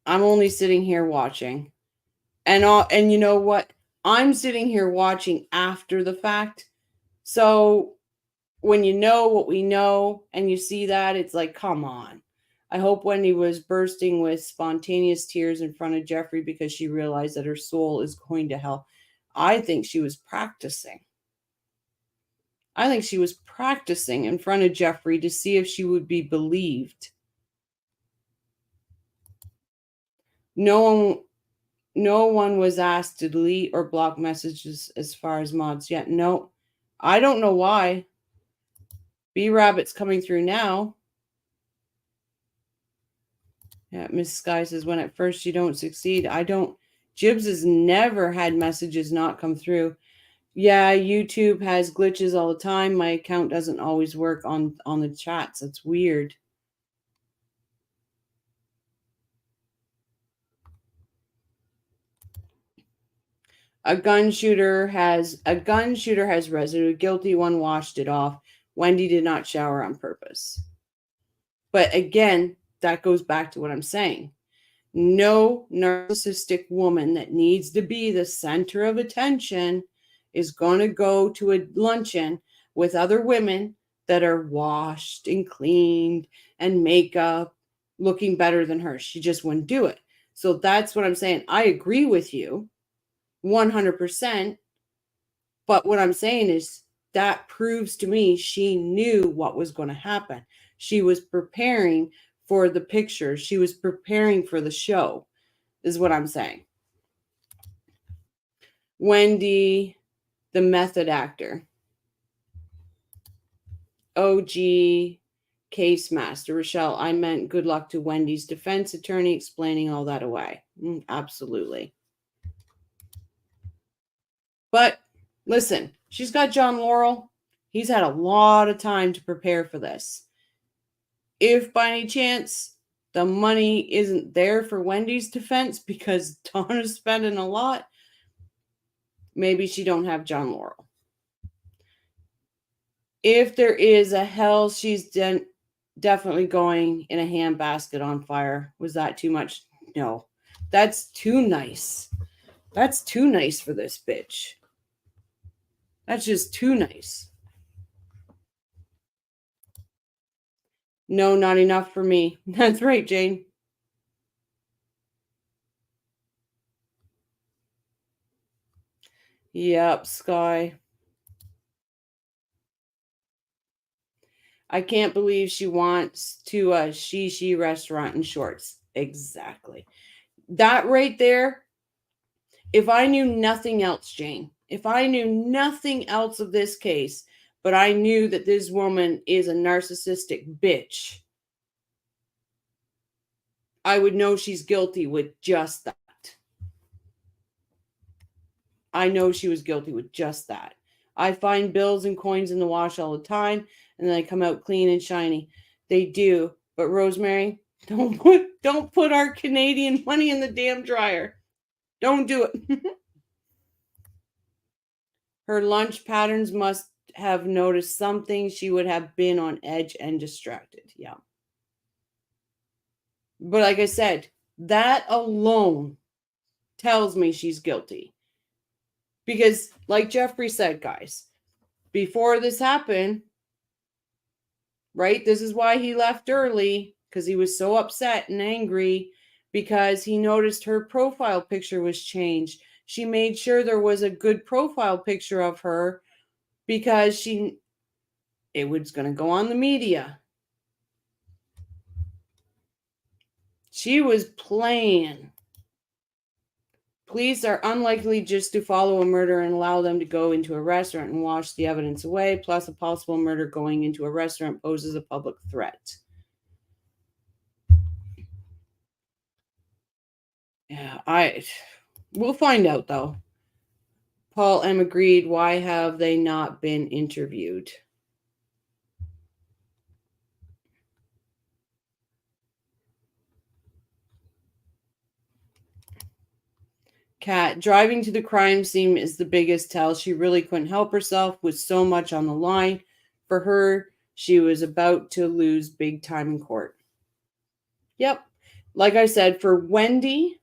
I'm only sitting here watching. And you know what? I'm sitting here watching after the fact. So when you know what we know and you see that, it's like, come on. I hope Wendi was bursting with spontaneous tears in front of Jeffrey because she realized that her soul is going to hell. I think she was practicing. I think she was practicing in front of Jeffrey to see if she would be believed. No one was asked to delete or block messages as far as mods yet. No, I don't know why. B Rabbit's coming through now. Yeah, Miss Sky says, when at first you don't succeed, Jibs has never had messages not come through. Yeah, YouTube has glitches all the time. My account doesn't always work on the chats. It's weird. A gun shooter has residue. Guilty one washed it off. Wendi did not shower on purpose. But again, that goes back to what I'm saying. No narcissistic woman that needs to be the center of attention is going to go to a luncheon with other women that are washed and cleaned and makeup looking better than her. She just wouldn't do it. So that's what I'm saying. I agree with you 100%. But what I'm saying is that proves to me she knew what was going to happen. She was preparing for the picture. She was preparing for the show, is what I'm saying. Wendi, the method actor. OG case master. Rochelle, I meant good luck to Wendy's defense attorney explaining all that away. Absolutely. But listen, she's got John Laurel. He's had a lot of time to prepare for this. If by any chance the money isn't there for Wendy's defense because Donna's spending a lot, maybe she don't have John Laurel. If there is a hell, she's definitely going in a handbasket on fire. Was that too much? No. That's too nice. That's too nice for this bitch. That's just too nice. No, not enough for me. That's right, Jane. Yep, Sky. I can't believe she wants to a she restaurant in shorts. Exactly. That right there, if I knew nothing else, Jane, if I knew nothing else of this case, but I knew that this woman is a narcissistic bitch, I would know she's guilty with just that. I know she was guilty with just that. I find bills and coins in the wash all the time, and then they come out clean and shiny. They do. But Rosemary, don't put our Canadian money in the damn dryer. Don't do it. Her lunch patterns must have noticed something. She would have been on edge and distracted. Yeah. But like I said, that alone tells me she's guilty. Because like Jeffrey said, guys, before this happened, right? This is why he left early, because he was so upset and angry because he noticed her profile picture was changed. She made sure there was a good profile picture of her because it was going to go on the media. She was playing. Police are unlikely just to follow a murder and allow them to go into a restaurant and wash the evidence away. Plus, a possible murder going into a restaurant poses a public threat. Yeah, we'll find out though. Paul M. agreed. Why have they not been interviewed? Kat, driving to the crime scene is the biggest tell. She really couldn't help herself with so much on the line. For her, she was about to lose big time in court. Yep. Like I said, for Wendi,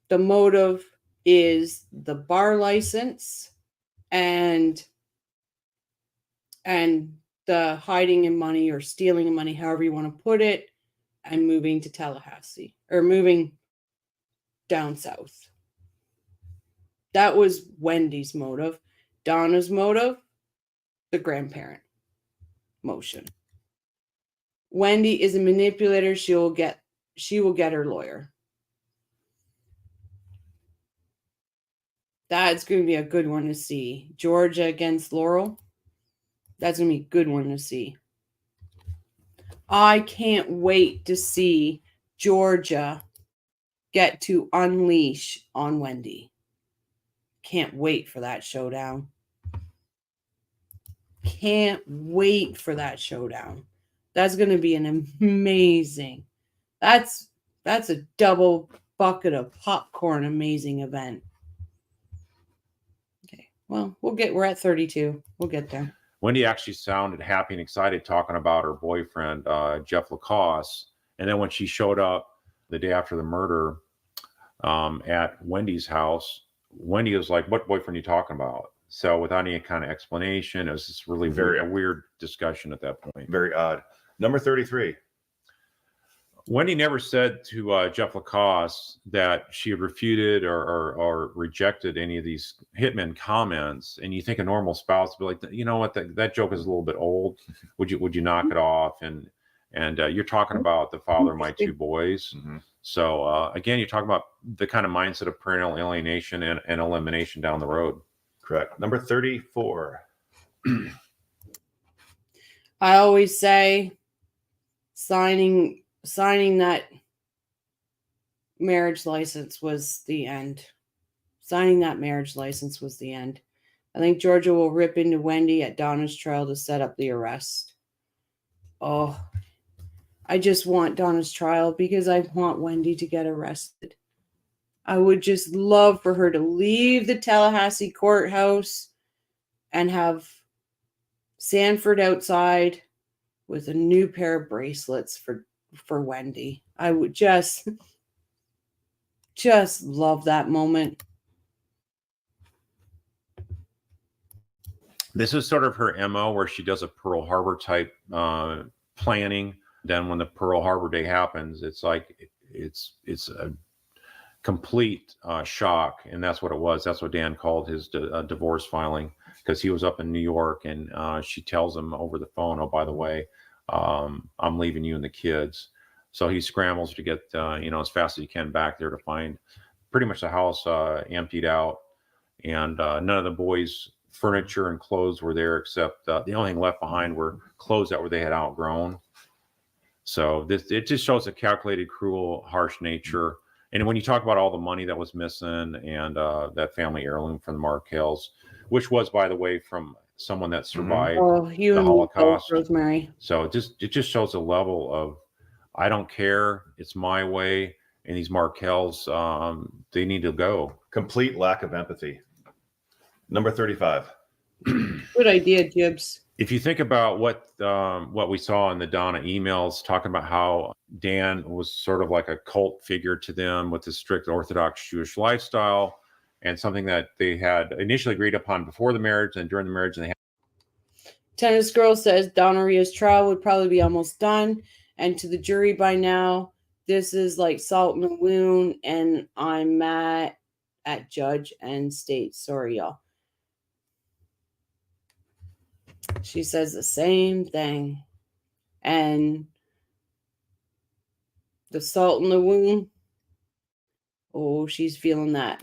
the motive is the bar license and the hiding in money or stealing in money, however you want to put it, and moving to Tallahassee or moving down south. That was Wendy's motive. Donna's motive, the grandparent motion. Wendi is a manipulator. She will get her lawyer. That's going to be a good one to see. Georgia against Laurel. That's going to be a good one to see. I can't wait to see Georgia get to unleash on Wendi. Can't wait for that showdown. Can't wait for that showdown. That's going to be an amazing. That's a double bucket of popcorn amazing event. Okay. Well, we're at 32. We'll get there. Wendi actually sounded happy and excited talking about her boyfriend, Jeff Lacoste. And then when she showed up the day after the murder at Wendy's house, Wendi was like, "What boyfriend are you talking about?" So without any kind of explanation, it was just really a weird discussion at that point. Very odd. Number 33. Wendi never said to Jeff Lacoste that she had refuted or rejected any of these hitman comments. And you think a normal spouse would be like, you know what, that joke is a little bit old. Would you knock it off? And you're talking about the father of my two boys. Mm-hmm. So again, you're talking about the kind of mindset of parental alienation and elimination down the road. Correct. Number 34. I always say signing that marriage license was the end. Signing that marriage license was the end. I think Georgia will rip into Wendi at Donna's trial to set up the arrest. Oh, I just want Donna's trial because I want Wendi to get arrested. I would just love for her to leave the Tallahassee courthouse and have Sanford outside with a new pair of bracelets for Wendi. I would just love that moment. This is sort of her MO where she does a Pearl Harbor type planning. Then when the Pearl Harbor Day happens, it's like it's a complete shock, and that's what it was. That's what Dan called his divorce filing, because he was up in New York, and she tells him over the phone, "Oh, by the way, I'm leaving you and the kids." So he scrambles to get as fast as he can back there to find pretty much the house emptied out, and none of the boys' furniture and clothes were there, except the only thing left behind were clothes that they had outgrown. So it just shows a calculated, cruel, harsh nature. And when you talk about all the money that was missing, and that family heirloom from the Markels, which was, by the way, from someone that survived the Holocaust, Rosemary. So it just shows a level of, I don't care, it's my way, and these Markels, they need to go. Complete lack of empathy. Number 35. Good idea, Jibs. If you think about what we saw in the Donna emails, talking about how Dan was sort of like a cult figure to them with his strict Orthodox Jewish lifestyle, and something that they had initially agreed upon before the marriage and during the marriage. And Tennis Girl says Donna Ria's trial would probably be almost done, and to the jury by now, this is like salt in the wound, and I'm mad at judge and state. Sorry, y'all. She says the same thing. And the salt in the wound, oh, she's feeling that.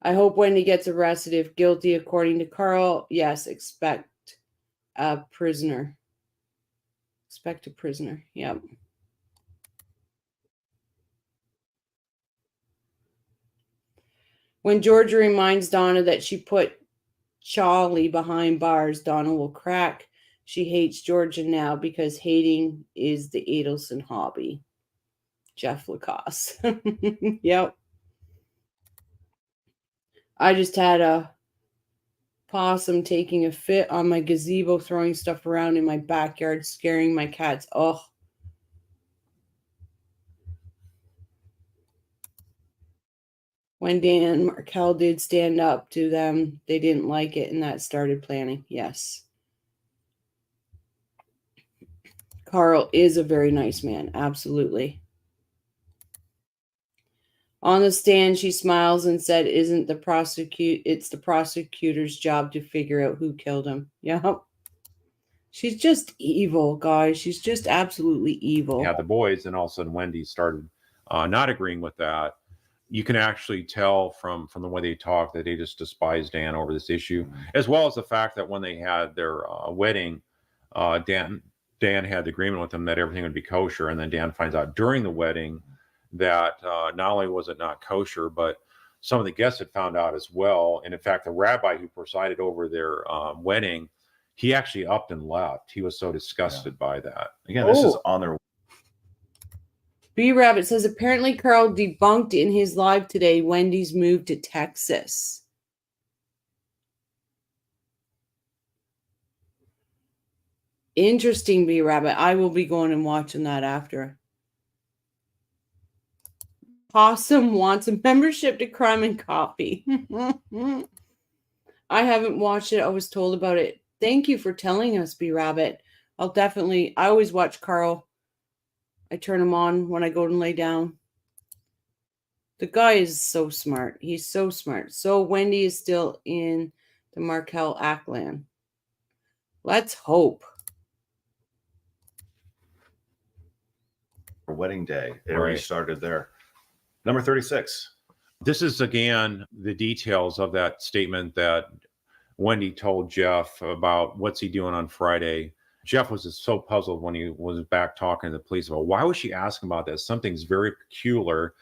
I hope Wendi gets arrested if guilty, according to Carl. Yes, expect a prisoner. Expect a prisoner. Yep. When Georgia reminds Donna that she put Charlie behind bars, Donna will crack. She hates Georgia now because hating is the Adelson hobby. Jeff Lacoste. Yep. I just had a possum taking a fit on my gazebo, throwing stuff around in my backyard, scaring my cats. Oh. When Dan Markel did stand up to them, they didn't like it, and that started planning. Yes. Carl is a very nice man. Absolutely. On the stand, she smiles and said, it's the prosecutor's job to figure out who killed him. Yep. She's just evil, guys. She's just absolutely evil. Yeah, the boys, and all of a sudden Wendi started not agreeing with that. You can actually tell from the way they talk that they just despise Dan over this issue, as well as the fact that when they had their wedding, Dan had the agreement with them that everything would be kosher, and then Dan finds out during the wedding that not only was it not kosher, but some of the guests had found out as well. And in fact, the rabbi who presided over their wedding, he actually upped and left. He was so disgusted by that. Again, this is on their. B Rabbit says apparently Carl debunked in his live today Wendi's move to Texas. Interesting, B Rabbit. I will be going and watching that after. Possum wants a membership to Crime and Coffee. I haven't watched it. I was told about it. Thank you for telling us, B Rabbit. I always watch Carl. I turn him on when I go and lay down. The guy is so smart. He's so smart. So Wendi is still in the Markel Ackland. Let's hope. Wedding day. It already started there. Number 36. This is, again, the details of that statement that Wendi told Jeff about what's he doing on Friday. Jeff was just so puzzled when he was back talking to the police about why was she asking about this? Something's very peculiar.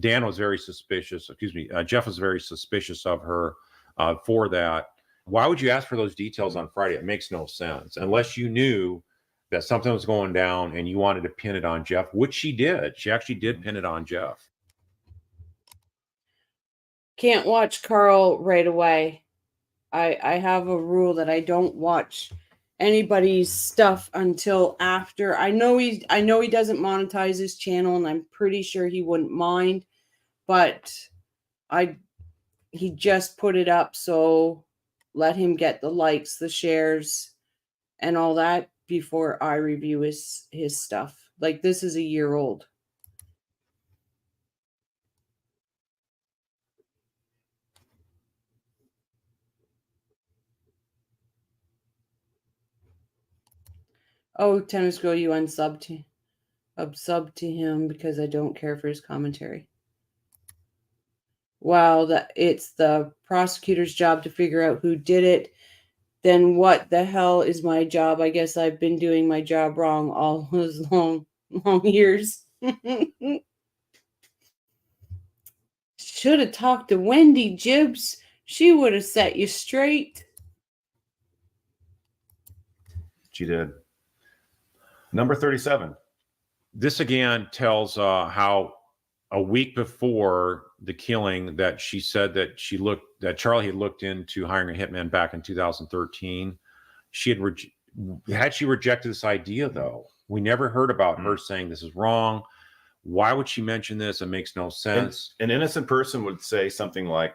Dan was very suspicious. Jeff was very suspicious of her for that. Why would you ask for those details on Friday? It makes no sense unless you knew that something was going down and you wanted to pin it on Jeff, which she did. She actually did pin it on Jeff. Can't watch Carl right away. I have a rule that I don't watch anybody's stuff until after. I know he doesn't monetize his channel, and I'm pretty sure he wouldn't mind, but he just put it up, so let him get the likes, the shares, and all that before I review his stuff. Like, this is a year old. Oh, Tennis Girl, you unsub to him because I don't care for his commentary. Wow, it's the prosecutor's job to figure out who did it. Then what the hell is my job? I guess I've been doing my job wrong all those long years. Should have talked to Wendi, Jibs. She would have set you straight. She did. Number 37. This again tells how a week before the killing that she said that Charlie had looked into hiring a hitman back in 2013. Had she rejected this idea, though? We never heard about her saying this is wrong. Why would she mention this? It makes no sense. An innocent person would say something like,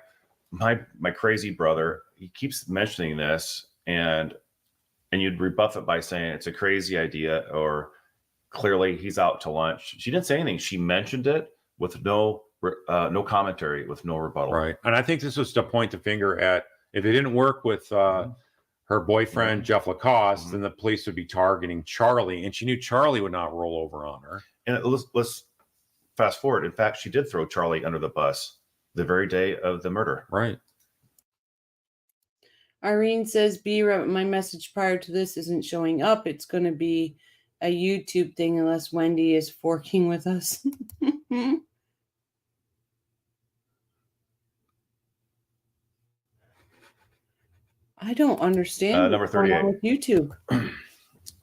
my crazy brother, he keeps mentioning this, and you'd rebuff it by saying it's a crazy idea, or clearly he's out to lunch. She didn't say anything. She mentioned it with no commentary, with no rebuttal. Right. And I think this was to point the finger at, if it didn't work with her boyfriend, Jeff Lacoste, then the police would be targeting Charlie, and she knew Charlie would not roll over on her. And let's fast forward. In fact, she did throw Charlie under the bus the very day of the murder. Right. Irene says, my message prior to this isn't showing up. It's going to be a YouTube thing unless Wendi is forking with us. I don't understand. Number 38. With YouTube.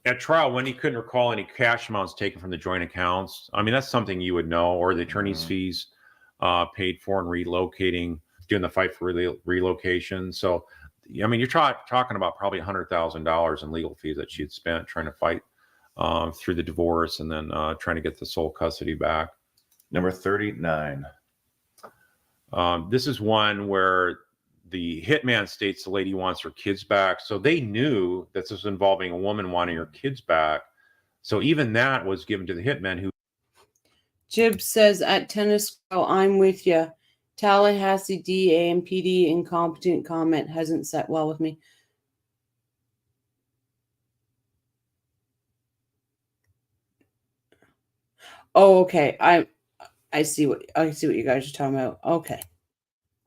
At trial, Wendi couldn't recall any cash amounts taken from the joint accounts. I mean, that's something you would know, or the attorney's fees paid for in relocating, doing the fight for relocation. So, I mean, you're talking about probably $100,000 in legal fees that she had spent trying to fight through the divorce, and then trying to get the sole custody back. Number 39. This is one where the hitman states the lady wants her kids back. So they knew that this was involving a woman wanting her kids back. So even that was given to the hitman who. Jib says at Tennis Girl, I'm with you. Tallahassee DA and PD incompetent comment hasn't set well with me. Oh, okay. I see what you guys are talking about. Okay.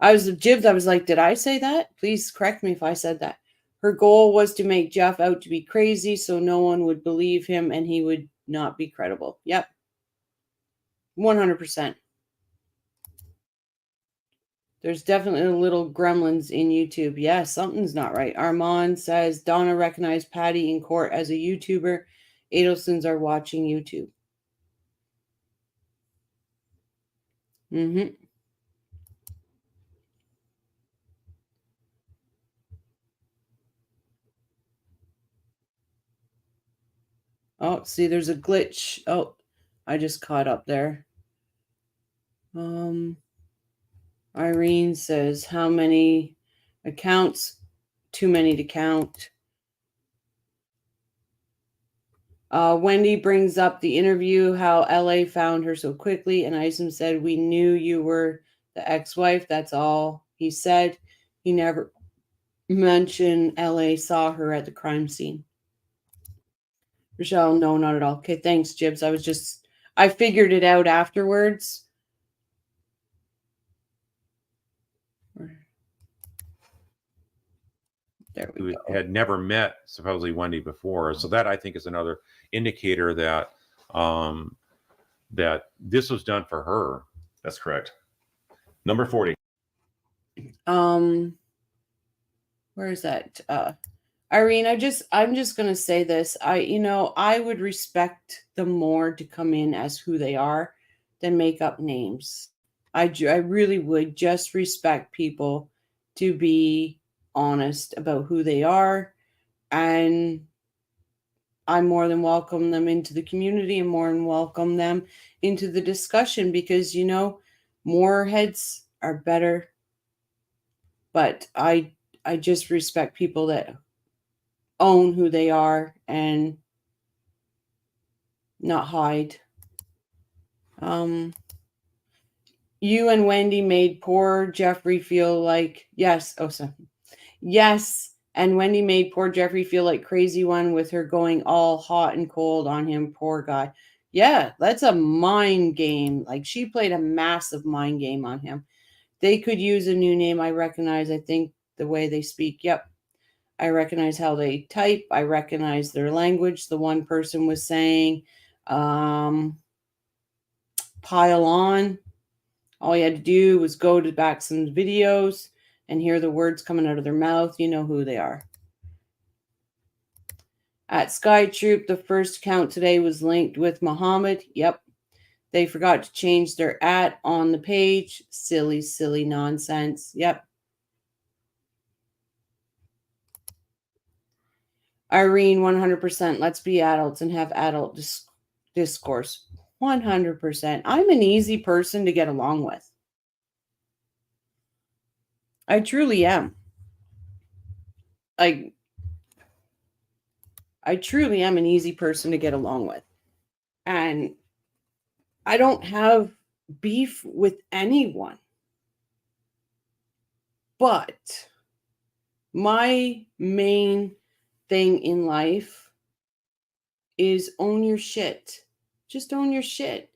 I was like, did I say that? Please correct me if I said that. Her goal was to make Jeff out to be crazy so no one would believe him and he would not be credible. Yep. 100%. There's definitely little gremlins in YouTube. Yeah, something's not right. Armand says, Donna recognized Patty in court as a YouTuber. Adelsons are watching YouTube. Mm-hmm. Oh, see, there's a glitch. Oh, I just caught up there. Irene says, how many accounts? Too many to count. Wendi brings up the interview, how LA found her so quickly, and Isom said, we knew you were the ex-wife. That's all he said. He never mentioned LA saw her at the crime scene. Rochelle, no, not at all. Okay, thanks, Jibs. I figured it out afterwards. There we go. Had never met supposedly Wendi before. So that, I think, is another indicator that that this was done for her. That's correct. Number 40. Where is that? Irene, I'm just gonna say this. I would respect them more to come in as who they are than make up names. I really would just respect people to be honest about who they are, and I more than welcome them into the community and more than welcome them into the discussion, because more heads are better. But I just respect people that own who they are and not hide. You and Wendi made poor Jeffrey feel like, yes, And Wendi made poor Jeffrey feel like crazy one with her going all hot and cold on him. Poor guy. Yeah, that's a mind game. Like, she played a massive mind game on him. They could use a new name. I recognize, I think, the way they speak. Yep. I recognize how they type. I recognize their language. The one person was saying, pile on. All you had to do was go to back some videos and hear the words coming out of their mouth. You know who they are. At Sky Troop, the first account today was linked with Muhammad. Yep. They forgot to change their @ on the page. Silly, silly nonsense. Yep. Irene, 100%. Let's be adults and have adult discourse. 100%. I'm an easy person to get along with. I truly am. I truly am an easy person to get along with. And I don't have beef with anyone. But my main thing in life is own your shit. Just own your shit.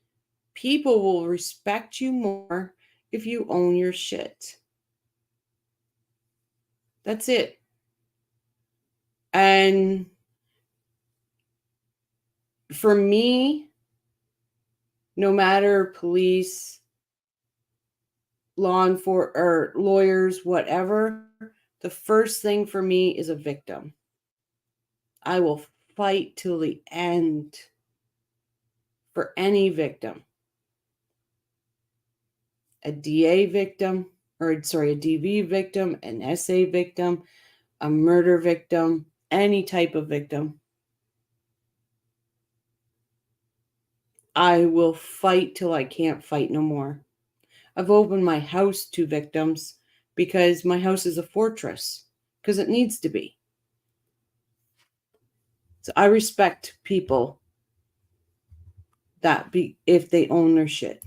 People will respect you more if you own your shit. That's it. And for me, no matter police, law enforcement, or lawyers, whatever, the first thing for me is a victim. I will fight till the end for any victim. A DA victim, a DV victim, an SA victim, a murder victim, any type of victim. I will fight till I can't fight no more. I've opened my house to victims because my house is a fortress, because it needs to be. So I respect people if they own their shit.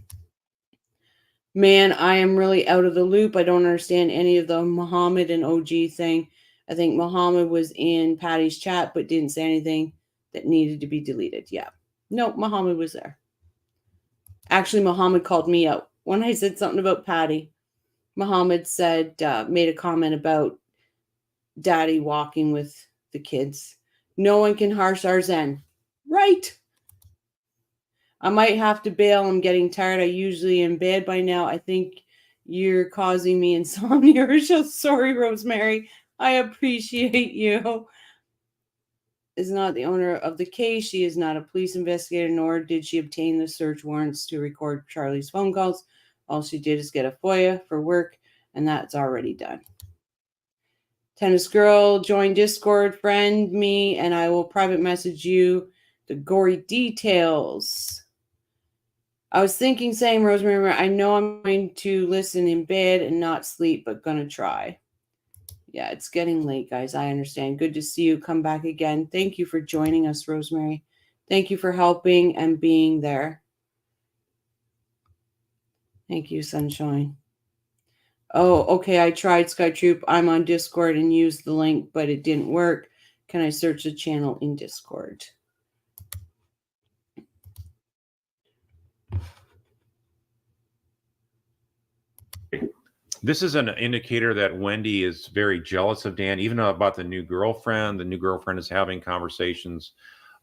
Man, I am really out of the loop. I don't understand any of the Muhammad and OG thing. I think Muhammad was in Patty's chat but didn't say anything that needed to be deleted. Yeah. No, Muhammad was there. Actually, Muhammad called me out when I said something about Patty. Muhammad said, made a comment about Daddy walking with the kids. No one can harsh our Zen. Right. I might have to bail. I'm getting tired. I usually in bed by now. I think you're causing me insomnia. Sorry, Rosemary. I appreciate you. Is not the owner of the case. She is not a police investigator, nor did she obtain the search warrants to record Charlie's phone calls. All she did is get a FOIA for work, and that's already done. Tennis girl, join Discord, friend me, and I will private message you the gory details. I was thinking, saying, Rosemary, I know I'm going to listen in bed and not sleep, but gonna try. Yeah, it's getting late, guys. I understand. Good to see you. Come back again. Thank you for joining us, Rosemary. Thank you for helping and being there. Thank you, Sunshine. Oh, okay. I tried Sky Troop. I'm on Discord and used the link, but it didn't work. Can I search the channel in Discord? This is an indicator that Wendi is very jealous of Dan, even about the new girlfriend. The new girlfriend is having conversations,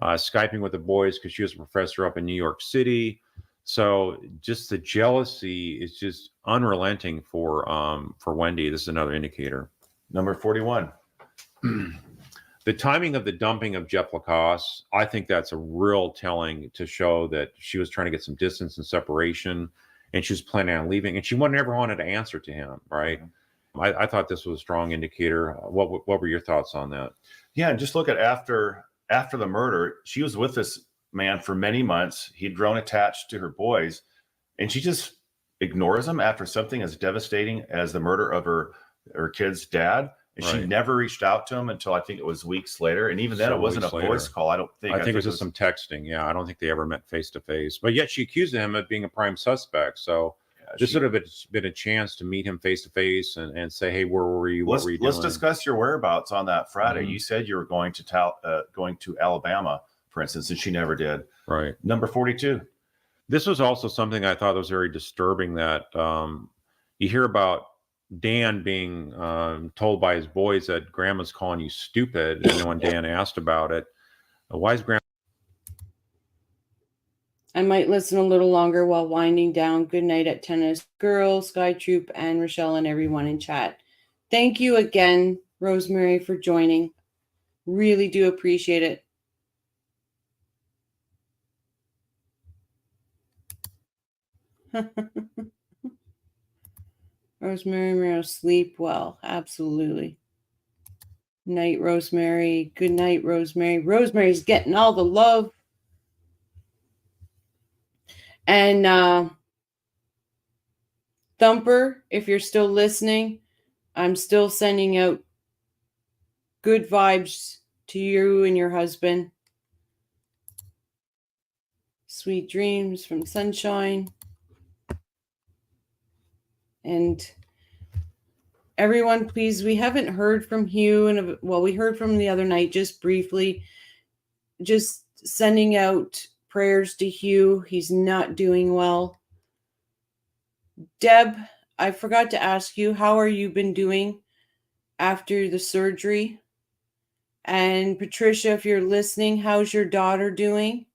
Skyping with the boys because she was a professor up in New York City. So just the jealousy is just unrelenting for Wendi. This is another indicator. Number 41. The timing of the dumping of Jeff Lacoste, I think that's a real telling to show that she was trying to get some distance and separation. And she was planning on leaving, and she never wanted to answer to him, right? Mm-hmm. I thought this was a strong indicator. What were your thoughts on that? Yeah, just look at after the murder, she was with this man for many months. He'd grown attached to her boys, and she just ignores him after something as devastating as the murder of her kid's dad. And right. She never reached out to him until I think it was weeks later. And even then, it wasn't a voice call. I think it was just some texting. Yeah, I don't think they ever met face to face. But yet she accused him of being a prime suspect. So This would have been a chance to meet him face to face and say, hey, where were you? What were you doing? Let's discuss your whereabouts on that Friday. Mm-hmm. You said you were going to Alabama, for instance, and she never did. Right. Number 42. This was also something I thought was very disturbing, that you hear about Dan being told by his boys that grandma's calling you stupid. And then when Dan asked about it, why is grandma? I might listen a little longer while winding down. Good night at Tennis Girl, Sky Troop, and Rochelle and everyone in chat. Thank you again, Rosemary, for joining. Really do appreciate it. Rosemary, Miro, sleep well. Absolutely. Night, Rosemary. Good night, Rosemary. Rosemary's getting all the love. And Thumper, if you're still listening, I'm still sending out good vibes to you and your husband. Sweet dreams from Sunshine. And everyone, please, we haven't heard from Hugh. And we heard from him the other night, just briefly. Just sending out prayers to Hugh. He's not doing well. Deb, I forgot to ask you, how are you been doing after the surgery? And Patricia, if you're listening, how's your daughter doing?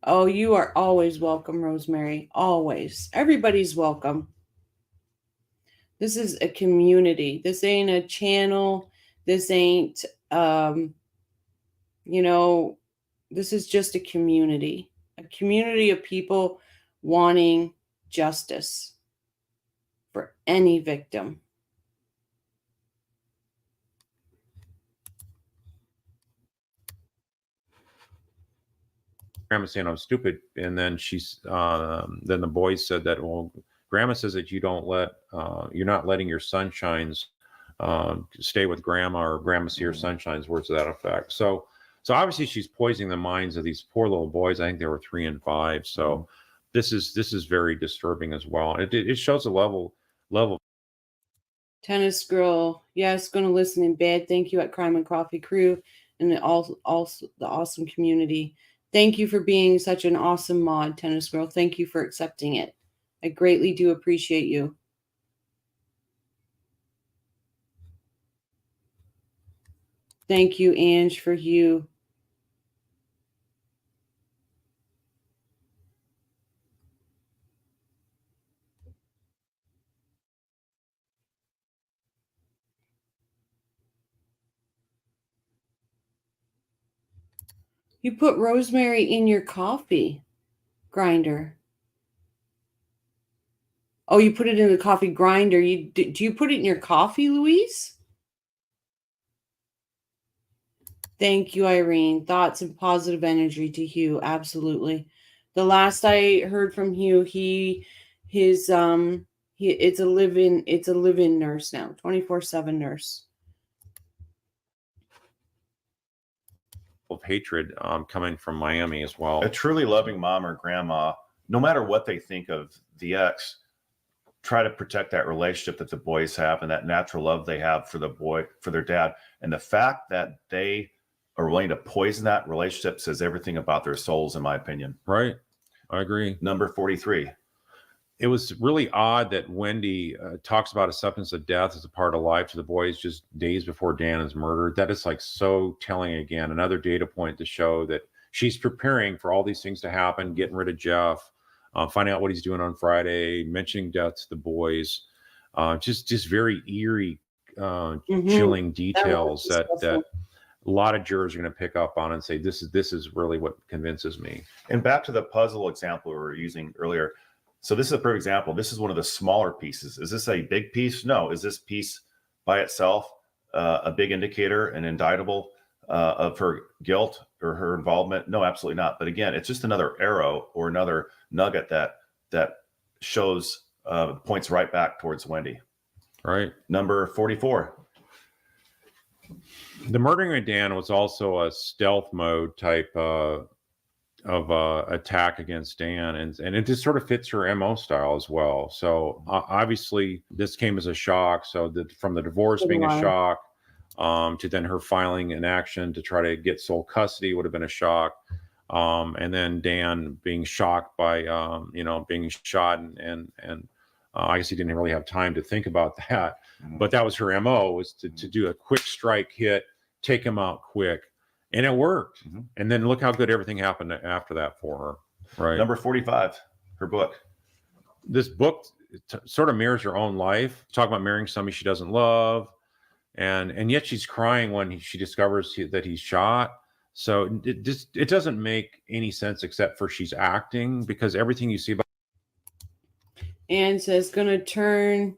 Oh, you are always welcome, Rosemary. Always. Everybody's welcome. This is a community. This ain't a channel. This ain't, this is just a community of people wanting justice for any victim. Grandma saying I'm stupid, and then then the boys said that, well, grandma says that you're not letting your sunshines stay with grandma, or grandma see your sunshines, words to that effect. So obviously she's poisoning the minds of these poor little boys. I think they were 3 and 5. So this is very disturbing as well. It shows a level. Tennis Girl, yes, going to listen in bed. Thank you at Crime and Coffee Crew and also the awesome community. Thank you for being such an awesome mod, Tennis Girl. Thank you for accepting it. I greatly do appreciate you. Thank you, Ange, for you. You put rosemary in your coffee grinder. Oh, you put it in the coffee grinder. Do you put it in your coffee, Louise? Thank you, Irene. Thoughts and positive energy to Hugh. Absolutely. The last I heard from Hugh, it's a live-in nurse now, 24/7 nurse. Of hatred coming from Miami as well. A truly loving mom or grandma, no matter what they think of the ex, try to protect that relationship that the boys have and that natural love they have for their dad. And the fact that they are willing to poison that relationship says everything about their souls, in my opinion. Right. I agree. Number 43. It was really odd that Wendi talks about acceptance of death as a part of life to the boys just days before Dan is murdered. That is like so telling again. Another data point to show that she's preparing for all these things to happen, getting rid of Jeff, finding out what he's doing on Friday, mentioning death to the boys. Just very eerie, chilling details that a lot of jurors are going to pick up on and say, this is really what convinces me. And back to the puzzle example we were using earlier. So this is a perfect example. This is one of the smaller pieces. Is this a big piece? No. Is this piece by itself a big indicator, an indictable of her guilt or her involvement? No, absolutely not. But again, it's just another arrow or another nugget that shows points right back towards Wendi. Right. Number 44. The murdering of Dan was also a stealth mode type of attack against Dan, and it just sort of fits her MO style as well. So obviously this came as a shock. So from the divorce being a shock, to then her filing an action to try to get sole custody would have been a shock. And then Dan being shocked by being shot, and I guess he didn't really have time to think about that. But that was her MO, was to do a quick strike hit, take him out quick. And it worked. And then look how good everything happened after that for her. Right. Number 45, her book. This book sort of mirrors her own life. Talk about marrying somebody she doesn't love. And yet she's crying when she discovers that he's shot. So it doesn't make any sense except for she's acting, because everything you see about. Anne says, gonna turn,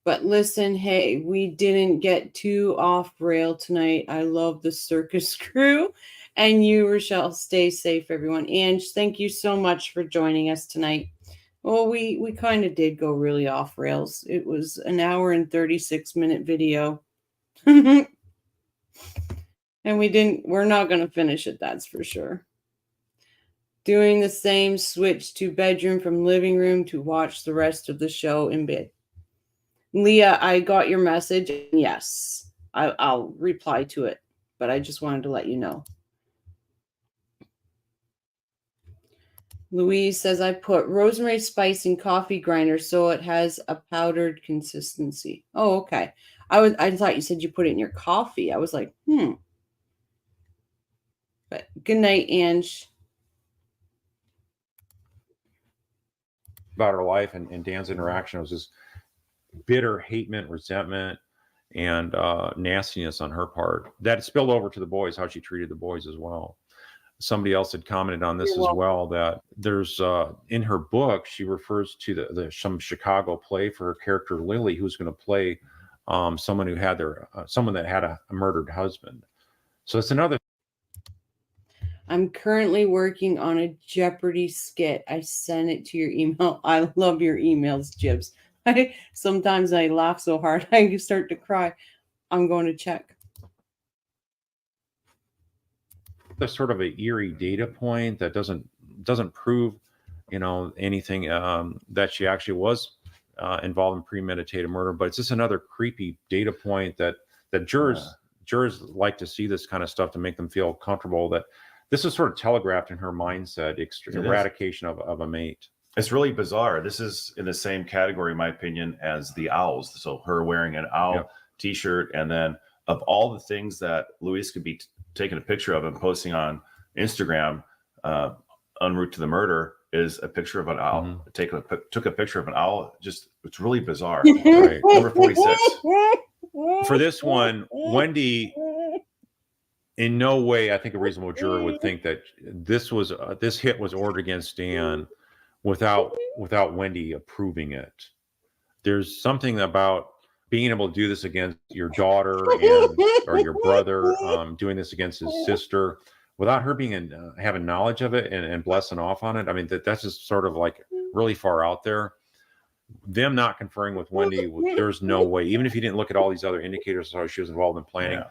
but listen, hey, we didn't get too off rail tonight. I love the circus crew, and you, Rochelle. Stay safe, everyone. Ange, thank you so much for joining us tonight. Well, we kind of did go really off rails. It was an hour and 36-minute video. And we're not going to finish it, that's for sure. Doing the same switch to bedroom from living room to watch the rest of the show in bed. Leah, I got your message. Yes, I'll reply to it, but I just wanted to let you know. Louise says, I put rosemary spice in coffee grinder so it has a powdered consistency. Oh, okay. I thought you said you put it in your coffee. I was like, But good night, Ange. About her life and Dan's interaction, it was this bitter hatred, resentment, and nastiness on her part that spilled over to the boys, how she treated the boys as well. Somebody else had commented on this as well, that there's in her book, she refers to some Chicago play for her character Lily, who's going to play someone who had someone that had a murdered husband. So it's another. I'm currently working on a Jeopardy skit. I sent it to your email. I love your emails, Jibs. Sometimes I laugh so hard I start to cry. I'm going to check. There's sort of an eerie data point that doesn't prove, anything that she actually was involved in premeditated murder, but it's just another creepy data point that jurors like to see this kind of stuff to make them feel comfortable that this is sort of telegraphed in her mindset, eradication of a mate. It's really bizarre. This is in the same category, in my opinion, as the owls. So her wearing an owl t-shirt, and then of all the things that Luis could be taking a picture of and posting on Instagram en route to the murder is a picture of an owl. Took a picture of an owl. Just, it's really bizarre. Right. Number 46. For this one, Wendi, in no way, I think a reasonable juror would think that this hit was ordered against Dan without Wendi approving it. There's something about being able to do this against your daughter or your brother, doing this against his sister without her having knowledge of it and blessing off on it. I mean, that's just sort of like really far out there. Them not conferring with Wendi, there's no way. Even if you didn't look at all these other indicators of how she was involved in planning,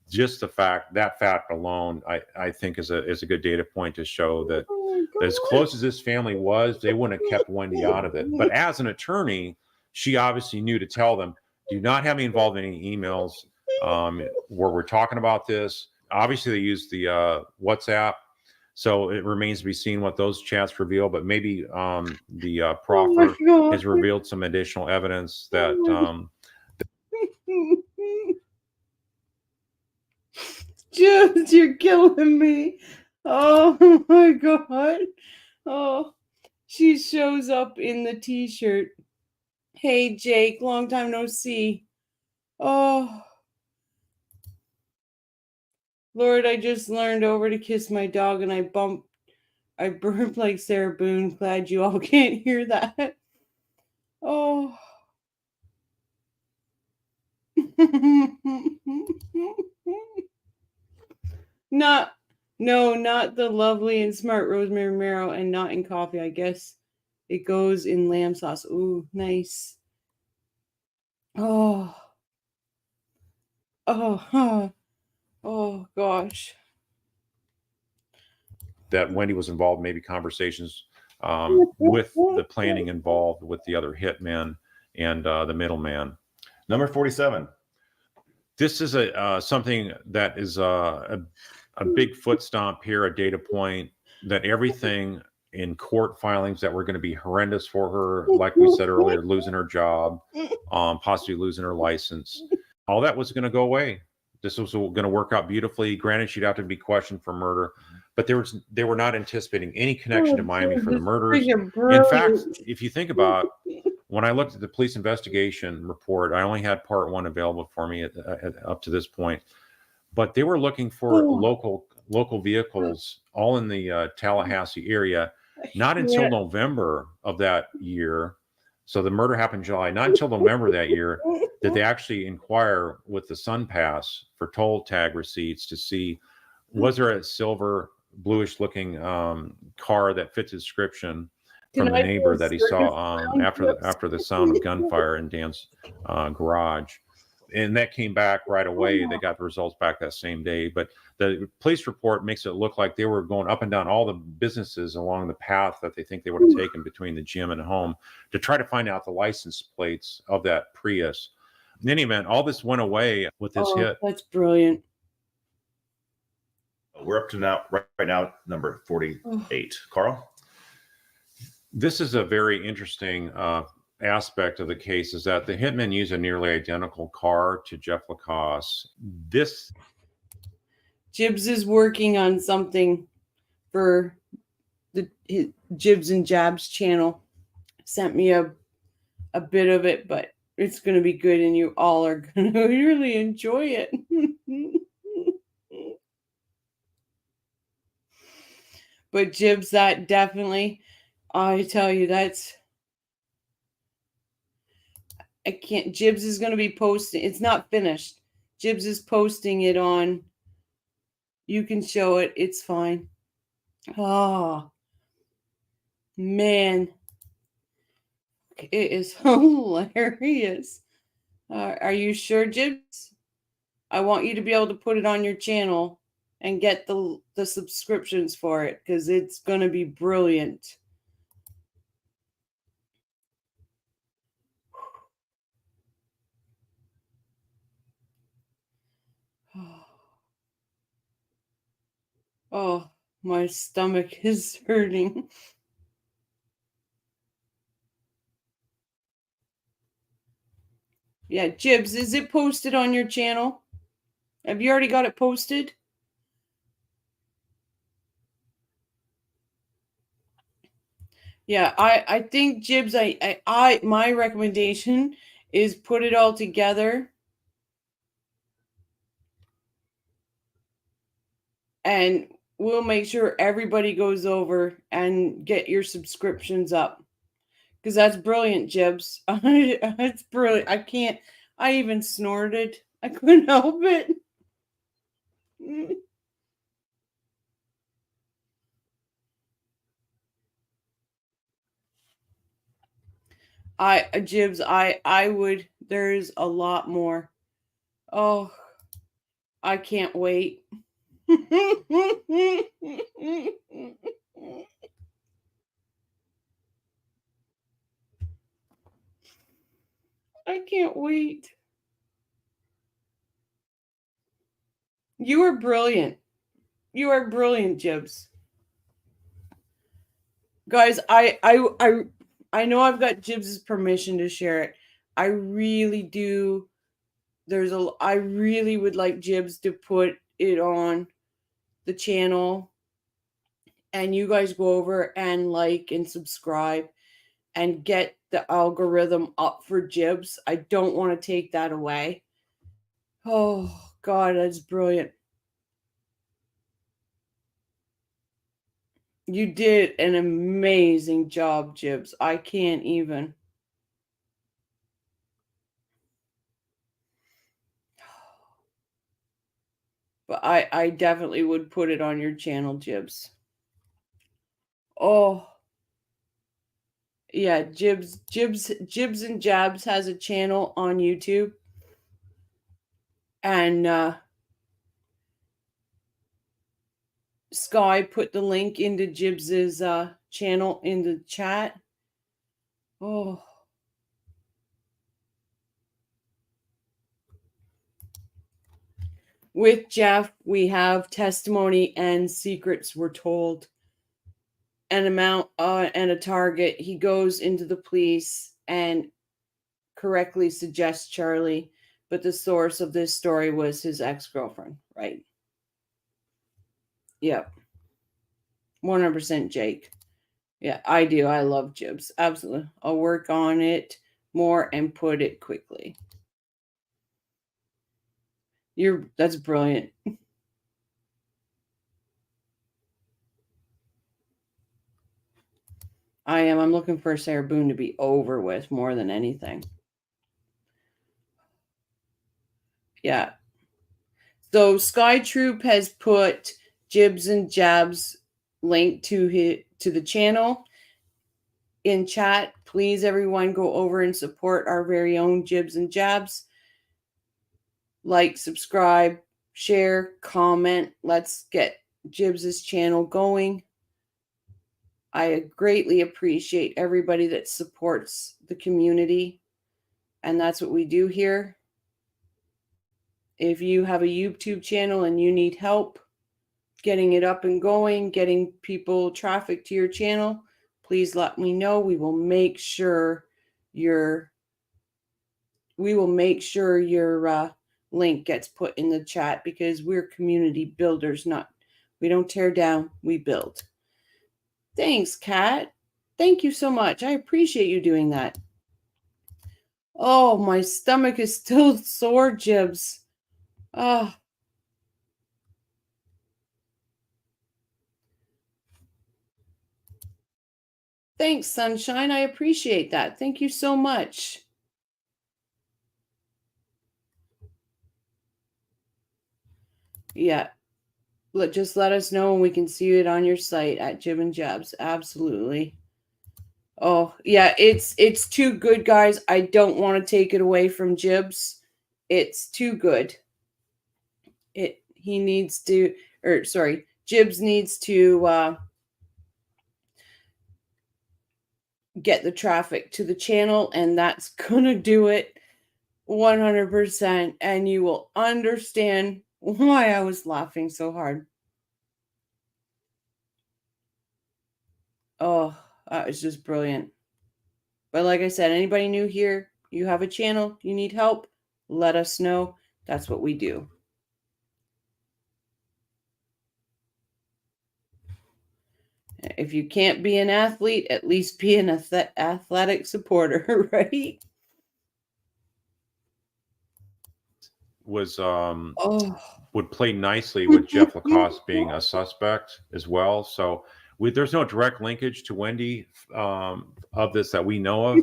just that fact alone, I think is a good data point to show that as close as this family was, they wouldn't have kept Wendi out of it. But as an attorney, she obviously knew to tell them, do not have me involved in any emails where we're talking about this. Obviously, they used the WhatsApp, so it remains to be seen what those chats reveal. But maybe the proffer has revealed some additional evidence that. Just, you're killing me. Oh my God. Oh, she shows up in the t-shirt. Hey, Jake, long time no see. Oh, Lord, I just learned over to kiss my dog and I burped like Sarah Boone. Glad you all can't hear that. Oh. Not the lovely and smart rosemary marrow, and not in coffee. I guess it goes in lamb sauce. Ooh, nice. Oh, oh gosh. That Wendi was involved, maybe conversations with the planning involved with the other hitmen and the middleman. Number 47. This is something that is a big foot stomp here, a data point that everything in court filings that were going to be horrendous for her, like we said earlier, losing her job, possibly losing her license, all that was going to go away. This was going to work out beautifully. Granted, she'd have to be questioned for murder, but they were not anticipating any connection to Miami for the murders. In fact, if you think about, when I looked at the police investigation report, I only had part 1 available for me up to this point, but they were looking for local vehicles all in the Tallahassee area, not until November of that year. So the murder happened in July. Not until November that year did they actually inquire with the Sun Pass for toll tag receipts to see, was there a silver, bluish looking car that fits the description from the neighbor that he saw after the sound of gunfire in Dan's garage. And that came back right away. They got the results back that same day. But the police report makes it look like they were going up and down all the businesses along the path that they think they would have taken between the gym and home to try to find out the license plates of that Prius. In any event, all this went away with this hit. That's brilliant. We're up to right now, number 48. Carl? This is a very interesting aspect of the case, is that the hitmen use a nearly identical car to Jeff Lacoste. Jibs is working on something for the Jibs and Jabs channel. Sent me a bit of it, but it's going to be good, and you all are going to really enjoy it. But Jibs, that definitely, I tell you, I can't. Jibs is going to be posting. It's not finished. Jibs is posting it on. You can show it. It's fine. Oh, man. It is hilarious. Are you sure, Jibs? I want you to be able to put it on your channel and get the subscriptions for it, because it's going to be brilliant. Oh, my stomach is hurting. Yeah, Jibs, is it posted on your channel? Have you already got it posted? Yeah, I think, Jibs, my recommendation is put it all together and we'll make sure everybody goes over and get your subscriptions up, because that's brilliant, Jibs. It's brilliant. I even snorted. I couldn't help it. Jibs, I would, there's a lot more. Oh, I can't wait. I can't wait. You are brilliant. You are brilliant, Jibs. Guys, I know I've got Jibs's permission to share it. I really do. I really would like Jibs to put it on the channel, and you guys go over and like and subscribe and get the algorithm up for Jibs. I don't want to take that away. Oh God, that's brilliant. You did an amazing job, Jibs. I can't even. But I definitely would put it on your channel, Jibs. Oh. Yeah, Jibs and Jabs has a channel on YouTube. And Sky put the link into Jibs's channel in the chat. Oh. With Jeff, we have testimony and secrets were told. An amount and a target. He goes into the police and correctly suggests Charlie, but the source of this story was his ex-girlfriend, right? Yep. 100% Jake. Yeah, I do. I love Jibs. Absolutely. I'll work on it more and put it quickly. That's brilliant. I am. I'm looking for Sarah Boone to be over with more than anything. Yeah. So Sky Troop has put Jibs and Jabs link to the channel in chat. Please, everyone, go over and support our very own Jibs and Jabs. Like, subscribe, share, comment. Let's get Jibs's channel going. I greatly appreciate everybody that supports the community, and that's what we do here. If you have a YouTube channel and you need help getting it up and going, getting people traffic to your channel, please let me know. We will make sure your link gets put in the chat, because we're community builders. We don't tear down, we build. Thanks, Kat. Thank you so much. I appreciate you doing that. Oh, my stomach is still sore, Jibs. Oh. Thanks, Sunshine. I appreciate that. Thank you so much. Yeah. Just let us know when we can see it on your site at Jib and Jabs. Absolutely. Oh, yeah. It's too good, guys. I don't want to take it away from Jibs. It's too good. Jibs needs to get the traffic to the channel, and that's gonna do it 100%, and you will understand why I was laughing so hard. Oh, that was just brilliant. But like I said, anybody new here, you have a channel, you need help, let us know. That's what we do. If you can't be an athlete, at least be an athletic supporter, right? Would play nicely with Jeff Lacoste being a suspect as well. So there's no direct linkage to Wendi of this that we know of,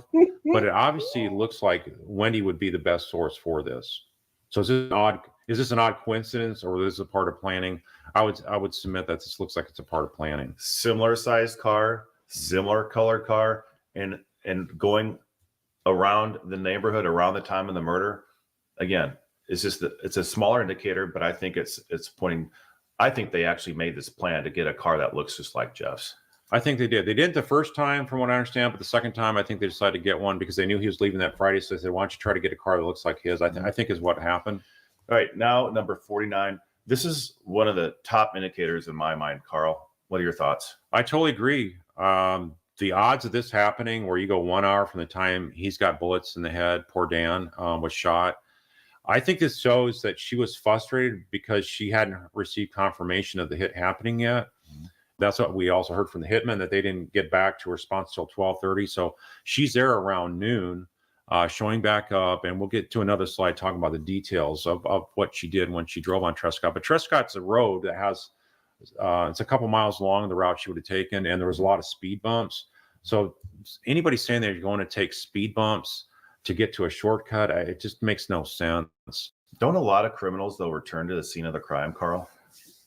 but it obviously looks like Wendi would be the best source for this. So is this an odd coincidence, or is this a part of planning? I would submit that this looks like it's a part of planning. Similar sized car, similar color car, and going around the neighborhood around the time of the murder. Again, it's a smaller indicator, but I think it's pointing. I think they actually made this plan to get a car that looks just like Jeff's. I think they did. They didn't the first time, from what I understand, but the second time, I think they decided to get one because they knew he was leaving that Friday. So they said, "Why don't you try to get a car that looks like his?" I think is what happened. All right, now number 49. This is one of the top indicators in my mind, Carl. What are your thoughts? I totally agree. The odds of this happening, where you go 1 hour from the time he's got bullets in the head, poor Dan was shot. I think this shows that she was frustrated because she hadn't received confirmation of the hit happening yet. Mm-hmm. That's what we also heard from the hitman, that they didn't get back to response till 12:30. So she's there around noon, showing back up, and we'll get to another slide talking about the details of what she did when she drove on Trescott. But Trescott's a road that has, it's a couple miles long, the route she would have taken, and there was a lot of speed bumps. So anybody saying that you're going to take speed bumps to get to a shortcut, it just makes no sense. Don't a lot of criminals, though, return to the scene of the crime, Carl?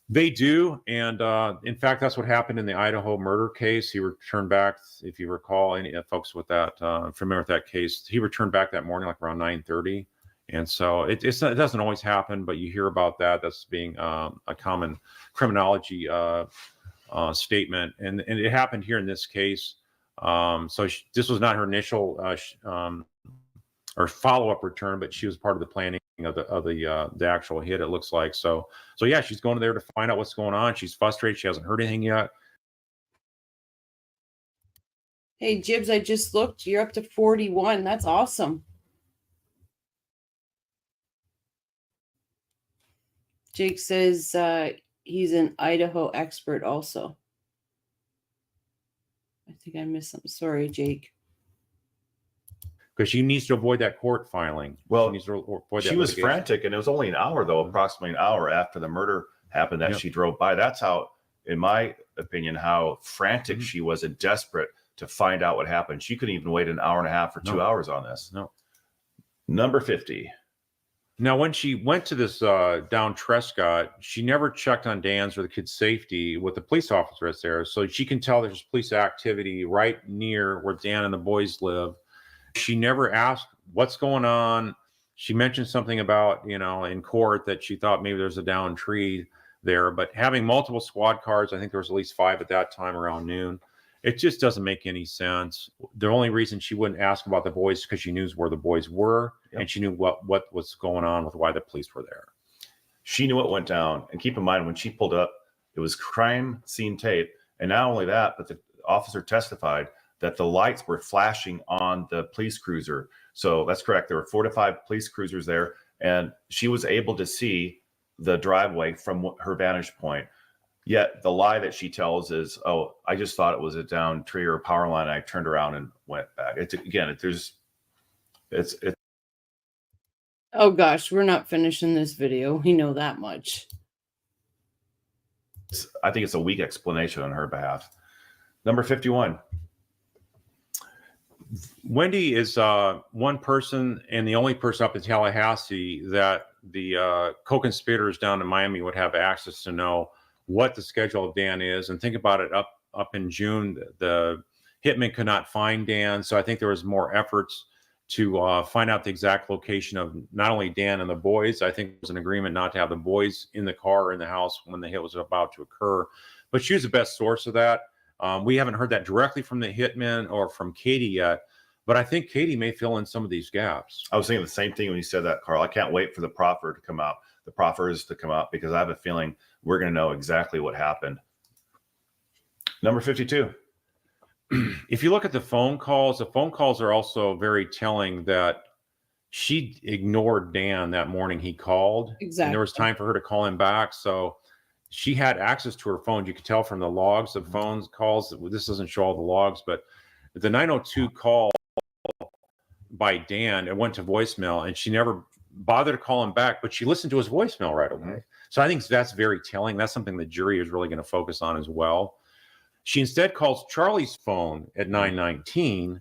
They do, and in fact, that's what happened in the Idaho murder case. He returned back, if you recall, any folks with that familiar with that case. He returned back that morning, like around 9:30, and so it doesn't always happen, but you hear about that. That's being a common criminology statement, and it happened here in this case. So this was not her initial or follow-up return, but she was part of the planning of the actual hit, it looks like. So yeah, she's going there to find out what's going on. She's frustrated. She hasn't heard anything yet. Hey, Jibs, I just looked. You're up to 41. That's awesome. Jake says he's an Idaho expert also. I think I missed something. Sorry, Jake. Because she needs to avoid that court filing. Well, she was frantic, and it was only an hour, though, approximately an hour after the murder happened that she drove by. That's how, in my opinion, how frantic she was and desperate to find out what happened. She couldn't even wait an hour and a half or 2 hours on this. No. Number 50. Now, when she went to this down Trescott, she never checked on Dan's or the kid's safety with the police officer that's there. So she can tell there's police activity right near where Dan and the boys live. She never asked what's going on. She mentioned something about, in court that she thought maybe there's a downed tree there, but having multiple squad cars, I think there was at least 5 at that time around noon. It just doesn't make any sense. The only reason she wouldn't ask about the boys is because she knew where the boys were, and she knew what was going on with why the police were there. She knew what went down. And keep in mind, when she pulled up, it was crime scene tape. And not only that, but the officer testified that the lights were flashing on the police cruiser. So that's correct. There were 4 to 5 police cruisers there, and she was able to see the driveway from her vantage point. Yet the lie that she tells is, "Oh, I just thought it was a down tree or a power line. I turned around and went back." Oh gosh, we're not finishing this video. We know that much. I think it's a weak explanation on her behalf. Number 51. Wendi is one person and the only person up in Tallahassee that the co-conspirators down in Miami would have access to know what the schedule of Dan is. And think about it, up in June, the hitman could not find Dan. So I think there was more efforts to find out the exact location of not only Dan and the boys. I think there was an agreement not to have the boys in the car or in the house when the hit was about to occur. But she was the best source of that. We haven't heard that directly from the hitman or from Katie yet, but I think Katie may fill in some of these gaps. I was thinking the same thing when you said that, Carl. I can't wait for the proffer to come out. The proffers to come out, because I have a feeling we're going to know exactly what happened. Number 52. If you look at the phone calls are also very telling that she ignored Dan that morning he called. Exactly. And there was time for her to call him back. So she had access to her phone. You could tell from the logs of phone calls. This doesn't show all the logs, but the 902 call by Dan, it went to voicemail, and she never bothered to call him back, but she listened to his voicemail right away. Mm-hmm. So I think that's very telling. That's something the jury is really going to focus on as well. She instead calls Charlie's phone at 9:19,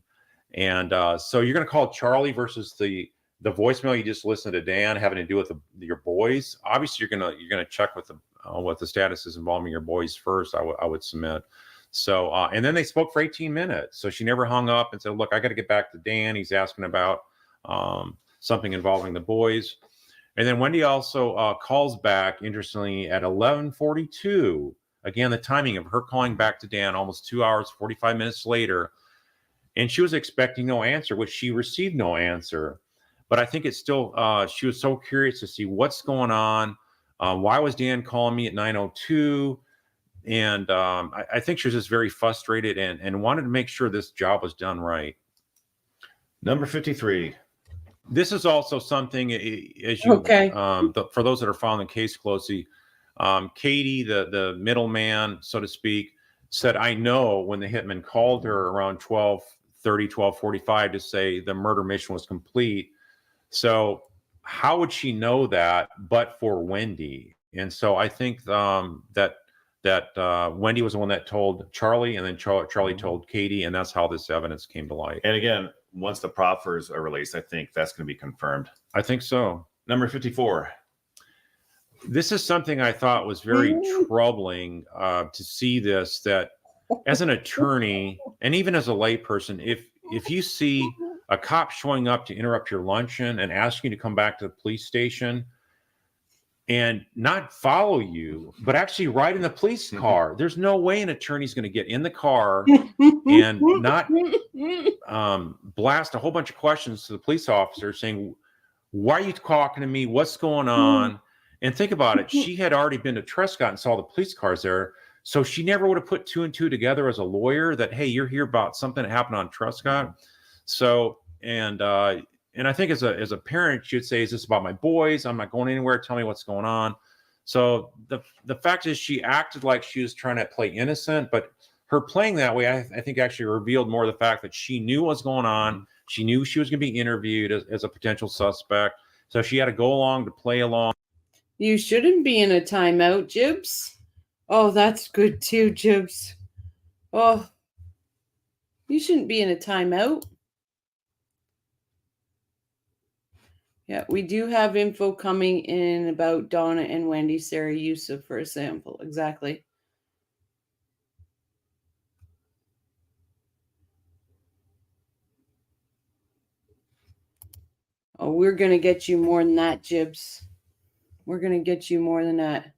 and so you're going to call Charlie versus the voicemail you just listened to Dan having to do with your boys. Obviously, you're gonna check with what the status is involving your boys first. I would submit. So and then they spoke for 18 minutes. So she never hung up and said, "Look, I got to get back to Dan. He's asking about something involving the boys." And then Wendi also calls back, interestingly, at 11:42. Again, the timing of her calling back to Dan almost 2 hours, 45 minutes later. And she was expecting no answer, which she received no answer. But I think it's still, she was so curious to see what's going on. Why was Dan calling me at 9:02? And I think she was just very frustrated and wanted to make sure this job was done right. Number 53. This is also something, as you, for those that are following the case closely, Katie, the middleman, so to speak, said, I know when the hitman called her around 12:30, 12:45 to say the murder mission was complete. So how would she know that but for Wendi? And so I think that Wendi was the one that told Charlie, and then Charlie told Katie, and that's how this evidence came to light. And again, once the proffers are released, I think that's going to be confirmed. I think so. Number 54. This is something I thought was very troubling to see this, that as an attorney and even as a layperson, if you see a cop showing up to interrupt your luncheon and ask you to come back to the police station and not follow you, but actually ride in the police car, there's no way an attorney's going to get in the car and not blast a whole bunch of questions to the police officer saying, why are you talking to me? What's going on? And think about it. She had already been to Trescott and saw the police cars there. So she never would have put two and two together as a lawyer that, hey, you're here about something that happened on Trescott. So, and I think as a parent, she'd say, is this about my boys? I'm not going anywhere. Tell me what's going on. So the fact is she acted like she was trying to play innocent, but her playing that way, I think actually revealed more the fact that she knew what was going on. She knew she was going to be interviewed as a potential suspect. So she had to go along to play along. You shouldn't be in a timeout, Jibs. Oh, that's good too, Jibs. Oh, you shouldn't be in a timeout. Yeah, we do have info coming in about Donna and Wendi, Sarah Yusuf, for example. Exactly. Oh, we're going to get you more than that, Jibs. We're going to get you more than that.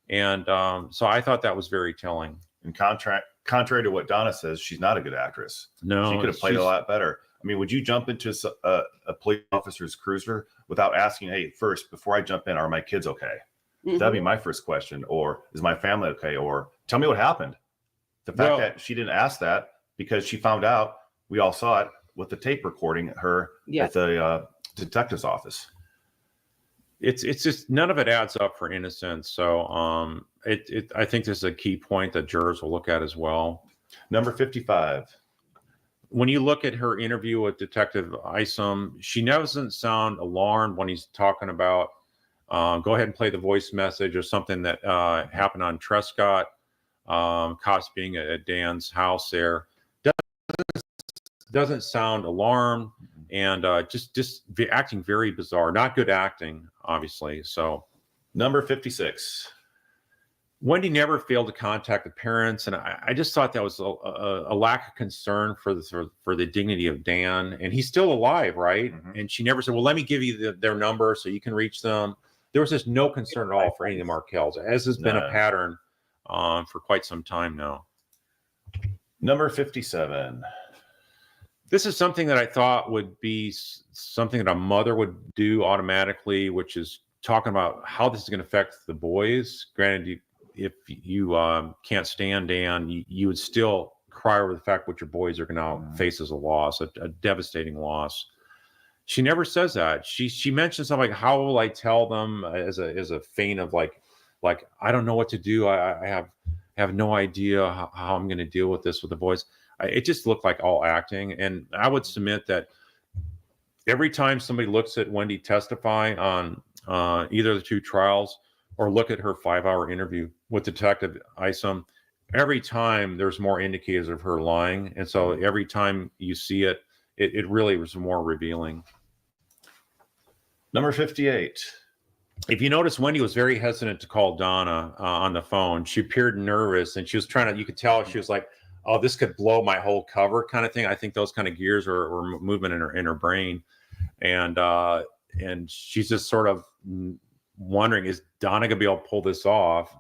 And so I thought that was very telling. And contrary to what Donna says, she's not a good actress. No, she could have played a lot better. I mean, would you jump into a police officer's cruiser without asking, hey, first, before I jump in, are my kids okay? Mm-hmm. That'd be my first question. Or is my family okay? Or tell me what happened. The fact that she didn't ask that because she found out, we all saw it with the tape recording her at the detective's office. It's just none of it adds up for innocence. So I think this is a key point that jurors will look at as well. Number 55. When you look at her interview with Detective Isom, she doesn't sound alarmed when he's talking about go ahead and play the voice message or something that happened on Trescott, cops being at Dan's house there. Doesn't sound alarmed and just acting very bizarre. Not good acting, obviously. So, number 56. Wendi never failed to contact the parents, and I just thought that was a lack of concern for the dignity of Dan. And he's still alive, right? Mm-hmm. And she never said, "Well, let me give you their number so you can reach them." There was just no concern at all for any of the Markels, as has been a pattern for quite some time now. Number 57. This is something that I thought would be something that a mother would do automatically, which is talking about how this is going to affect the boys. Granted, if you can't stand Dan, you would still cry over the fact what your boys are going to face as a loss, a devastating loss. She never says that. She mentions something like, "How will I tell them?" as a feint of like I don't know what to do. I have no idea how I'm going to deal with this with the boys. It just looked like all acting. And I would submit that every time somebody looks at Wendi testify on either of the two trials or look at her 5-hour interview with Detective Isom, every time there's more indicators of her lying. And so every time you see it, it really was more revealing. Number 58. If you notice, Wendi was very hesitant to call Donna on the phone. She appeared nervous and she was trying to, you could tell she was like, oh, this could blow my whole cover kind of thing. I think those kind of gears were moving in her brain. And she's just sort of wondering, is Donna going to be able to pull this off?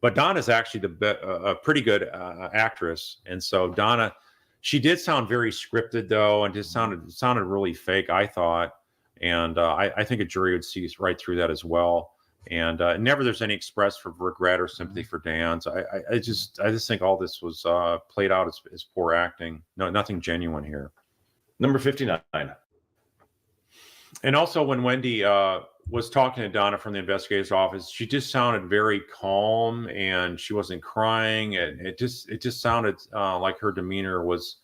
But Donna's actually a pretty good actress. And so Donna, she did sound very scripted though, and just sounded really fake, I thought. And I think a jury would see right through that as well. And never there's any express for regret or sympathy for Dan. So I just think all this was played out as poor acting. No, nothing genuine here. Number 59. And also when Wendi was talking to Donna from the investigator's office, she just sounded very calm and she wasn't crying. And it just sounded like her demeanor was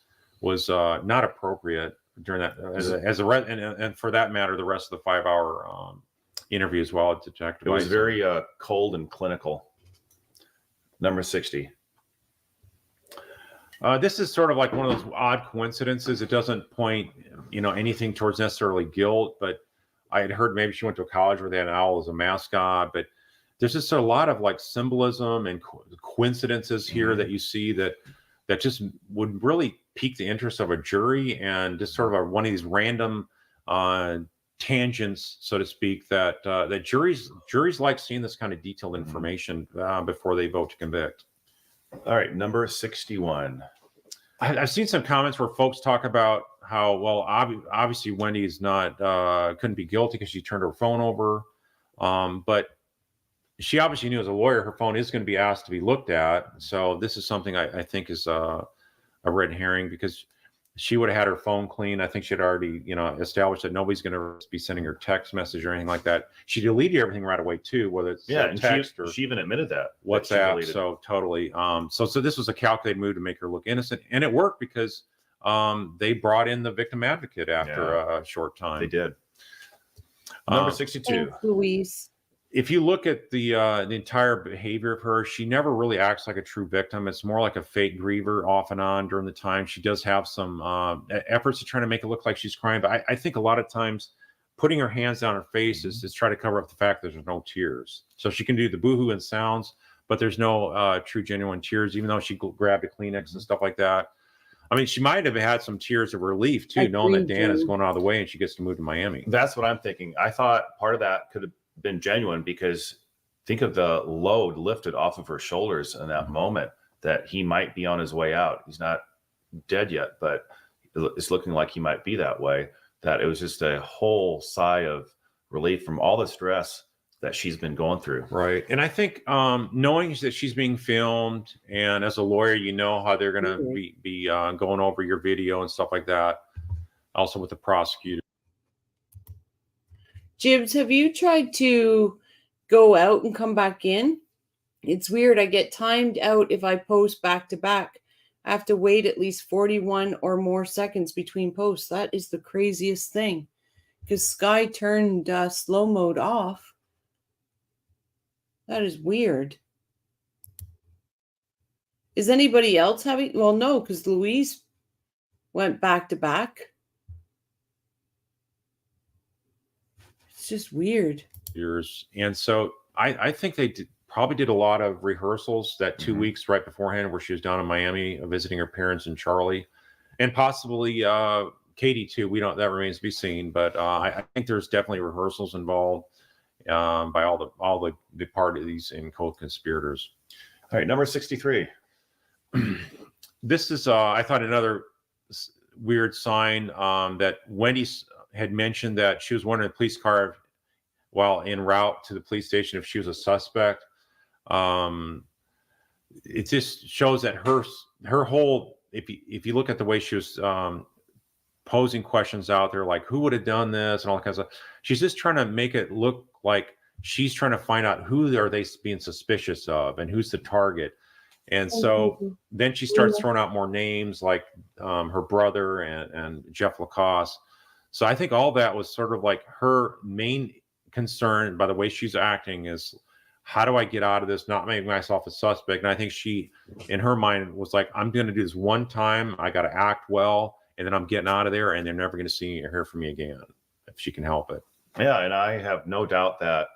not appropriate during that and for that matter, the rest of the 5-hour interview as well. Detective. It was very cold and clinical. Number 60. This is sort of like one of those odd coincidences. It doesn't point, anything towards necessarily guilt, but I had heard maybe she went to a college where they had an owl as a mascot, but there's just a lot of like symbolism and coincidences here that you see that just would really pique the interest of a jury, and just sort of one of these random tangents, so to speak, that juries like seeing this kind of detailed information before they vote to convict. All right, number 61. I've seen some comments where folks talk about how, well, obviously Wendi is not couldn't be guilty because she turned her phone over, but she obviously knew as a lawyer her phone is going to be asked to be looked at. So this is something I think is a red herring, because she would have had her phone clean. I think she had already, established that nobody's going to be sending her text message or anything like that. She deleted everything right away too, whether it's text or she even admitted that WhatsApp. So totally. So this was a calculated move to make her look innocent, and it worked because they brought in the victim advocate after a short time. They did. Number 62. Thanks, Louise. If you look at the entire behavior of her, she never really acts like a true victim. It's more like a fake griever off and on during the time. She does have some efforts to try to make it look like she's crying, but I think a lot of times putting her hands down her face is try to cover up the fact that there's no tears. So she can do the boohoo and sounds, but there's no true, genuine tears, even though she grabbed a Kleenex and stuff like that. I mean, she might have had some tears of relief too, knowing that Dan is going out of the way and she gets to move to Miami. That's what I'm thinking. I thought part of that could have been genuine, because think of the load lifted off of her shoulders in that moment, that he might be on his way out. He's not dead yet, but it's looking like he might be that way. That it was just a whole sigh of relief from all the stress that she's been going through. Right. And I think knowing that she's being filmed, and as a lawyer, how they're going to be going over your video and stuff like that. Also with the prosecutor. Jibs, have you tried to go out and come back in? It's weird. I get timed out if I post back to back. I have to wait at least 41 or more seconds between posts. That is the craziest thing, because Sky turned slow mode off. That is weird. Is anybody else having? Well, no, because Louise went back to back. It's just weird. And so I think they probably did a lot of rehearsals that 2 weeks right beforehand, where she was down in Miami visiting her parents and Charlie, and possibly Katie too. That remains to be seen, but I think there's definitely rehearsals involved by all the parties and co-conspirators. All right, number 63. This is I thought another weird sign that Wendi had mentioned that she was wondering the police car while en route to the police station if she was a suspect. It just shows that her whole, if you look at the way she was posing questions out there, like who would have done this and all that kind of stuff, she's just trying to make it look like she's trying to find out who are they being suspicious of and who's the target. And so then she starts throwing out more names, like her brother and Jeff Lacoste. So I think all that was sort of like her main concern by the way she's acting is, how do I get out of this, not making myself a suspect? And I think she, in her mind, was like, I'm going to do this one time. I got to act well, and then I'm getting out of there, and they're never going to see or hear from me again if she can help it. Yeah, and I have no doubt that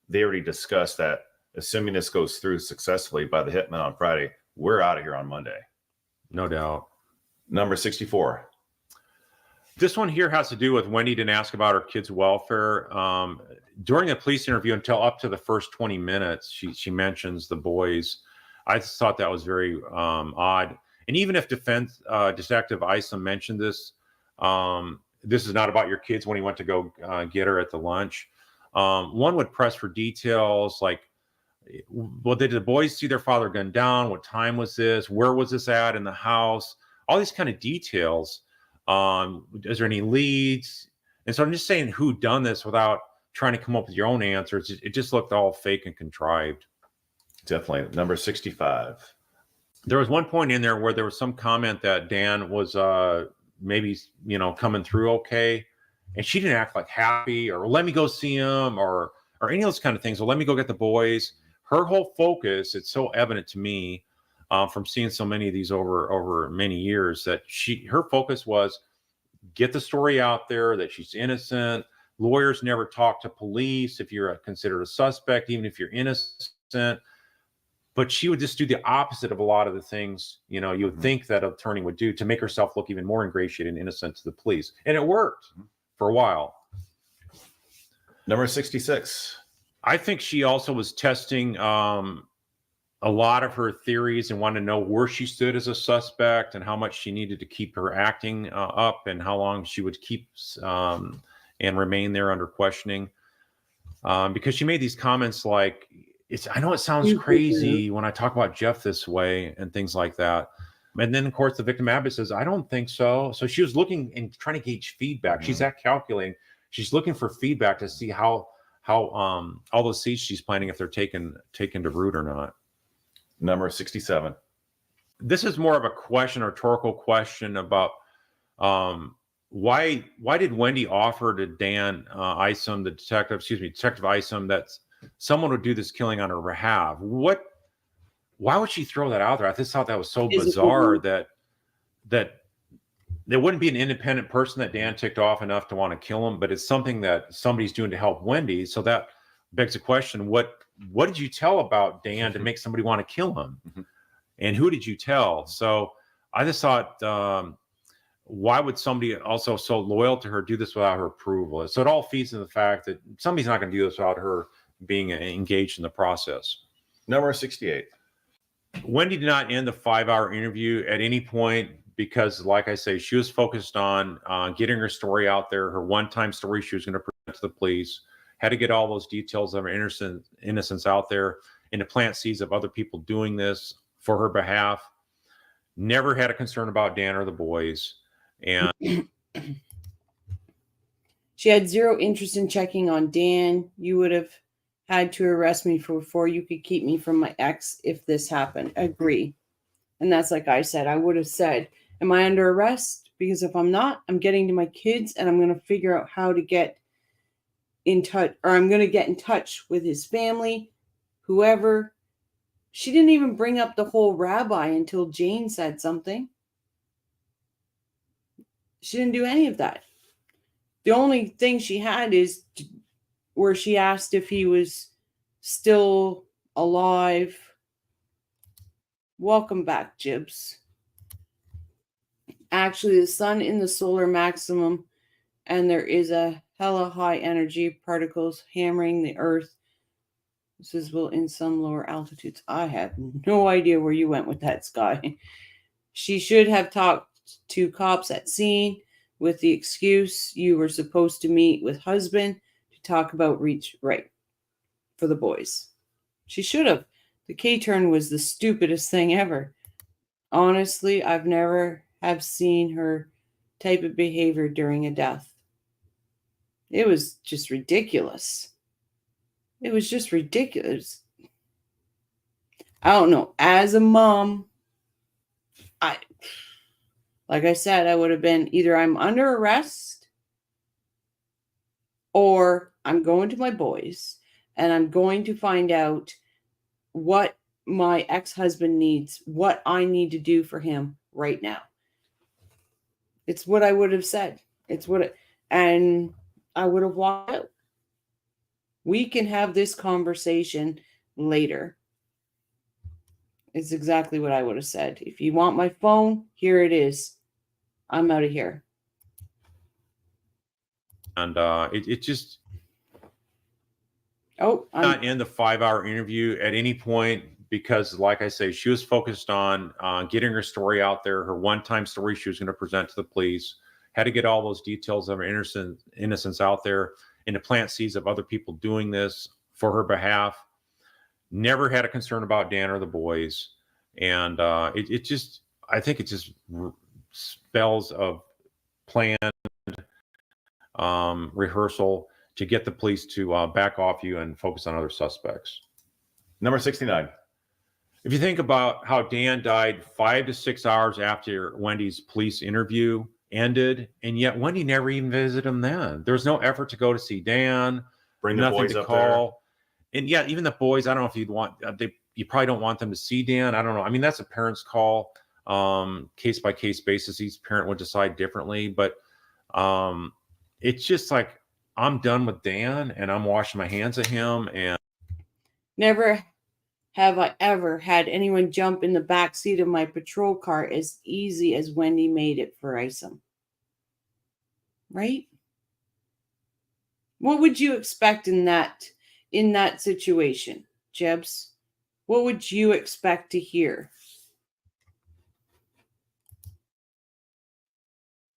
they already discussed that, assuming this goes through successfully by the hitman on Friday, we're out of here on Monday. No doubt. Number 64. This one here has to do with Wendi didn't ask about her kids' welfare. During the police interview, until up to the first 20 minutes, she mentions the boys. I just thought that was very odd. And even if Detective Isom mentioned this, this is not about your kids when he went to go get her at the lunch. One would press for details like, well, did the boys see their father gunned down? What time was this? Where was this at in the house? All these kind of details. Is there any leads? And so I'm just saying who done this without trying to come up with your own answers. It just looked all fake and contrived. Definitely. Number 65. There was one point in there where there was some comment that Dan was maybe, coming through okay. And she didn't act like happy or let me go see him or any of those kind of things. Or let me go get the boys. Her whole focus, it's so evident to me from seeing so many of these over many years, that her focus was get the story out there that she's innocent. Lawyers never talk to police if you're considered a suspect, even if you're innocent. But she would just do the opposite of a lot of the things, you would think that an attorney would do to make herself look even more ingratiated and innocent to the police. And it worked for a while. Number 66. I think she also was testing a lot of her theories and wanted to know where she stood as a suspect and how much she needed to keep her acting up and how long she would keep and remain there under questioning. Because she made these comments like, I know it sounds crazy when I talk about Jeff this way and things like that. And then, of course, the victim advocate says, I don't think so. So she was looking and trying to gauge feedback. She's that calculating. She's looking for feedback to see how all those seeds she's planting, if they're taken to root or not. Number 67. This is more of a question, a rhetorical question about why did Wendi offer to Dan Isom, Detective Isom, that someone would do this killing on her behalf? Why would she throw that out there? I just thought that was so bizarre that there wouldn't be an independent person that Dan ticked off enough to want to kill him, but it's something that somebody's doing to help Wendi. So that begs the question, what did you tell about Dan to make somebody want to kill him? And who did you tell? So I just thought, why would somebody also so loyal to her do this without her approval? So it all feeds into the fact that somebody's not going to do this without her being engaged in the process. Number 68. Wendi did not end the 5-hour interview at any point because, like I say, she was focused on getting her story out there, her one-time story she was going to present to the police, had to get all those details of her innocence out there, and to plant seeds of other people doing this for her behalf. Never had a concern about Dan or the boys. And she had zero interest in checking on Dan. You would have had to arrest me before you could keep me from my ex if this happened. Agree. And that's like I said, I would have said, am I under arrest? Because if I'm not, I'm getting to my kids and I'm going to figure out how to get in touch, or I'm going to get in touch with his family, whoever. She didn't even bring up the whole rabbi until Jane said something. She didn't do any of that. The only thing she had is where she asked if he was still alive. Welcome back, Jibs. Actually, the sun in the solar maximum, and there is a hella high energy particles hammering the earth. This is visible in some lower altitudes. I have no idea where you went with that, Sky. She should have talked to cops at scene with the excuse you were supposed to meet with husband to talk about reach right for the boys. She should have. The K-turn was the stupidest thing ever. Honestly, I've never have seen her type of behavior during a death. It was just ridiculous. It was just ridiculous. I don't know. As a mom, like I said, I would have been either I'm under arrest or I'm going to my boys and I'm going to find out what my ex-husband needs, what I need to do for him right now. It's what I would have said. And I would have walked out. We can have this conversation later. It's exactly what I would have said. If you want my phone, here it is. I'm out of here. And it just... not end the 5-hour interview at any point because, like I say, she was focused on getting her story out there, her one-time story she was going to present to the police, had to get all those details of her innocence out there, and to plant seeds of other people doing this for her behalf. Never had a concern about Dan or the boys. And I think it just spells of planned rehearsal to get the police to back off you and focus on other suspects. Number 69. If you think about how Dan died 5 to 6 hours after Wendi's police interview ended, and yet Wendi never even visited him then. There was no effort to go to see Dan. Bring the boys up call. And yeah, even the boys, I don't know if you'd want, you probably don't want them to see Dan. I don't know. I mean, that's a parent's call, case by case basis. Each parent would decide differently, but it's just like, I'm done with Dan and I'm washing my hands of him. And never have I ever had anyone jump in the back seat of my patrol car as easy as Wendi made it for Isom. Right? What would you expect in that situation, Jebs? What would you expect to hear?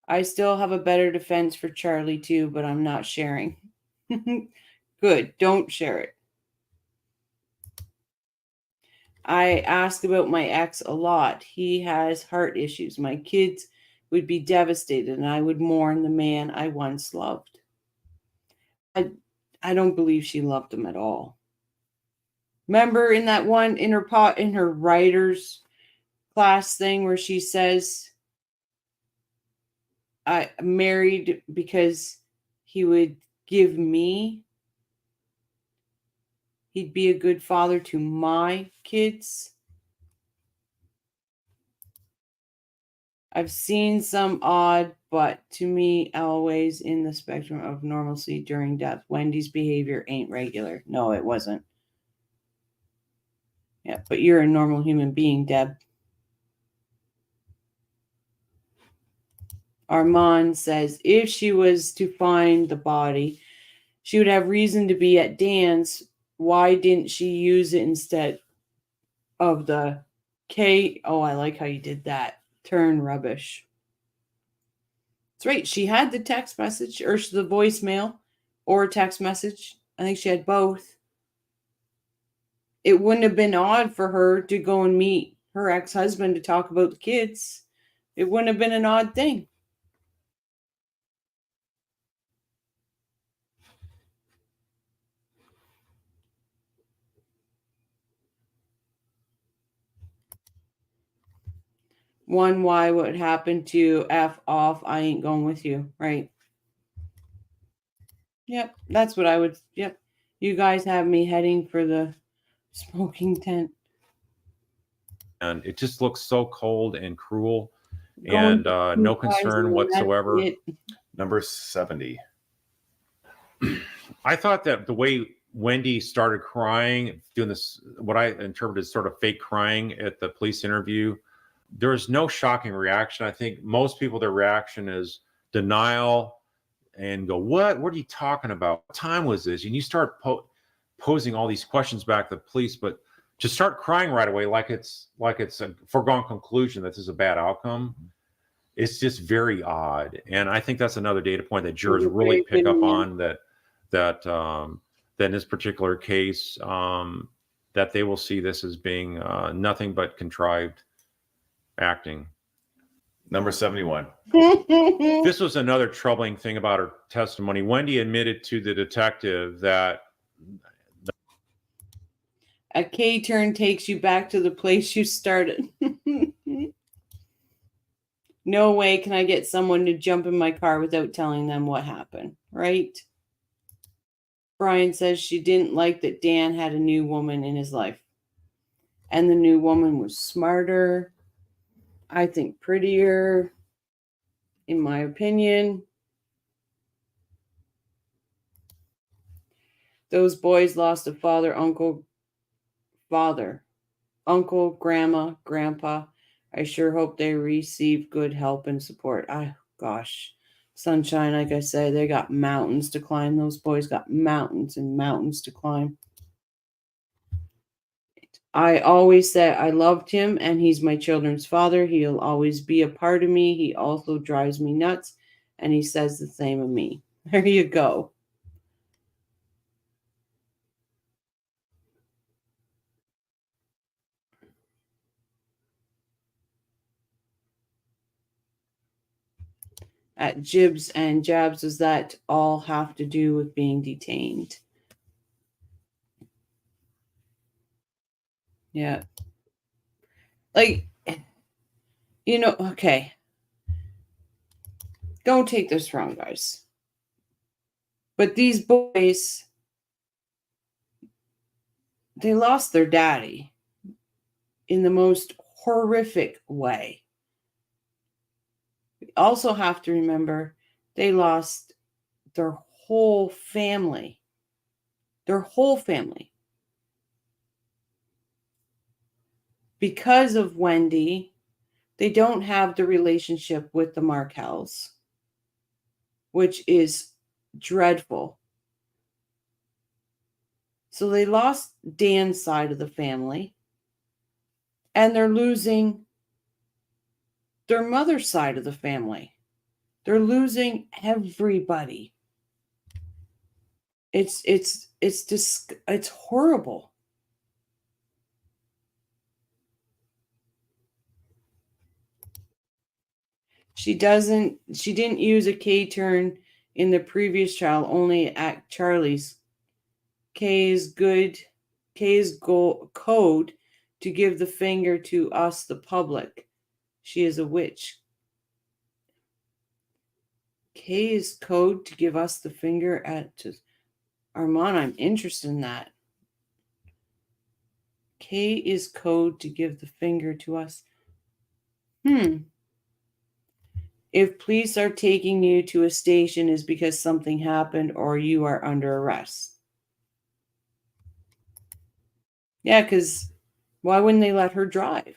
I still have a better defense for Charlie too, but I'm not sharing. Good, don't share it. I ask about my ex a lot. He has heart issues. My kids would be devastated and I would mourn the man I once loved. I don't believe she loved him at all. Remember in that one in her writer's class thing where she says, I married because he would give me, he'd be a good father to my kids. I've seen some odd, but to me, always in the spectrum of normalcy during death. Wendi's behavior ain't regular. No, it wasn't. Yeah, but you're a normal human being, Deb. Armand says, if she was to find the body, she would have reason to be at Dan's. Why didn't she use it instead of the K? Oh, I like how you did that. Turn rubbish. That's right. She had the text message or the voicemail or a text message. I think she had both. It wouldn't have been odd for her to go and meet her ex-husband to talk about the kids. It wouldn't have been an odd thing. One, why what happened to F off? I ain't going with you. Right. Yep. That's what I would. Yep. You guys have me heading for the smoking tent. And it just looks so cold and cruel and no concern whatsoever. Number 70. I thought that the way Wendi started crying, doing this, what I interpreted as sort of fake crying at the police interview, there's no shocking reaction. I think most people, their reaction is denial and go, what are you talking about? What time was this? And you start posing all these questions back to the police, but to start crying right away, like it's a foregone conclusion that this is a bad outcome, it's just very odd. And I think that's another data point that jurors really pick up on, that in this particular case, that they will see this as being nothing but contrived acting. Number 71. This was another troubling thing about her testimony. Wendi admitted to the detective that a K-turn takes you back to the place you started. No way can I get someone to jump in my car without telling them what happened, right? Brian says she didn't like that Dan had a new woman in his life. And the new woman was smarter, I think prettier, in my opinion. Those boys lost a father, uncle, grandma, grandpa. I sure hope they receive good help and support. Gosh, sunshine, like I say, they got mountains to climb. Those boys got mountains and mountains to climb. I always said I loved him and he's my children's father. He'll always be a part of me. He also drives me nuts and he says the same of me. There you go. At Jibs and Jabs, does that all have to do with being detained? Yeah. Like, okay. Don't take this wrong, guys. But these boys, they lost their daddy in the most horrific way. We also have to remember they lost their whole family. Their whole family. Because of Wendi, they don't have the relationship with the Markels, which is dreadful. So they lost Dan's side of the family, and they're losing their mother's side of the family. They're losing everybody. It's horrible. She didn't use a K turn in the previous trial, only at Charlie's. K is code to give the finger to us, the public. She is a witch. K is code to give us the finger at Armand. I'm interested in that. K is code to give the finger to us. If police are taking you to a station, is because something happened or you are under arrest. Yeah, because why wouldn't they let her drive?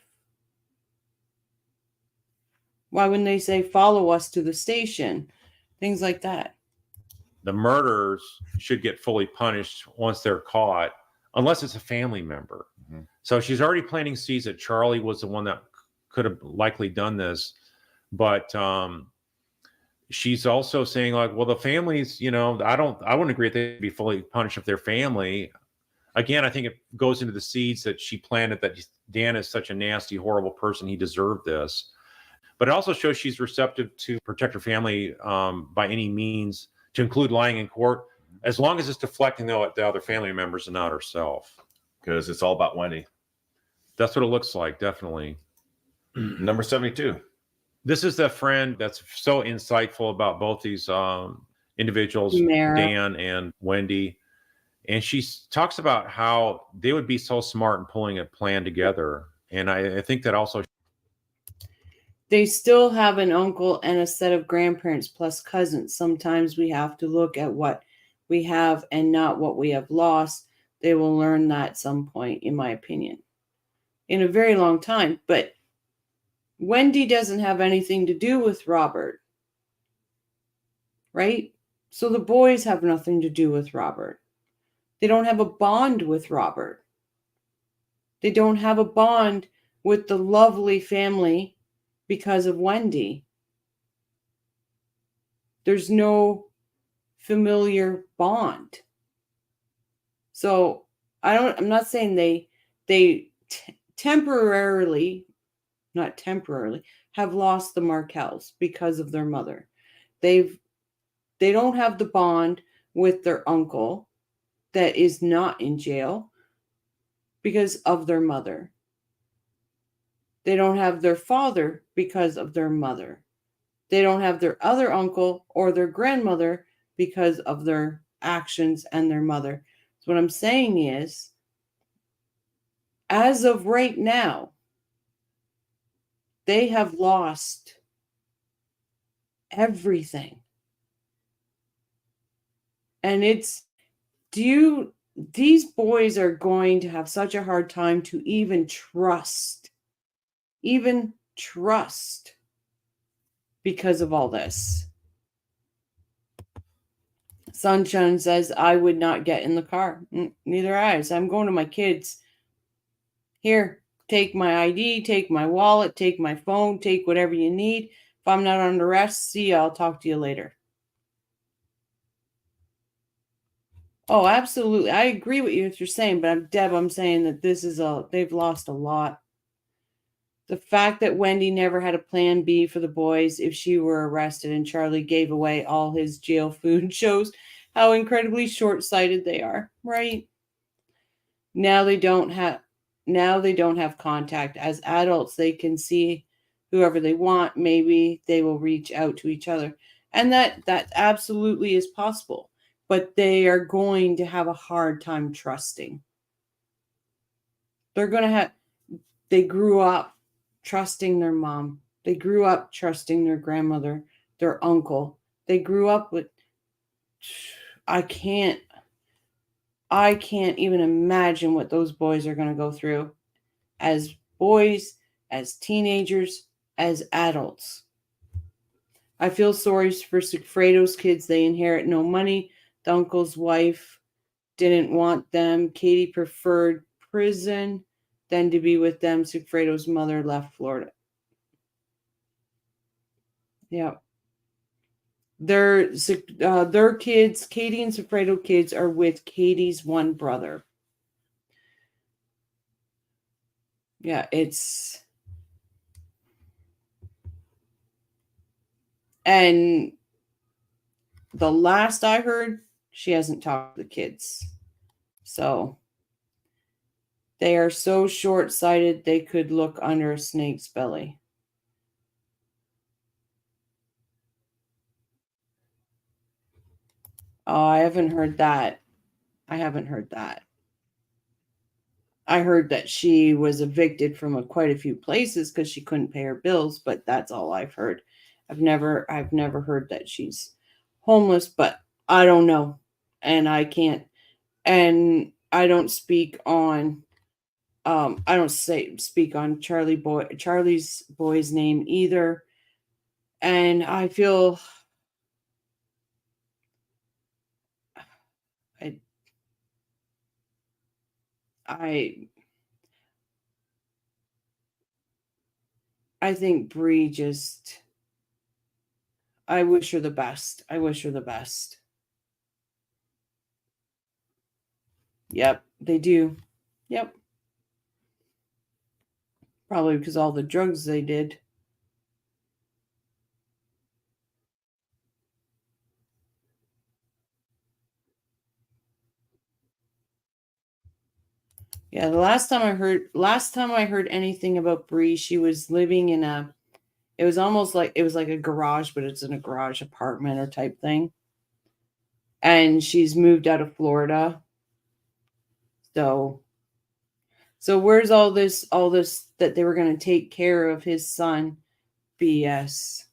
Why wouldn't they say, follow us to the station? Things like that. The murderers should get fully punished once they're caught, unless it's a family member. Mm-hmm. So she's already planting seeds that Charlie was the one that could have likely done this. But she's also saying, like, well, the families, I wouldn't agree that they'd be fully punished if they're family. Again, I think it goes into the seeds that she planted that Dan is such a nasty, horrible person. He deserved this. But it also shows she's receptive to protect her family by any means, to include lying in court, as long as it's deflecting the other family members and not herself. Because it's all about Wendi. That's what it looks like, definitely. Number 72. This is the friend that's so insightful about both these individuals, Mara. Dan and Wendi. And she talks about how they would be so smart in pulling a plan together. And I think that also... They still have an uncle and a set of grandparents plus cousins. Sometimes we have to look at what we have and not what we have lost. They will learn that at some point, in my opinion. In a very long time. But Wendi doesn't have anything to do with Robert. Right? So the boys have nothing to do with Robert. They don't have a bond with Robert. They don't have a bond with the lovely family because of Wendi. There's no familiar bond. So I'm not saying they temporarily have lost the Markels because of their mother. They don't have the bond with their uncle that is not in jail because of their mother. They don't have their father because of their mother. They don't have their other uncle or their grandmother because of their actions and their mother. So what I'm saying is, as of right now, they have lost everything. And these boys are going to have such a hard time to even trust because of all this. Sunshine says, I would not get in the car. Neither I. So I'm going to my kids. Here, take my ID, take my wallet, take my phone, take whatever you need. If I'm not under arrest, see you. I'll talk to you later. Oh, absolutely. I agree with you what you're saying, but I'm saying that they've lost a lot. The fact that Wendi never had a plan B for the boys if she were arrested and Charlie gave away all his jail food shows how incredibly short-sighted they are, right? Now they don't have contact. As adults, they can see whoever they want. Maybe they will reach out to each other. And that absolutely is possible. But they are going to have a hard time trusting. They grew up trusting their mom. They grew up trusting their grandmother, their uncle. They grew up with I can't even imagine what those boys are going to go through as boys, as teenagers, as adults. I feel sorry for Sigfredo's kids. They inherit no money. The uncle's wife didn't want them. Katie preferred prison than to be with them. Sigfredo's mother left Florida. Yeah. Their kids, Katie and Sigfredo kids, are with Katie's one brother. Yeah, it's... And the last I heard, she hasn't talked to the kids. So they are so short-sighted they could look under a snake's belly. Oh, I haven't heard that. I heard that she was evicted from quite a few places because she couldn't pay her bills, but that's all I've heard. I've never heard that she's homeless, but I don't know. And I can't, and I don't speak on speak on Charlie's boy's name either. And I feel I think Bree just, I wish her the best. Yep, they do. Yep. Probably because all the drugs they did. Yeah, the last time I heard anything about Bree, she was living in it was like a garage, but it's in a garage apartment or type thing. And she's moved out of Florida. So where's all this that they were going to take care of his son? BS.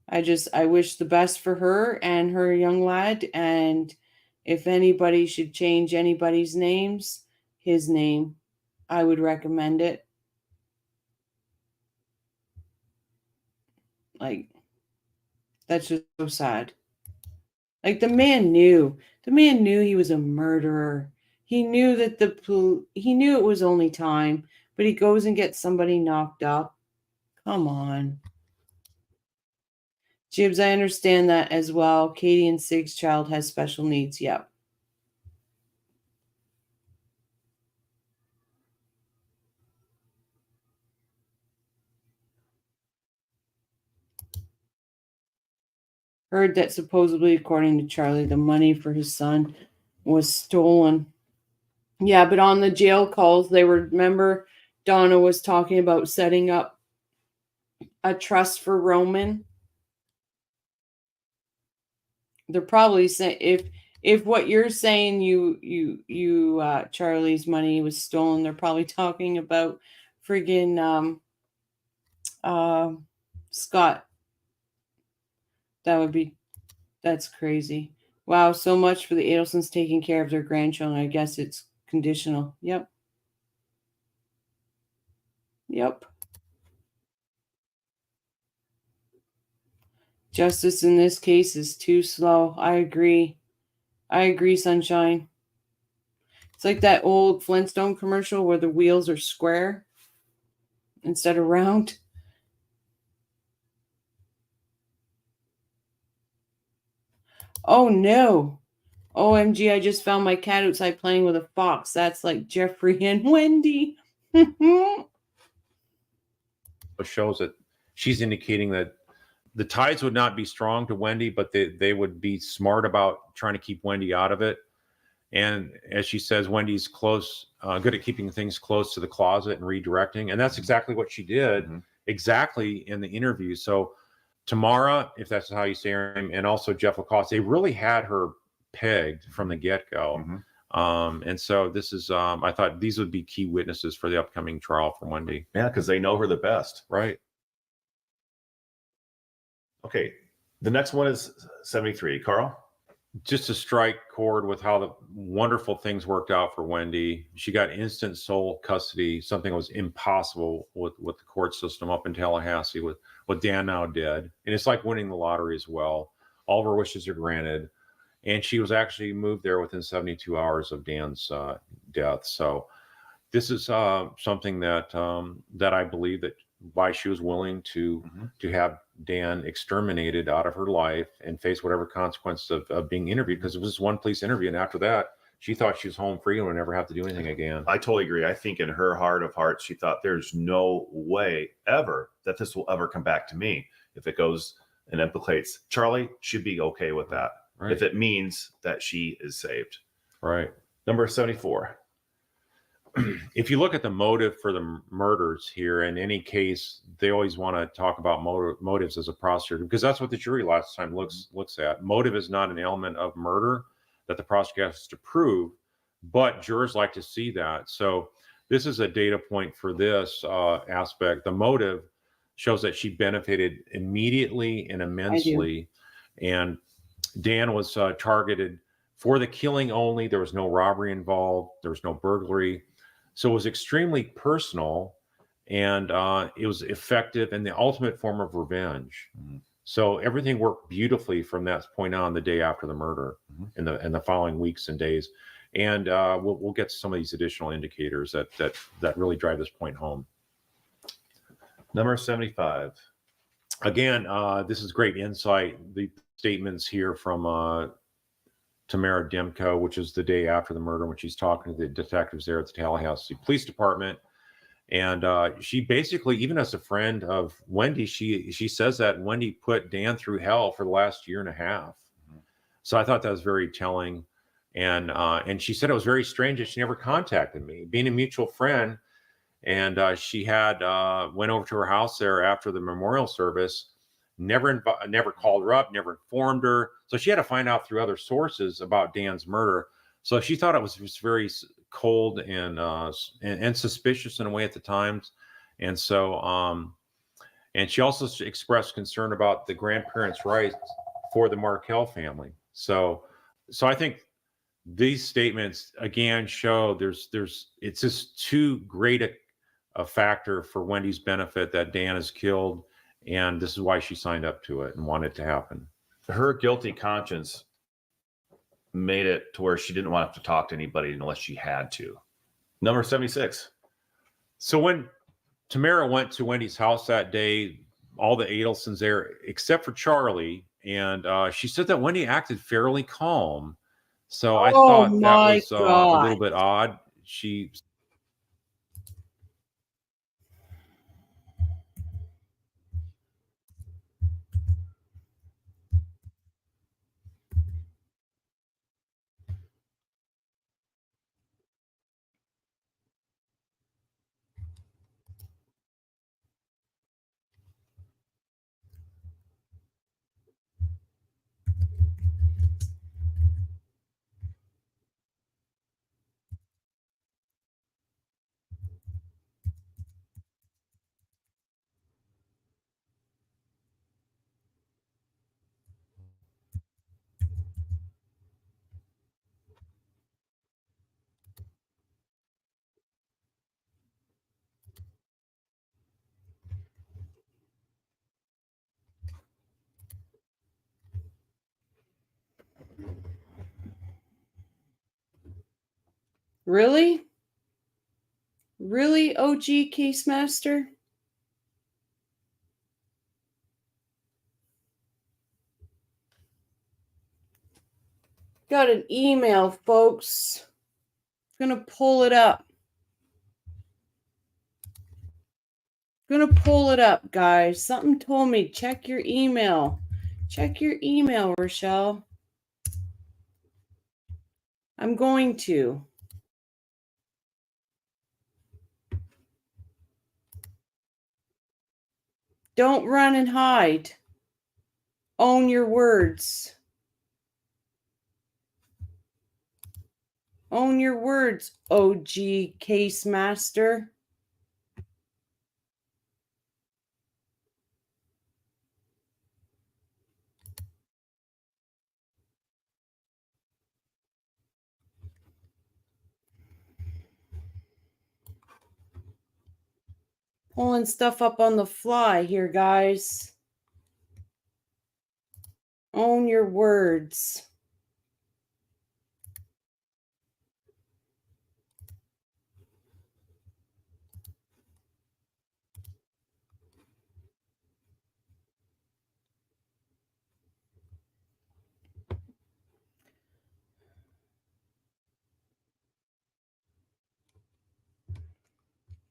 I wish the best for her and her young lad. And if anybody should change anybody's names, his name, I would recommend it. Like, that's just so sad. Like, the man knew he was a murderer. He knew that he knew it was only time, but he goes and gets somebody knocked up. Come on. Jibs, I understand that as well. Katie and Sig's child has special needs. Yep. Heard that supposedly, according to Charlie, the money for his son was stolen. Yeah, but on the jail calls, remember Donna was talking about setting up a trust for Roman. They're probably saying if what you're saying, Charlie's money was stolen, they're probably talking about friggin' Scott. That's crazy. Wow, so much for the Adelsons taking care of their grandchildren. I guess it's conditional. Yep. Justice in this case is too slow. I agree, Sunshine. It's like that old Flintstone commercial where the wheels are square instead of round. Oh no. OMG, I just found my cat outside playing with a fox. That's like Jeffrey and Wendy. It shows that she's indicating that the tides would not be strong to Wendy, but they would be smart about trying to keep Wendy out of it. And as she says, Wendy's good at keeping things close to the closet and redirecting. And that's exactly what she did, exactly in the interview. So Tamara, if that's how you say her name, and also Jeff Lacoste, they really had her pegged from the get-go. And so this is, I thought these would be key witnesses for the upcoming trial for Wendy. Yeah, because they know her the best. Right. Okay. The next one is 73. Carl? Just to strike chord with how the wonderful things worked out for Wendi. She got instant sole custody, something that was impossible with the court system up in Tallahassee with what Dan now did. And it's like winning the lottery as well. All of her wishes are granted. And she was actually moved there within 72 hours of Dan's death. So this is something that that I believe that why she was willing to have Dan exterminated out of her life and face whatever consequences of being interviewed, because it was one police interview, and after that she thought she was home free and would never have to do anything again. I totally agree. I think in her heart of hearts she thought there's no way ever that this will ever come back to me. If it goes and implicates Charlie, she'd be okay with that. Right. If it means that she is saved. Right. Number 74. If you look at the motive for the murders here, in any case, they always want to talk about motives as a prosecutor, because that's what the jury last time looks at. Motive is not an element of murder that the prosecutor has to prove, but jurors like to see that. So this is a data point for this aspect. The motive shows that she benefited immediately and immensely, and Dan was targeted for the killing only. There was no robbery involved. There was no burglary. So it was extremely personal, and it was effective and the ultimate form of revenge. So everything worked beautifully from that point on, the day after the murder, in the following weeks and days. And we'll get to some of these additional indicators that really drive this point home. Number 75. Again, this is great insight. The statements here from Tamara Demko, which is the day after the murder, when she's talking to the detectives there at the Tallahassee Police Department. And she basically, even as a friend of Wendi, she says that Wendi put Dan through hell for the last year and a half. So I thought that was very telling. And she said it was very strange that she never contacted me, being a mutual friend. And she had went over to her house there after the memorial service, never called her up, never informed her. So she had to find out through other sources about Dan's murder. So she thought it was just very cold and suspicious in a way at the times. And so, and she also expressed concern about the grandparents' rights for the Markel family. So I think these statements again show it's just too great a factor for Wendi's benefit that Dan is killed. And this is why she signed up to it and wanted it to happen. Her guilty conscience made it to where she didn't want to have to talk to anybody unless she had to. Number 76. So when Tamara went to Wendi's house that day, all the Adelsons there, except for Charlie, and she said that Wendi acted fairly calm. So I thought that was a little bit odd. She... Really? Really, OG Case Master? Got an email, folks. I'm gonna pull it up. Guys. Something told me, check your email. Check your email, Rochelle. I'm going to. Don't run and hide. Own your words. Own your words, OG Case Master. Pulling stuff up on the fly here, guys. Own your words.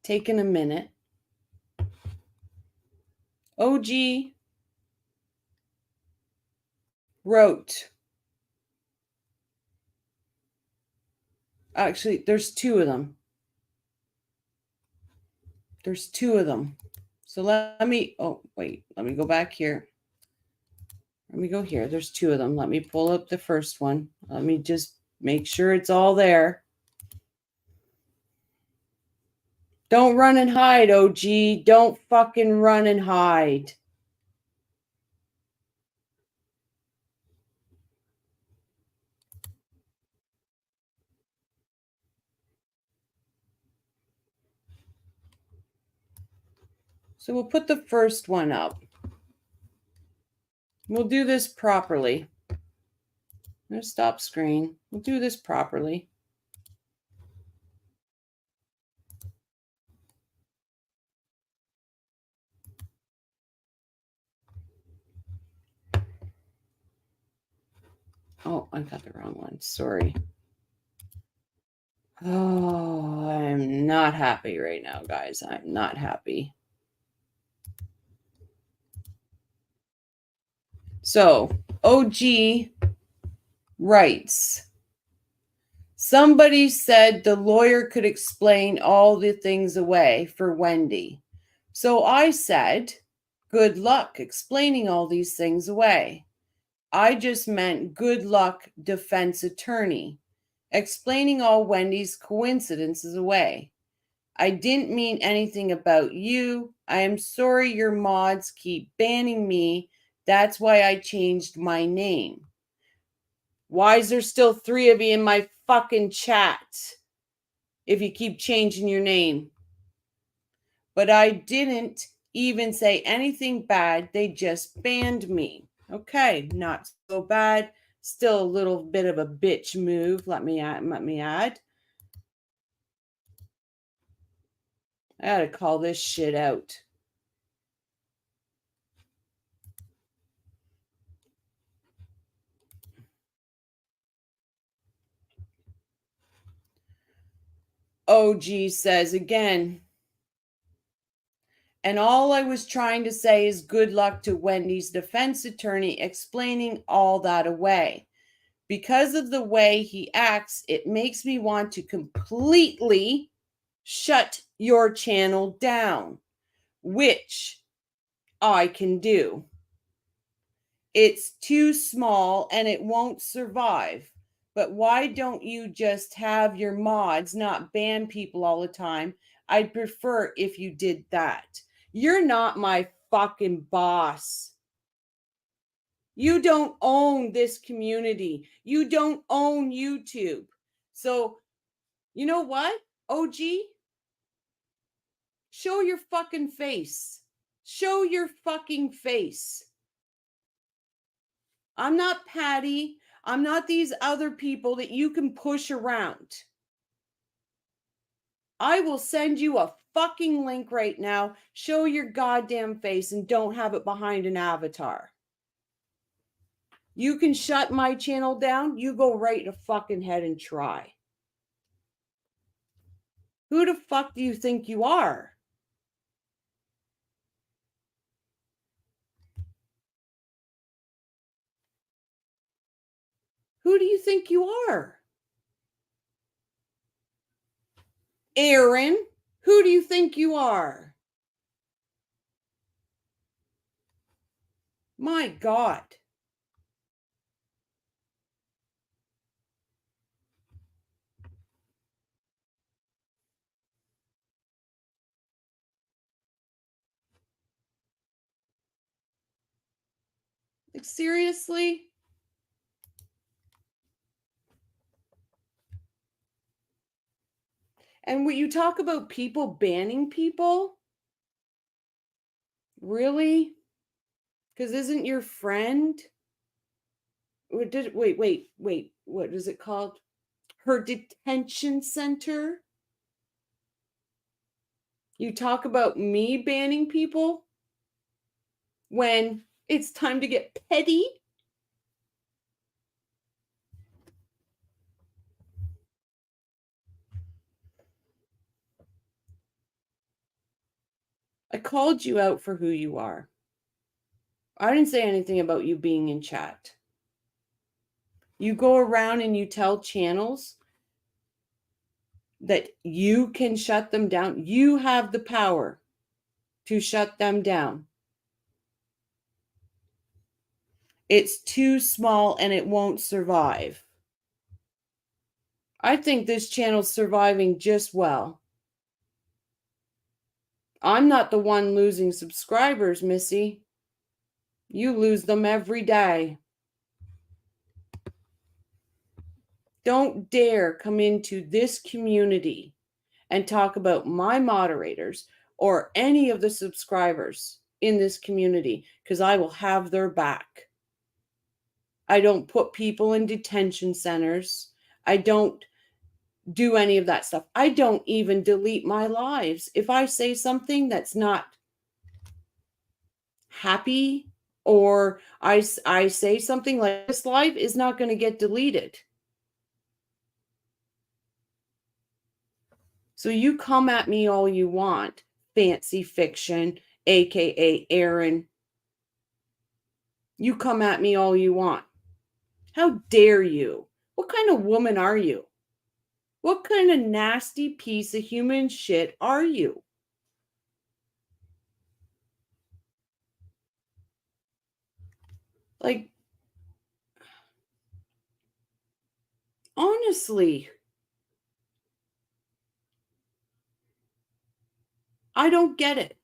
Taking a minute. OG wrote. Actually, there's two of them. There's two of them. So let me, oh, wait, let me go back here. Let me go here. There's two of them. Let me pull up the first one. Let me just make sure it's all there. Don't run and hide, OG. Don't fucking run and hide. So we'll put the first one up. We'll do this properly. I'm going to stop screen. We'll do this properly. Oh, I got the wrong one. Sorry. Oh, I'm not happy right now, guys. I'm not happy. So, OG writes, somebody said the lawyer could explain all the things away for Wendi. So I said, good luck explaining all these things away. I just meant good luck, defense attorney, explaining all Wendi's coincidences away. I didn't mean anything about you. I am sorry your mods keep banning me. That's why I changed my name. Why is there still 3 of you in my fucking chat if you keep changing your name? But I didn't even say anything bad. They just banned me. Okay, not so bad. Still a little bit of a bitch move. Let me add. I gotta call this shit out. OG says again, and all I was trying to say is good luck to Wendi's defense attorney explaining all that away. Because of the way he acts, it makes me want to completely shut your channel down, which I can do. It's too small and it won't survive. But why don't you just have your mods not ban people all the time? I'd prefer if you did that. You're not my fucking boss. You don't own this community. You don't own YouTube. So, you know what, OG? Show your fucking face. Show your fucking face. I'm not Patty. I'm not these other people that you can push around. I will send you a fucking link right now. Show your goddamn face and don't have it behind an avatar. You can shut my channel down. You go right to fucking head and try. Who the fuck do you think you are? Who do you think you are? Aaron, who do you think you are? My God. Like, seriously? And when you talk about people banning people, Really? Because isn't your friend? Wait. What is it called? Her detention center? You talk about me banning people when it's time to get petty? I called you out for who you are. I didn't say anything about you being in chat. You go around and you tell channels that you can shut them down. You have the power to shut them down. It's too small and it won't survive. I think this channel's surviving just well. I'm not the one losing subscribers, Missy. You lose them every day. Don't dare come into this community and talk about my moderators or any of the subscribers in this community, because I will have their back. I don't put people in detention centers. I don't do any of that stuff. I don't even delete my lives. If I say something that's not happy, or I say something like this live is not going to get deleted. So you come at me all you want, fancy fiction, aka Aaron. You come at me all you want. How dare you? What kind of woman are you? What kind of nasty piece of human shit are you? Like, honestly, I don't get it.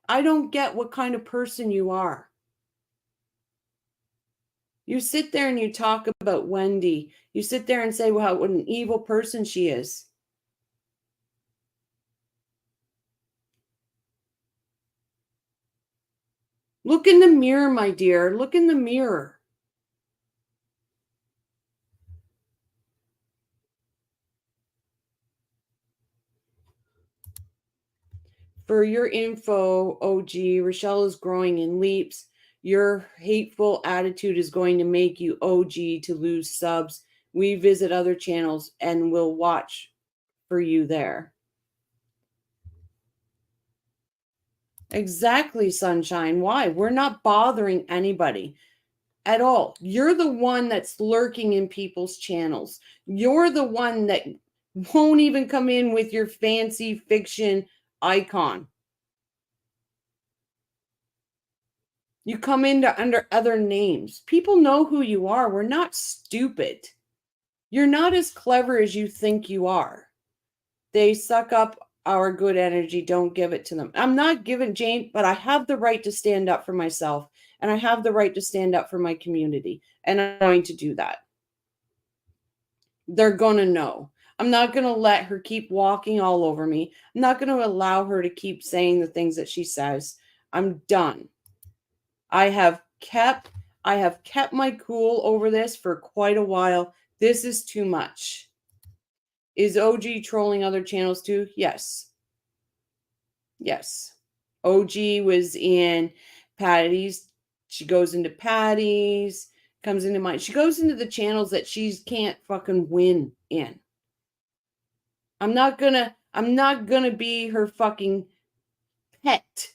I don't get what kind of person you are. You sit there and you talk about Wendi. You sit there and say, well, what an evil person she is. Look in the mirror, my dear. Look in the mirror. For your info, OG, Rochelle is growing in leaps. Your hateful attitude is going to make you OG to lose subs. We visit other channels and we'll watch for you there. Exactly, Sunshine. Why? We're not bothering anybody at all. You're the one that's lurking in people's channels. You're the one that won't even come in with your fancy fiction icon. You come in under other names. People know who you are. We're not stupid. You're not as clever as you think you are. They suck up our good energy. Don't give it to them. I'm not giving Jane, but I have the right to stand up for myself, and I have the right to stand up for my community, and I'm going to do that. They're going to know. I'm not going to let her keep walking all over me. I'm not going to allow her to keep saying the things that she says. I'm done. I have kept my cool over this for quite a while. This is too much. Is OG trolling other channels too? Yes. Yes. OG was in Patty's. She goes into Patty's, comes into mine. She goes into the channels that she can't fucking win in. I'm not gonna be her fucking pet.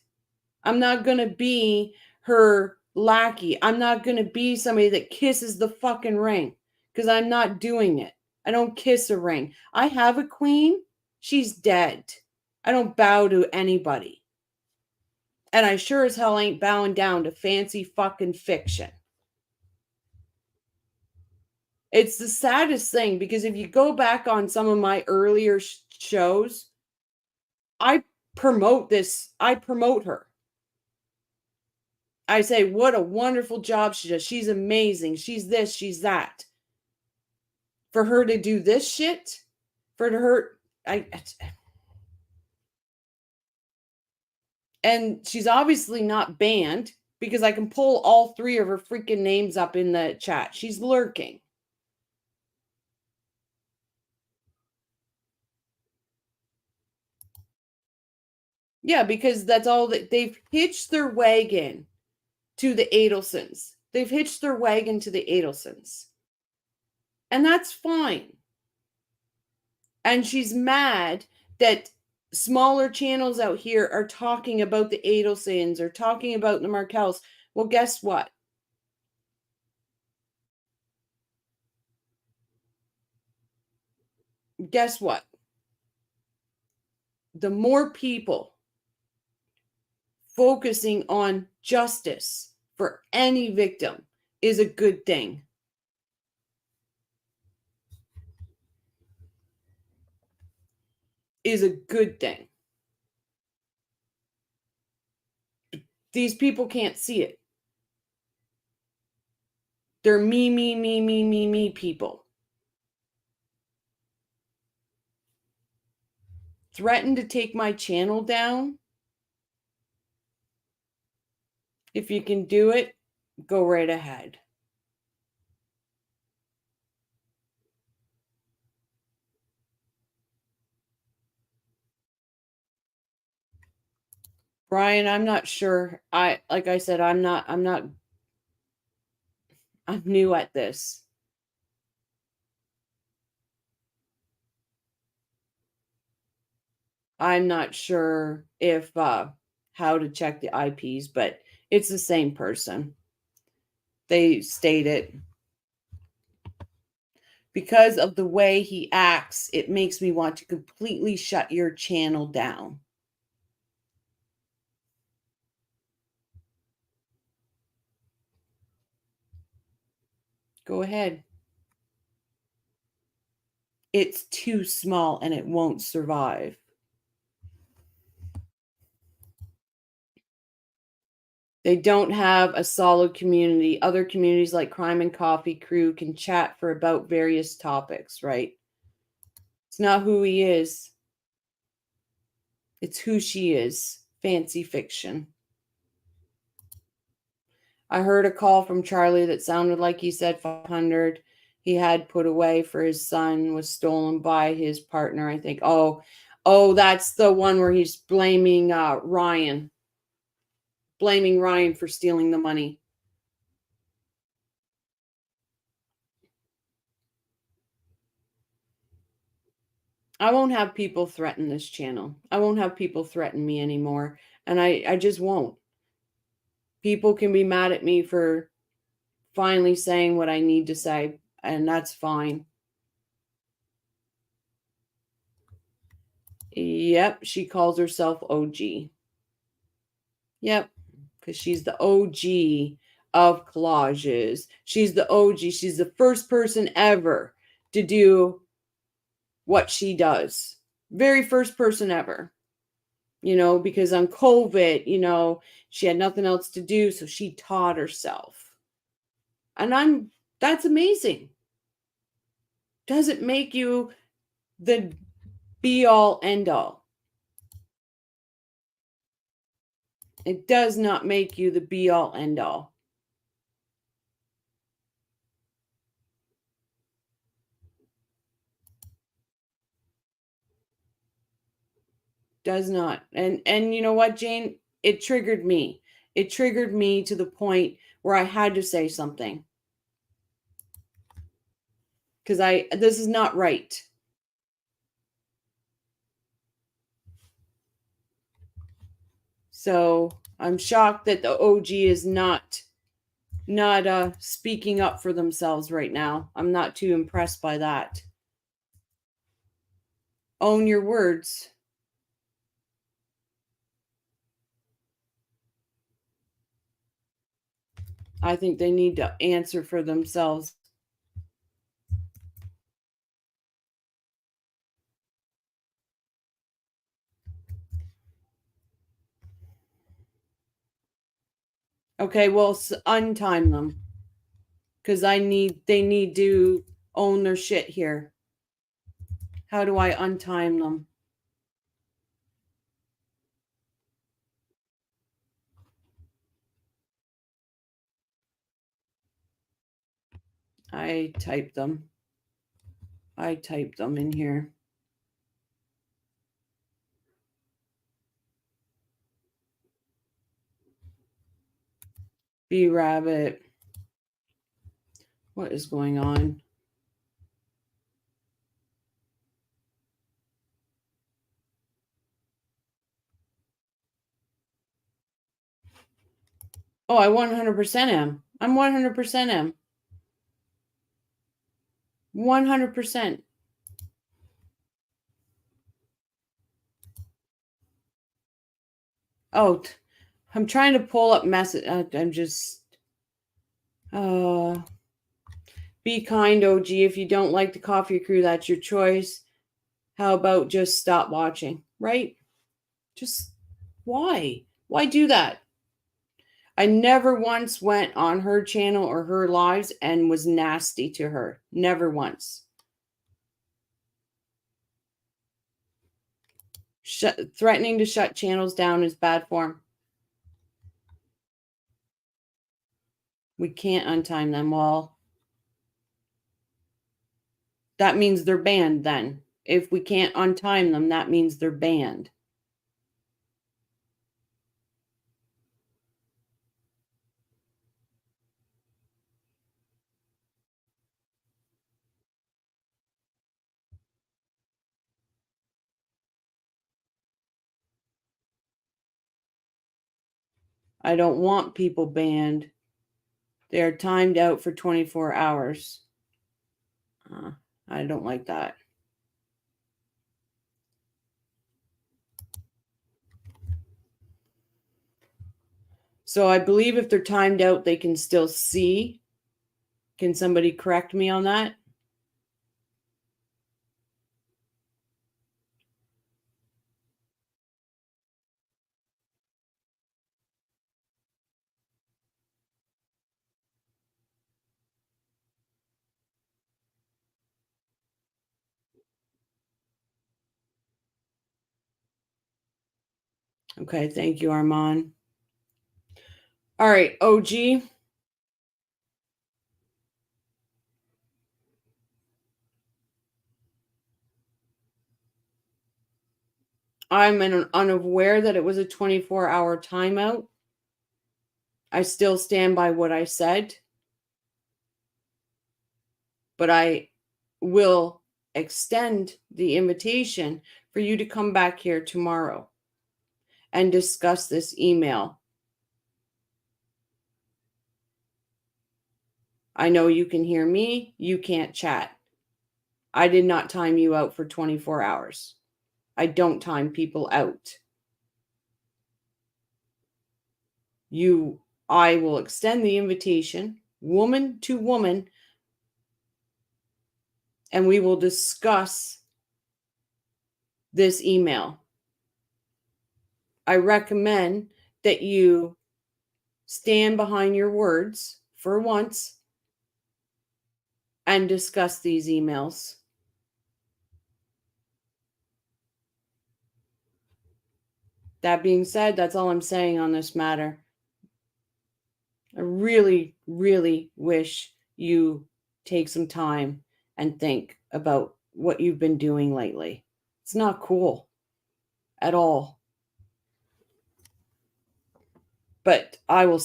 I'm not gonna be her lackey. I'm not gonna be somebody that kisses the fucking ring, because I'm not doing it. I don't kiss a ring. I have a queen. She's dead. I don't bow to anybody. And I sure as hell ain't bowing down to fancy fucking fiction. It's the saddest thing, because if you go back on some of my earlier shows, I promote this. I promote her. I say, what a wonderful job she does. She's amazing. She's this, she's that. For her to do this shit, for her, And she's obviously not banned because I can pull all 3 of her freaking names up in the chat. She's lurking. Yeah, because that's all that they've hitched their wagon to the Adelsons. They've hitched their wagon to the Adelsons. And that's fine. And she's mad that smaller channels out here are talking about the Adelsons or talking about the Markels. Well, guess what? Guess what? The more people focusing on justice for any victim is a good thing. Is a good thing. These people can't see it. They're me people. Threaten to take my channel down. If you can do it, go right ahead. Brian, I'm not sure. Like I said, I'm new at this. I'm not sure if how to check the IPs, but it's the same person. They state it. Because of the way he acts, it makes me want to completely shut your channel down. Go ahead. It's too small and it won't survive. They don't have a solid community. Other communities like Crime and Coffee Crew can chat for about various topics, right? It's not who he is. It's who she is. Fancy fiction. I heard a call from Charlie that sounded like he said 500 he had put away for his son was stolen by his partner, I think. Oh, that's the one where he's blaming Ryan. Blaming Ryan for stealing the money. I won't have people threaten this channel. I won't have people threaten me anymore. And I just won't. People can be mad at me for finally saying what I need to say, and that's fine. Yep, she calls herself OG. Yep, because she's the OG of collages. She's the OG. She's the first person ever to do what she does. Very first person ever. You know, because on COVID, you know, she had nothing else to do, so she taught herself. And that's amazing. Does it make you the be all end all? It does not make you the be all end all. Does not. And you know what, Jane? It triggered me. It triggered me to the point where I had to say something. Because this is not right. So I'm shocked that the OG is not speaking up for themselves right now. I'm not too impressed by that. Own your words. I think they need to answer for themselves. Okay, well, untime them. Because they need to own their shit here. How do I untime them? I typed them. I typed them in here. B Rabbit. What is going on? Oh, I 100% am. I'm 100% am. 100%. Oh, I'm trying to pull up message. I'm just. Be kind, OG. If you don't like the coffee crew, that's your choice. How about just stop watching, right? Just why? Why do that? I never once went on her channel or her lives and was nasty to her. Never once. Threatening to shut channels down is bad form. We can't untime them. Well, that means they're banned then. If we can't untime them, that means they're banned. I don't want people banned. They are timed out for 24 hours. I don't like that. So I believe if they're timed out, they can still see. Can somebody correct me on that? Okay, thank you, Armand. All right, OG. I'm unaware that it was a 24-hour timeout. I still stand by what I said. But I will extend the invitation for you to come back here tomorrow and discuss this email. I know you can hear me. You can't chat. I did not time you out for 24 hours. I don't time people out. I will extend the invitation, woman to woman, and we will discuss this email. I recommend that you stand behind your words for once and discuss these emails. That being said, that's all I'm saying on this matter. I really, really wish you take some time and think about what you've been doing lately. It's not cool at all. But I will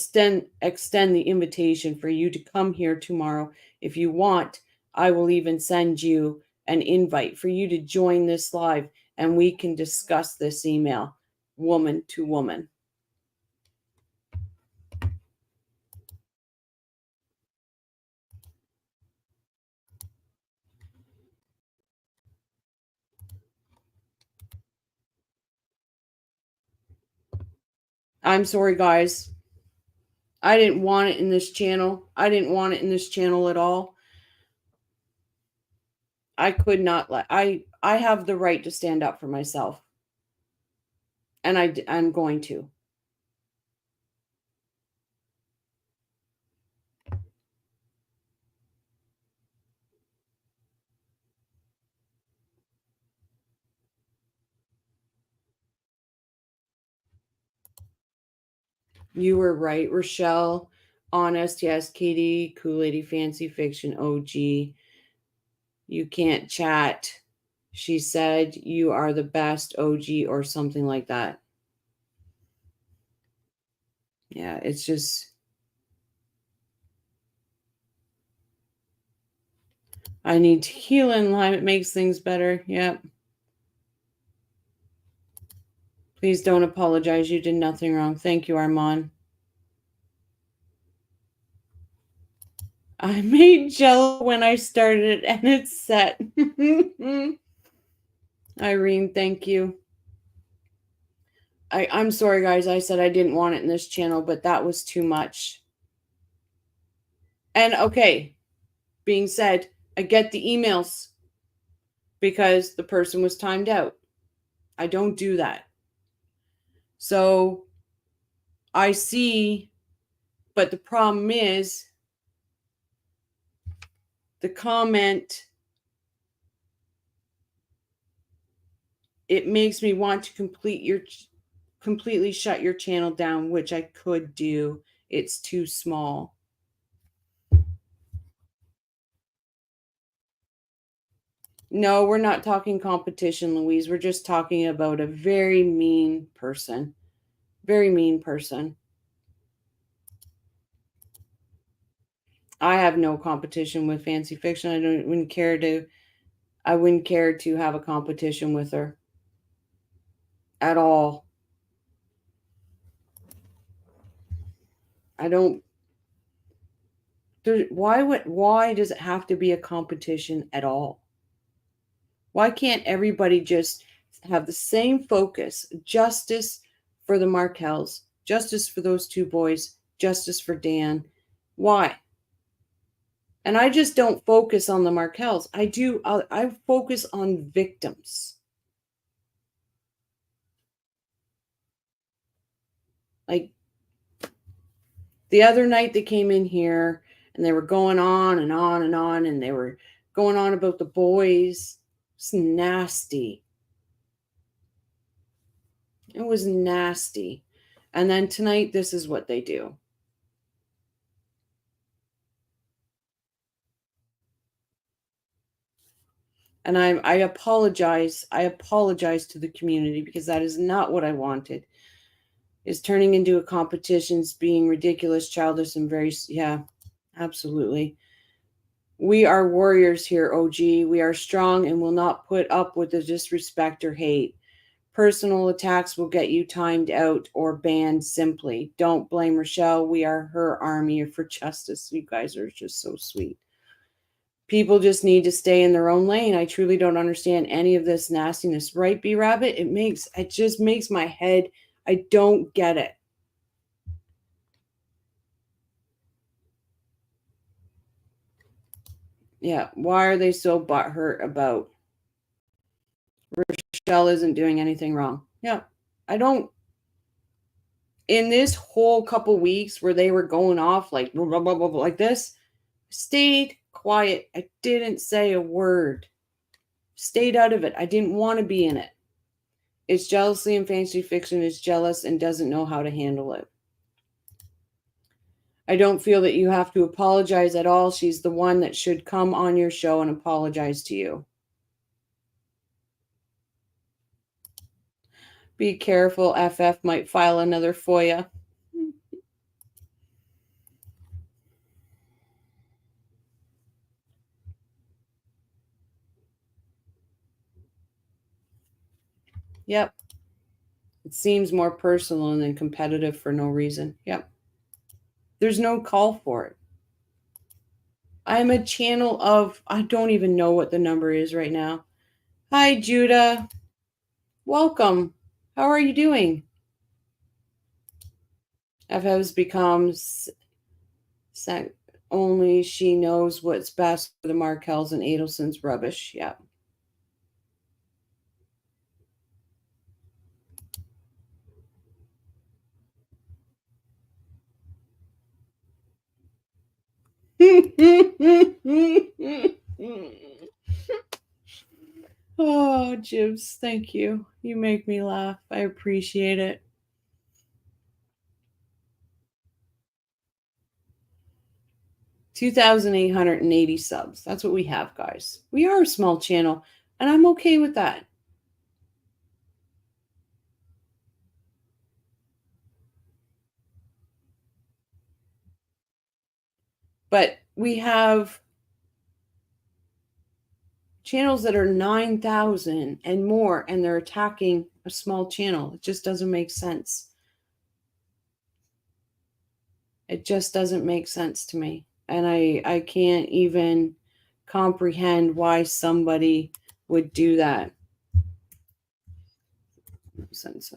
extend the invitation for you to come here tomorrow. If you want, I will even send you an invite for you to join this live and we can discuss this email, woman to woman. I'm sorry, guys. I didn't want it in this channel. I didn't want it in this channel at all. I could not I have the right to stand up for myself. And I'm going to. You were right, Rochelle. Honest, yes. Katie, Cool Lady, Fancy Fiction, OG. You can't chat. She said you are the best, OG, or something like that. Yeah, it's just... I need tequila and lime. It makes things better. Yep. Please don't apologize. You did nothing wrong. Thank you, Armand. I made Jello when I started it, and it's set. Irene, thank you. I'm sorry, guys. I said I didn't want it in this channel, but that was too much. And okay, being said, I get the emails because the person was timed out. I don't do that. So I see, but the problem is the comment, it makes me want to completely shut your channel down, which I could do. It's too small. No, we're not talking competition, Louise. We're just talking about a very mean person. Very mean person. I have no competition with Fancy Fiction. I wouldn't care to have a competition with her at all. I don't. Why does it have to be a competition at all? Why can't everybody just have the same focus? Justice for the Markels, justice for those two boys, justice for Dan. Why? And I just don't focus on the Markels. I focus on victims. Like the other night they came in here and they were going on and on and on, and they were going on about the boys. It's nasty. It was nasty. And then tonight, this is what they do. And I apologize. I apologize to the community because that is not what I wanted. Is turning into a competition, being ridiculous, childish, and very, yeah, absolutely. We are warriors here, OG. We are strong and will not put up with the disrespect or hate. Personal attacks will get you timed out or banned simply. Don't blame Rochelle. We are her army for justice. You guys are just so sweet. People just need to stay in their own lane. I truly don't understand any of this nastiness. Right, B-Rabbit? It just makes my head, I don't get it. Yeah, why are they so butthurt about Rochelle isn't doing anything wrong? Yeah, I don't. In this whole couple weeks where they were going off like blah, blah, blah, blah, like this, stayed quiet. I didn't say a word. Stayed out of it. I didn't want to be in it. It's jealousy, and Fancy Fiction is jealous and doesn't know how to handle it. I don't feel that you have to apologize at all. She's the one that should come on your show and apologize to you. Be careful. FF might file another FOIA. Yep. It seems more personal than competitive for no reason. Yep. There's no call for it. I'm a channel of, I don't even know what the number is right now. Hi, Judah. Welcome. How are you doing? FF has become only she knows what's best for the Markels and Adelsons rubbish. Yeah. Oh, Jibs, thank you. You make me laugh. I appreciate it. 2,880 subs. That's what we have, guys. We are a small channel, and I'm okay with that. But we have channels that are 9,000 and more, and they're attacking a small channel. It just doesn't make sense. It just doesn't make sense to me. And I can't even comprehend why somebody would do that. No sense.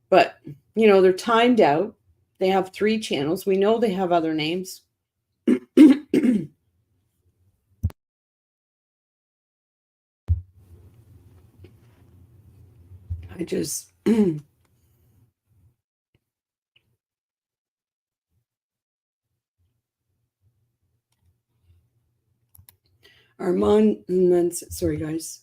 But, you know, they're timed out. They have 3 channels. We know they have other names. I just... Armand, sorry guys.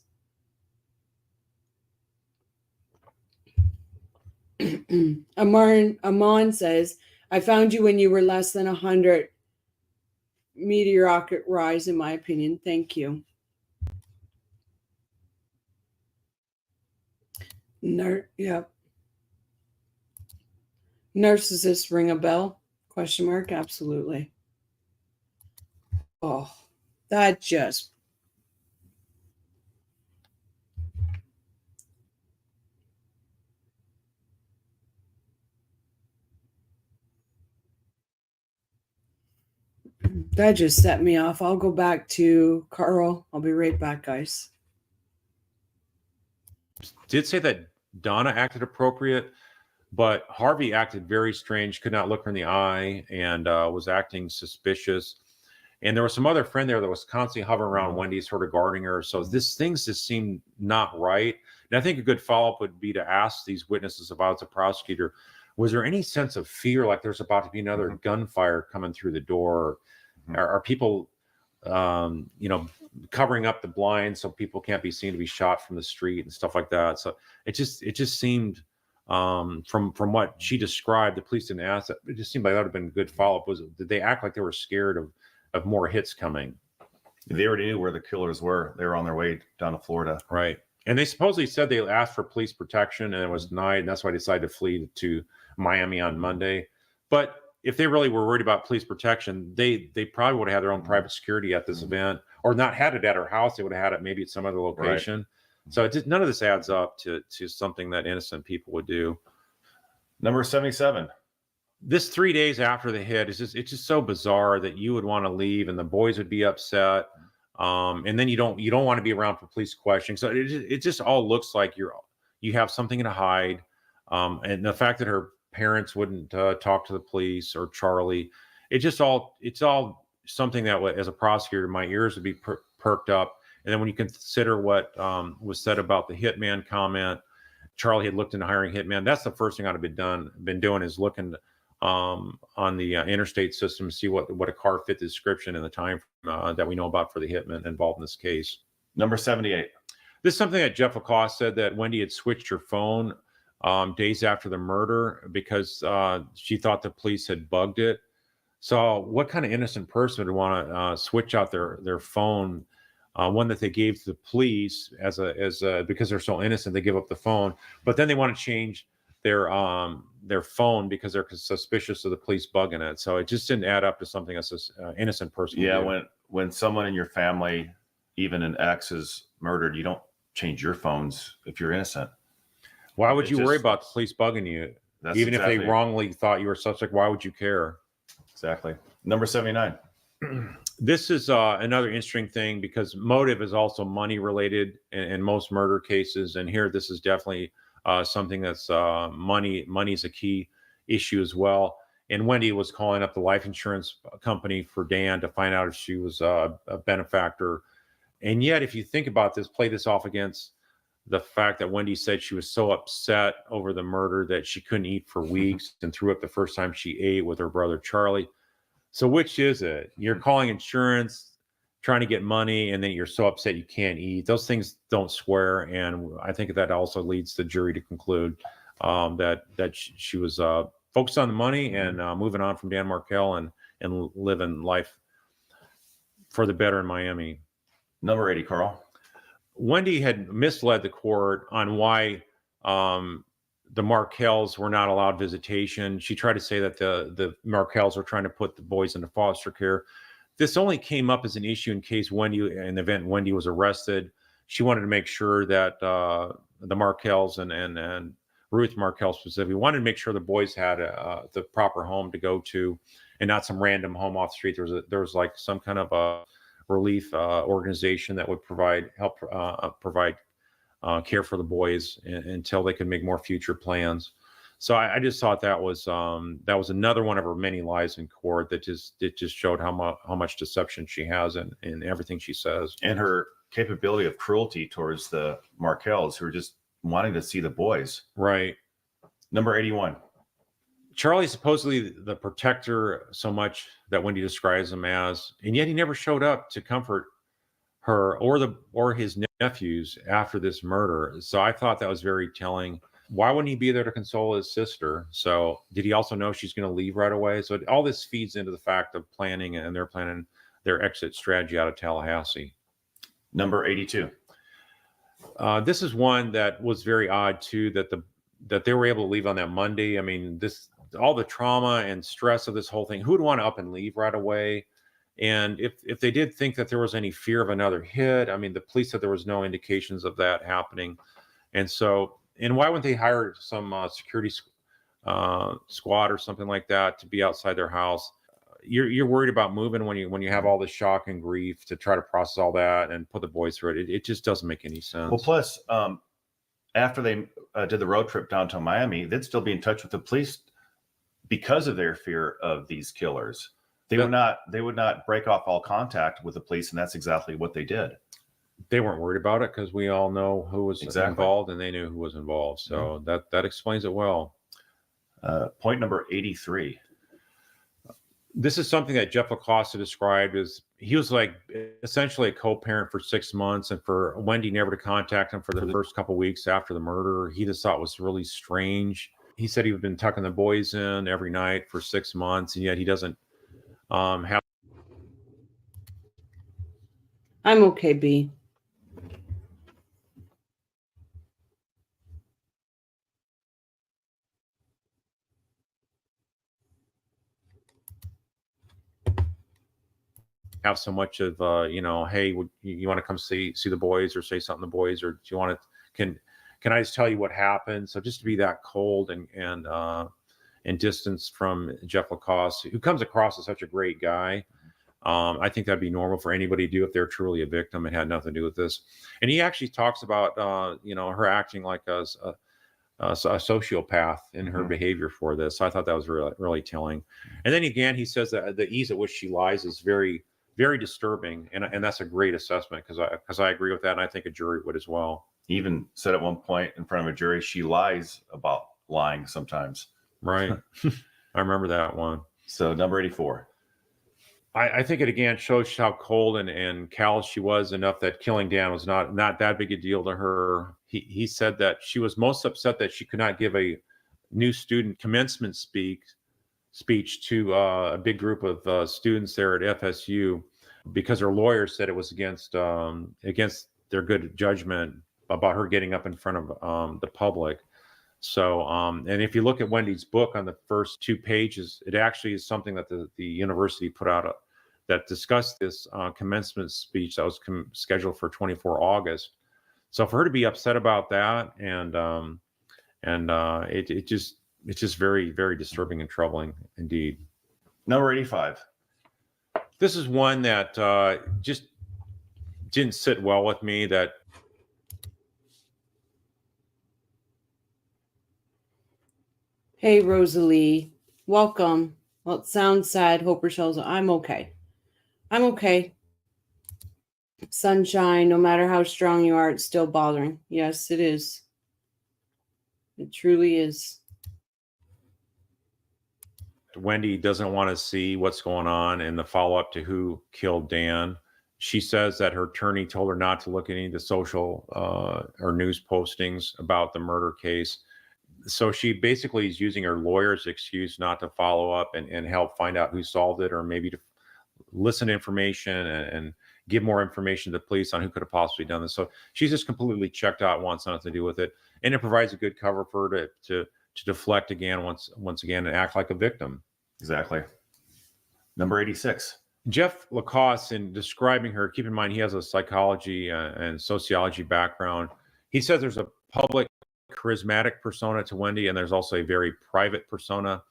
Amon says, I found you when you were less than 100. Meteoric rise, in my opinion. Thank you. Yeah. Narcissist ring a bell? Question mark. Absolutely. Oh, that just... that just set me off. I'll go back to Carl. I'll be right back, guys. Did say that Donna acted appropriate, but Harvey acted very strange, could not look her in the eye, and was acting suspicious. And there was some other friend there that was constantly hovering around Wendy, sort of guarding her. So things just seemed not right. And I think a good follow-up would be to ask these witnesses about the prosecutor, was there any sense of fear, like there's about to be another gunfire coming through the door? Are people, covering up the blinds so people can't be seen to be shot from the street and stuff like that? So it just seemed, from what she described, the police didn't ask that. It just seemed like that would have been a good follow-up. Did they act like they were scared of more hits coming? They already knew where the killers were. They were on their way down to Florida. Right. And they supposedly said they asked for police protection and it was denied. And that's why they decided to flee to Miami on Monday. But if they really were worried about police protection, they probably would have had their own private security at this event, or not had it at her house. They would have had it maybe at some other location. Right. So none of this adds up to something that innocent people would do. Number 77. This 3 days after the hit it's just so bizarre that you would want to leave and the boys would be upset. And then you don't want to be around for police questioning. So it just all looks like you have something to hide. And the fact that her parents wouldn't talk to the police or Charlie, it's all something that as a prosecutor, my ears would be perked up. And then when you consider what was said about the hitman comment, Charlie had looked into hiring hitman. That's the first thing I'd have been doing is looking on the interstate system to see what a car fit the description and the time that we know about for the hitman involved in this case. Number 78. This is something that Jeff Lacoste said, that Wendy had switched her phone days after the murder because she thought the police had bugged it. So what kind of innocent person would want to switch out their phone, one that they gave to the police as because they're so innocent, they give up the phone, but then they want to change their phone because they're suspicious of the police bugging it. So it just didn't add up to something that's an innocent person. Yeah, when someone in your family, even an ex, is murdered, you don't change your phones if you're innocent. Why would you worry about the police bugging you? Even if they wrongly thought you were suspect, why would you care? Exactly. Number 79. This is another interesting thing because motive is also money related in most murder cases. And here, this is definitely something that's money. Money is a key issue as well. And Wendy was calling up the life insurance company for Dan to find out if she was a benefactor. And yet, if you think about this, play this off against the fact that Wendy said she was so upset over the murder that she couldn't eat for weeks and threw up the first time she ate with her brother, Charlie. So which is it? You're calling insurance, trying to get money, and then you're so upset you can't eat. Those things don't square. And I think that also leads the jury to conclude that she was focused on the money and moving on from Dan Markel and and living life for the better in Miami. Number 80, Carl. Wendi had misled the court on why the Markels were not allowed visitation. She tried to say that the Markels were trying to put the boys into foster care. This only came up as an issue in case in the event Wendi was arrested. She wanted to make sure that the Markels and Ruth Markel specifically wanted to make sure the boys had the proper home to go to, and not some random home off the street. There was like some kind of a relief organization that would provide care for the boys until they could make more future plans. So I just thought that was another one of her many lies in court that just showed how much deception she has in everything she says, and her capability of cruelty towards the Markels, who are just wanting to see the boys. Right. Number 81. Charlie's supposedly the protector so much that Wendi describes him as, and yet he never showed up to comfort her or his nephews after this murder. So I thought that was very telling. Why wouldn't he be there to console his sister? So did he also know she's going to leave right away? So all this feeds into the fact of planning, and they're planning their exit strategy out of Tallahassee. Number 82. This is one that was very odd too, that they were able to leave on that Monday. I mean, all the trauma and stress of this whole thing, who would want to up and leave right away? And if they did think that there was any fear of another hit, I mean, the police said there was no indications of that happening. And why wouldn't they hire some security squad or something like that to be outside their house? You're worried about moving when you have all this shock and grief to try to process all that and put the boys through it. It just doesn't make any sense. Well, plus, after they did the road trip down to Miami, they'd still be in touch with the police because of their fear of these killers. They would not break off all contact with the police, and that's exactly what they did. They weren't worried about it because we all know who was involved, and they knew who was involved. So that explains it well. Point number 83. This is something that Jeff LaCosta described as he was like essentially a co-parent for 6 months, and for Wendi never to contact him for the first couple of weeks after the murder. He just thought it was really strange. He said he'd been tucking the boys in every night for 6 months, and yet he doesn't have. I'm okay, B. Have so much of hey, you want to come see the boys or say something to the boys, or do you want to can I just tell you what happened? So just to be that cold and distance from Jeff LaCoste, who comes across as such a great guy. I think that'd be normal for anybody to do if they're truly a victim. It had nothing to do with this. And he actually talks about her acting like a sociopath in her behavior for this. So I thought that was really, really telling. And then again, he says that the ease at which she lies is very, very disturbing, and that's a great assessment because I agree with that, and I think a jury would as well. He even said at one point in front of a jury, she lies about lying sometimes. Right. I remember that one. So number 84. I think it again shows how cold and callous she was, enough that killing Dan was not that big a deal to her. He said that she was most upset that she could not give a new student commencement speech to a big group of students there at FSU because her lawyer said it was against their good judgment about her getting up in front of the public. So, and if you look at Wendi's book on the first 2 pages, it actually is something that the university put out that discussed this commencement speech that was scheduled for 24 August. So for her to be upset about that, it's just very, very disturbing and troubling indeed. Number 85. This is one that just didn't sit well with me. That Hey, Rosalie. Welcome. Well, it sounds sad. Hope Rochelle's. I'm okay. I'm okay. Sunshine, no matter how strong you are, it's still bothering. Yes, it is. It truly is. Wendi doesn't want to see what's going on in the follow-up to who killed Dan. She says that her attorney told her not to look at any of the social or news postings about the murder case. So she basically is using her lawyer's excuse not to follow up and help find out who solved it, or maybe to listen to information and give more information to the police on who could have possibly done this. So she's just completely checked out, wants nothing to do with it. And it provides a good cover for her to deflect again, once again, and act like a victim. Exactly. Number 86. Jeff Lacoste, in describing her, keep in mind he has a psychology and sociology background. He says there's a public charismatic persona to Wendi, and there's also a very private persona.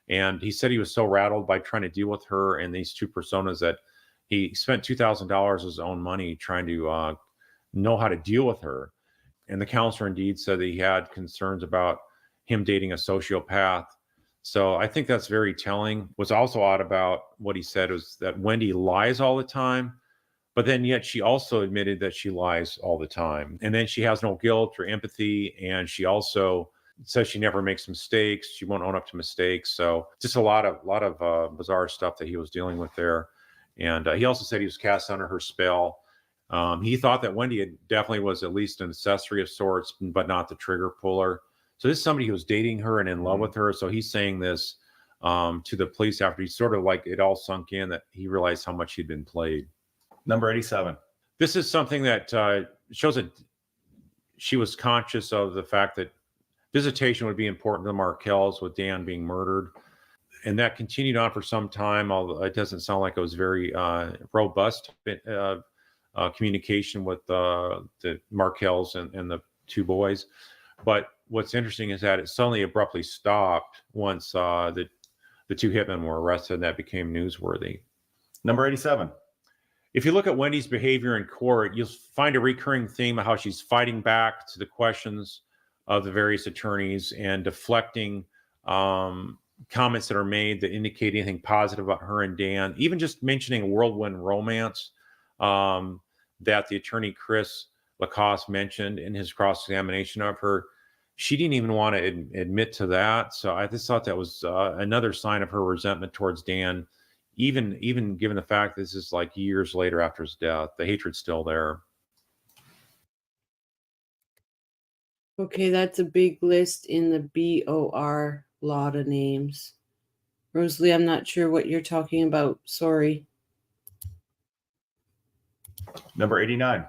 And he said he was so rattled by trying to deal with her and these two personas that he spent $2,000 of his own money trying to know how to deal with her. And the counselor indeed said that he had concerns about him dating a sociopath. So I think that's very telling. What's also odd about what he said was that Wendi lies all the time, but then yet she also admitted that she lies all the time. And then she has no guilt or empathy. And she also says she never makes mistakes. She won't own up to mistakes. So just a lot of bizarre stuff that he was dealing with there. And he also said he was cast under her spell. He thought that Wendi definitely was at least an accessory of sorts, but not the trigger puller. So this is somebody who was dating her and in love with her. So he's saying this to the police after he sort of like it all sunk in that he realized how much he'd been played. Number 87. This is something that shows that she was conscious of the fact that visitation would be important to the Markels with Dan being murdered. And that continued on for some time, although it doesn't sound like it was very robust communication with the Markels and the two boys. But what's interesting is that it suddenly abruptly stopped once the two hitmen were arrested, and that became newsworthy. Number 87. If you look at Wendy's behavior in court, you'll find a recurring theme of how she's fighting back to the questions of the various attorneys and deflecting comments that are made that indicate anything positive about her and Dan. Even just mentioning a whirlwind romance that the attorney Chris Lacoste mentioned in his cross-examination of her. She didn't even want to admit to that. So I just thought that was another sign of her resentment towards Dan, even given the fact this is like years later after his death. The hatred's still there. Okay, that's a big list in the BOR lot of names. Rosalie, I'm not sure what you're talking about. Sorry. Number 89.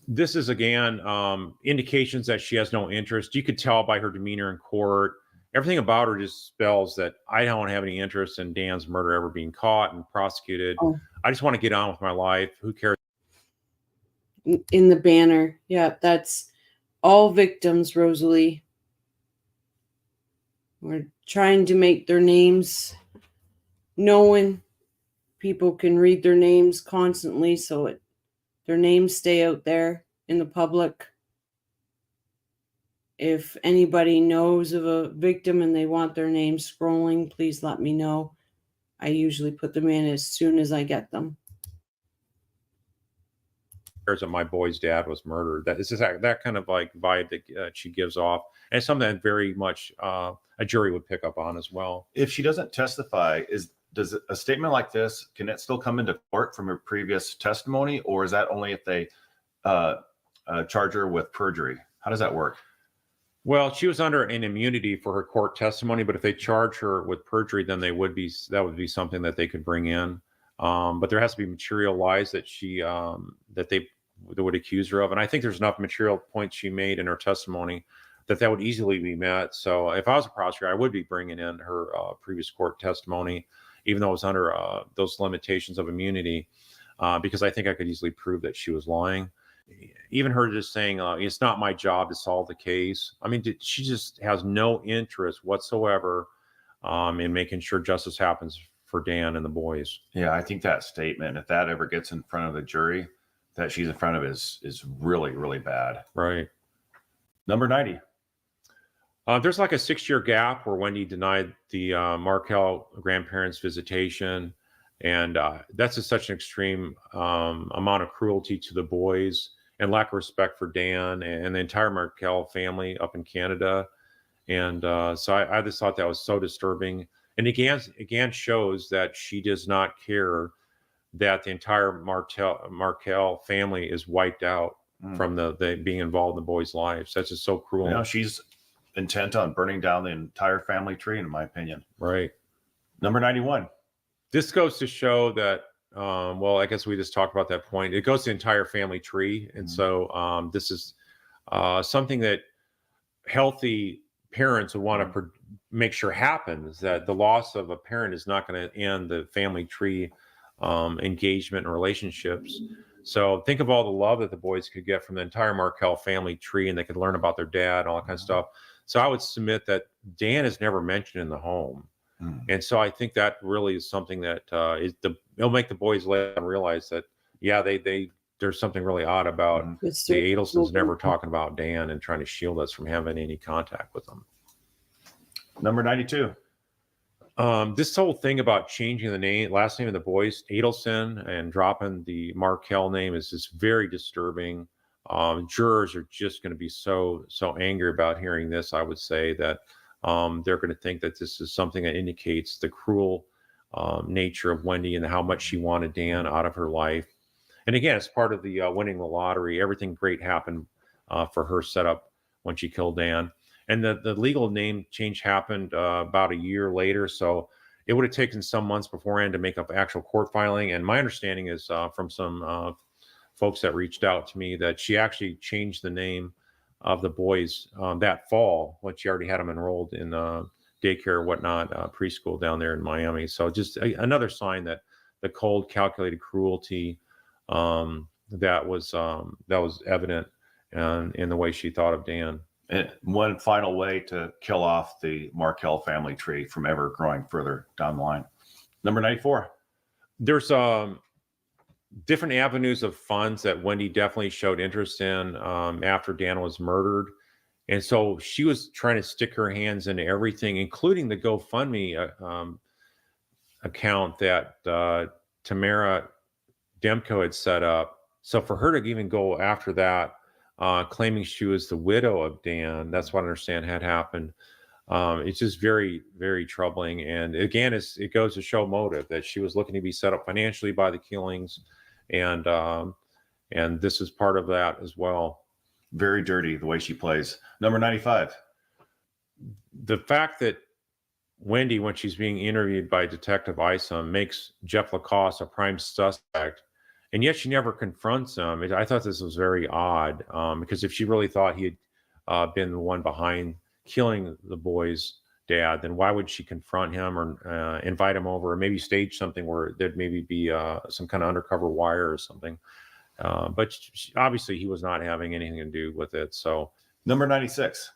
This is, again, indications that she has no interest. You could tell by her demeanor in court. Everything about her just spells that I don't have any interest in Dan's murder ever being caught and prosecuted. Oh. I just want to get on with my life. Who cares? In the banner. Yeah, that's all victims, Rosalie. We're trying to make their names known. People can read their names constantly, so their names stay out there in the public. If anybody knows of a victim and they want their name scrolling, please let me know. I usually put them in as soon as I get them. That my boy's dad was murdered. That is just that kind of like vibe that she gives off, and it's something that very much a jury would pick up on as well. If she doesn't testify, does a statement like this, can it still come into court from her previous testimony, or is that only if they charge her with perjury? How does that work? Well, she was under an immunity for her court testimony, but if they charge her with perjury, then that would be something that they could bring in. But there has to be material lies that they would accuse her of, and I think there's enough material points she made in her testimony that would easily be met. So if I was a prosecutor, I would be bringing in her previous court testimony, even though it was under those limitations of immunity, because I think I could easily prove that she was lying. Even her just saying, it's not my job to solve the case. I mean, she just has no interest whatsoever in making sure justice happens for Dan and the boys. Yeah, I think that statement, if that ever gets in front of the jury that she's in front of, is really, really bad. Right. Number 90. There's like a 6-year gap where Wendi denied the Markel grandparents' visitation. And that's just such an extreme amount of cruelty to the boys and lack of respect for Dan and the entire Markel family up in Canada. And so I just thought that was so disturbing. And again shows that she does not care that the entire Markel family is wiped out from the being involved in the boys' lives. That's just so cruel. You know, she's intent on burning down the entire family tree, in my opinion. Right. Number 91. This goes to show that, well, I guess we just talked about that point. It goes to the entire family tree. And so this is something that healthy parents would want to make sure happens, that the loss of a parent is not going to end the family tree engagement and relationships. So think of all the love that the boys could get from the entire Markel family tree, and they could learn about their dad and all that kind of stuff. So I would submit that Dan is never mentioned in the home. And so I think that really is something that it'll make the boys later on realize that, yeah, there's something really odd about the Adelsons never talking about Dan and trying to shield us from having any contact with them. Number 92. This whole thing about changing the last name of the boys, Adelson, and dropping the Markel name is just very disturbing. Jurors are just going to be so angry about hearing this. I would say that they're going to think that this is something that indicates the cruel nature of Wendi and how much she wanted Dan out of her life. And again, it's part of the winning the lottery. Everything great happened for her setup when she killed Dan. And the legal name change happened about a year later. So it would have taken some months beforehand to make up actual court filing. And my understanding is from some folks that reached out to me that she actually changed the name of the boys that fall when she already had them enrolled in daycare or whatnot, preschool down there in Miami. So just another sign that the cold, calculated cruelty that was evident in the way she thought of Dan. And one final way to kill off the Markel family tree from ever growing further down the line. Number 94. There's different avenues of funds that Wendi definitely showed interest in after Dan was murdered. And so she was trying to stick her hands into everything, including the GoFundMe account that Tamara Demko had set up. So for her to even go after that, claiming she was the widow of Dan, that's what I understand had happened. It's just very, very troubling. And again, it goes to show motive, that she was looking to be set up financially by the killings. And this is part of that as well. Very dirty, the way she plays. Number 95. The fact that Wendi, when she's being interviewed by Detective Isom, makes Jeff Lacoste a prime suspect, and yet she never confronts him. I thought this was very odd, because if she really thought he had been the one behind killing the boy's dad, then why would she confront him or invite him over, or maybe stage something where there'd maybe be some kind of undercover wire or something. But obviously he was not having anything to do with it. So number 96.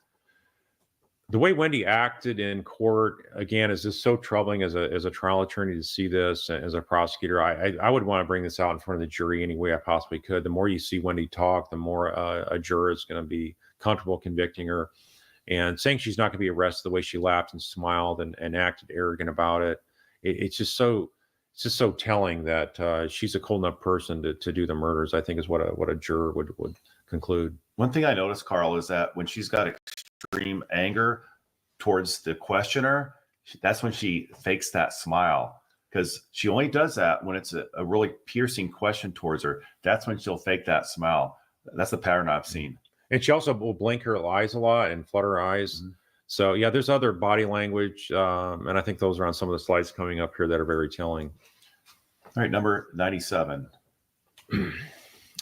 The way Wendi acted in court, again, is just so troubling as a trial attorney to see this. As a prosecutor, I would want to bring this out in front of the jury any way I possibly could. The more you see Wendi talk, the more a juror is going to be comfortable convicting her. And saying she's not going to be arrested, the way she laughed and smiled and acted arrogant about it, it's just so telling that she's a cold enough person to do the murders, I think, is what a juror would conclude. One thing I noticed, Carl, is that when she's got extreme anger towards the questioner, that's when she fakes that smile, because she only does that when it's a really piercing question towards her. That's when she'll fake that smile. That's the pattern I've seen. And she also will blink her eyes a lot and flutter her eyes. Mm-hmm. So yeah, there's other body language, and I think those are on some of the slides coming up here that are very telling. All right, number 97.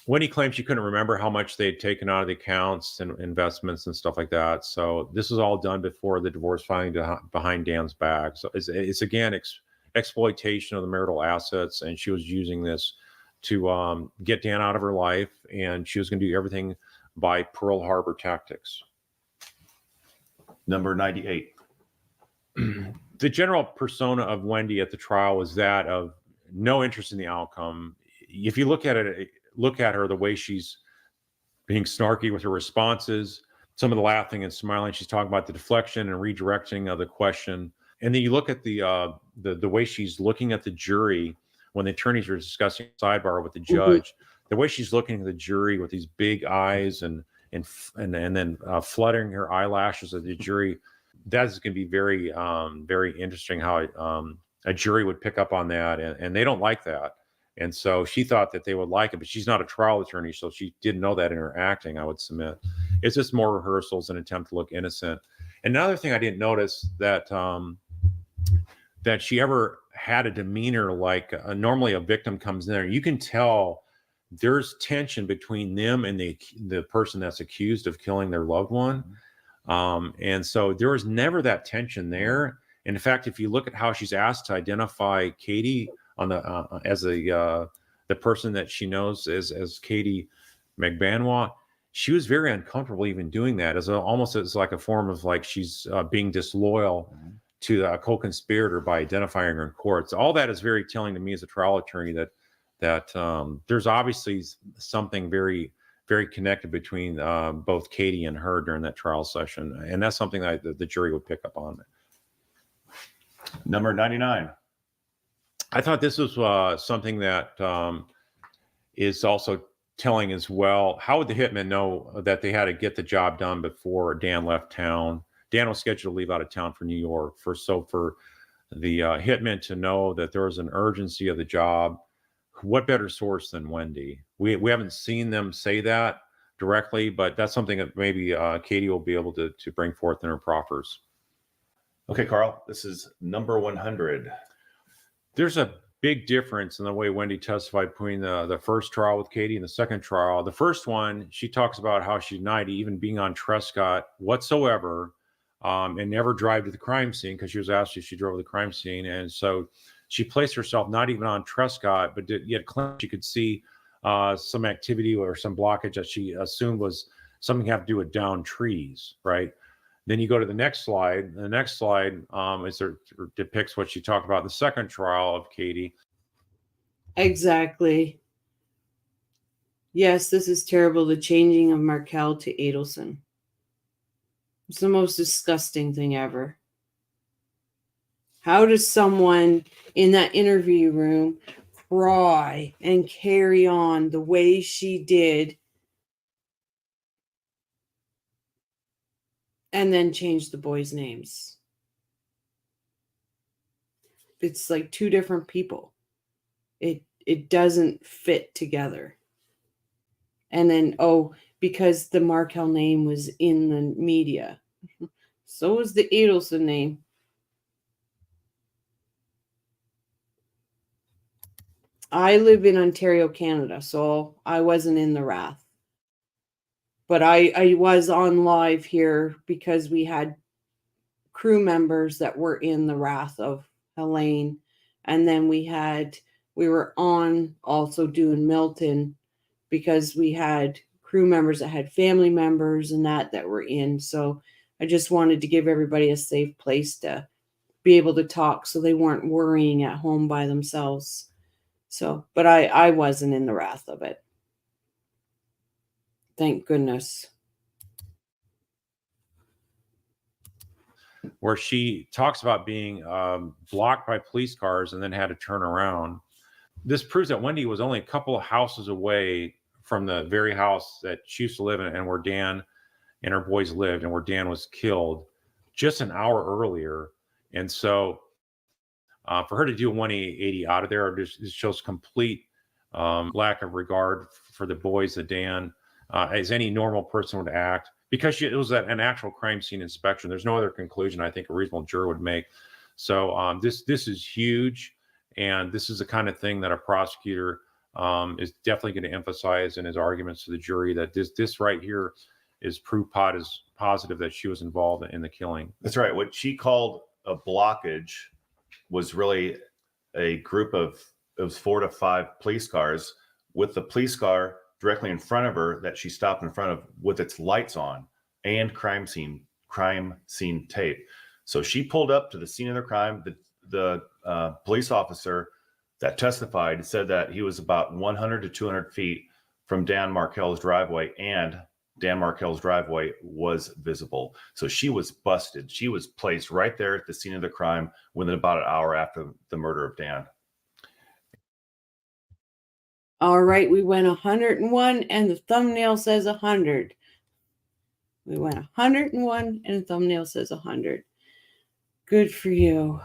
Wendi claimed she couldn't remember how much they'd taken out of the accounts and investments and stuff like that. So this was all done before the divorce filing behind Dan's back. So it's again exploitation of the marital assets, and she was using this to get Dan out of her life, and she was going to do everything by Pearl Harbor tactics. Number 98. The general persona of Wendi at the trial was that of no interest in the outcome. If you look at her, the way she's being snarky with her responses, some of the laughing and smiling, she's talking about the deflection and redirecting of the question. And then you look at the way she's looking at the jury when the attorneys are discussing sidebar with the judge, the way she's looking at the jury with these big eyes and then fluttering her eyelashes at the jury, that is going to be very, very interesting how a jury would pick up on that. And they don't like that. And so she thought that they would like it, but she's not a trial attorney, so she didn't know that in her acting, I would submit. It's just more rehearsals, an attempt to look innocent. And another thing I didn't notice that that she ever had a demeanor like normally a victim comes in there. You can tell there's tension between them and the person that's accused of killing their loved one. And so there was never that tension there. And in fact, if you look at how she's asked to identify Katie on the as the person that she knows as Katie McBanois, she was very uncomfortable even doing that, as almost as like a form of like she's being disloyal to a co-conspirator by identifying her in court. So all that is very telling to me as a trial attorney that there's obviously something very, very connected between both Katie and her during that trial session, and that's something that the jury would pick up on. Number 99. I thought this was something that is also telling as well. How would the hitman know that they had to get the job done before Dan left town? Dan was scheduled to leave out of town for New York. For the hitman to know that there was an urgency of the job, what better source than Wendi? We haven't seen them say that directly, but that's something that maybe Katie will be able to bring forth in her proffers. Okay, Carl, this is number 100. There's a big difference in the way Wendi testified between the first trial with Katie and the second trial. The first one, she talks about how she denied even being on Trescott whatsoever, and never drive to the crime scene, because she was asked if she drove to the crime scene. And so she placed herself not even on Trescott, but yet she could see some activity or some blockage that she assumed was something have to do with downed trees, right? Then you go to the next slide. The next slide depicts what she talked about in the second trial of Katie. Exactly. Yes, this is terrible. The changing of Markel to Adelson. It's the most disgusting thing ever. How does someone in that interview room cry and carry on the way she did and then change the boys' names? It's like two different people. It doesn't fit together. And then, because the Markel name was in the media, so was the Adelson name. I live in Ontario, Canada, so I wasn't in the wrath. But I was on live here because we had crew members that were in the wrath of Helene. And then we were on also doing Milton because we had crew members that had family members and that were in. So I just wanted to give everybody a safe place to be able to talk so they weren't worrying at home by themselves. So, but I wasn't in the wrath of it. Thank goodness. Where she talks about being blocked by police cars and then had to turn around. This proves that Wendi was only a couple of houses away from the very house that she used to live in and where Dan and her boys lived and where Dan was killed just an hour earlier. And so for her to do a 180 out of there just shows complete lack of regard for the boys that Dan, as any normal person would act, because it was an actual crime scene inspection. There's no other conclusion I think a reasonable juror would make. So this is huge, and this is the kind of thing that a prosecutor is definitely going to emphasize in his arguments to the jury, that this right here is proof positive that she was involved in the killing. That's right. What she called a blockage was really a group of 4 to 5 police cars with the police car directly in front of her that she stopped in front of with its lights on and crime scene tape. So she pulled up to the scene of the crime. The police officer that testified said that he was about 100 to 200 feet from Dan Markel's driveway, and Dan Markel's driveway was visible. So she was busted. She was placed right there at the scene of the crime within about an hour after the murder of Dan. All right, we went 101 and the thumbnail says 100. We went 101 and the thumbnail says 100. Good for you.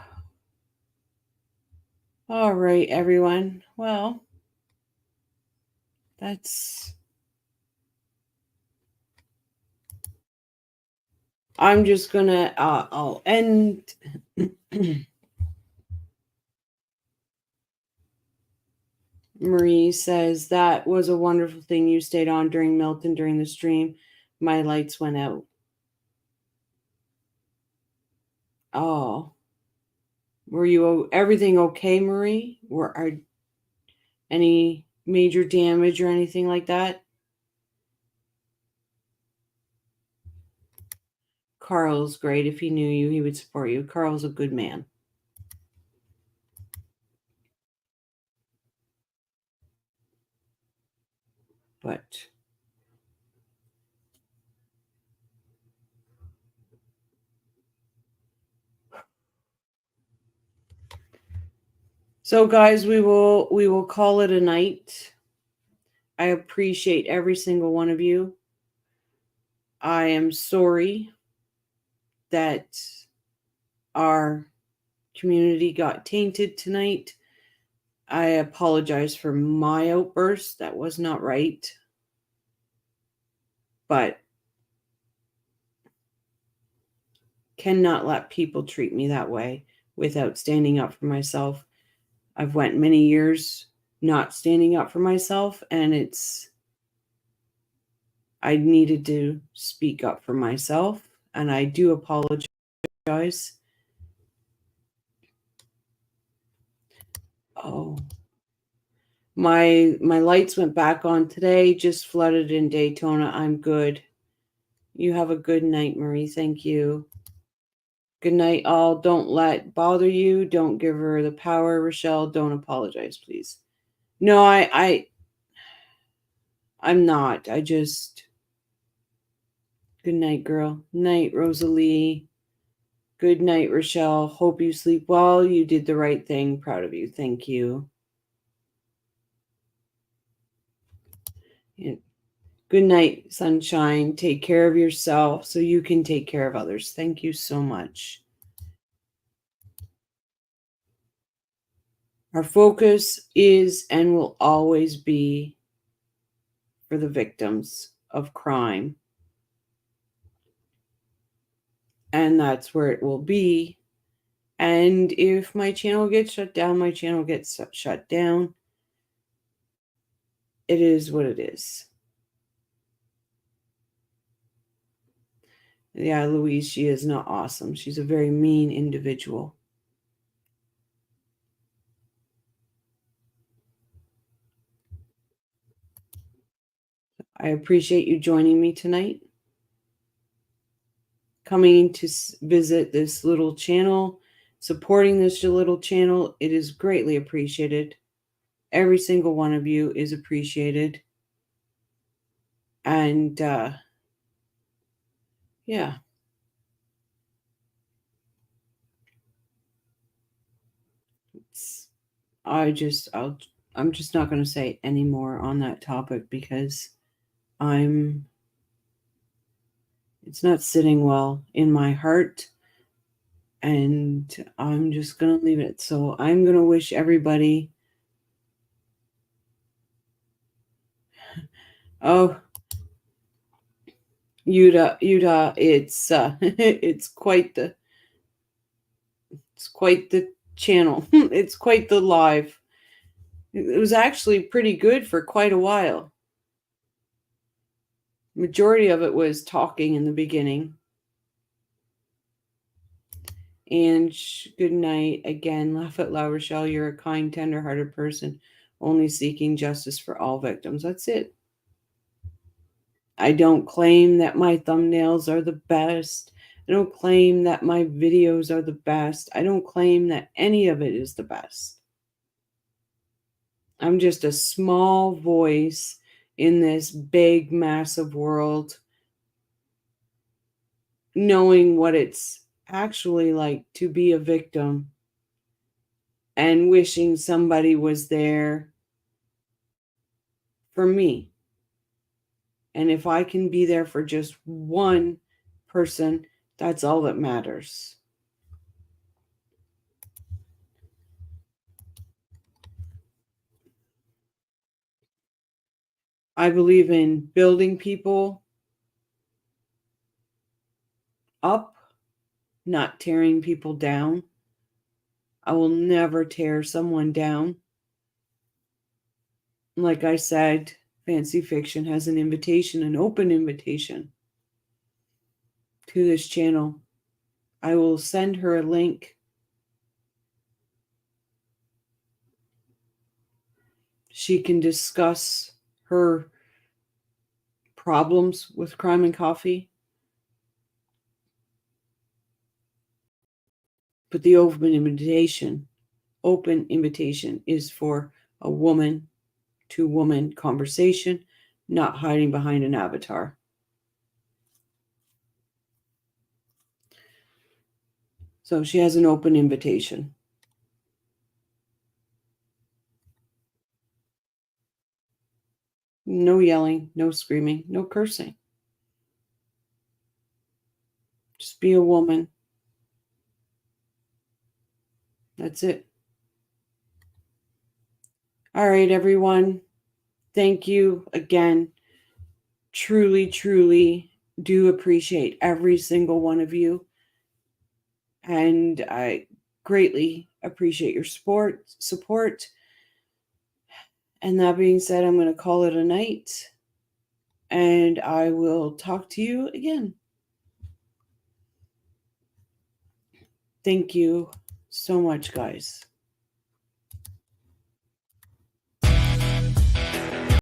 All right, everyone. Well, I'm just gonna, I'll end. Marie says, that was a wonderful thing you stayed on during Milton during the stream. My lights went out. Oh. Were you everything okay, Marie? Are any major damage or anything like that? Carl's great. If he knew you, he would support you. Carl's a good man. But so guys, we will call it a night. I appreciate every single one of you. I am sorry that our community got tainted tonight. I apologize for my outburst. That was not right. But cannot let people treat me that way without standing up for myself. I've went many years not standing up for myself, and I needed to speak up for myself, and I do apologize. Oh, my lights went back on today, just flooded in Daytona. I'm good. You have a good night, Marie. Thank you. Good night, all. Don't let bother you. Don't give her the power, Rochelle. Don't apologize, please. No, I'm not. I just... Good night, girl. Night, Rosalie. Good night, Rochelle. Hope you sleep well. You did the right thing. Proud of you. Thank you. Yeah. Good night, sunshine. Take care of yourself so you can take care of others. Thank you so much. Our focus is and will always be for the victims of crime. And that's where it will be. And if my channel gets shut down, my channel gets shut down. It is what it is. Yeah, Louise, she is not awesome. She's a very mean individual. I appreciate you joining me tonight. Coming to visit this little channel, supporting this little channel. It is greatly appreciated. Every single one of you is appreciated. And yeah. I'm just not going to say any more on that topic because it's not sitting well in my heart, and I'm just going to leave it. So I'm going to wish everybody, Yuda, it's it's quite the channel. It's quite the live. It was actually pretty good for quite a while. Majority of it was talking in the beginning. And good night again. Laugh out loud, Rochelle. You're a kind, tender-hearted person, only seeking justice for all victims. That's it. I don't claim that my thumbnails are the best. I don't claim that my videos are the best. I don't claim that any of it is the best. I'm just a small voice in this big, massive world, knowing what it's actually like to be a victim and wishing somebody was there for me. And if I can be there for just one person, that's all that matters. I believe in building people up, not tearing people down. I will never tear someone down. Like I said, Fancy Fiction has an invitation, an open invitation to this channel. I will send her a link. She can discuss her problems with Crime and Coffee. But the open invitation is for a woman to woman conversation, not hiding behind an avatar. So she has an open invitation. No yelling, no screaming, no cursing. Just be a woman. That's it. All right, everyone. Thank you again. Truly, truly do appreciate every single one of you. And I greatly appreciate your support. And that being said, I'm going to call it a night. And I will talk to you again. Thank you so much, guys.